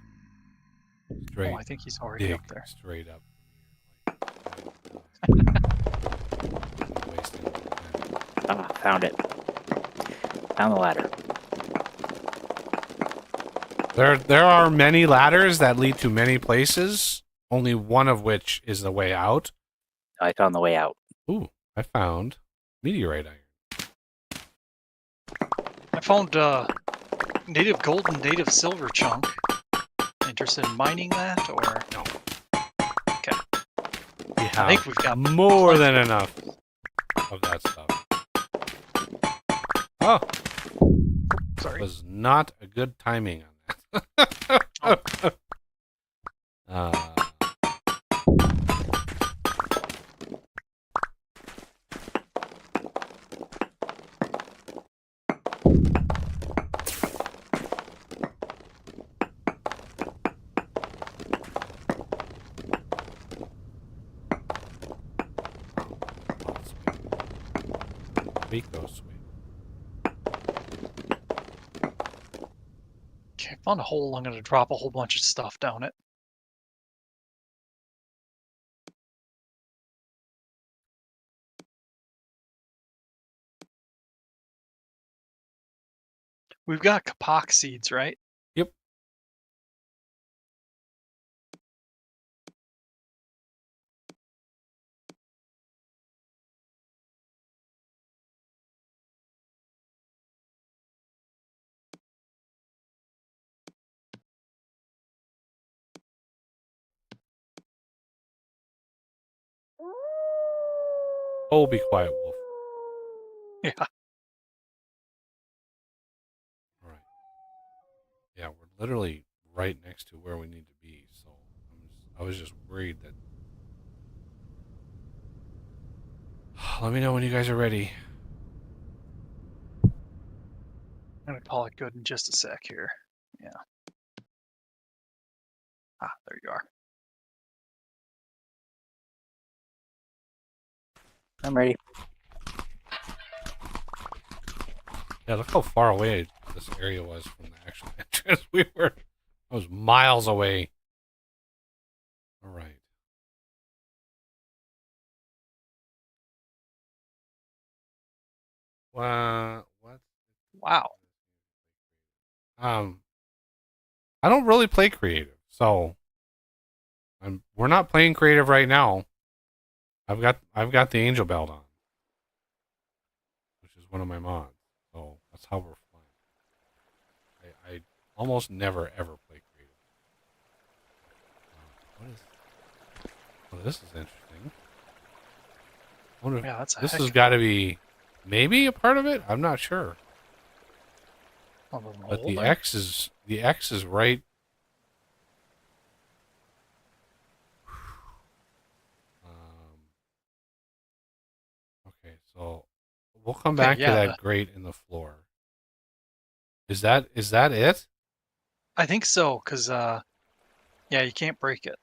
straight Oh, I think he's already dig up there. straight up from here. Like, wasting time. Ah, found it. Found the ladder. There are many ladders that lead to many places, only one of which is the way out. I found the way out. Ooh, I found meteorite iron. I found native gold and native silver chunk. Interested in mining that, or No. Okay. We I have think we've got more than enough of that stuff. Oh, Sorry. was not a good timing on that. uh, Rico sweet. Okay, I found a hole. I'm gonna drop a whole bunch of stuff down it. We've got kapok seeds, right? Yep. Oh, be quiet, Wolf. Yeah. All right. Yeah, we're literally right next to where we need to be. So I was just worried that. Let me know when you guys are ready. I'm gonna call it good in just a sec here. Yeah. Ah, there you are. I'm ready. Yeah, look how far away this area was from the actual entrance. I was miles away. All right. What? Wow. I don't really play creative, so we're not playing creative right now. I've got the angel belt on, which is one of my mods. So that's how we're flying. I almost never ever play creative. What is? Oh, this is interesting. I wonder if Yeah, that's a this heck has of got to be maybe a part of it. I'm not sure. a little But hole the there. X is right. Okay, so we'll come Okay, back to yeah, that grate in the floor. Is that it? I think so, cause yeah, you can't break it.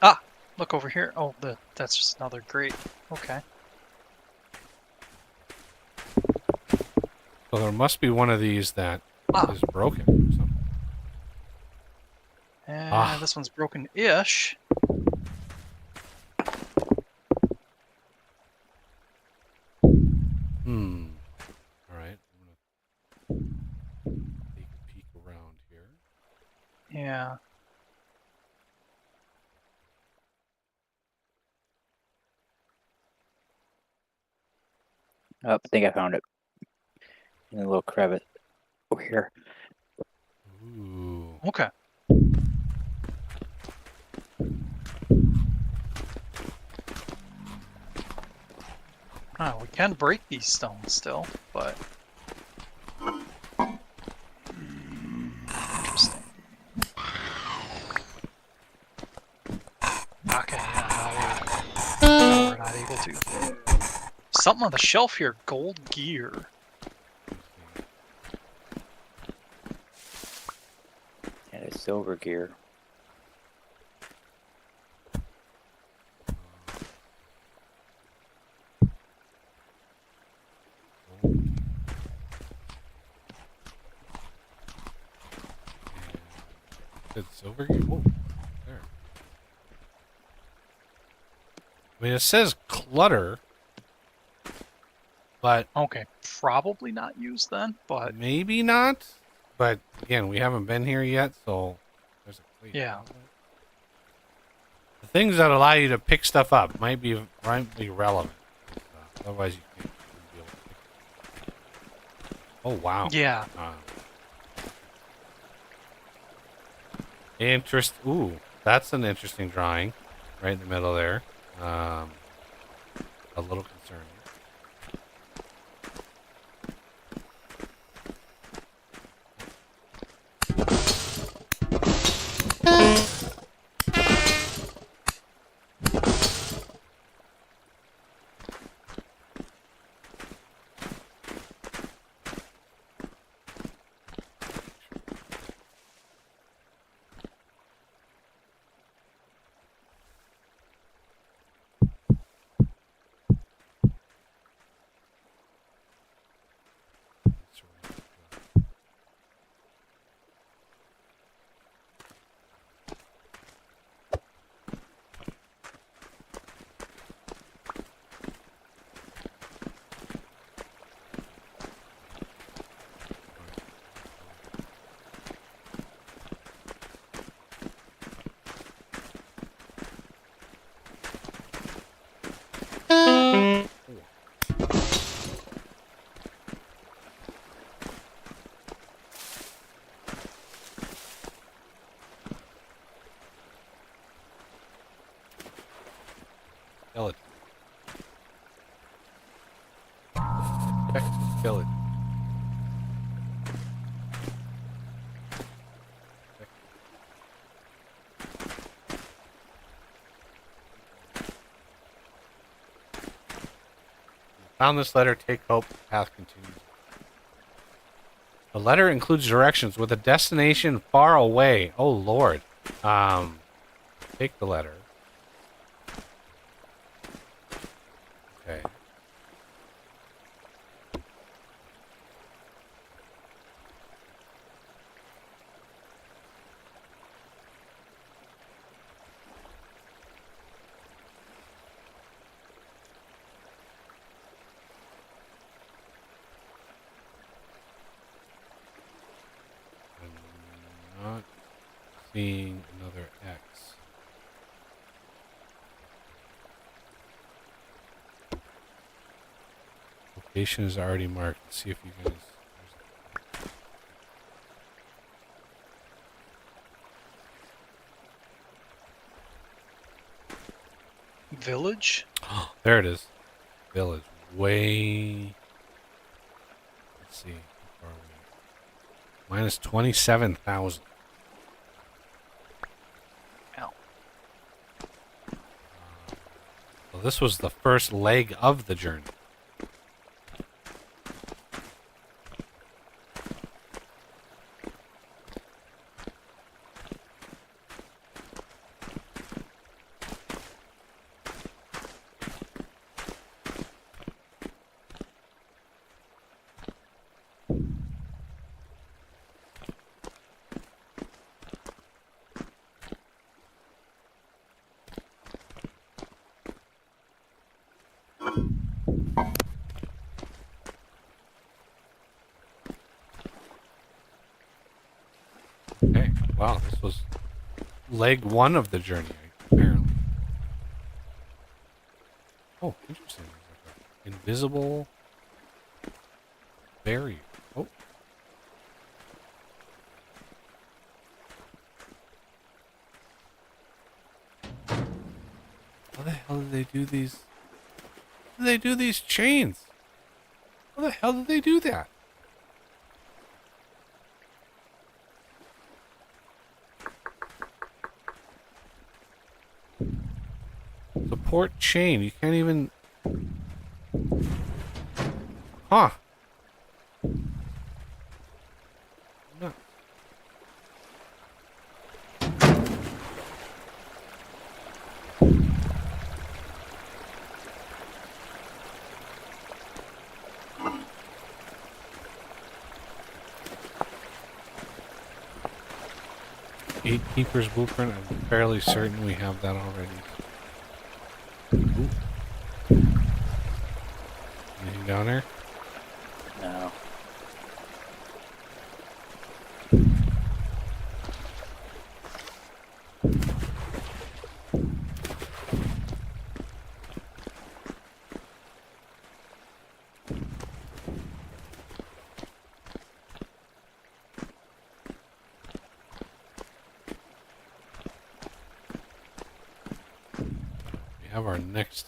Ah, Look over here. Oh, that's just another grate. Okay. So there must be one of these that Ah. is broken. Or something. Ah. This one's broken-ish. All right. I'm gonna take a peek around here. Yeah. Oh, I think I found it. In a little crevice over here. Ooh. Okay. Oh, we can break these stones still, but interesting. Okay, yeah, now we're not able to. Something on the shelf here, gold gear. And a silver gear. It's over here. Oh, there. I mean, it says clutter, but Okay, probably not used then, but maybe not. But again, we haven't been here yet, so there's a plate. yeah. The things that allow you to pick stuff up might be relevant. Otherwise, you can't be able to pick it. Oh wow. Yeah. Ooh, that's an interesting drawing, right in the middle there. A little concerning. Skeleton. Check the skeleton. Found this letter. Take hope. The path continues. The letter includes directions with a destination far away. Oh Lord. Take the letter. Okay. I'm not seeing another X. Location is already marked. Let's see if you guys. Village? There it is. Village. Way. Let's see. How far away? Minus 27,000. Ow. So this was the first leg of the journey. Wow, this was leg one of the journey, apparently. Oh, interesting. There's like an invisible barrier. Oh. How the hell did they do these? How did they do these chains? How the hell did they do that? Support chain. You can't even... Huh. No. Gatekeeper's blueprint. I'm fairly certain we have that already. Ooh. Anything down there? No. We have our next...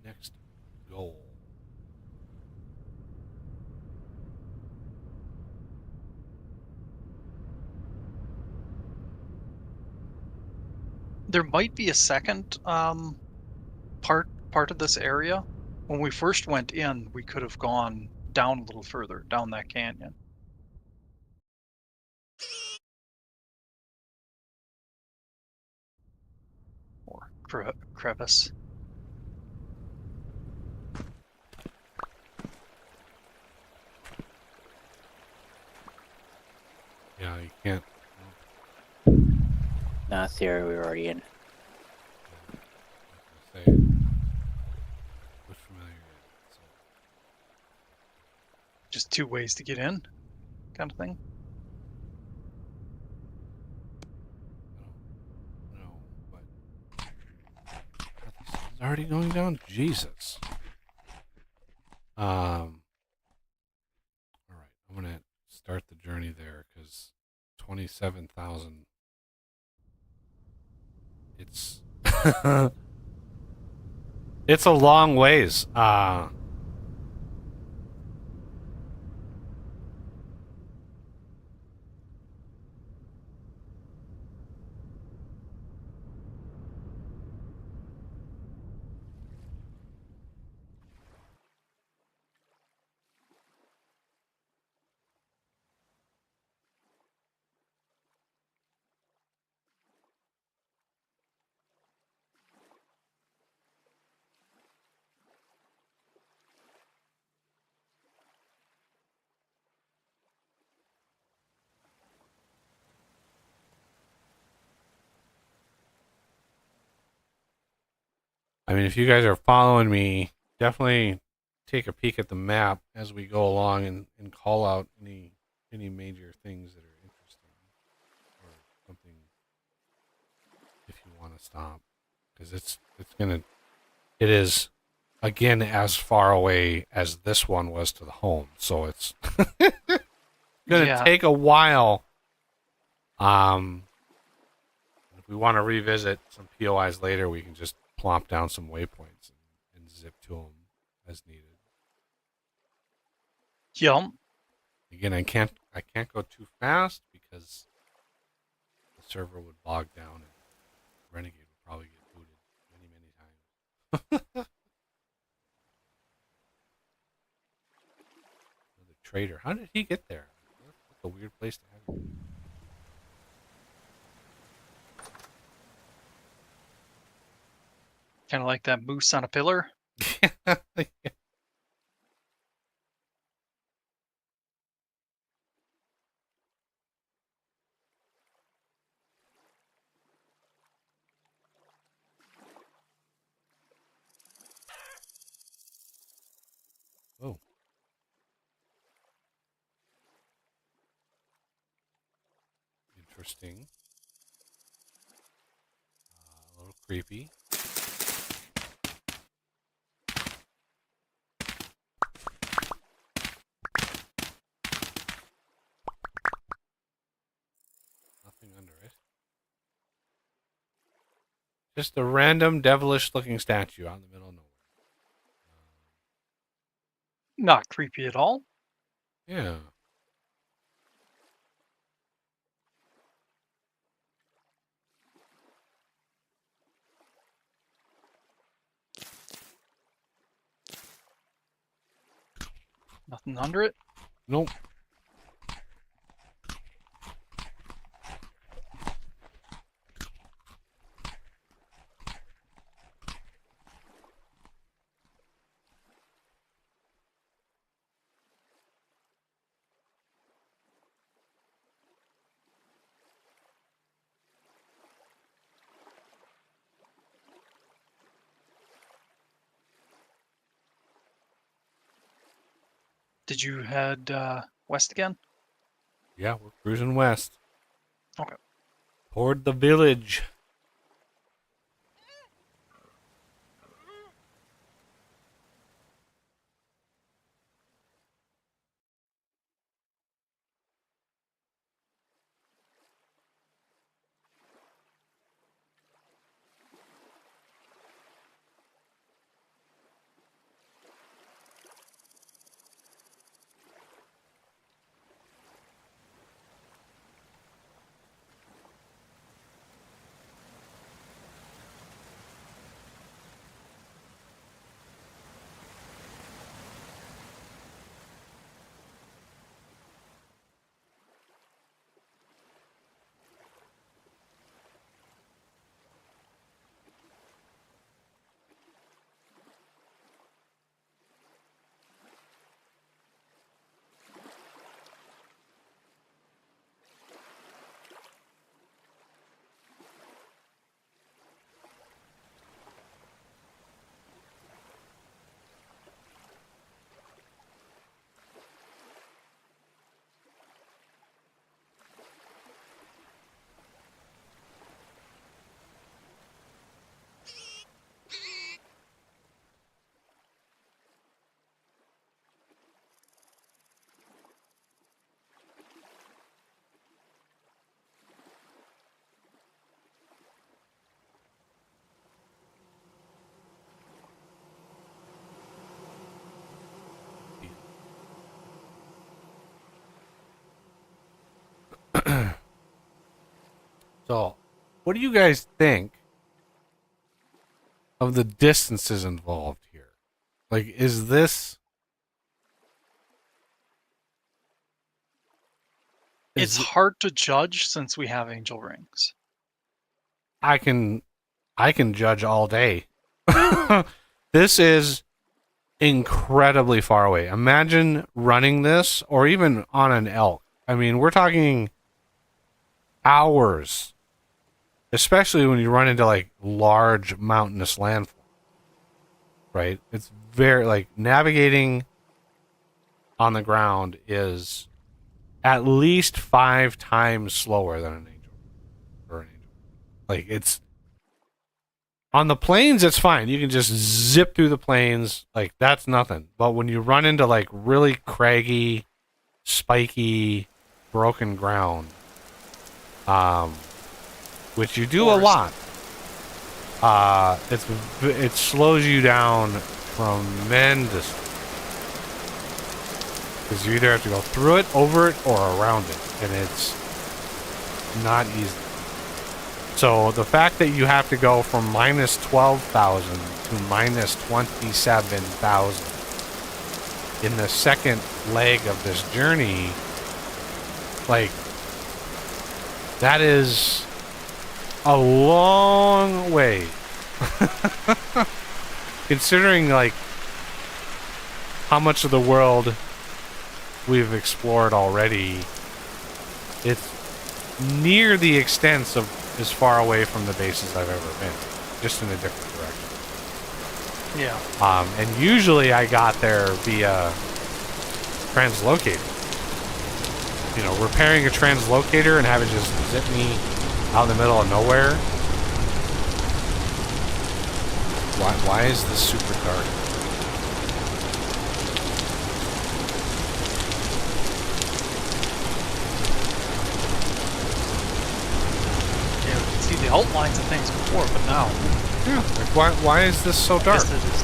Next goal. There might be a second part of this area. When we first went in, we could have gone down a little further down that canyon. Or crevice. Yeah, you can't... No, that's the area we were already in. I was gonna say... Look familiar. So, Just two ways to get in, kind of thing. no, but... This is already going down? Jesus. Alright, I'm gonna start the journey there, because 27,000... It's... it's a long ways. I mean, if you guys are following me, definitely take a peek at the map as we go along and call out any major things that are interesting or something if you want to stop, because it is again as far away as this one was to the home, so it's gonna Yeah. take a while. If we want to revisit some POIs later, we can just plop down some waypoints and zip to them as needed. Yeah. Again, I can't go too fast because the server would bog down and Renegade would probably get booted many times. Another traitor. How did he get there? That's a weird place to have him. Kind of like that moose on a pillar. Yeah. Oh. interesting. A little creepy. Nothing under it. Just a random devilish-looking statue out in the middle of nowhere. Not creepy at all. Yeah. Nothing under it. Nope. Did you head west again? Yeah, we're cruising west. Okay. Toward the village. So, what do you guys think of the distances involved here? Like, is this... It's hard to judge since we have angel rings. I can judge all day. This is incredibly far away. Imagine running this or even on an elk. I mean, we're talking hours. Especially when you run into like large mountainous landform. Right? It's very like navigating on the ground is at least 5 times slower than an angel. Or an angel. Like it's on the plains, it's fine. You can just zip through the plains. Like that's nothing. But when you run into like really craggy, spiky, broken ground, which you do a lot, it slows you down tremendously. Because you either have to go through it, over it, or around it. And it's not easy. So the fact that you have to go from minus 12,000 to minus 27,000 in the second leg of this journey, like, that is a long way. Considering, like, how much of the world we've explored already, it's near the extent of as far away from the bases I've ever been, just in a different direction. Yeah. And usually I got there via translocating. you know, repairing a translocator and have it just zip me out in the middle of nowhere. Why is this super dark? Yeah, we can see the outlines of things before, but now Yeah. Like why is this so dark? I guess it is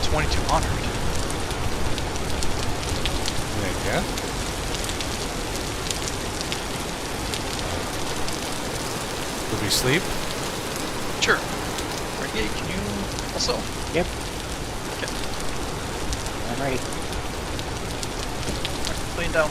2200. I guess. Did we sleep? Sure. Renegade, can you also? Yep. Okay. I'm ready. Laying down.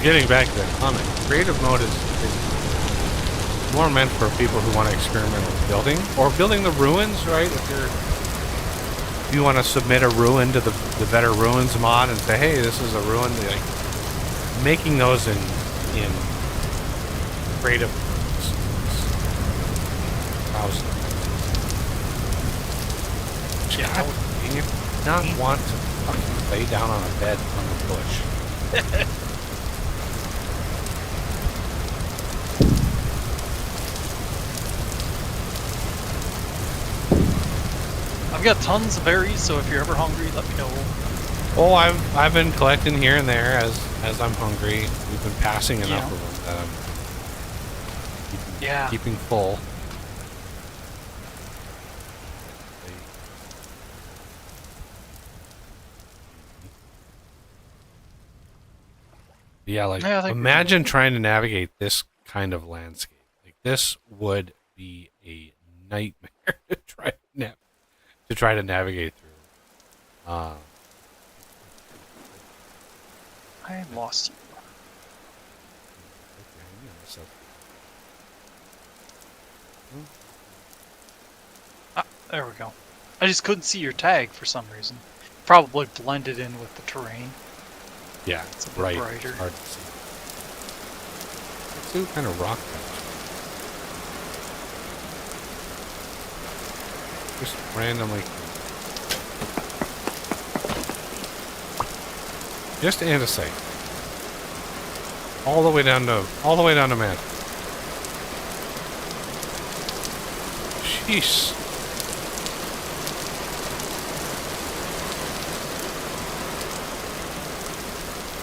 Getting back to that comment, creative mode is more meant for people who want to experiment with building or building the ruins, right? If you want to submit a ruin to the Better Ruins mod and say, hey, this is a ruin, like making those in creative browser. Yeah, God, dang it. Not want to fucking lay down on a bed on the bush. I've got tons of berries, so if you're ever hungry, let me know. Oh, I've been collecting here and there as I'm hungry. We've been passing enough of them that I'm keeping full. Yeah, like imagine trying to navigate this kind of landscape. Like this would be a nightmare to try to navigate through. I lost you. Ah, there we go. I just couldn't see your tag for some reason. Probably blended in with the terrain. Yeah, It's a bit bright. brighter. It's hard to see. Let's see what kind of rock patch. Just randomly. Just andesite. All the way down to man. Jeez.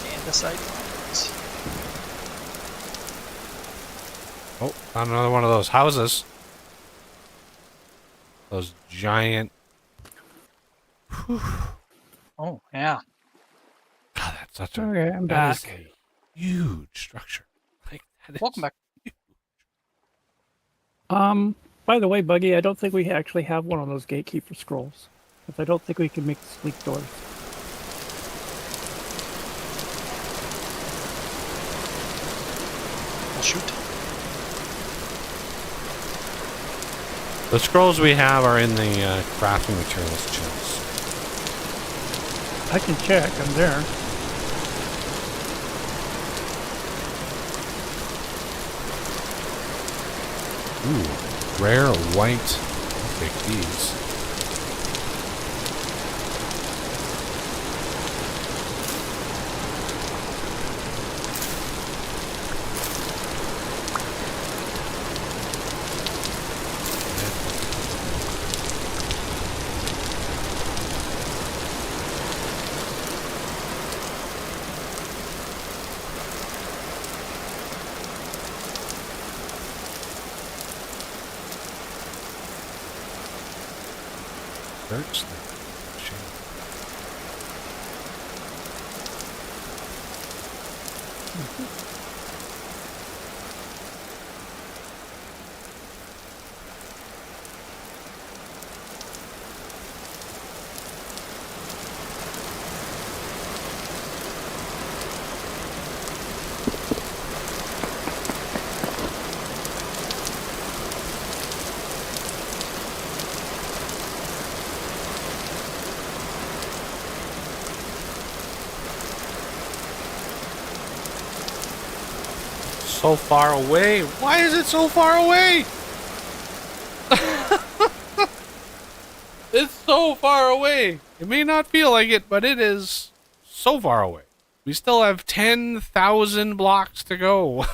Andesite. Oh, found another one of those houses. Those giant. Whew. Oh, yeah. God, that's such a. Okay, I'm that is back. a huge structure. Like that is. Welcome back. By the way, Buggy, I don't think we actually have one of those gatekeeper scrolls. Because I don't think we can make the sleep doors. Well, shoot. The scrolls we have are in the crafting materials chest. I can check. I'm there. Ooh, rare white. I'll take these. Search the channel. so far away. Why is it so far away? It's so far away. It may not feel like it, but it is so far away. We still have 10,000 blocks to go.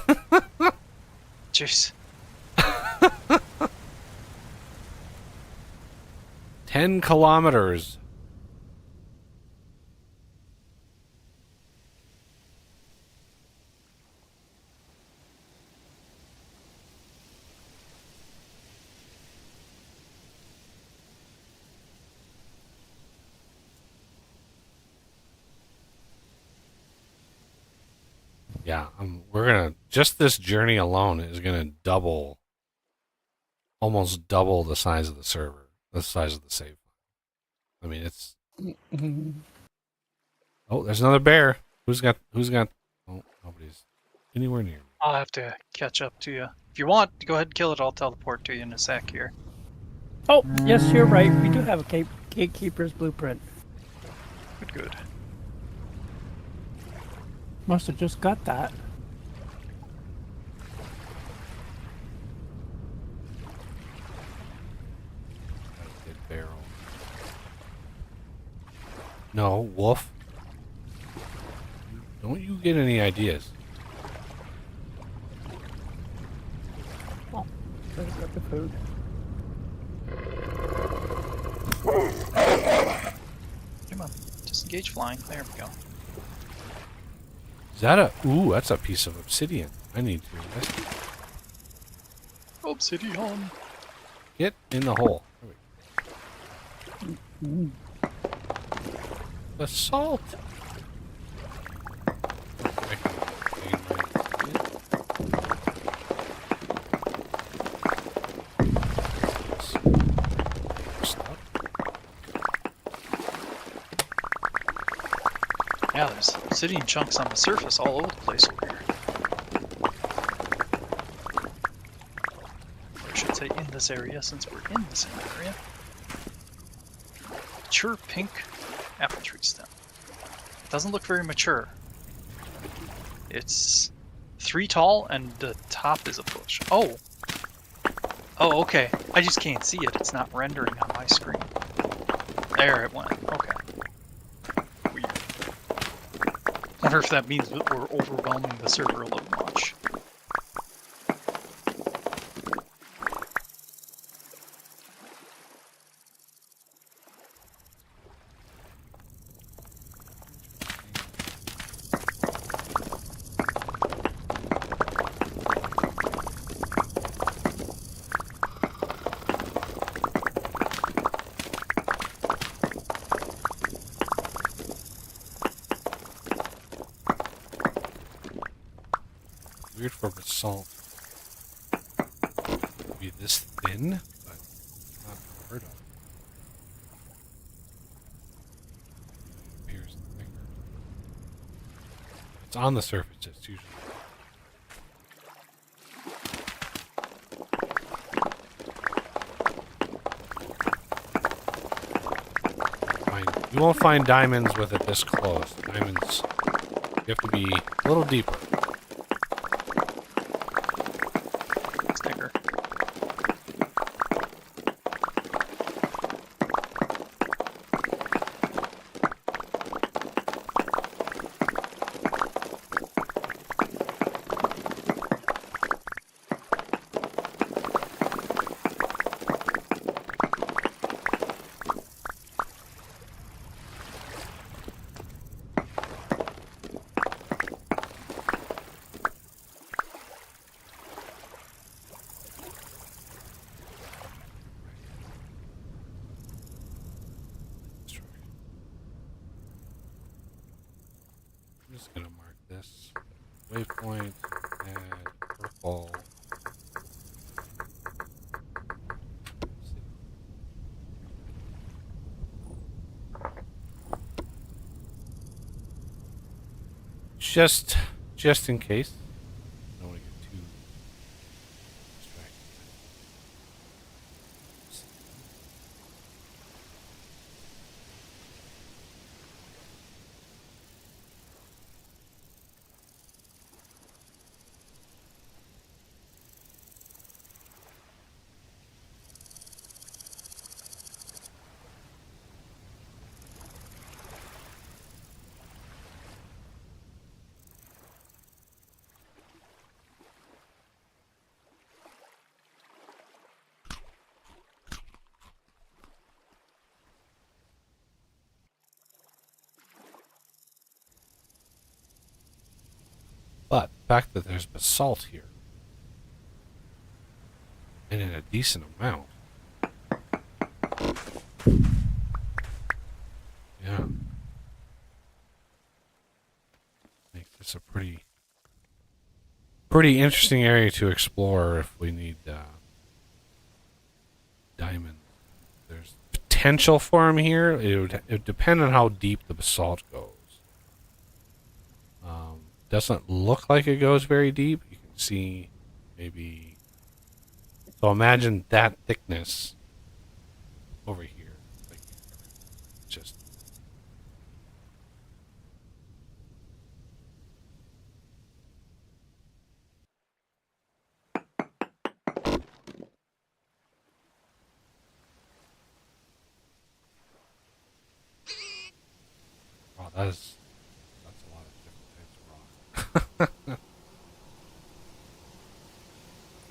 Jeez. 10 kilometers. Yeah, we're gonna, just this journey alone is gonna double, almost double the size of the server, the size of the save. I mean, it's. Oh, there's another bear. Who's got? Oh, nobody's anywhere near me. I'll have to catch up to you. If you want, go ahead and kill it. I'll teleport to you in a sec here. Oh, yes, you're right. We do have a gatekeeper's blueprint. Good. Must have just got that. Dead barrel. No, wolf. Don't you get any ideas? Oh, there's got the food. Come on. Disengage flying. There we go. Is that a? Ooh, that's a piece of obsidian. I need to investigate. Obsidian. Get in the hole. There we go. The salt. Yeah, there's obsidian chunks on the surface all over the place over here. Or I should say in this area, since we're in the same area. Mature pink apple tree stem. Doesn't look very mature. It's 3 tall and the top is a bush. Oh! Oh, okay. I just can't see it. It's not rendering on my screen. There it went. Okay. Weird. Wonder if that means that we're overwhelming the server a little much. Weird for basalt. Be this thin, but not unheard of. It appears thicker. It's on the surface, it's usually. You won't find diamonds with it this close. Diamonds, you have to be a little deeper. Sticker. I'm just gonna mark this waypoint, add purple. Just in case. I don't want to get too distracted. fact that there's basalt here. And in a decent amount. Yeah. Make this a pretty interesting area to explore if we need diamonds. There's potential for them here. It would depend on how deep the basalt goes. Doesn't look like it goes very deep. You can see maybe. So imagine that thickness over here. Like just. Wow, that's a lot of different types of rock.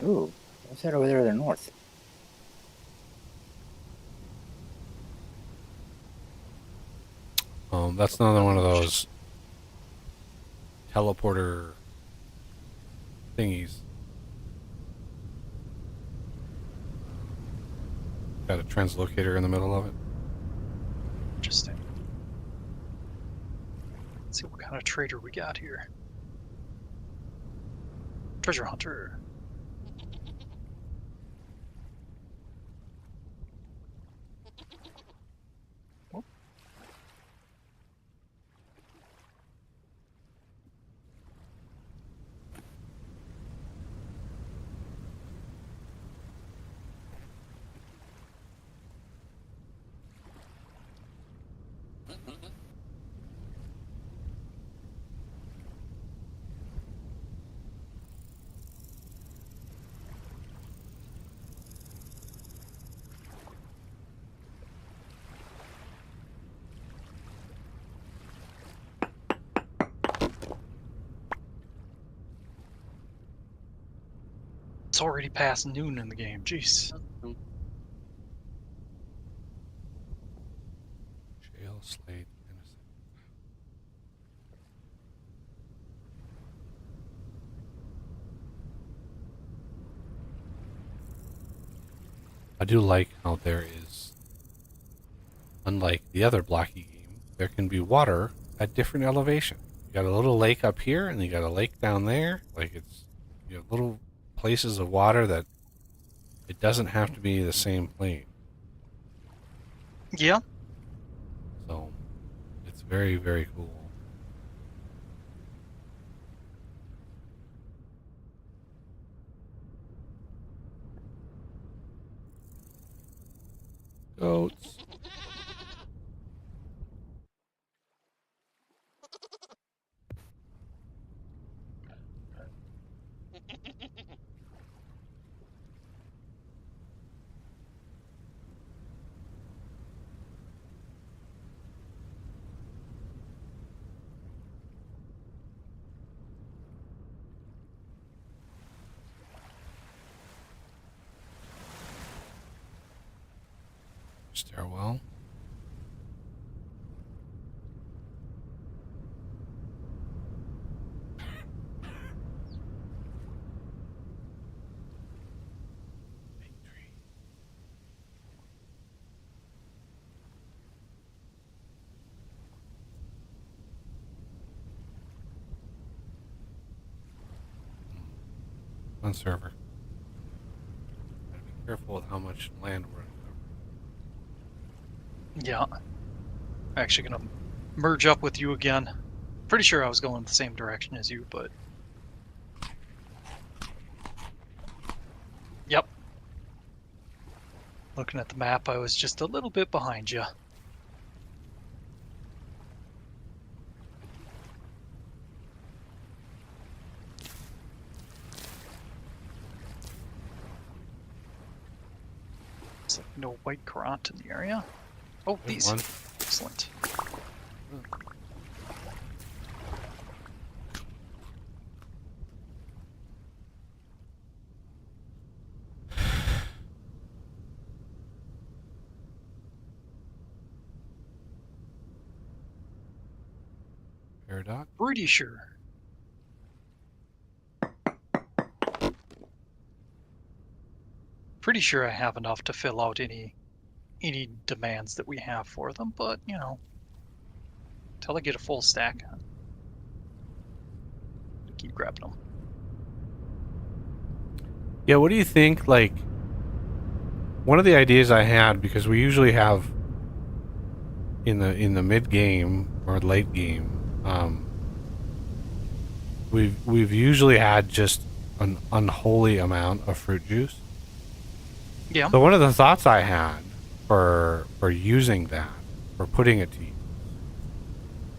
Ooh, what's that over there to the north? That's another one of those teleporter thingies. Got a translocator in the middle of it. Interesting. Let's see what kind of trader we got here. Treasure hunter. Oh. It's already past noon in the game. Jeez. Shale, slate, innocent. I do like how there is, unlike the other blocky game, there can be water at different elevation. You got a little lake up here, and you got a lake down there. Like it's, you have little places of water that it doesn't have to be the same plane. Yeah. So it's very, very cool. Goats. Stairwell. On server. Gotta be careful with how much land we're in. Yeah. Actually gonna merge up with you again. Pretty sure I was going the same direction as you, but... Yep. Looking at the map, I was just a little bit behind you. Looks like no white Courant in the area. Oh, There's these. one. Excellent. Paradox. Pretty sure. Pretty sure I have enough to fill out any demands that we have for them, but you know, until I get a full stack, I keep grabbing them. Yeah, what do you think? Like, one of the ideas I had, because we usually have in the mid game or late game, we've usually had just an unholy amount of fruit juice. Yeah. So one of the thoughts I had for using that, for putting it to use,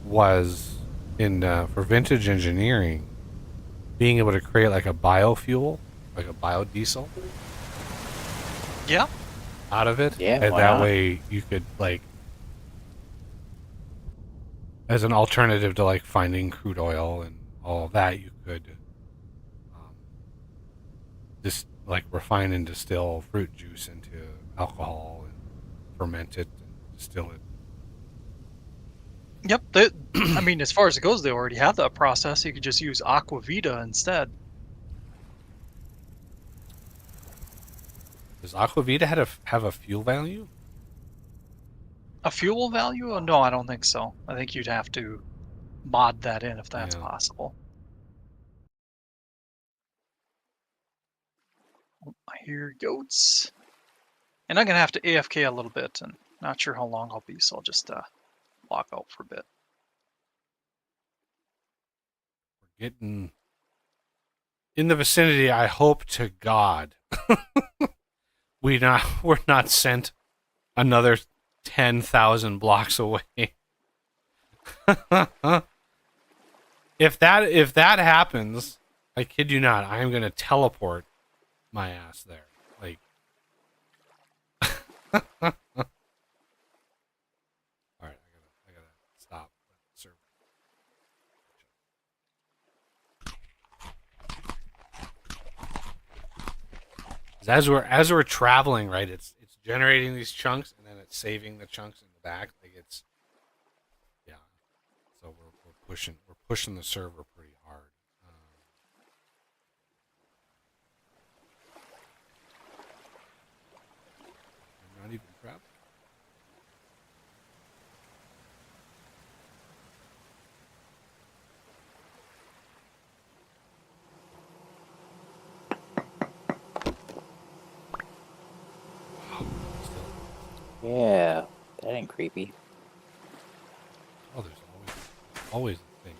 was in for vintage engineering, being able to create like a biofuel, like a biodiesel Yeah. out of it. Yeah, And why that not? way you could, like, as an alternative to like finding crude oil and all of that, you could just like refine and distill fruit juice into alcohol and ferment it and distill it. Yep. I mean, as far as it goes, they already have that process. You could just use aquavita instead. Does Aquavita have a fuel value? A fuel value? No, I don't think so. I think you'd have to mod that in if that's Yeah. possible. Oh, I hear goats. And I'm going to have to AFK a little bit, and not sure how long I'll be, so I'll just log out for a bit. We're getting in the vicinity. I hope to God we're not sent another 10,000 blocks away. If that happens, I kid you not, I am gonna teleport my ass there. Like, all right, I gotta stop. Server. 'Cause as we're traveling, right? It's generating these chunks and then it's saving the chunks in the back. Like, it's, yeah. So we're pushing the server pretty hard. I'm not even traveling. Yeah, that ain't creepy. Oh, there's always a thing.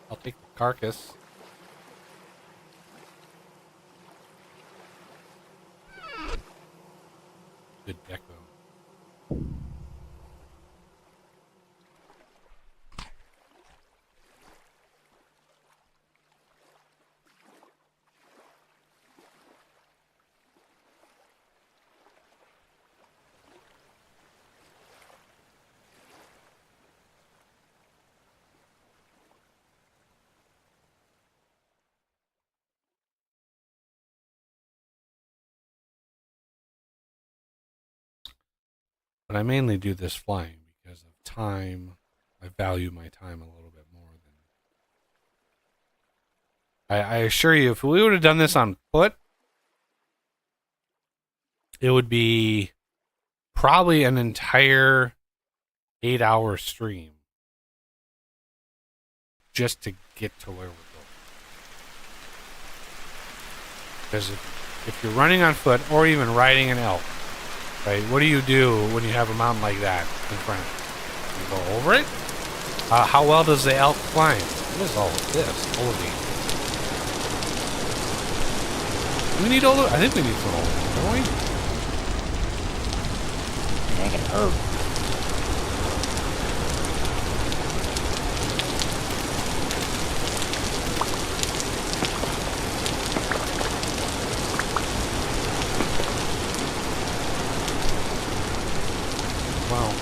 I'll take the carcass. Good deco. But I mainly do this flying because of time. I value my time a little bit more than. I assure you, if we would have done this on foot, it would be probably an entire 8-hour stream just to get to where we're going. Because if you're running on foot or even riding an elk, right, what do you do when you have a mountain like that in front of you? You go over it? How well does the elk climb? What is all of this? Elevating. Do we need I think we need some elevating, don't we? That can hurt. Wow.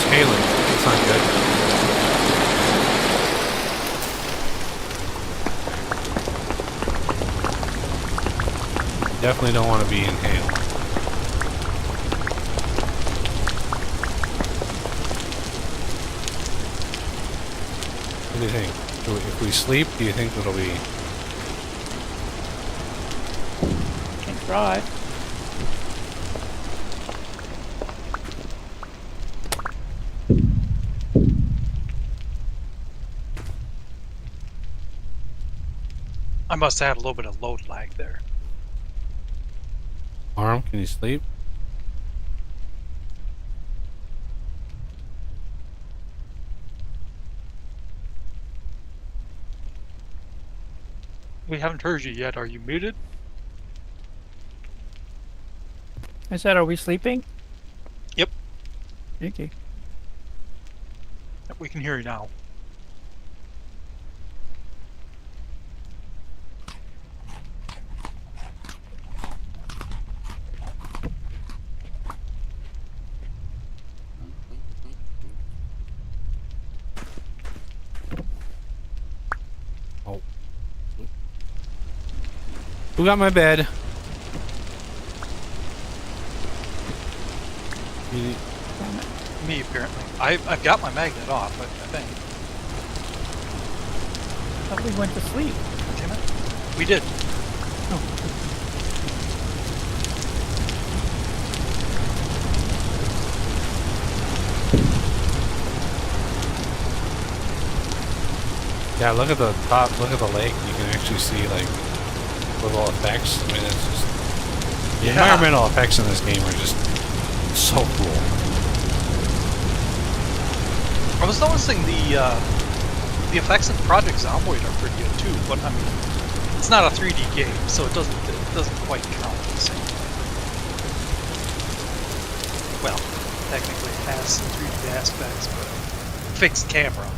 hailing. That's not good. Definitely don't want to be inhaled. What do you think? If we sleep, do you think it'll be... Can try. I must have had a little bit of load lag there. Arm, can you sleep? We haven't heard you yet. Are you muted? I said, are we sleeping? Yep. Okay. We can hear you now. Oh. Who got my bed? You- Me, apparently. I've got my magnet off, I think. I thought we went to sleep. Damn it. We did. Yeah, look at the top, look at the lake. You can actually see, like, little effects. I mean, it's just... The environmental effects in this game are just so cool. I was noticing the effects in Project Zomboid are pretty good too, but I mean, it's not a 3D game, so it doesn't quite count the same way. Well, technically it has some 3D aspects, but fixed camera.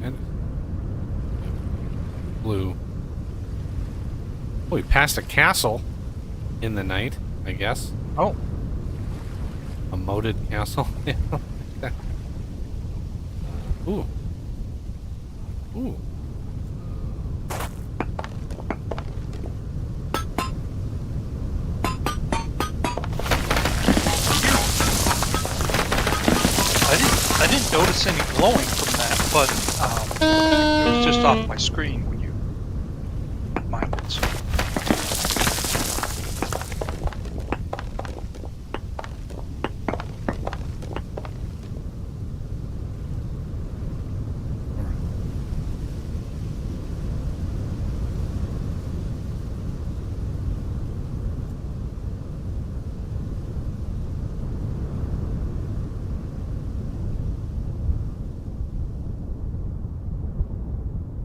And blue. Oh, we passed a castle in the night, I guess. Oh, A moated castle. Ooh. Ooh. I didn't notice any glowing from that, but it was just off my screen when you mined it. So.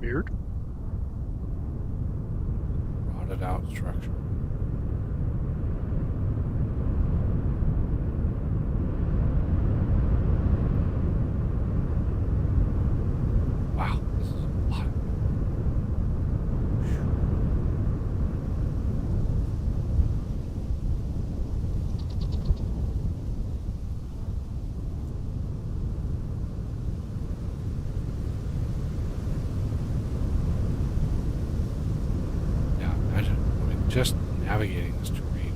Weird. Rotted out structure. Wow, this is a lot. Yeah, imagine. I mean, just navigating this terrain.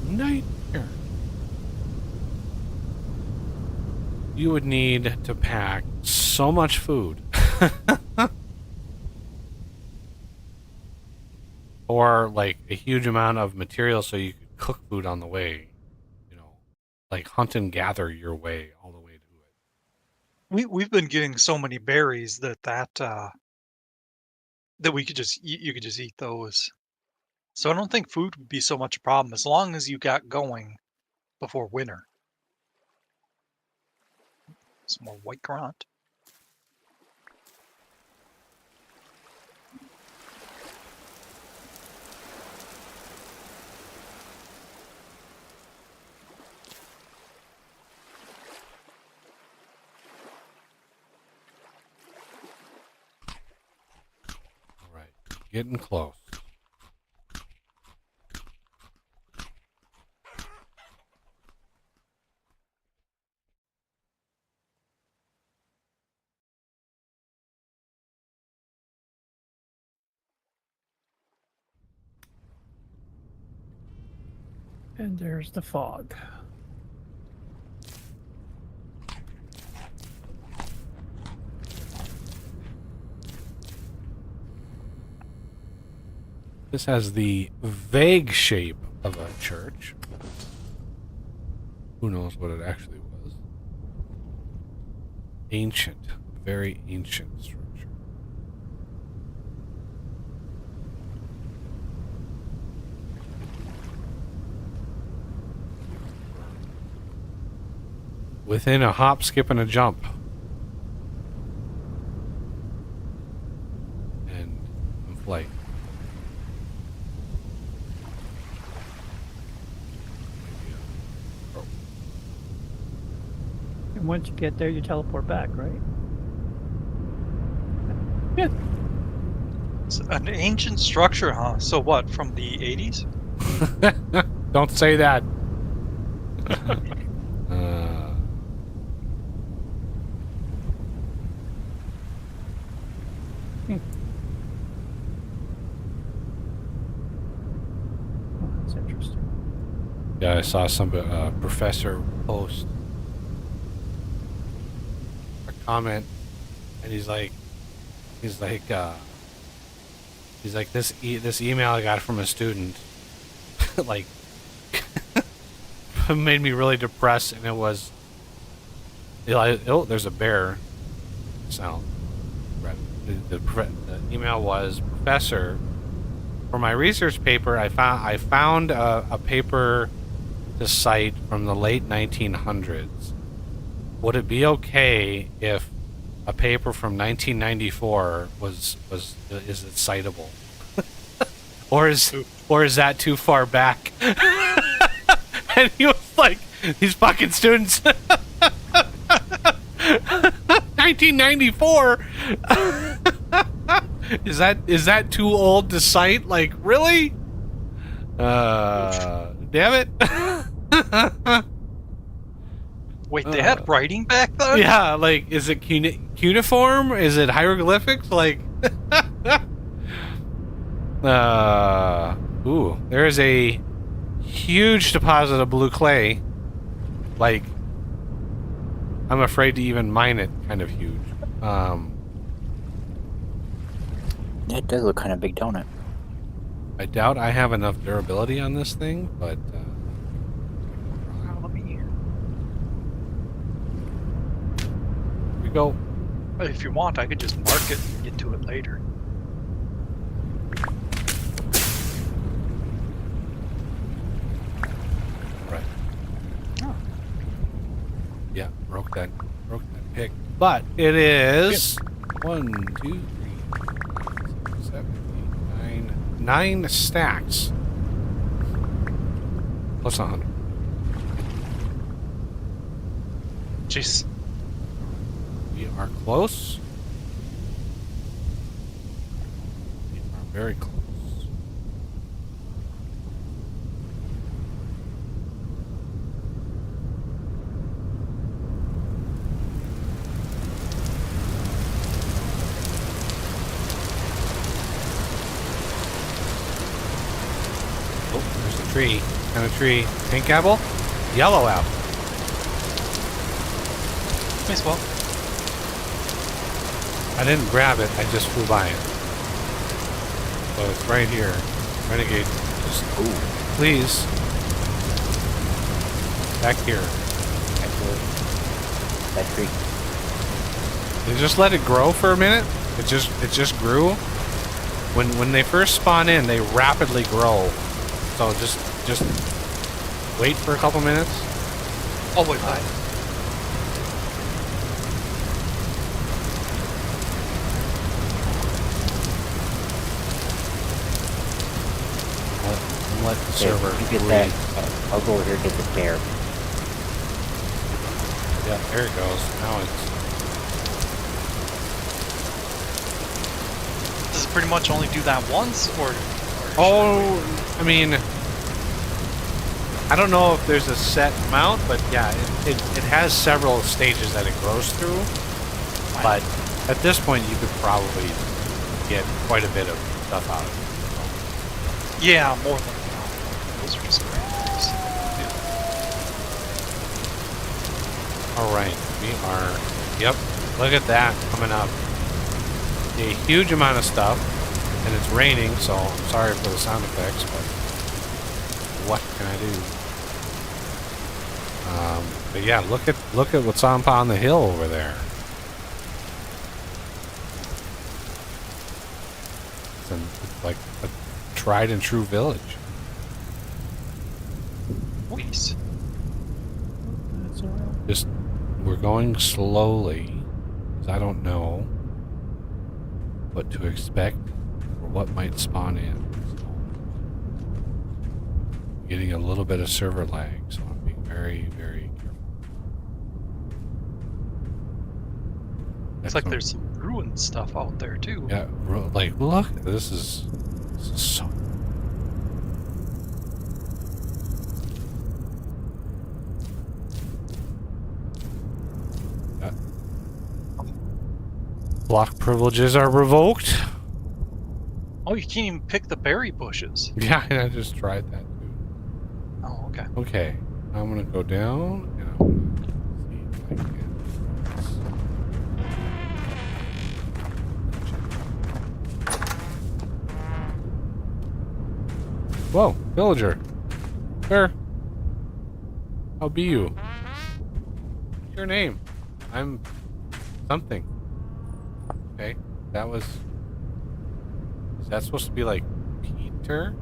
Nightmare. You would need to pack so much food. Or like a huge amount of material so you could cook food on the way. You know, like hunt and gather your way all the way to it. We've been getting so many berries that we could just you could just eat those. So I don't think food would be so much a problem as long as you got going before winter. Some more white grunt. Getting close. And there's the fog. This has the vague shape of a church. Who knows what it actually was? Ancient. Very ancient structure. Within a hop, skip, and a jump. And in flight. And once you get there, you teleport back, right? Yeah. It's an ancient structure, huh? So what, from the 80s? Don't say that. Oh, that's interesting. Yeah, I saw some professor post a comment, and he's like, this email I got from a student, like, made me really depressed, and it was, oh, there's a bear sound. The email was, Professor, for my research paper, I found a paper to cite from the late 1900s. Would it be okay if a paper from 1994 is it citable, or is that too far back? And he was like, these fucking students. 1994. Is that too old to cite? Like, really? Damn it. Wait, they had writing back then? Yeah, like, is it cuneiform? Is it hieroglyphics? Like, ooh, there's a huge deposit of blue clay. Like, I'm afraid to even mine it. Kind of huge. It does look kind of big, don't it? I doubt I have enough durability on this thing, but Let me hear. here we go. If you want, I could just mark it and get to it later. Right. Oh. Yeah, broke that pick. But it is 1, 2, 3, 4, 6, 7, 8, 9 stacks. Plus 100. Jeez. We are close. We are very close. Oh, there's a tree. What kind of tree? Pink apple? Yellow apple. May as well. I didn't grab it, I just flew by it. So it's right here. Renegade, just, ooh, please. Back here. That tree. You just let it grow for a minute. It just grew. When they first spawn in, they rapidly grow. So just wait for a couple minutes. I'll wait by. Let the Okay, server you get breathe. that. I'll go over here and get the bear. Yeah, there it goes. Now it's Does pretty much only do that once, or Oh, I mean, I don't know if there's a set amount, but yeah, it has several stages that it grows through. But at this point, you could probably get quite a bit of stuff out of it. yeah, more than enough. Those are just great things. All right, we are. Yep, look at that coming up. A huge amount of stuff, and it's raining, so I'm sorry for the sound effects, but what can I do? But yeah, look at what's on the hill over there. It's like a tried and true village. Nice. That's all right. Just we're going slowly, because I don't know what to expect or what might spawn in. So, getting a little bit of server lag, so I'm being very, very careful. Looks like there's some ruined stuff out there too. Yeah, like look, this is so. Block privileges are revoked. Oh, you can't even pick the berry bushes. Yeah, I just tried that too. Oh, okay. Okay, I'm gonna go down and I'm gonna see if I can get this. Whoa, villager. Where? How be you? What's your name? I'm something. Okay, that was. Is that supposed to be like Peter?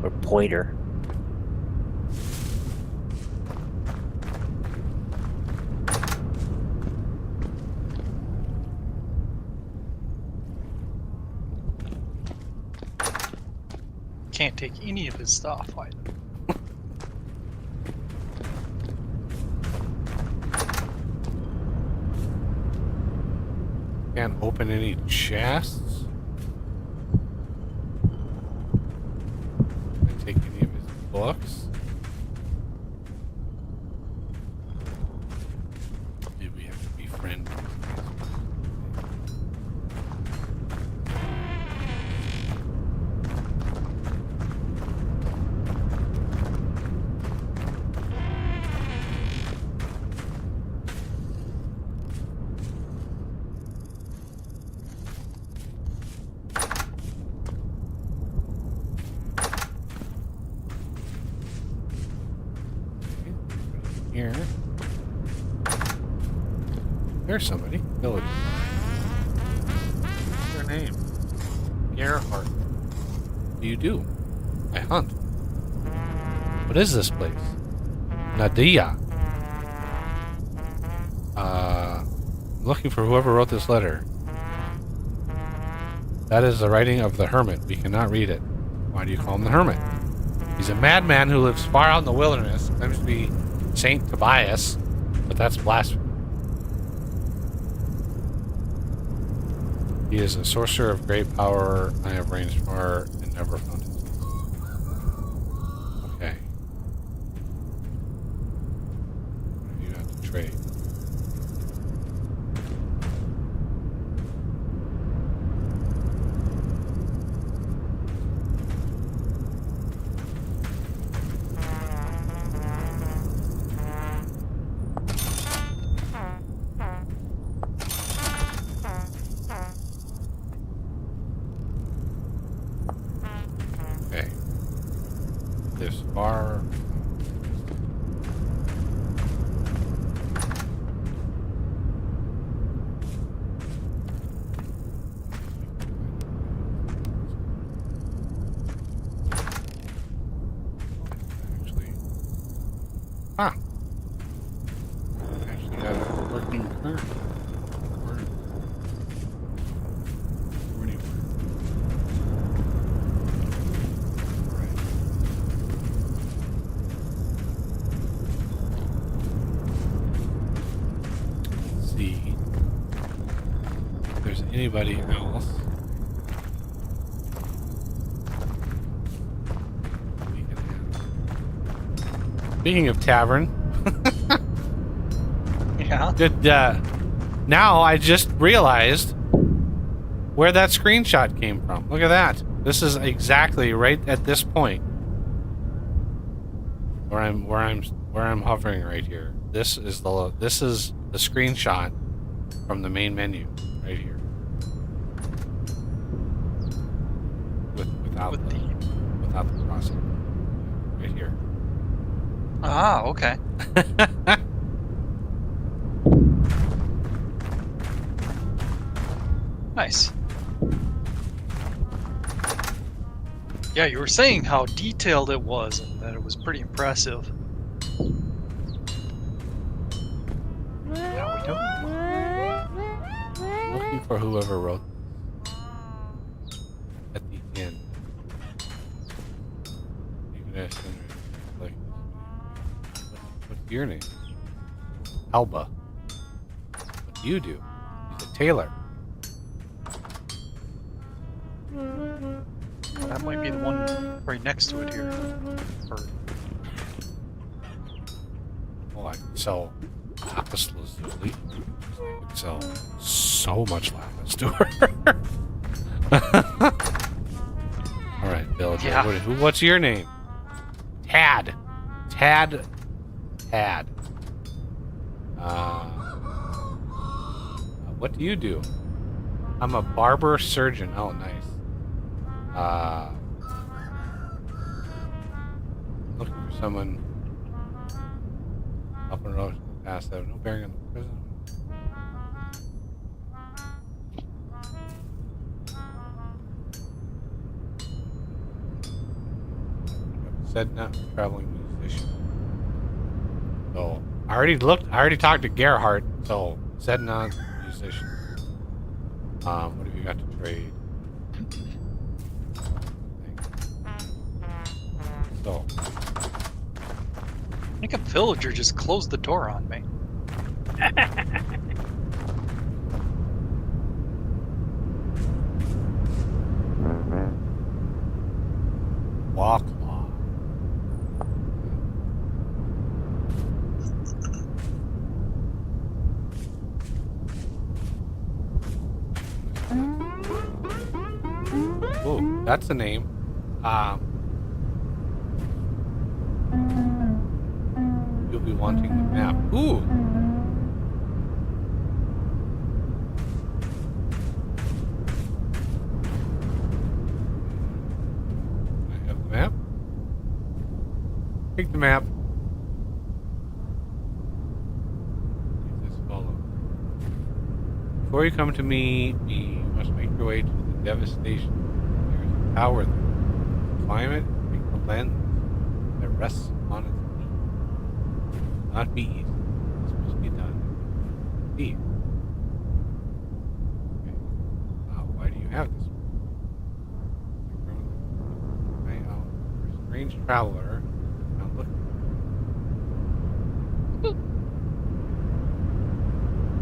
Or Pointer. Can't take any of his stuff either. Can't open any chests. Can't take any of his books. Maybe we have to befriend him. Here. There's somebody. Village. What's their name? Gerhardt. What do you do? I hunt. What is this place? Nadia. I'm looking for whoever wrote this letter. That is the writing of the hermit. We cannot read it. Why do you call him the hermit? He's a madman who lives far out in the wilderness. Claims to be Saint Tobias, but that's blasphemy. He is a sorcerer of great power. I have ranged far and never found him. Okay. What do you have to trade? Okay. This far. Actually. Huh. Actually have a working current. Where do you work? Right. Let's see. If there's Anybody else? Speaking of tavern, Yeah. now I just realized where that screenshot came from. Look at that. This is exactly right at this point where I'm hovering right here. This is the screenshot from the main menu right here. Without the crossing. Right here. Ah, okay. Nice. Yeah, you were saying how detailed it was and that it was pretty impressive. Now we know. Looking for whoever wrote at the end. You can ask them, like, what's your name? Alba. What do you do? He's a tailor. That might be the one right next to it here. Or, Oh, I can sell lapis lazuli. I could sell so much lapis to her. All right, Bill. Yeah. What's your name? Tad. Tad. What do you do? I'm a barber surgeon. Oh, nice. Looking for someone up and road past that. No bearing on the prison. Said not traveling musician. So I already talked to Gerhardt, so said not musician. What have you got to trade? So I think a villager just closed the door on me. walk law. Oh, that's a name. You'll be wanting the map. Ooh. I have the map. Take the map. This follow. Before you come to me, you must make your way to the devastation. There's a tower there. Climb it, take the lens that rests on its feet. Not be easy. It's supposed to be done. See. Okay. Why do you have this? Strange traveler. Now look.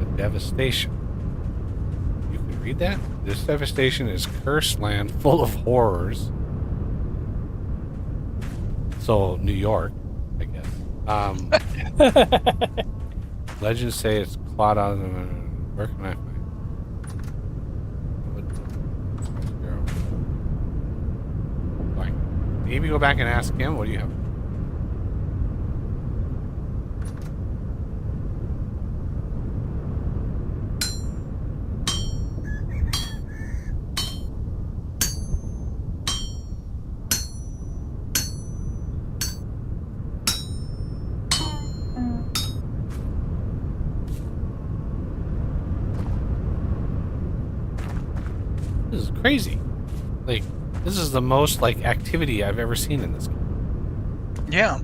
The devastation. You can read that? This devastation is cursed land full of horrors. So, New York, I guess. Legends say it's clawed out of the... Where can I find it? Like, maybe go back and ask him. What do you have? This is crazy. Like, this is the most, like, activity I've ever seen in this game. Yeah.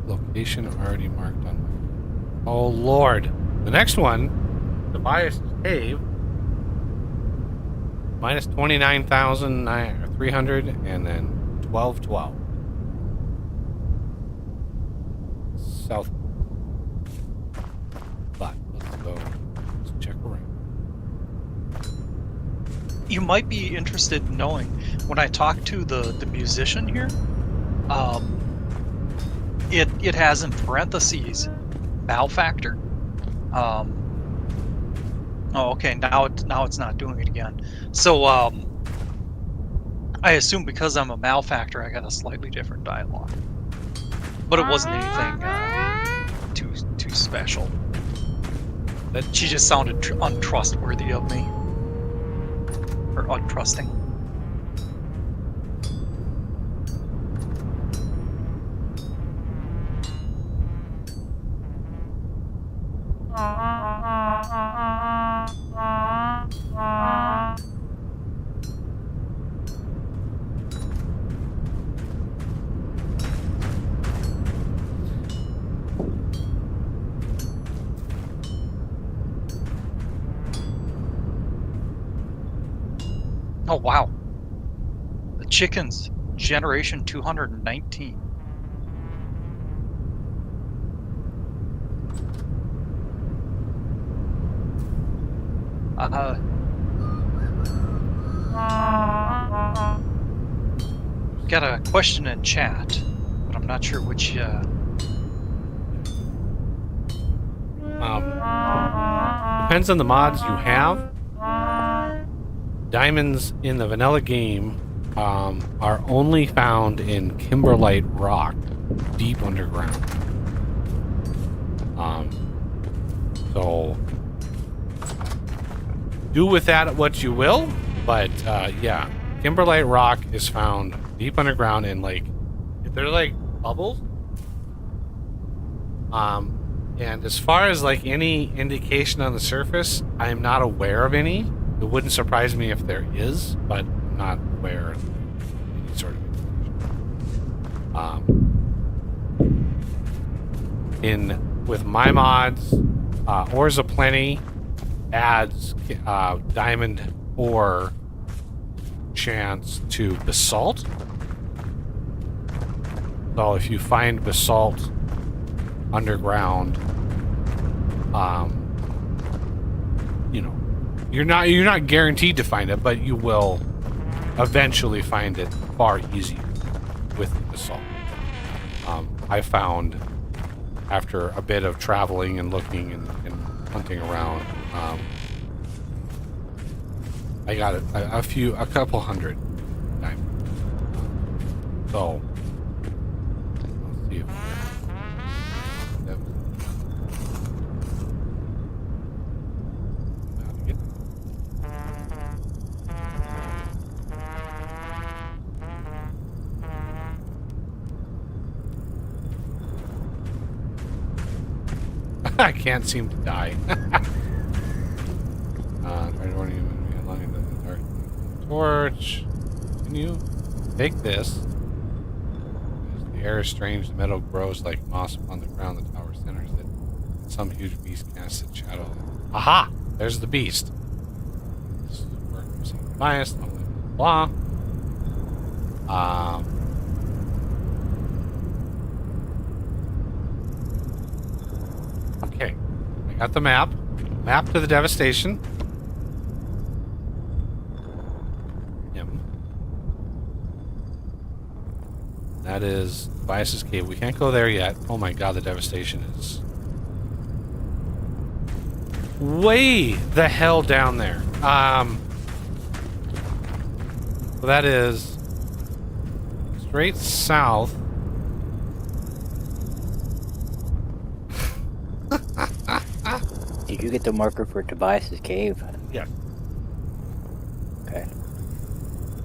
Location already marked on my... Oh, Lord. The next one, Tobias' Cave, minus 29,300, and then 1212. south. But let's go. Let's check around. You might be interested in knowing, when I talk to the musician here, it has in parentheses malfactor. Oh, okay. Now it's not doing it again. So I assume because I'm a malfactor, I got a slightly different dialogue. But it wasn't anything too special. She just sounded untrustworthy of me. Or untrusting. Oh, wow. The chickens, generation 219. Got a question in chat, but I'm not sure which. Depends on the mods you have. Diamonds in the vanilla game are only found in kimberlite rock, deep underground. So do with that what you will, but yeah, kimberlite rock is found deep underground in like they're like bubbles. And as far as like any indication on the surface, I am not aware of any. It wouldn't surprise me if there is, but I'm not aware of any sort of information. With my mods, Ores Aplenty adds diamond ore chance to basalt. So if you find basalt underground, you know, you're not guaranteed to find it, but you will eventually find it far easier with the basalt. I found after a bit of traveling and looking and hunting around, I got a couple hundred diamonds. So let's see if I can't seem to die. Torch. Can you take this? The air is strange. The meadow grows like moss upon the ground. The tower centers it. Some huge beast casts its shadow. Aha! There's the beast. This is where I'm seeing bias. Blah. Okay. I got the map. Map to the devastation. That is Bias's Cave. We can't go there yet. Oh my god, the devastation is way the hell down there. So that is straight south. Did you get the marker for Tobias's Cave? Yeah. Okay.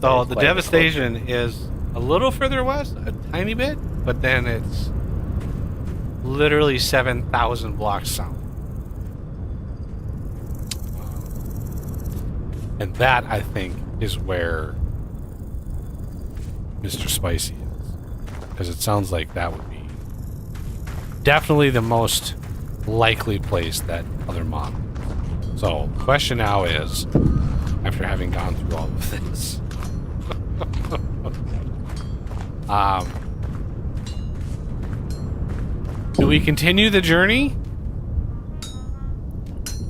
So the devastation is a little further west, a tiny bit, but then it's literally 7,000 blocks south. And that, I think, is where Mr. Spicy is. Because it sounds like that would be definitely the most likely place that other mob. So, the question now is, after having gone through all of this, do we continue the journey?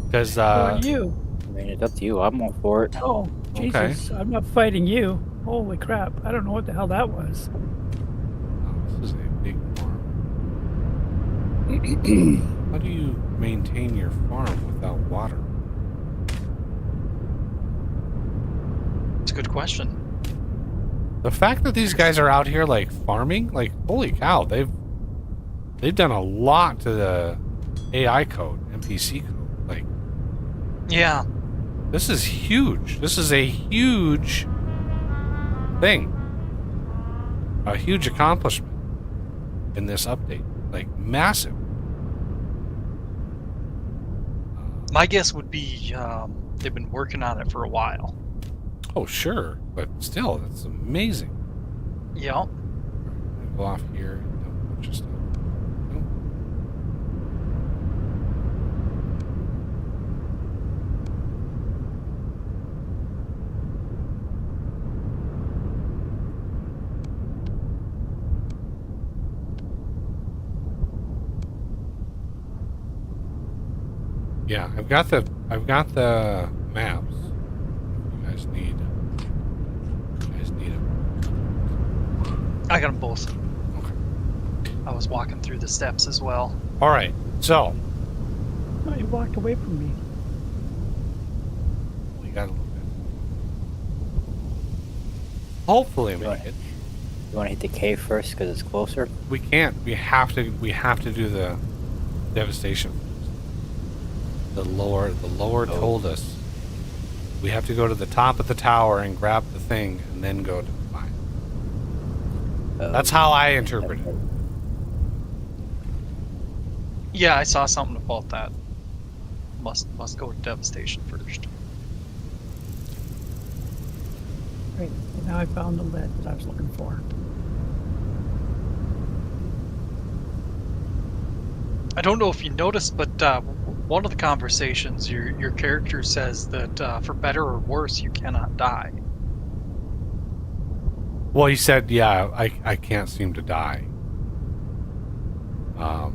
Because Who are you? I mean, it's up to you. I'm all for it. Oh, Jesus. I'm not fighting you. Holy crap. I don't know what the hell that was. this is a big farm. How do you maintain your farm without water? It's a good question. The fact that these guys are out here like farming, like holy cow, they've done a lot to the AI code, NPC code. Like, Yeah. this is huge. This is a huge thing. A huge accomplishment in this update. Like massive. My guess would be they've been working on it for a while. Oh sure, but still, that's amazing. Yep. Alright, I'm gonna go off here and dump a bunch of stuff. Nope. Yeah, I've got the maps. You guys need them. I got them both. Okay. I was walking through the steps as well. All right. So Oh, you walked away from me. we got a little bit. Hopefully, make Right. it. You want to hit the cave first because it's closer? We can't. We have to do the devastation. The Lord told us we have to go to the top of the tower and grab the thing and then go to the mine. That's how I interpret it. Yeah, I saw something about that. Must go to devastation first. Great. And now I found the lead that I was looking for. I don't know if you noticed, but one of the conversations, your character says that for better or worse, you cannot die. Well, he said, "Yeah, I can't seem to die." I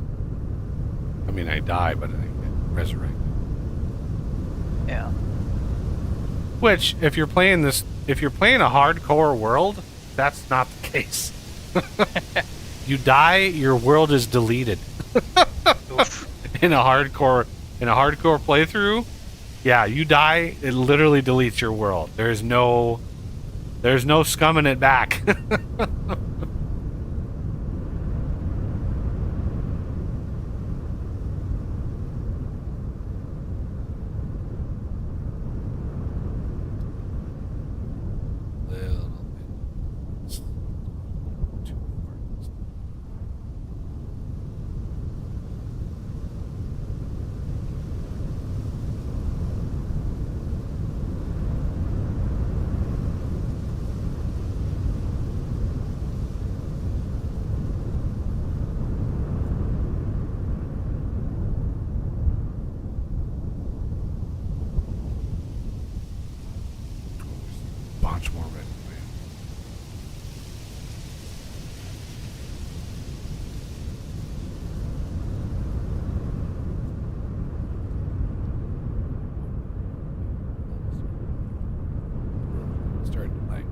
mean, I die, but I get resurrected. Yeah. Which, if you're playing a hardcore world, that's not the case. You die, your world is deleted. Oof. in a hardcore playthrough, yeah, you die, it literally deletes your world. There's no scumming it back. Little bit. Too far. Bunch more red wave. Starting to lag.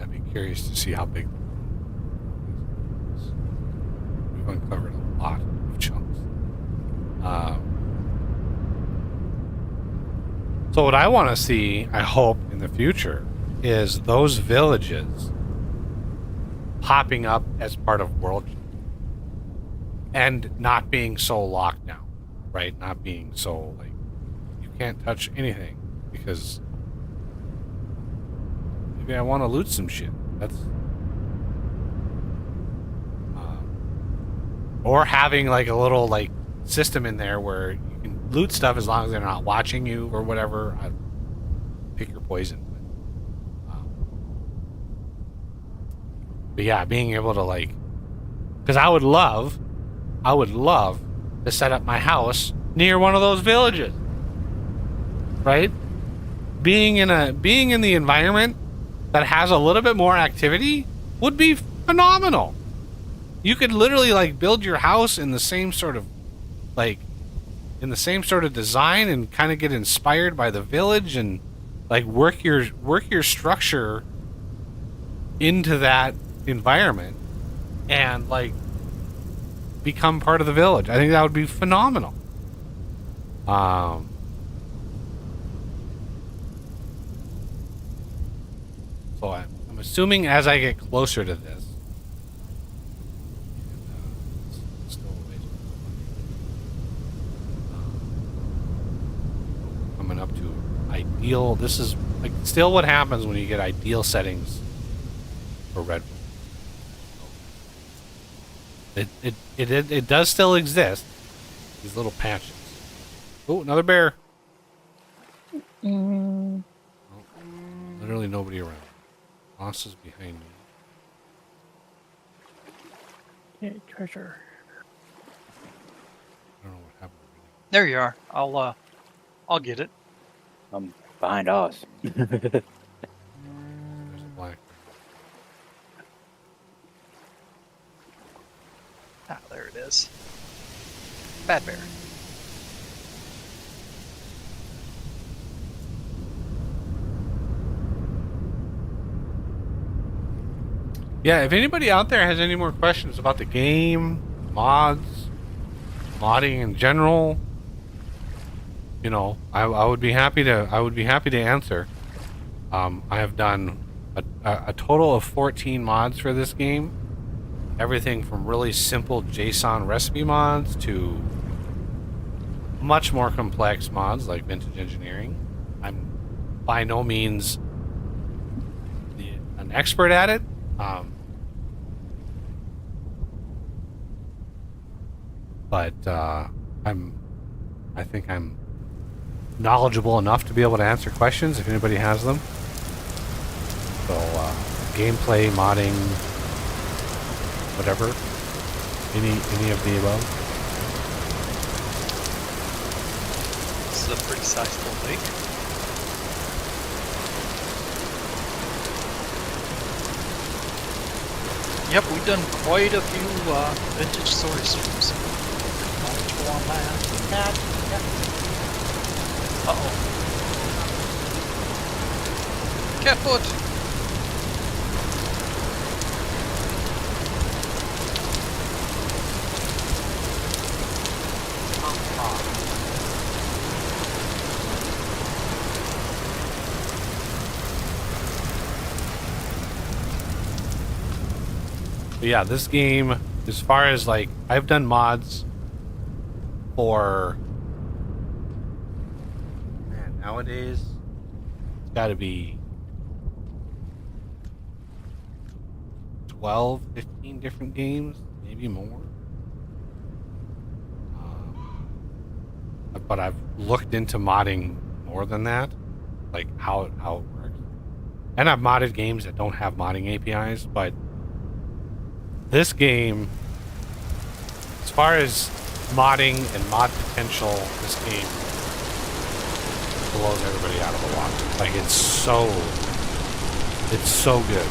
I'd be curious to see how big. We've uncovered a lot of chunks. So what I want to see, I hope, in the future, is those villages popping up as part of world and not being so locked down, right? Not being so like you can't touch anything because maybe I want to loot some shit. That's or having like a little like system in there where you can loot stuff as long as they're not watching you or whatever. Pick your poison. But yeah, being able to like, because I would love to set up my house near one of those villages, right? Being in the environment that has a little bit more activity would be phenomenal. You could literally like build your house in the same sort of like in the same sort of design and kind of get inspired by the village and like work your structure into that environment and like become part of the village. I think that would be phenomenal. So I'm assuming as I get closer to this, it's still a ways coming up to ideal. This is like still what happens when you get ideal settings for Red Bull. It does still exist. These little patches. Oh, another bear. Oh, literally nobody around. Moss is behind me. Yeah, treasure. I don't know what happened. There you are. I'll get it. Behind us. There's a black. Ah, there it is. Bad bear. Yeah, if anybody out there has any more questions about the game, mods, modding in general, you know, I would be happy to answer. I have done a total of 14 mods for this game. Everything from really simple JSON recipe mods to much more complex mods like vintage engineering. I'm by no means an expert at it. But I think I'm knowledgeable enough to be able to answer questions if anybody has them. So gameplay, modding, whatever, any of the above. This is a pretty sizable lake. Yep, we've done quite a few vintage story streams. Knowledgeable on that. Uh-oh. Cat foot! But yeah, this game, as far as like, I've done mods for, man, nowadays, it's got to be 12, 15 different games, maybe more. But I've looked into modding more than that, like how it works. And I've modded games that don't have modding APIs, but this game, as far as modding and mod potential, this game blows everybody out of the water. Like it's so good.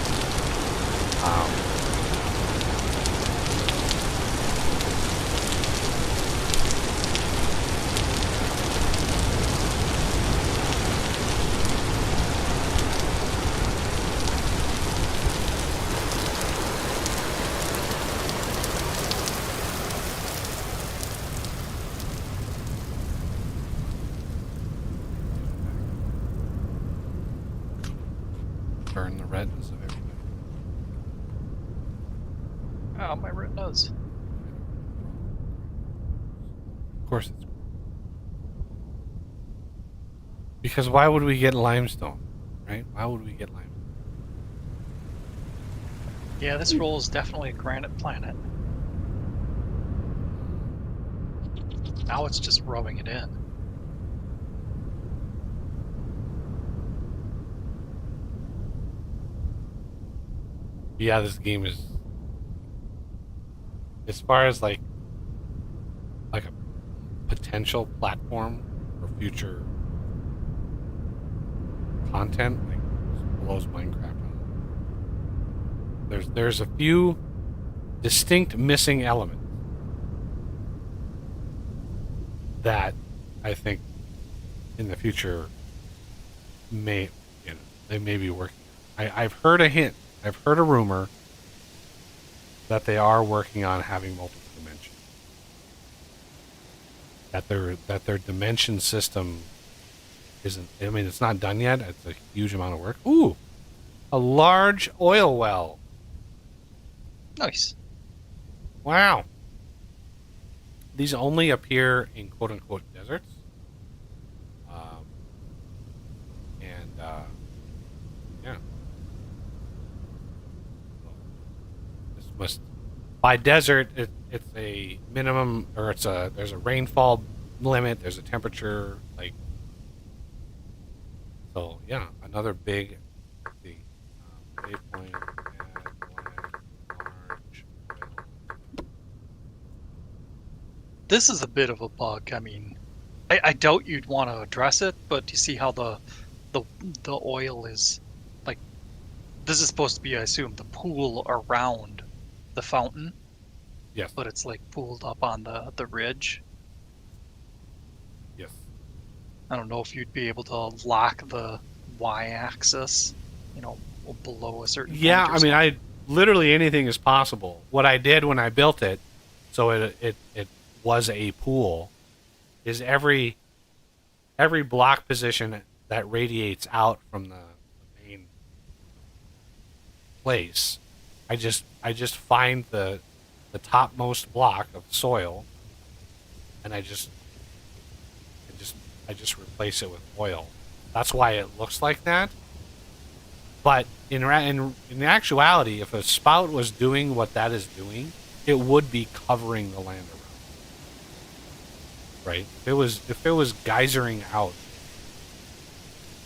Burn the retinas of everybody. Oh, my retinas. Of course it's because why would we get limestone, right? Why would we get limestone? Yeah, this roll is definitely a granite planet. Now it's just rubbing it in. Yeah, this game is, as far as like a potential platform for future content, like just blows Minecraft out. There's a few distinct missing elements that I think in the future may, they may be working on. I've heard a hint. I've heard a rumor that they are working on having multiple dimensions. That their dimension system isn't. I mean, it's not done yet. It's a huge amount of work. Ooh, a large oil well. Nice. Wow. These only appear in quote unquote deserts. And yeah. This must, by desert, it's a minimum, or there's a rainfall limit, there's a temperature, like, so yeah, another big, let's see, waypoint, add black, large, oil. This is a bit of a bug. I mean, I doubt you'd want to address it, but you see how the oil is, like, this is supposed to be, I assume, the pool around the fountain, Yes, but it's like pooled up on the ridge. yes. I don't know if you'd be able to lock the y-axis, below a certain Yeah, point or I mean, something. literally anything is possible. What I did when I built it, so it was a pool, is every block position that radiates out from the main place, I just find the topmost block of soil, and I just replace it with oil. That's why it looks like that. But in actuality, if a spout was doing what that is doing, it would be covering the land around. Right? If it was geysering out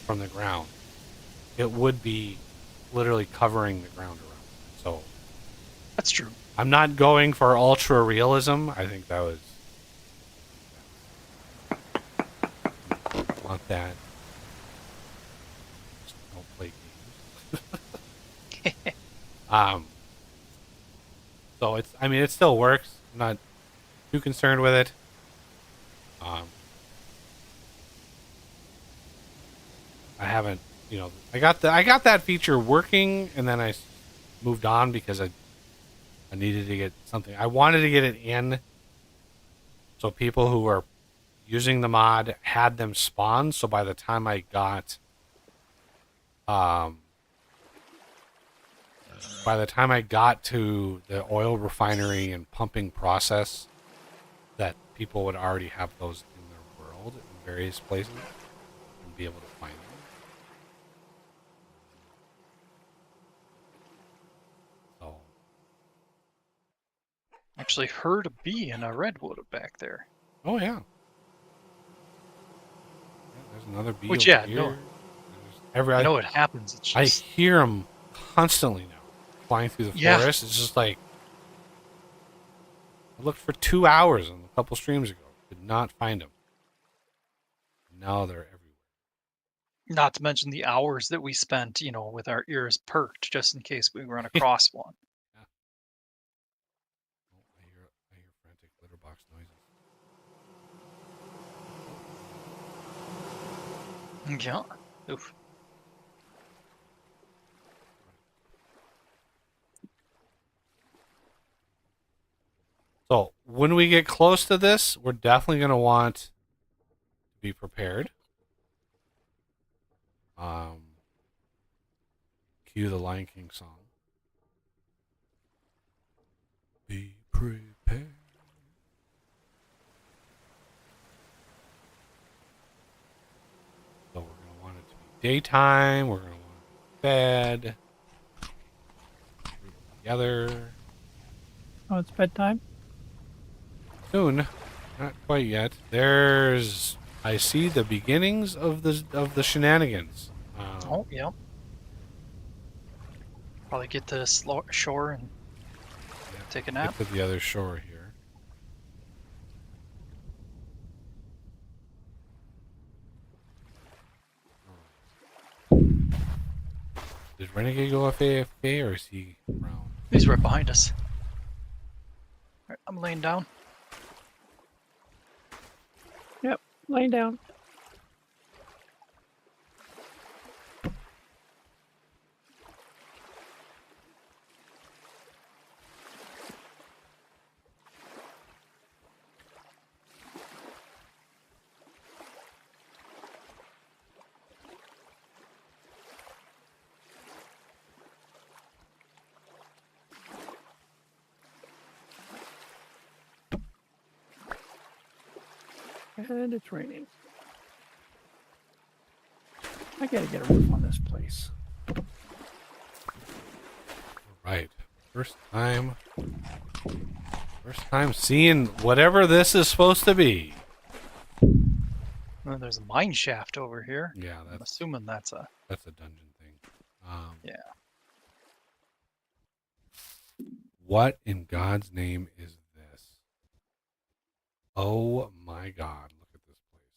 from the ground, it would be literally covering the ground around. So That's true. I'm not going for ultra realism. I think that was, want that. Just don't play games. So it still works. I'm not too concerned with it. I haven't, I got that feature working, and then I moved on because I needed to get something. I wanted to get it in, so people who are using the mod had them spawn. So by the time I got, to the oil refinery and pumping process, that people would already have those in their world in various places and be able to find them. So, Actually heard a bee in a redwood back there. oh yeah. There's another bee Which, over yeah, here. no. I I know it happens. It's I just hear them constantly now, flying through the Yeah. forest. It's just like, I looked for 2 hours a couple streams ago, did not find them. Now they're everywhere. not to mention the hours that we spent, with our ears perked just in case we run across one. Oh, I hear frantic litter box noises. Yeah. Oof. So when we get close to this, we're definitely going to want to be prepared. Cue the Lion King song. Be prepared. So we're going to want it to be daytime. We're going to want it to be bed. Together. Oh, it's bedtime. Soon. Not quite yet. I see the beginnings of the shenanigans. Oh, yeah. Probably get to the shore and take a nap. Get to the other shore here. Did Renegade go AFK or is he around? He's right behind us. Alright, I'm laying down. Yep, laying down. And it's raining. I gotta get a roof on this place. Right. First time seeing whatever this is supposed to be. Oh, there's a mine shaft over here. Yeah, I'm that's assuming that's a... a dungeon thing. Yeah. What in God's name is this? Oh my God! Look at this place.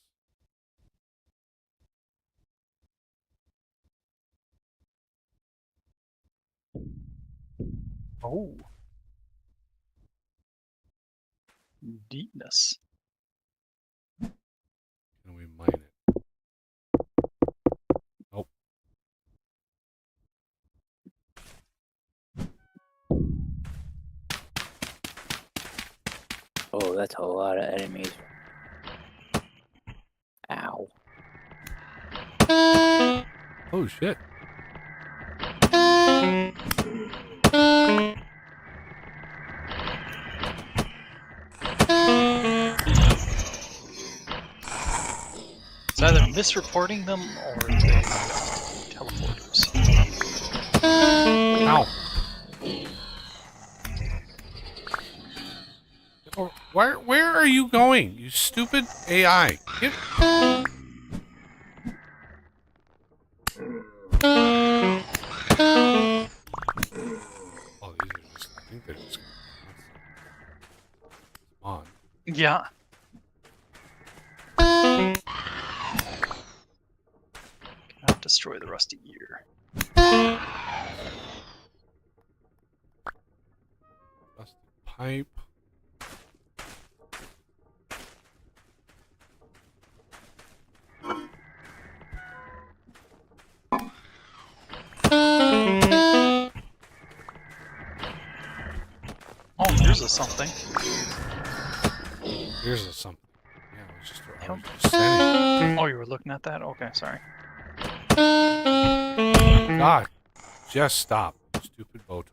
Oh. Deepness. Can we mine it? Oh. Oh, that's a lot of enemies. Ow. Oh shit. It's either misreporting them or they teleporters. Ow. Oh, where are you going? You stupid AI. Get... Oh, these are just, I think they're just on. Yeah. Cannot destroy the rusty gear. Rusted pipe. Oh, here's a something. Here's a something. Yeah, I was just saying. Oh, you were looking at that? Okay, sorry. God, just stop, stupid boat.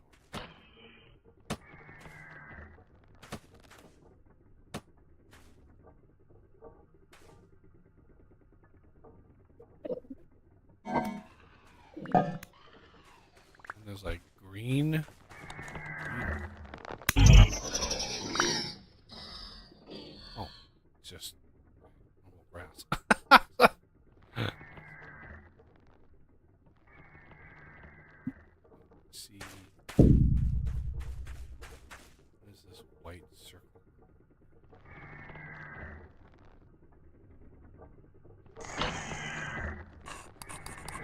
And there's like green. Oh, it's just normal grass. See, what is this white circle?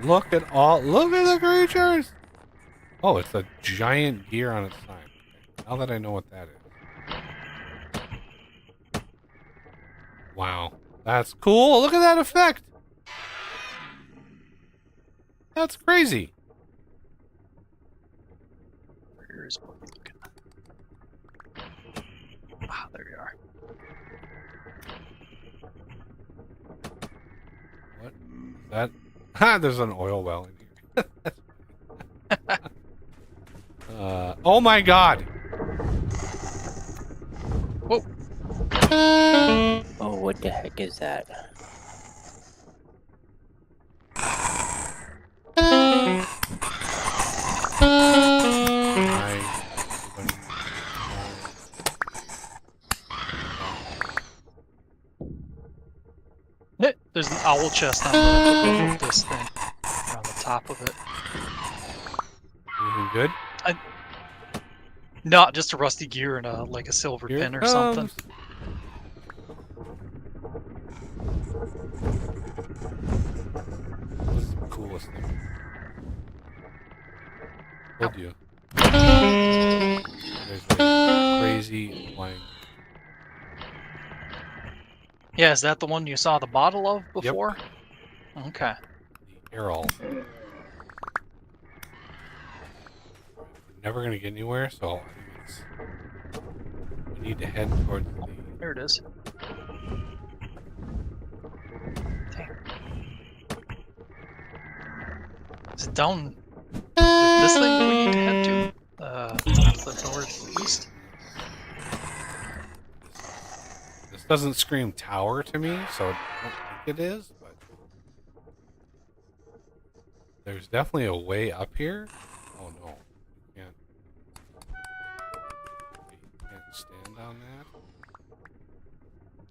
Look at the creatures! Oh, it's a giant gear on its side. Okay. Now that I know what that is. Wow. That's cool! Look at that effect! That's crazy! Here's what we're looking at. Ah, there you are. What? That? Ha! There's an oil well in here. Oh my God! Whoa! Oh, what the heck is that? There's an owl chest on the roof of this thing. On the top of it. Anything good? Not just a rusty gear and a like a silver Here pin it or something. comes. This is the coolest thing. Told you. There's a crazy flying. Yeah, is that the one you saw the bottle of Yep. before? Okay. The Errol. We're never gonna get anywhere, so I think it's. We need to head towards the. There it is. Dang. Is it down this thing that we need to head to? The northeast? This doesn't scream tower to me, so I don't think it is, but there's definitely a way up here. Oh no, you can't. You can't stand on that.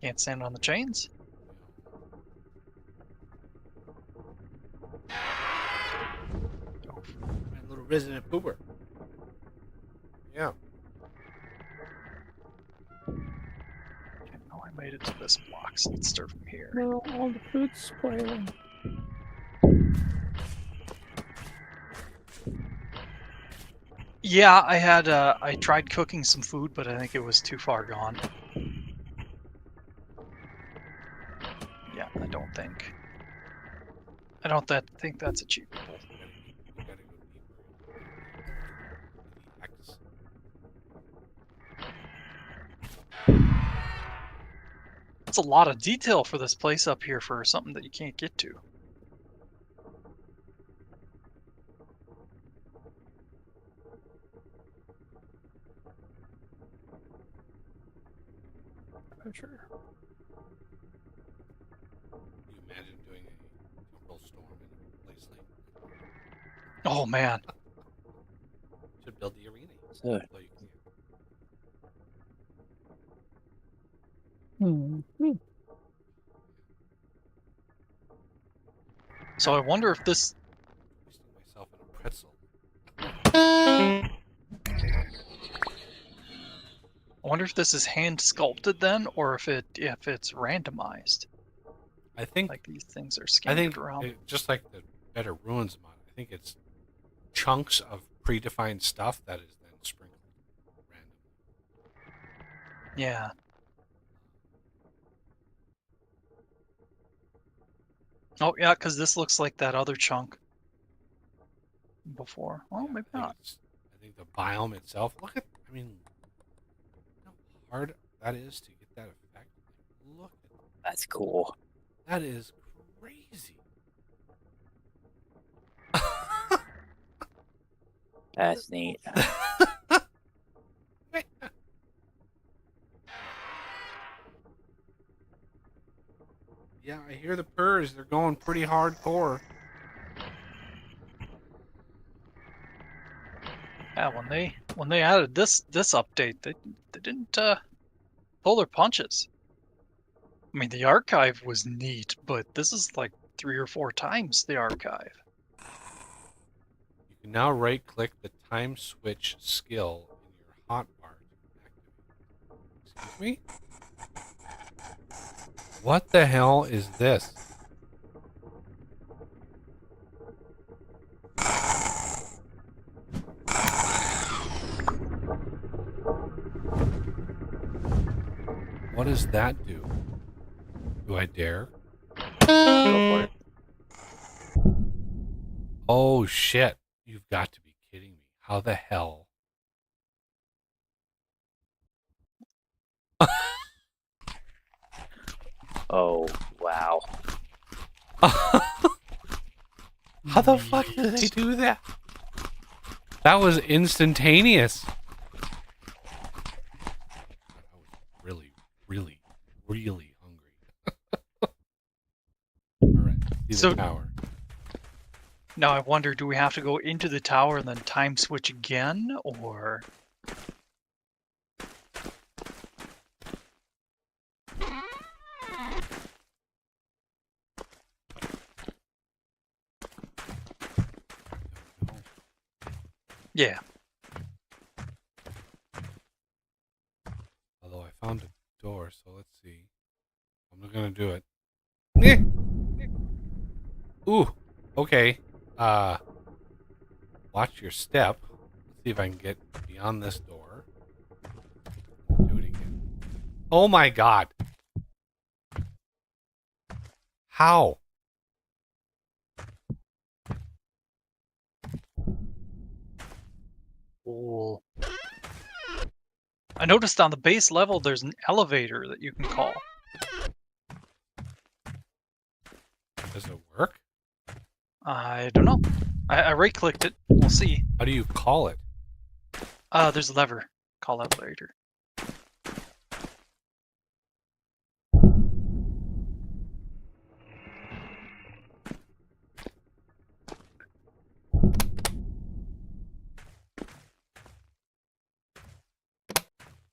Can't stand on the chains? My little resident pooper. Yeah. Oh, I made it to this block, so let's start from here. No, all the food's spoiling. Yeah, I tried cooking some food, but I think it was too far gone. Yeah, I don't think that's achievable. We gotta go deeper. X. It's a lot of detail for this place up here for something that you can't get to. Sure. Can you imagine doing a temporal storm in a place like Oh man. should build the arena. So, Well, you can. So I wonder if this Twisting myself in a pretzel. is hand sculpted then, or if it's randomized. I think. Like these things are I scattered think around. just like the Better Ruins mod, I think it's chunks of predefined stuff that is then sprinkled randomly. Yeah. Oh yeah, because this looks like that other chunk before. Oh, Yeah, maybe I think not. I think the biome itself. Look at. I mean, how hard that is to get that effect. Look at that's cool. that. Is crazy. That's neat. Yeah, I hear the purrs. They're going pretty hardcore. Yeah, when they added this update, they didn't pull their punches. I mean, the archive was neat, but this is like 3 or 4 times the archive. You can now right-click the time switch skill in your hotbar to activate. Excuse me? What the hell is this? What does that do? Do I dare? Go for it. Oh shit. You've got to be kidding me. How the hell? Oh, wow. How the fuck did they do that? That was instantaneous. I was really, really, really hungry. Alright, see So- the tower. Now I wonder, do we have to go into the tower and then time switch again, or? Yeah. Although I found a door, so let's see. I'm not gonna do it. Eh. Ooh, okay. Watch your step. Let's see if I can get beyond this door. Do it again. Oh my god. How? Cool. I noticed on the base level there's an elevator that you can call. Does it work? I don't know. I right-clicked it. We'll see. How do you call it? There's a lever. Call elevator.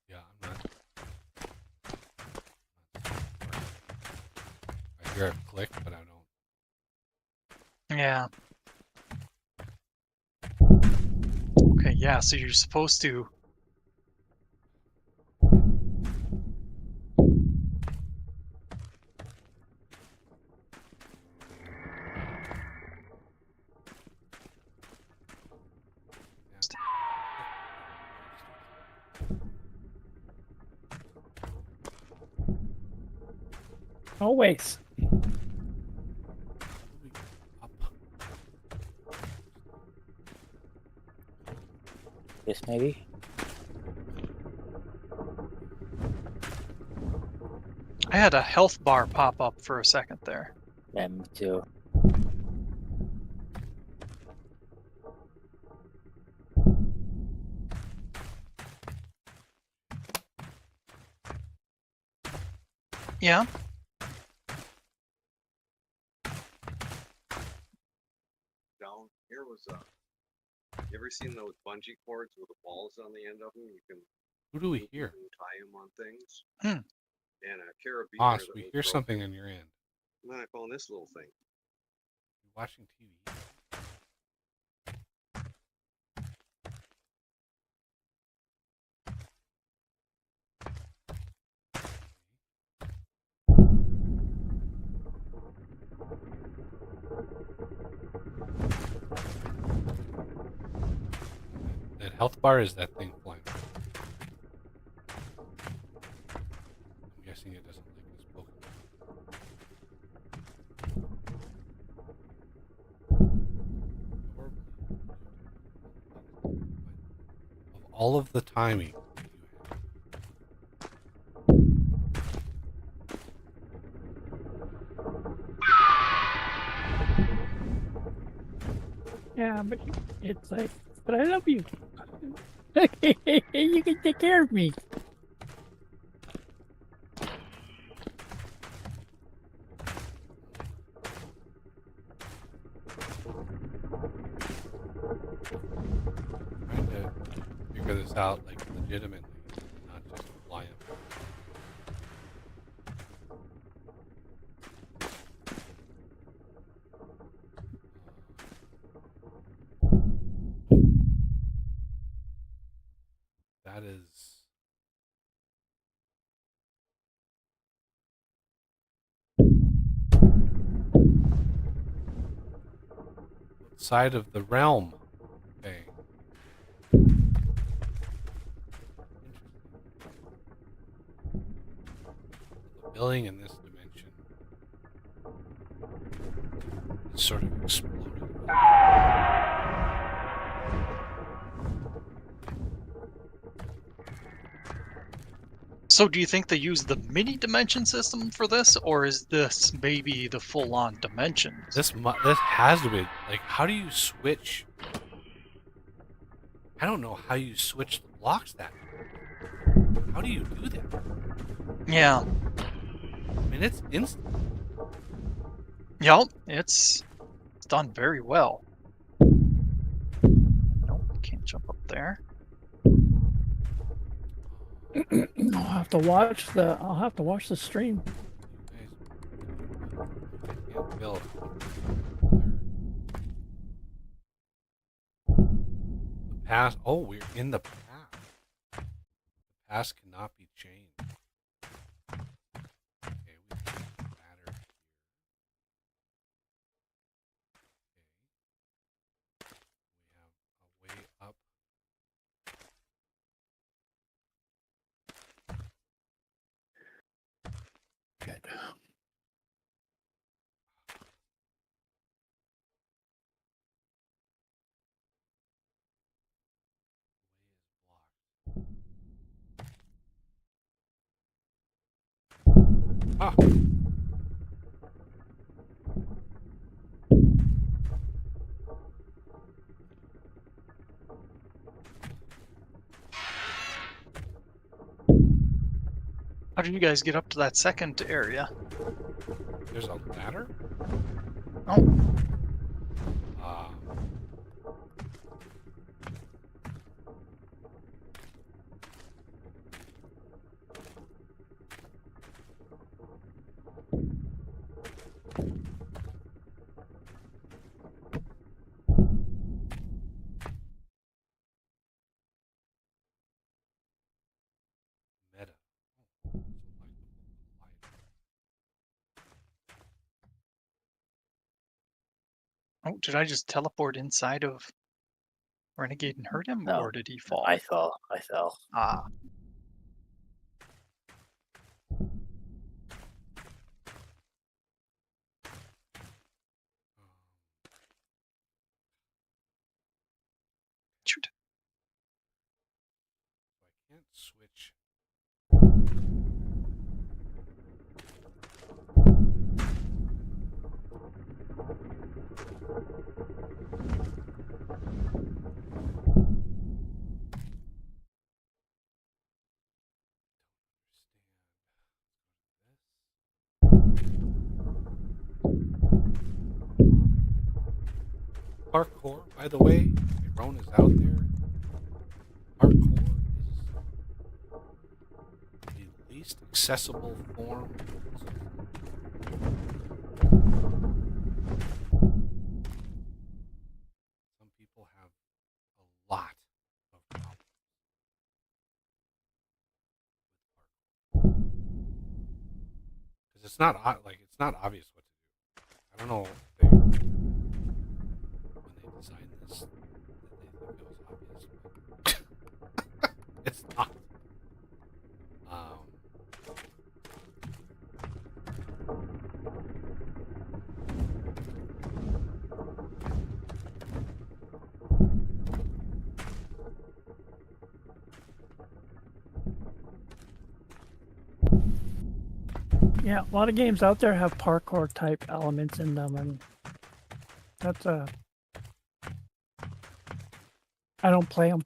Yeah, I'm not. I hear it click, but I don't. Yeah. Okay, yeah, so you're supposed to... Always. Up. This maybe? I had a health bar pop up for a second there. Yeah, me too. Yeah? Down here was you ever seen those bungee cords with the balls on the end of them? You can Who do we you hear? can tie them on things. Hmm. And a carabiner. Moss, that we was hear broken. something on your end. And then I found this little thing. You're watching TV. That health bar is that thing flying. I'm guessing it doesn't like us poking. Of all of the timing that you have, Yeah, but it's like, but I love you. You can take care of me. trying to figure this out like legitimately, not just flying. That is. Outside of the realm. Okay. The building in this dimension is sort of exploded. So do you think they use the mini dimension system for this, or is this maybe the full-on dimensions? This has to be like, how do you switch? I don't know how you switch the blocks that. How do you do that? Yeah. I mean, it's instant. Yep, it's done very well. Nope, can't jump up there. I'll have to watch the stream. Can't build. The past. Oh, we're in the past. The past cannot be changed. Okay, we have a ladder here. Okay. We have a way up Ah. How did you guys get up to that second area? There's a ladder? Oh, Uh, meta. Oh, selectable light. oh, did I just teleport inside of Renegade and hurt him, No, or did he fall? I fell. I fell. Ah, shoot. I can't switch. Parkour, by the way, Aaron is out there. Parkour is the least accessible form. Some people have a lot of problems with parkour because it's not it's not obvious what to do. I don't know if they when they designed this that they think it was obvious, but it's not. Um, Yeah, a lot of games out there have parkour type elements in them, and that's I don't play them.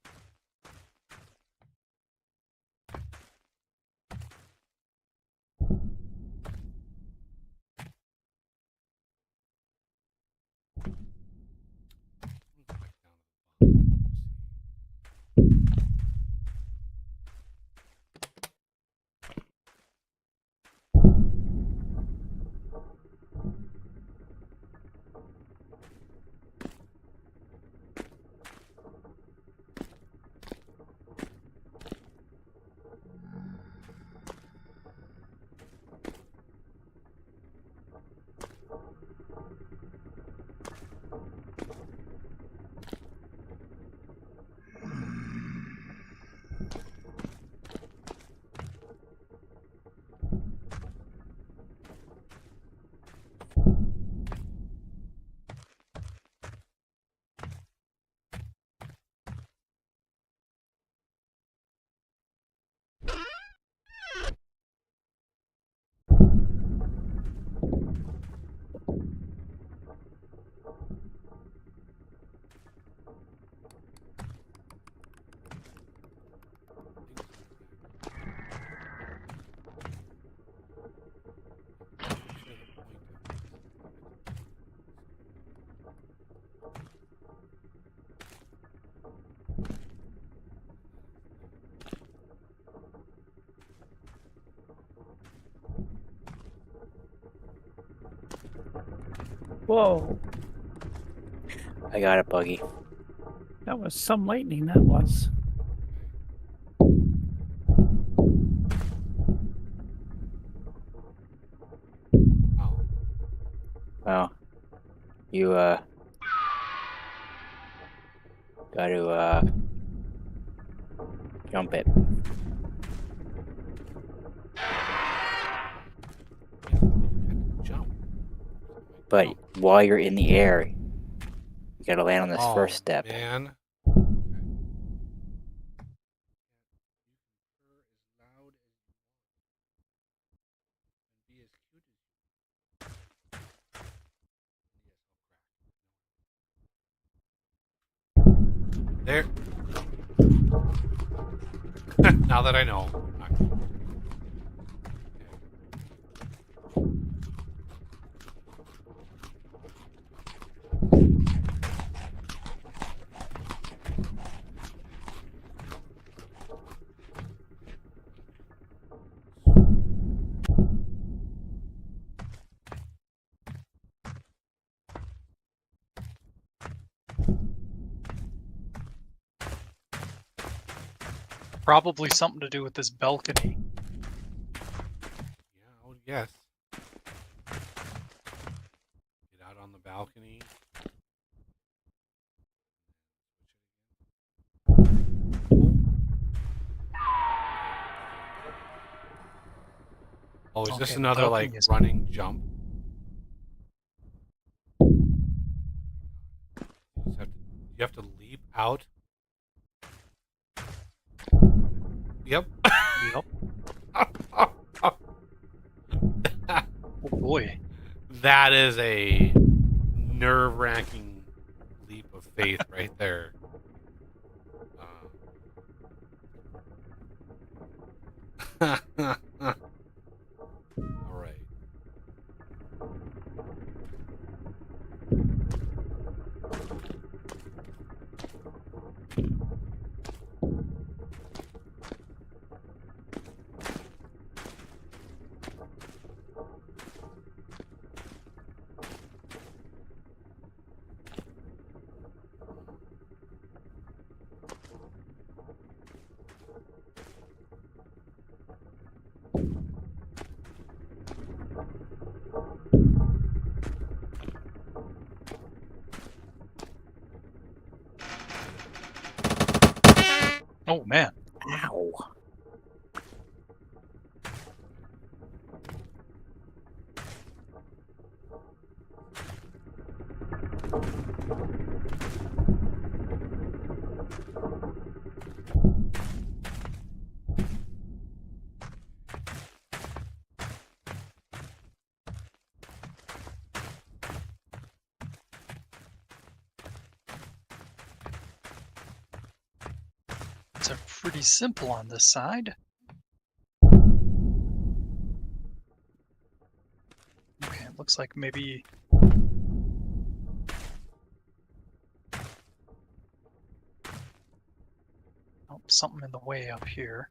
back down to the bottom. Whoa, I got a buggy. that was some lightning. That was. Oh, Well, you got to jump it. yeah, you had to jump. But Oh. while you're in the air, you got to land on this Oh, first step. man. There. Now that I know. Probably something to do with this balcony. Yeah, I would guess. Get out on the balcony. Oh, is this Okay, the another like balcony is- running jump? You have to leap out. Yep. Yep. Oh boy. That is a nerve-wracking leap of faith right there. All right. Oh man. Ow. It's pretty simple on this side. Okay, it looks like maybe... Oh, something in the way up here.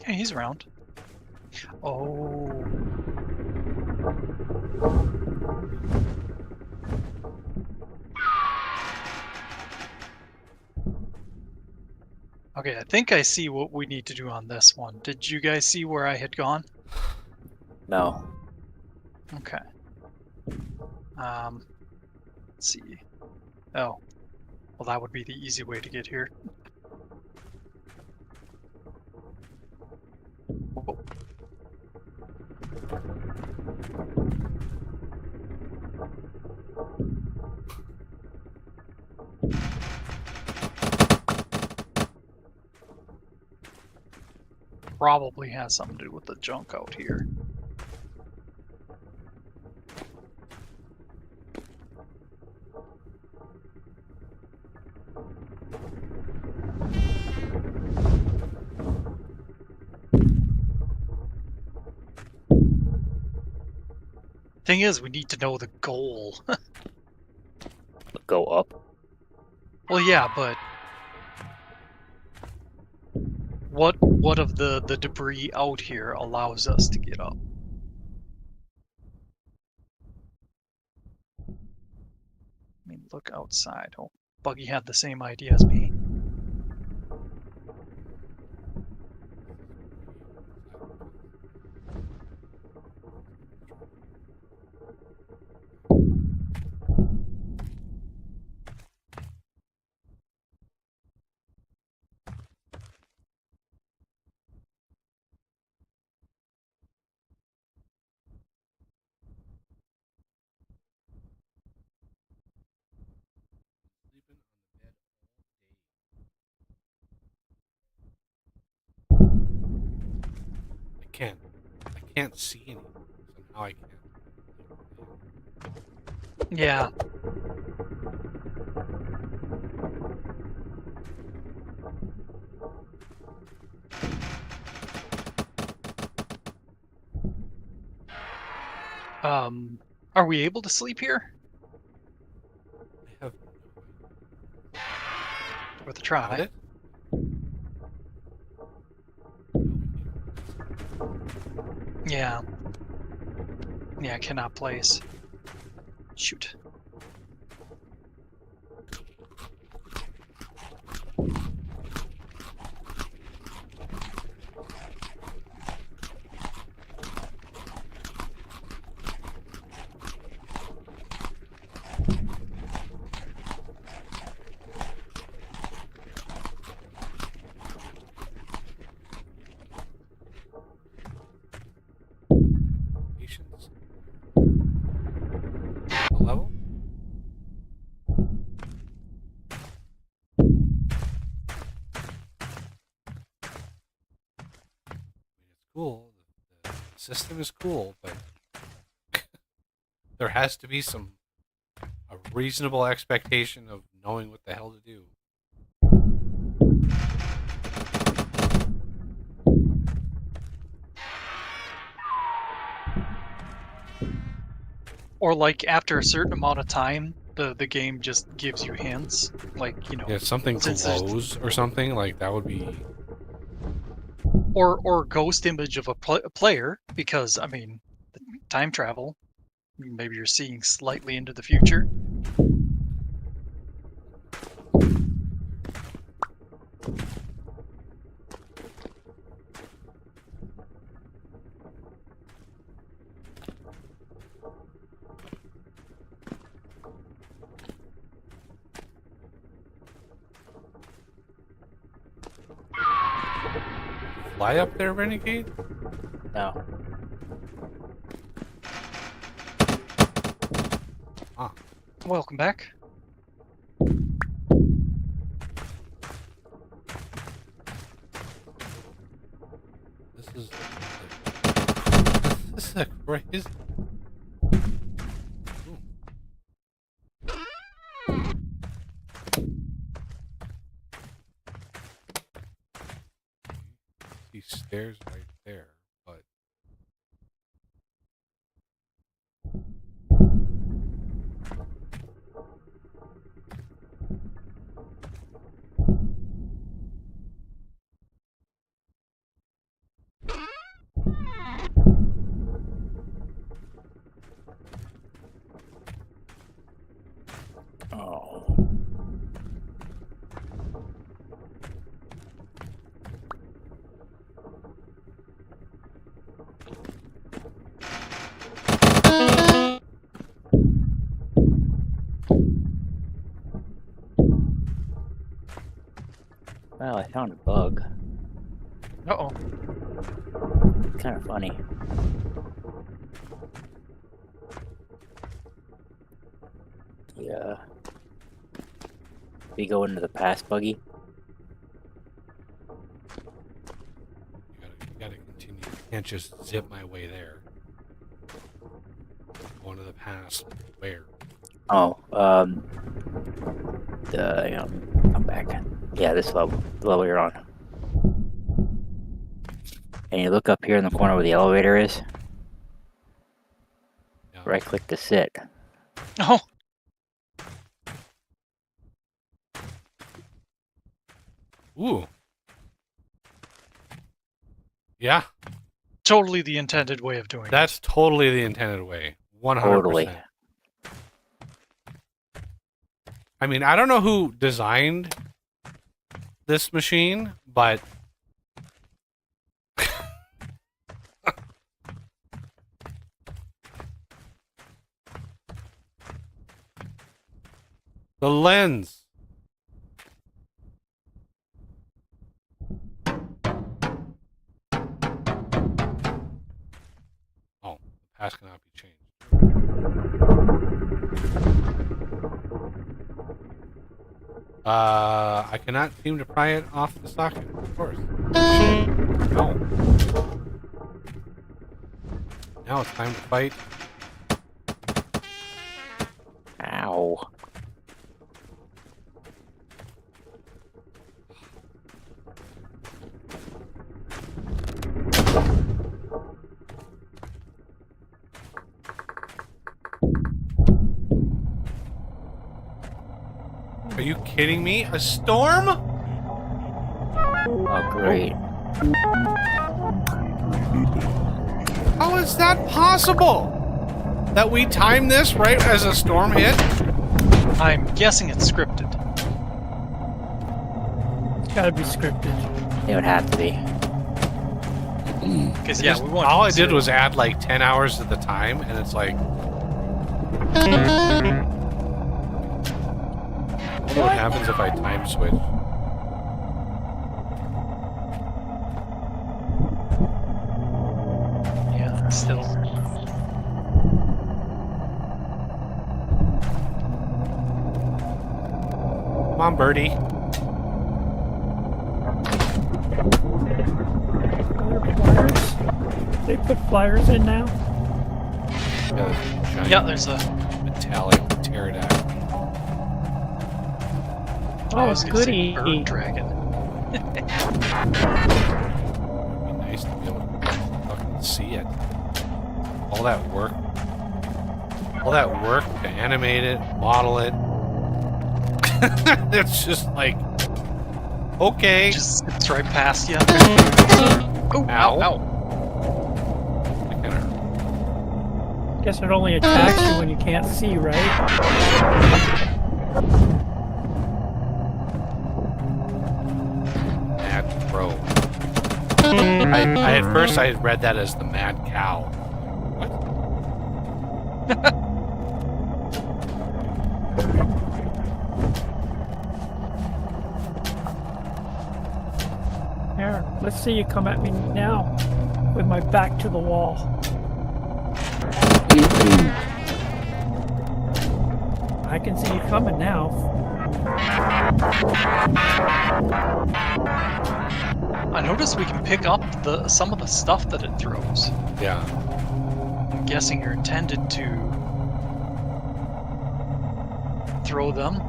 Okay, he's around. Oh. Okay, I think I see what we need to do on this one. Did you guys see where I had gone? No. Okay. Let's see. Oh. Well, that would be the easy way to get here. Whoa. Probably has something to do with the junk out here. Thing is, we need to know the goal. Go up. Well, yeah, but what of the debris out here allows us to get up? I mean, look outside. Oh, Buggy had the same idea as me. can't see anything. Somehow I can't. Yeah. Are we able to sleep here? I have Worth a no try. idea. Yeah. Yeah, cannot place. Shoot. Patience. The level? It's cool. The system is cool, but there has to be a reasonable expectation of knowing what the hell to do. Or like after a certain amount of time, the game just gives you hints. Like, you know, Yeah, if something since there's glows or something, like that would be. or ghost image of a player, because I mean, time travel. Maybe you're seeing slightly into the future. Fly up there, Renegade? No. Ah. Welcome back. This is. This is a crazy. Ooh. See stairs right there, but. Oh. Well, I found a bug. Uh-oh. Kind of funny. Yeah. We go into the past buggy. You gotta continue. You can't just zip my way there. Going to the past. Where? Oh, come back. Yeah, this level, the level you're on. And you look up here in the corner where the elevator is. Yeah. Right click to sit. Oh, Ooh. Yeah, totally the intended way of doing that's totally the intended way. 100%. Totally. I mean, I don't know who designed this machine, but the lens. Oh, the past cannot be changed. I cannot seem to pry it off the socket, of course. No. Now it's time to fight. Ow. Are you kidding me? A storm? Oh, great. How is that possible? That we time this right as a storm hit? I'm guessing it's scripted. It's gotta be scripted. It would have to be. Because yeah, we want. All I did was add like 10 hours to the time, and it's like. I wonder what happens if I time switch. Yeah, still. Come on, Birdie. Are there flyers? They put flyers in now? Yeah, there's a. metallic pterodactyl. I Oh, was gonna say goody. bird dragon. It'd be nice to be able to fucking see it. All that work. All that work to animate it, model it. It's just like, okay. Just skips right past you. Oh, ow, Ow. ow. I kinda, Guess it only attacks you when you can't see, right? mad crow. At first I read that as the mad cow. What? Here, let's see you come at me now with my back to the wall. I can see you coming now. I noticed we can pick up some of the stuff that it throws. Yeah. I'm guessing you're intended to throw them.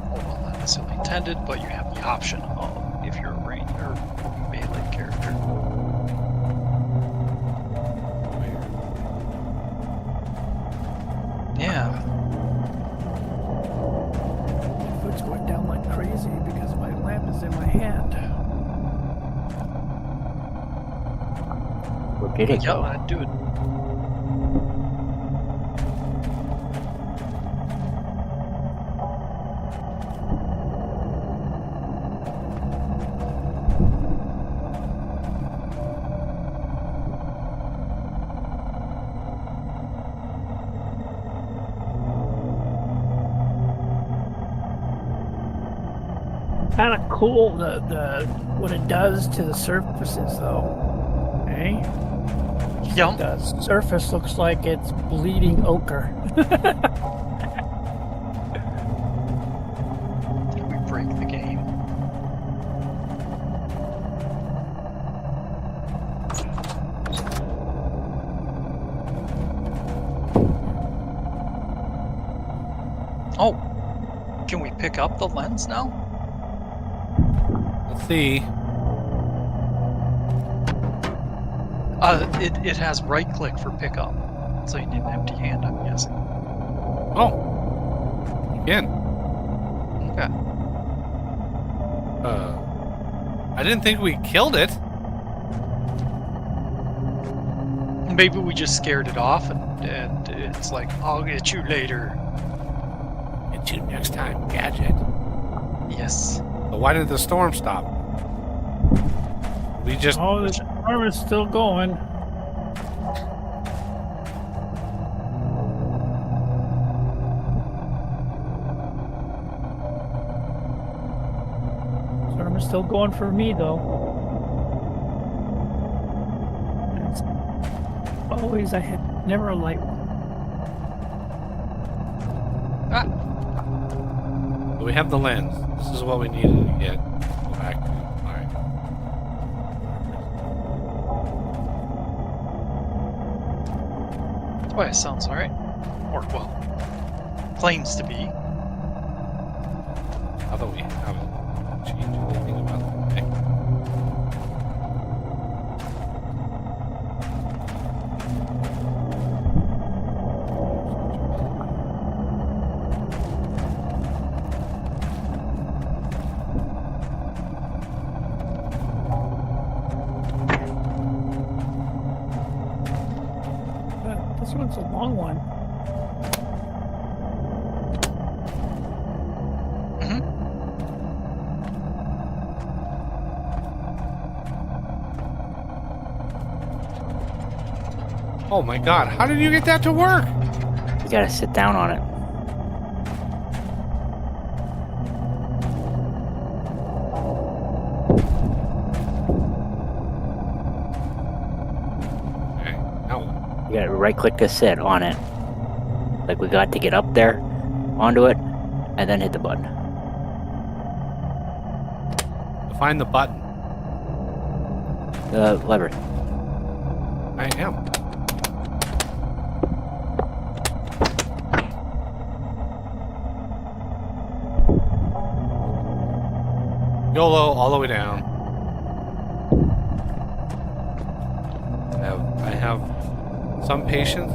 Oh, well, not necessarily intended, but you have the option of if you're a range or melee character. Yeah. My foot's going down like crazy because my lamp is in my hand. Where did it Yeah, go? I'd do it. Kind of cool the what it does to the surfaces though. Eh? Yum. The surface looks like it's bleeding ochre. We break the game. Oh, can we pick up the lens now? Let's see. It has right click for pickup, so you need an empty hand, I'm guessing. Oh. Again. Okay. I didn't think we killed it. Maybe we just scared it off, and it's like, I'll get you later. Get you next time, Gadget. Yes. So why did the storm stop? We just... Oh, the storm is still going. Storm is still going for me though. It's always I had never a light one. Ah, we have the lens. This is what we needed to get. Well, it sounds alright. Or, well, claims to be. Although we haven't changed anything about the thing. This one's a long one. Oh my god, how did you get that to work? You gotta sit down on it. Okay, now what? You gotta right click to sit on it. Like we got to get up there onto it and then hit the button. Find the button. The lever. I am. YOLO all the way down. I have some patience.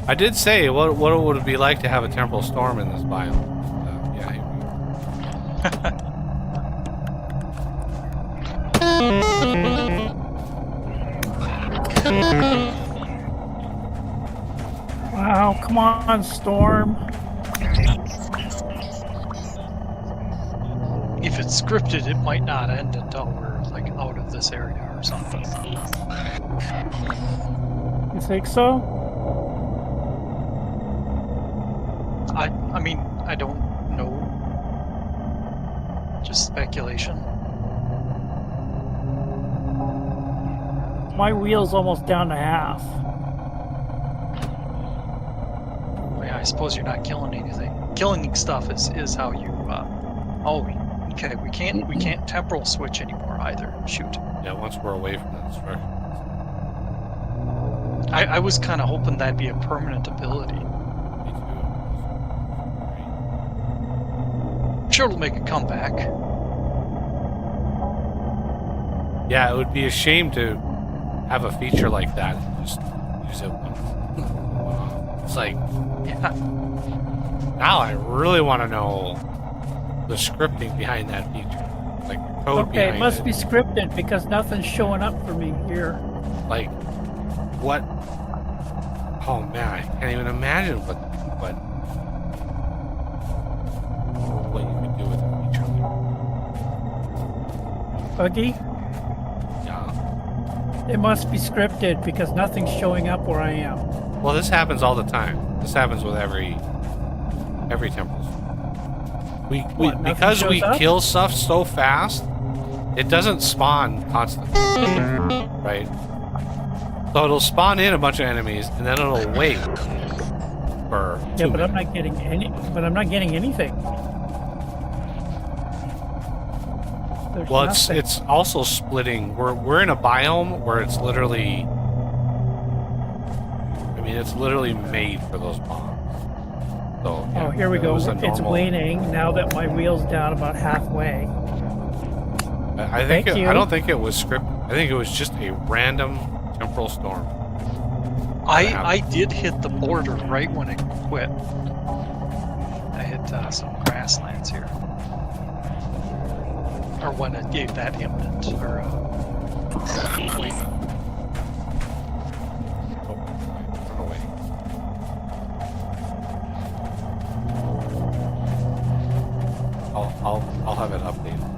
I did say what would it be like to have a temporal storm in this biome. Yeah, here we go. Wow, come on, Storm. If it's scripted, it might not end until we're like out of this area or something. You think so? I mean, I don't know. Just speculation. My wheel's almost down to half. Yeah, I suppose you're not killing anything. Killing stuff is how you. Oh, okay. We can't temporal switch anymore either. Shoot. Yeah, once we're away from the destruction. I was kind of hoping that'd be a permanent ability. Me too. Sure, it'll make a comeback. Yeah, it would be a shame to have a feature like that and just use it once. It's like, Yeah. now I really want to know the scripting behind that feature. Like the code Okay, behind it must be scripted because nothing's showing up for me here. Like, what? Oh man, I can't even imagine what you could do with a feature like Buggy, that. Yeah. it must be scripted because nothing's showing up where I am. Well, this happens all the time. This happens with every temple. We What, nothing because we shows up? kill stuff so fast, it doesn't spawn constantly, right? So it'll spawn in a bunch of enemies, and then it'll wait for Yeah, 2 but I'm minutes. not getting any. But I'm not getting anything. There's Well, nothing. it's also splitting. We're in a biome where it's literally, I mean, it's literally made for those bombs. So yeah, Oh, here we it go. was a It's normal- waning now that my wheel's down about halfway. I think Thank you. I don't think it was scripted. I think it was just a random temporal storm. I did hit the border right when it quit. I hit some grasslands here. Or when it gave that imminent, or wait. Oh, run away. I'll have it updated.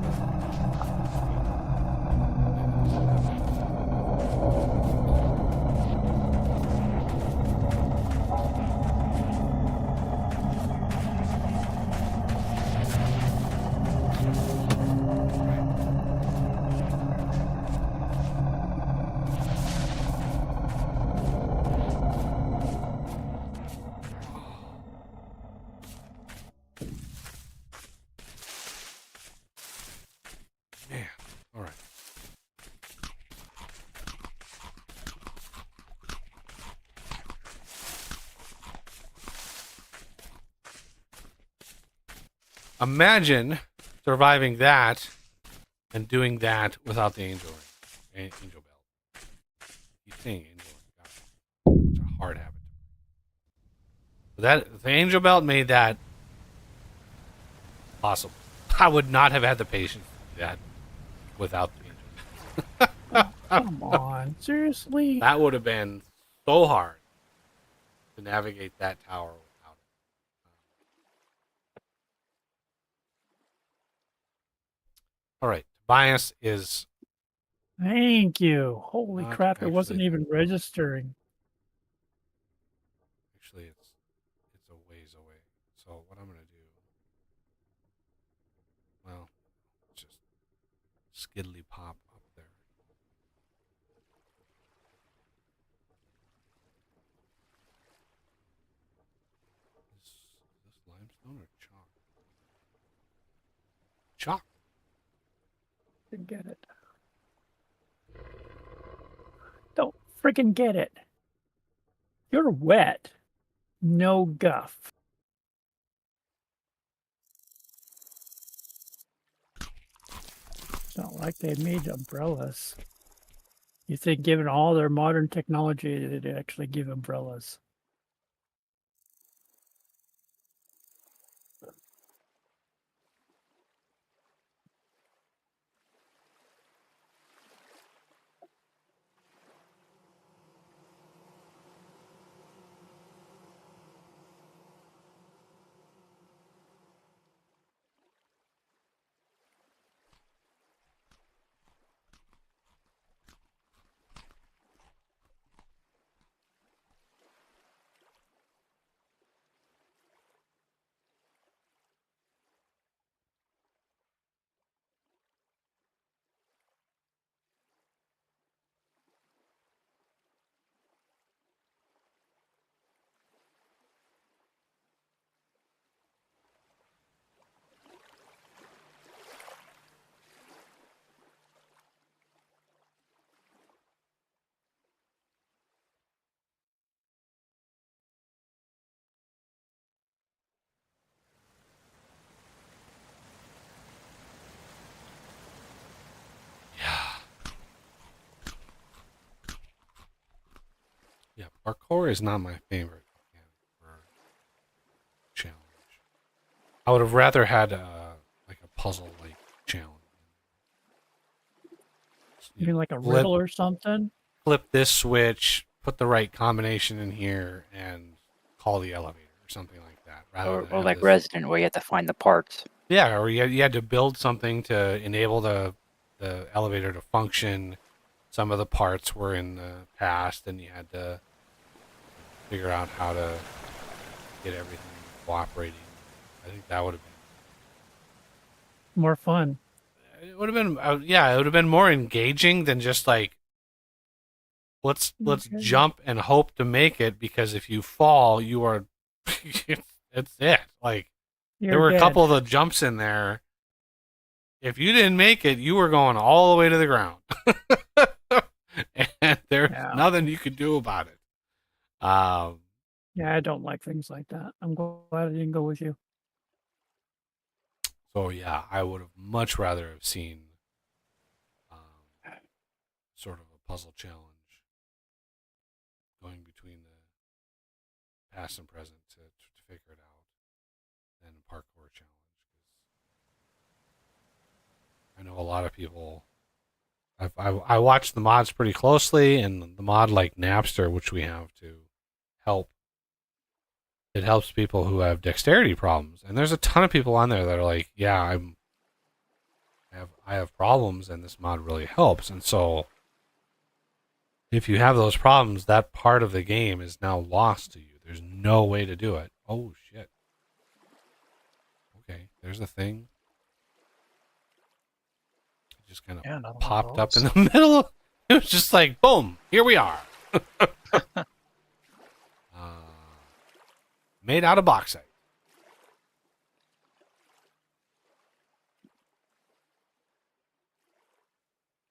imagine surviving that and doing that without the angel ring, angel belt. Keep saying angel ring. God, it's a hard habit. But that the angel belt made that possible. I would not have had the patience to do that without the angel. Oh, come on, seriously? That would have been so hard to navigate that tower without it. All right, Tobias is Thank you. Holy not crap! It wasn't actually even that far. registering. Actually, it's a ways away. So what I'm gonna do? Well, just skiddly pop up there. Is this limestone or chalk? Chalk. Get it. Don't freaking get it. You're wet. No guff. It's not like they made umbrellas. You think, given all their modern technology, they'd actually give umbrellas. Yeah, parkour is not my favorite for challenge. I would have rather had like a puzzle like challenge. You mean like a flip, riddle or something? flip this switch, put the right combination in here, and call the elevator or something like that. Rather than Or have like this, Resident, where you have to find the parts. yeah, or you had to build something to enable the elevator to function. Some of the parts were in the past, and you had to figure out how to get everything cooperating. I think that would have More fun. been. It would have been, yeah, it would have been more engaging than just like let's Okay. jump and hope to make it, because if you fall, you are it's it. Like there You're were a dead. couple of the jumps in there. If you didn't make it, you were going all the way to the ground, and there's Yeah. nothing you could do about it. Yeah, I don't like things like that. I'm glad I didn't go with you. So yeah, I would have much rather have seen sort of a puzzle challenge going between the past and present to figure it out than a parkour challenge. I know a lot of people. I watch the mods pretty closely, and the mod like Napster, which we have to help. It helps people who have dexterity problems, and there's a ton of people on there that are like, "Yeah, I have problems, and this mod really helps." And so, if you have those problems, that part of the game is now lost to you. There's no way to do it. Oh shit! Okay, there's a thing. It just kind of Yeah, another one of popped up in those. the middle. It was just like, boom! Here we are. Made out of bauxite.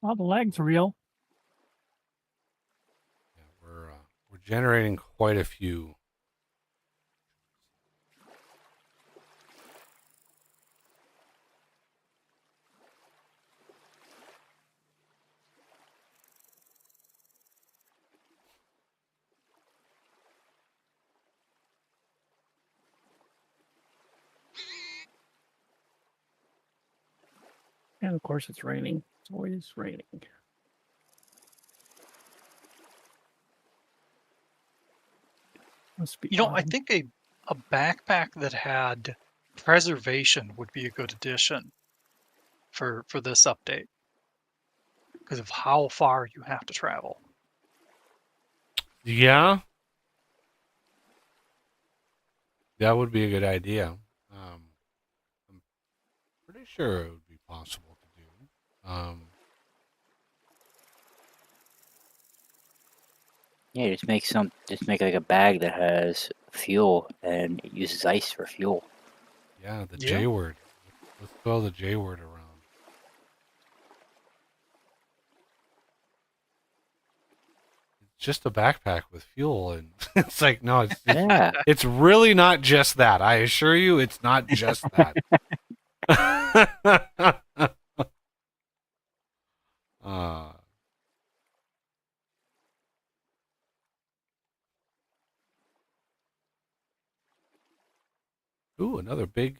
Oh, the lag's real. Yeah, we're generating quite a few. And of course, it's raining. It's always raining. Must be You know, I autumn. think a backpack that had preservation would be a good addition for this update because of how far you have to travel. Yeah, that would be a good idea. I'm pretty sure it would be possible to do. Yeah, just make like a bag that has fuel and it uses ice for fuel. Yeah, the Yeah. J word. Let's throw the J word around. It's just a backpack with fuel, and it's like, no, Yeah. it's really not just that. I assure you, it's not just that. uh, ooh, another big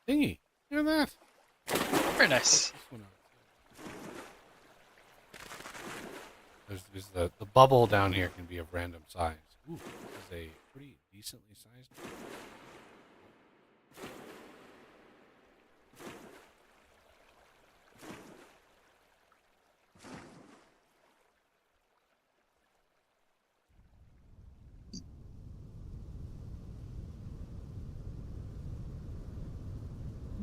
thingy. Look at that. Very nice. Check this one out. There's the bubble down here can be of random size. Ooh, this is a pretty decently sized.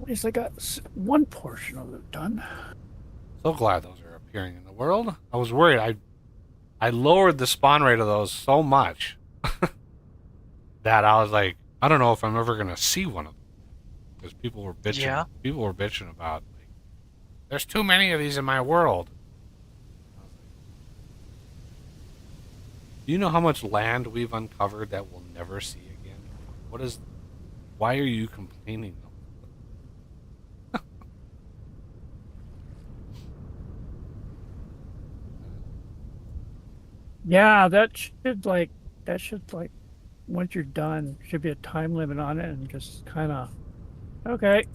At least I got one portion of it done. So glad those are appearing in the world. I was worried. I lowered the spawn rate of those so much that I was like, I don't know if I'm ever gonna see one of them because people were bitching. Yeah. People were bitching about like, there's too many of these in my world. Do you know how much land we've uncovered that we'll never see again? What is? Why are you complaining? Yeah, that should like once you're done, should be a time limit on it, and just kind of okay,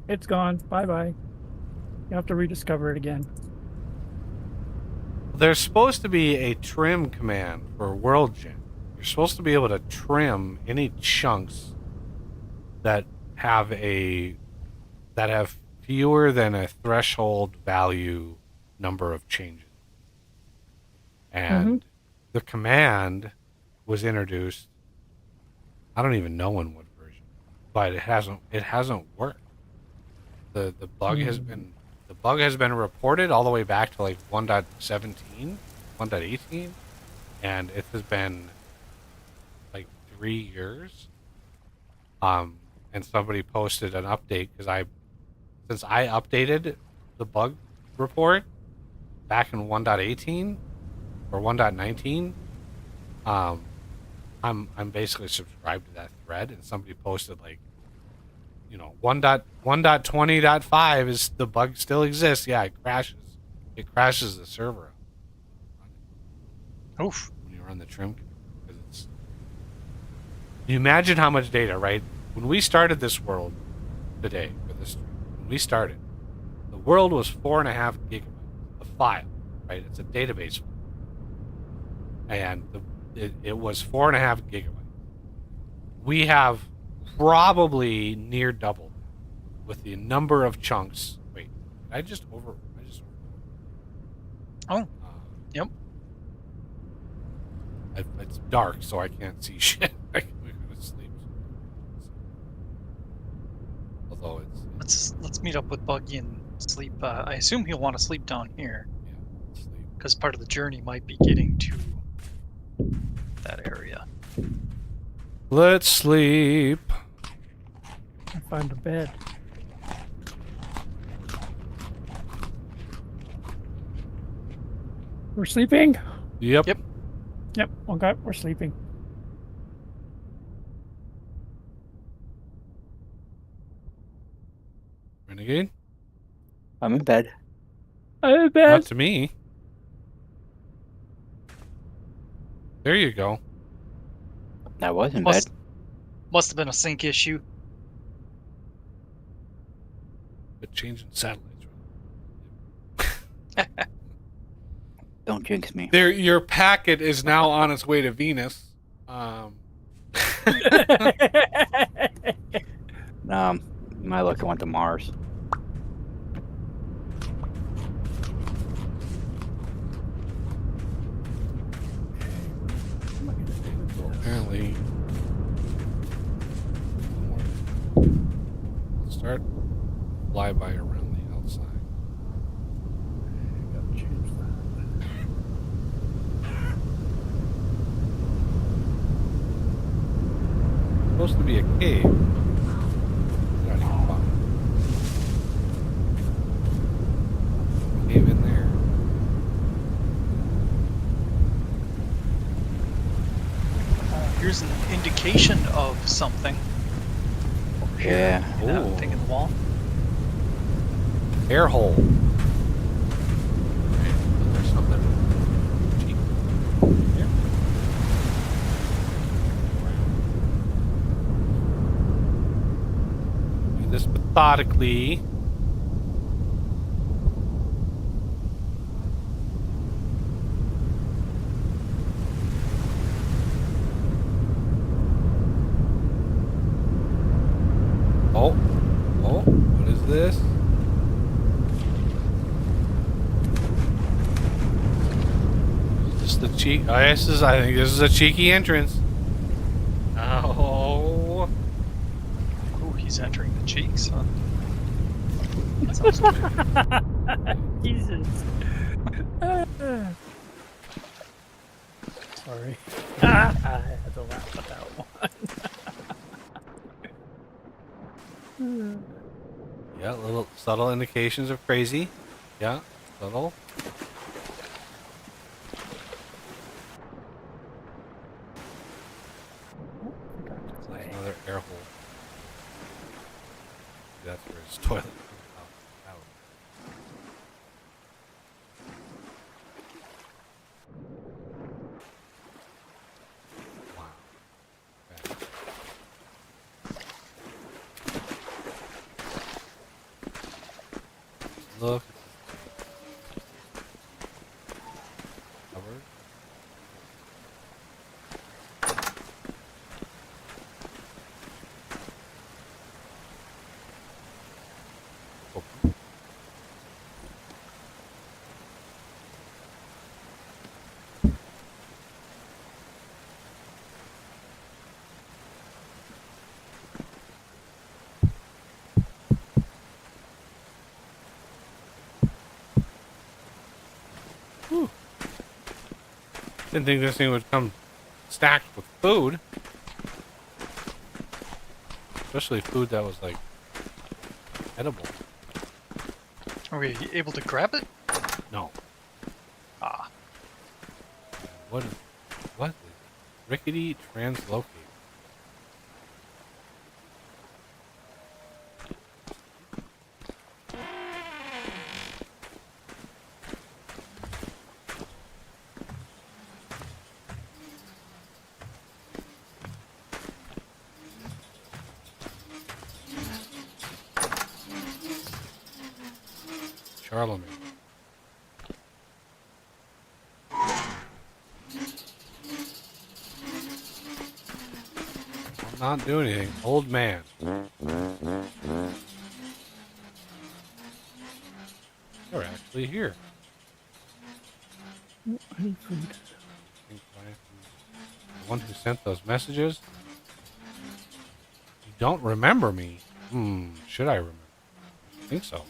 it's gone. Bye bye. You have to rediscover it again. There's supposed to be a trim command for World Gen. You're supposed to be able to trim any chunks that have fewer than a threshold value number of changes. And the command was introduced. I don't even know in what version, but it hasn't worked. The bug has been reported all the way back to like 1.17, 1.18, and it has been like 3 years. And somebody posted an update because since I updated the bug report back in 1.18 or 1.19, I'm basically subscribed to that thread, and somebody posted like, 1.1.20.5 is the bug still exists. Yeah, it crashes. It crashes the server Oof. when you run the trim because it's. You imagine how much data, right? When we started this world today for this stream, when we started, the world was 4.5 gigabytes of file, right? It's a database file. And it was 4.5 gigabytes. We have probably near double with the number of chunks. Wait, I just over. Oh. Yep. It's dark, so I can't see shit. We're gonna sleep. Although Let's meet up with Buggy and sleep. I assume he'll want to sleep down here sleep. because part of the journey might be getting to that area. Let's sleep. I find a bed. We're sleeping? Yep. Yep. Yep, okay, we're sleeping. Renegade? I'm in bed. I'm in Not bed. to me. There you go. I was in Must have been a sync issue. But changing satellites. Don't jinx me. There, your packet is now on its way to Venus. My looking went to Mars. Apparently, start flyby around the outside. Gotta change that. Supposed to be a cave. Not even fun. Cave in there. Here's an indication of something. Over here. Yeah. In that Ooh. thing in the wall. Air hole. Okay, so there's something cheap here. Do this methodically. Oh, what is this? Is this the cheek? Oh, I think this is a cheeky entrance. Oh. Oh, he's entering the cheeks, huh? Sounds good. Jesus. Sorry. I had to laugh at that one. Yeah, little subtle indications of crazy. Yeah, subtle. There's another air hole. That's where his toilet comes out. Wow. Okay. Look. Covered. Open. Whew. Didn't think this thing would come stacked with food. Especially food that was like edible. Are we able to grab it? No. Ah. What is rickety translocate? Charlemagne. I'm not doing anything. Old man. They're actually here. I need food. The one who sent those messages? You don't remember me? Should I remember? I think so.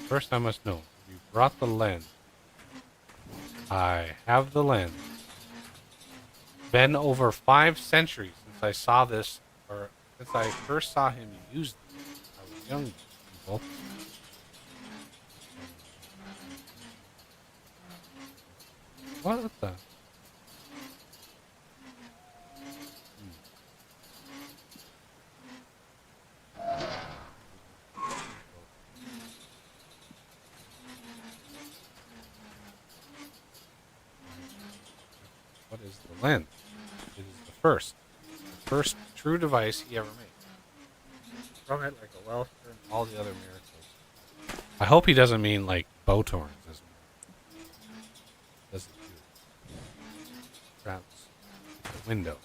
First I must know. You brought the lens. I have the lens. Been over 5 centuries since I saw this, or since I first saw him use this. I was young, people. What the? What is the lens? first. The first true device he ever made. From it like a Welsh and all the other miracles. I hope he doesn't mean like Botorns as doesn't do. Perhaps the window.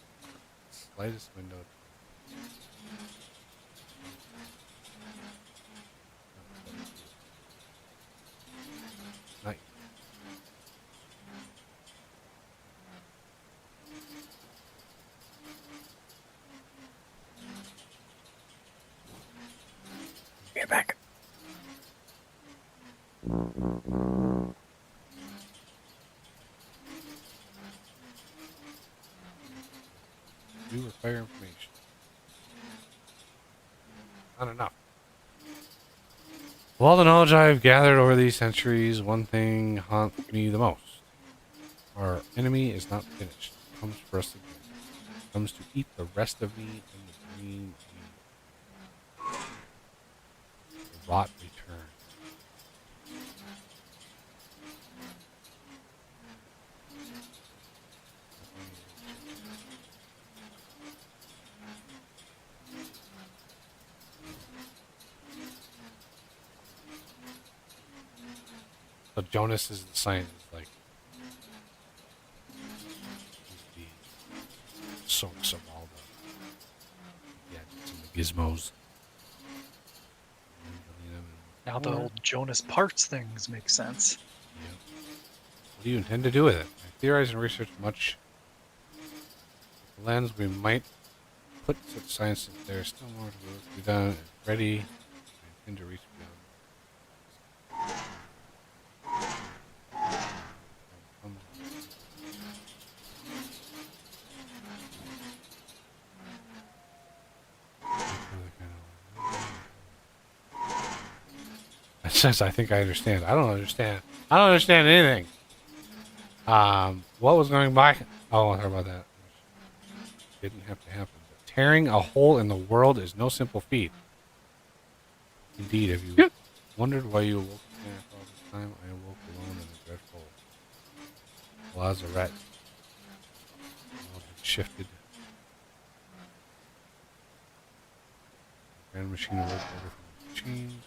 Slightest window. Not Get back. do require information. Not enough. With all the knowledge I've gathered over these centuries, one thing haunts me the most. Our enemy is not finished. It comes for us again. It comes to eat the rest of me in the green meat. The rot returns. So Jonas is the scientist, like he's the source of all the gadgets and the gizmos. Now the old Jonas Parts things make sense. Yep. What do you intend to do with it? I theorize and research much. With the lens, we might put such science that there is still more to work to be done. It's ready. I intend to reach beyond. Since I think I understand. I don't understand. I don't understand anything. What was going by? Oh, I'll talk about that. Didn't have to happen. But tearing a hole in the world is no simple feat. Indeed, have you wondered why you awoke again after all this time? I awoke alone in a dreadful lazarette. The world had shifted. The grand machine awoke everything was changed.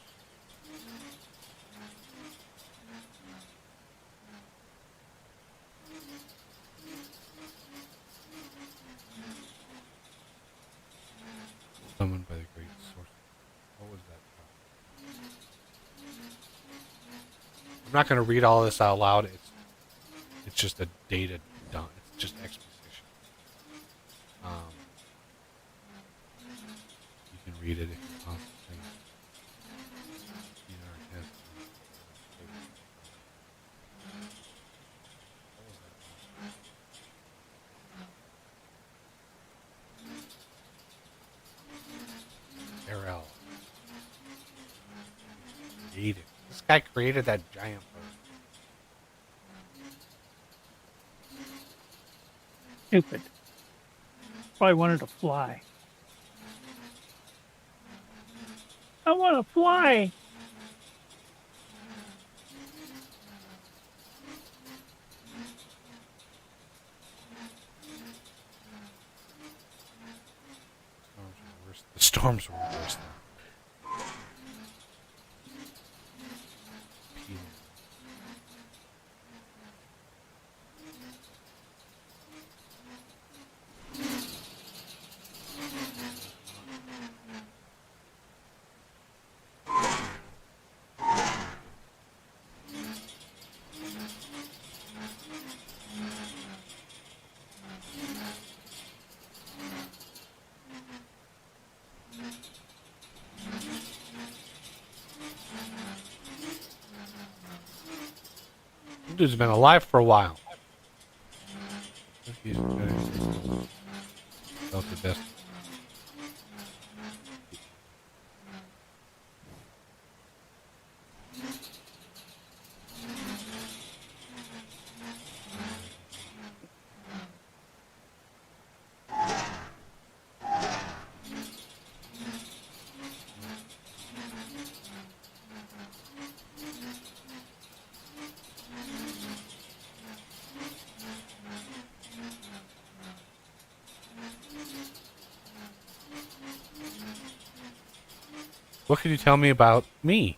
Summoned by the great source. What was that? I'm not going to read all this out loud. It's just a data dump. It's just exposition. You can read it if you want. This guy created that giant bird. Stupid. Probably wanted to fly. I want to fly. The storms were worse than. Dude's been alive for a while. He's felt the best. What could you tell me about me?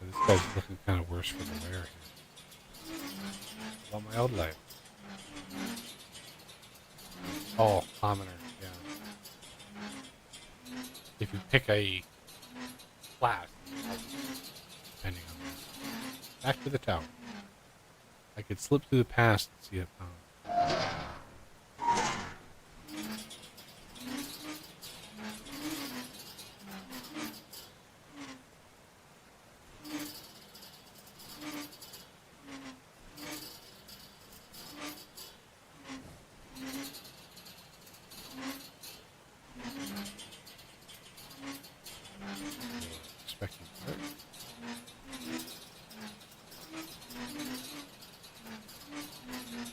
This guy's looking kind of worse for the wear here. About my old life. Oh, commoner, yeah. If you pick a class, depending on this. Back to the tower. I could slip through the past and see it found. Expecting part.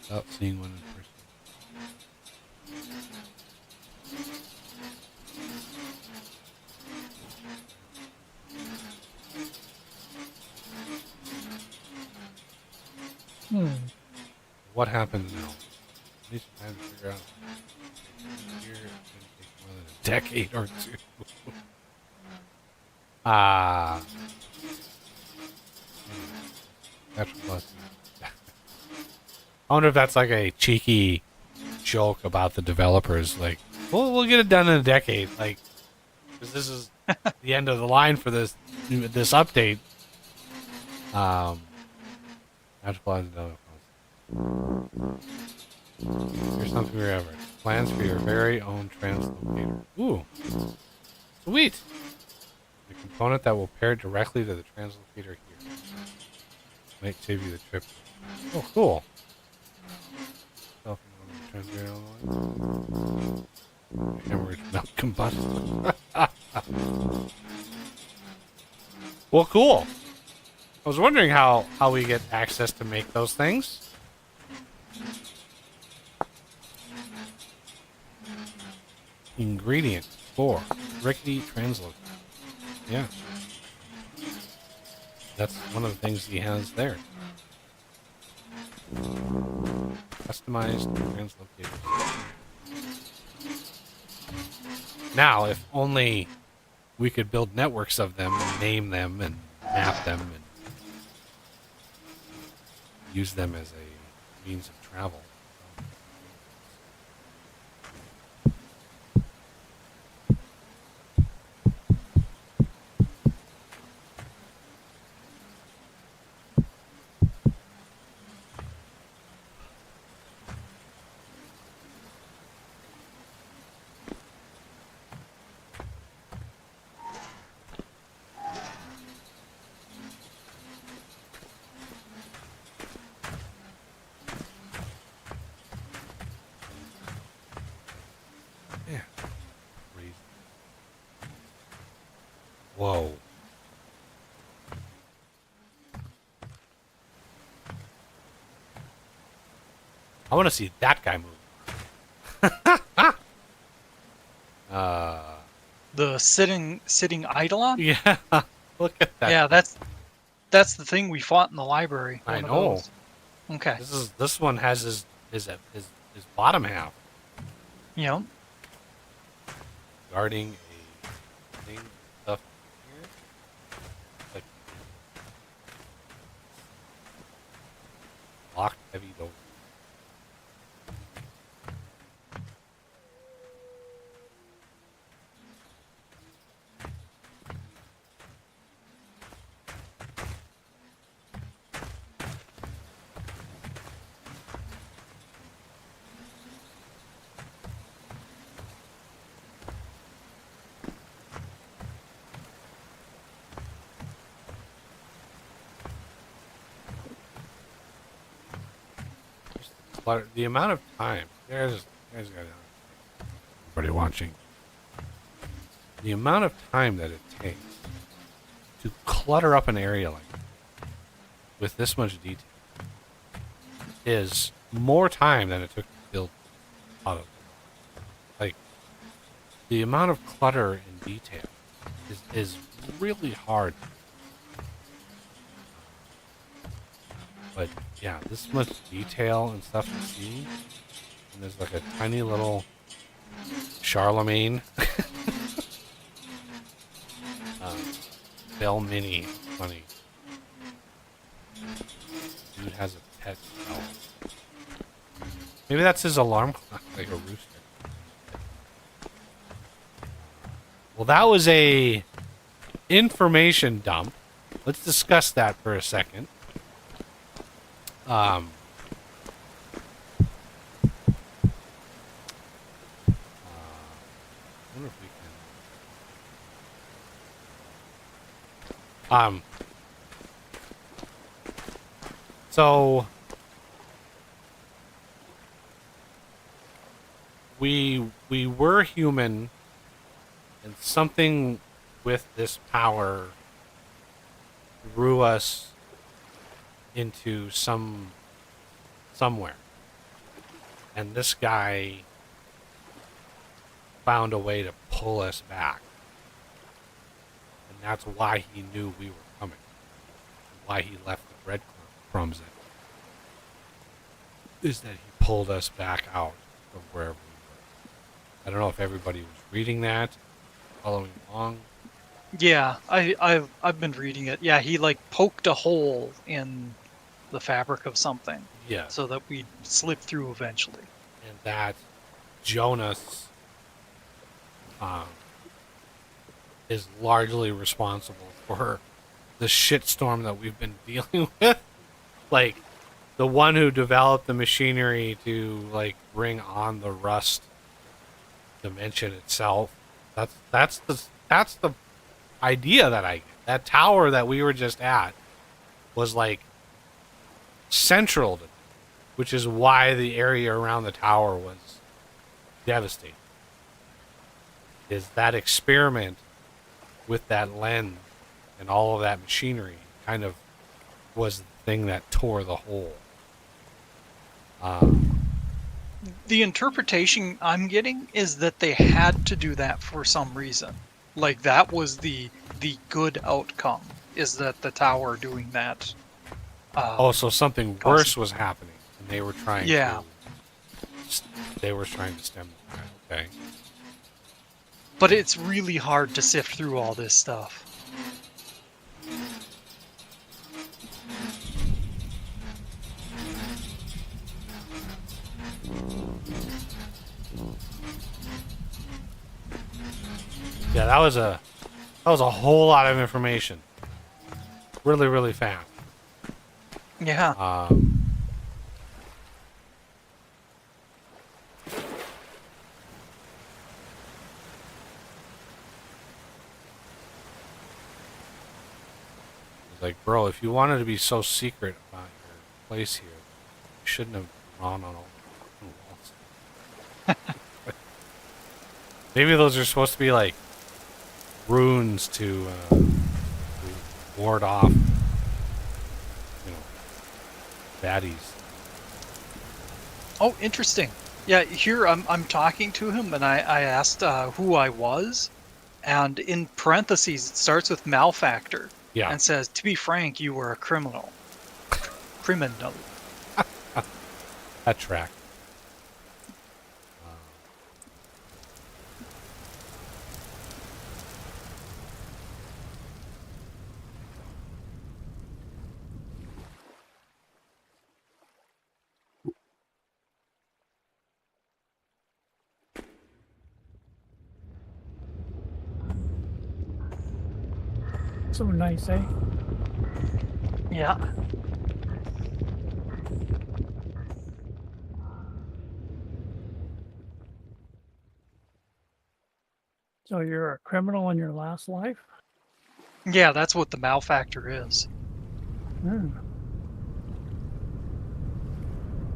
Without seeing one in person. What happened now? I need some time to figure out. Here, it's going to take more than a decade or two. Ah. That's plus. I wonder if that's like a cheeky joke about the developers. Like, we'll get it done in a decade. Like, because this is the end of the line for this update. That's plus. Here's something we ever. Plans for your very own translocator. Ooh. Sweet. The component that will pair directly to the translocator here. Might save you the trip. Oh, cool. Hammered melt combustion. Well, cool. I was wondering how we get access to make those things. Ingredient 4. Rickety translocator. Yeah. That's one of the things he has there. Customized translocator. Now, if only we could build networks of them and name them and map them and use them as a means of travel. Yeah. Crazy. Whoa. I want to see that guy move. The sitting Eidolon? Yeah. Look at that. Yeah, that's the thing we fought in the library. I one of know. those. Okay. This one has his bottom half Yep. guarding a thing stuff here. Like locked heavy door. The amount of time there's everybody watching. The amount of time that it takes to clutter up an area like that with this much detail is more time than it took to build out of. Like, the amount of clutter and detail is really hard. But yeah, this much detail and stuff to see. And there's like a tiny little Charlemagne. Bell Mini. Funny. Dude has a pet bell. Maybe that's his alarm clock, like a rooster. Well, that was a information dump. Let's discuss that for a second. I wonder if we can. So we were human, and something with this power drew us into somewhere, and this guy found a way to pull us back, and that's why he knew we were coming, why he left the breadcrumbs in, is that he pulled us back out of wherever we were. I don't know if everybody was reading that, following along. Yeah, I've been reading it. Yeah, he like poked a hole in the fabric of something. Yeah. So that we'd slip through eventually. And that Jonas is largely responsible for the shitstorm that we've been dealing with. Like, the one who developed the machinery to like bring on the rust dimension itself. That's the idea that I get. That tower that we were just at was like central to, which is why the area around the tower was devastating. Is that experiment with that lens and all of that machinery kind of was the thing that tore the hole. The interpretation I'm getting is that they had to do that for some reason. Like that was the good outcome, is that the tower doing that. So something worse was happening, and they were trying Yeah. they were trying to stem the tide. Okay. But it's really hard to sift through all this stuff. Yeah, that was a whole lot of information. Really, really fast. Yeah. It's like, bro, if you wanted to be so secret about your place here, you shouldn't have drawn on all the walls. Maybe those are supposed to be like runes to ward off, baddies. Oh, interesting. Yeah, here I'm talking to him, and I asked who I was, and in parentheses it starts with malfactor. Yeah. And says, to be frank, you were a criminal. Criminal. That track. So nice, eh? Yeah. So you're a criminal in your last life? Yeah, that's what the malfactor is. Hmm.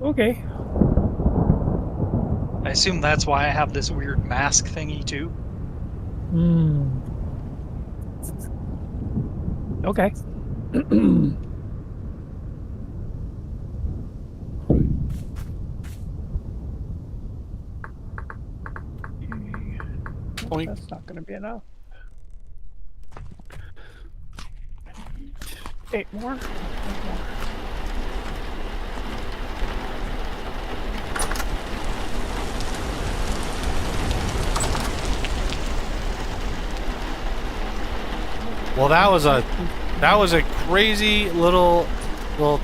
Okay. I assume that's why I have this weird mask thingy too. Hmm. Okay. Point. That's not going to be enough. 8 more. 8 more. Well, that was a crazy little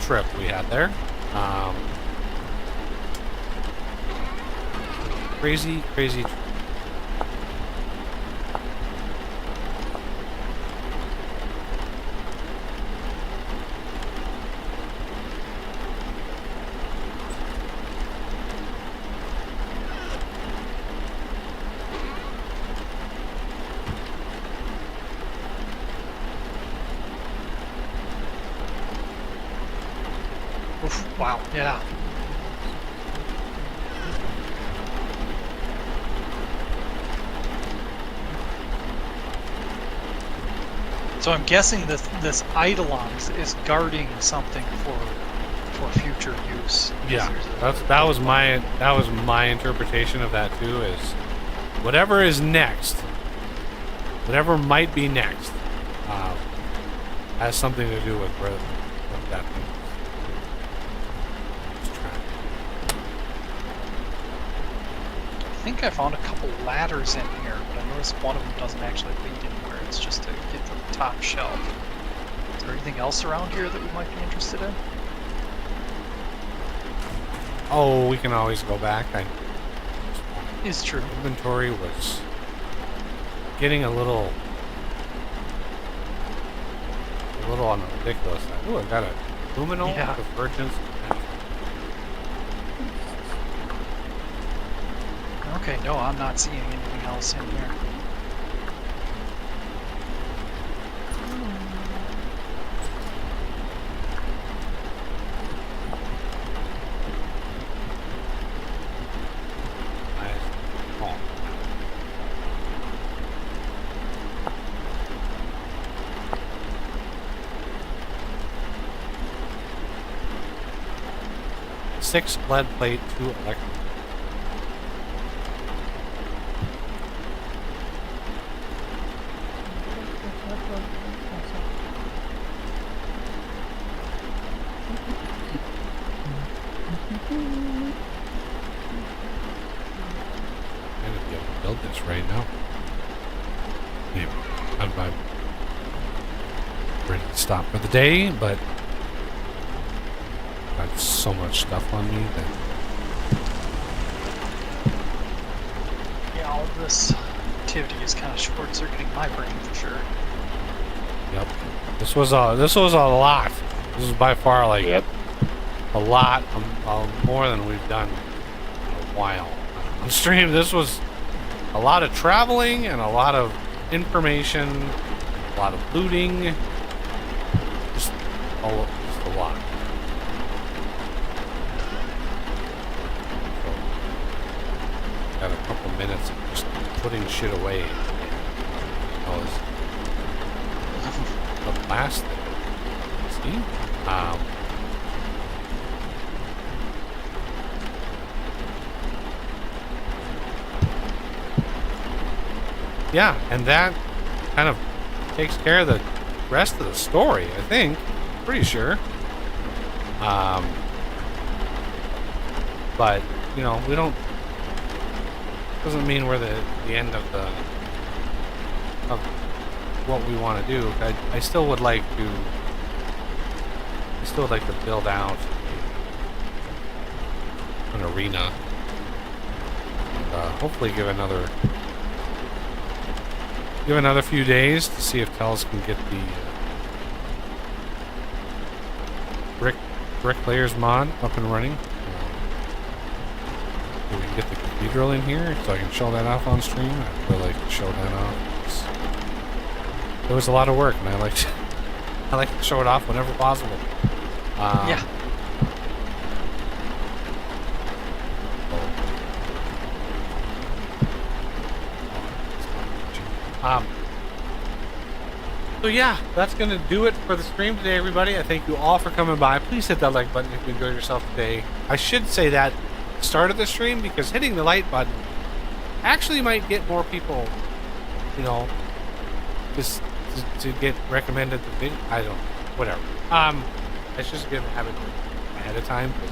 trip we had there. Crazy trip. Oof, wow, yeah. So I'm guessing this Eidolon is guarding something for future use. Yeah, that was my interpretation of that too. Is whatever is next, whatever might be next, has something to do with where that thing is. Just trying. I think I found a couple ladders in here, but I noticed one of them doesn't actually lead anywhere. It's just to get to the top shelf. Is there anything else around here that we might be interested in? Oh, we can always go back. Is true. Inventory was getting a little on the ridiculous side. Ooh, I got a luminal Yeah. divergence. Okay, no, I'm not seeing anything else in here. Oh. 6 lead plate, 2 electric. I'm gonna be able to build this right now. Anyway, I'm ready to stop for the day, but got so much stuff on me that Yeah, all of this activity is kind of short-circuiting my brain for sure. yep. This was a lot. This is by far like Yep. a lot more than we've done in a while on stream. This was a lot of traveling and a lot of information, a lot of looting, just a lot. So, got a couple minutes of just putting shit away. That was the last thing. See? Yeah, and that kind of takes care of the rest of the story, I think. Pretty sure. But, you know, we don't... Doesn't mean we're the end of what we want to do. I still would like to... build out an arena. And, hopefully give another few days to see if Tells can get the bricklayers mod up and running. So we can get the cathedral in here so I can show that off on stream. I'd really like to show that off. It was a lot of work, and I like to show it off whenever possible. Yeah. So yeah, that's going to do it for the stream today, everybody. I thank you all for coming by. Please hit that like button if you enjoyed yourself today. I should say that at the start of the stream, because hitting the like button actually might get more people you know, just to get recommended the video. I don't, whatever. I should just have it ahead of time. 'Cause,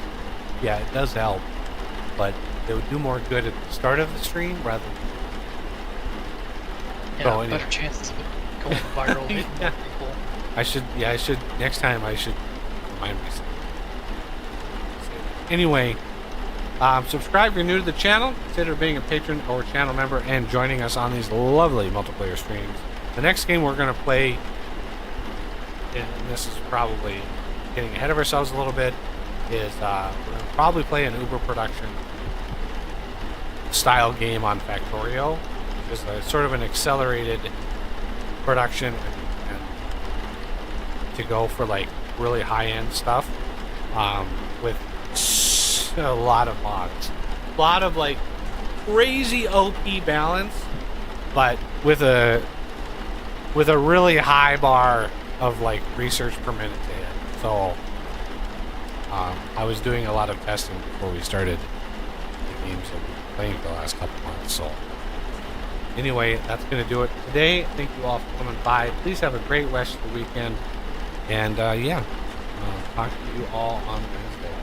yeah, it does help, but it would do more good at the start of the stream rather than. Yeah, So, anyway. better chances of it going viral. Hitting more people. I should next time I should remind myself. Anyway, subscribe if you're new to the channel. Consider being a patron or channel member and joining us on these lovely multiplayer streams. The next game we're going to play, and this is probably getting ahead of ourselves a little bit, is we're going to probably play an Uber production style game on Factorio, which is a sort of an accelerated production and to go for like really high-end stuff with a lot of mods, a lot of like crazy OP balance, but with a really high bar of like research per minute to hit. So I was doing a lot of testing before we started the games that we've been playing for the last couple months. So anyway, that's going to do it today. Thank you all for coming by. Please have a great rest of the weekend. And yeah, talk to you all on Wednesday.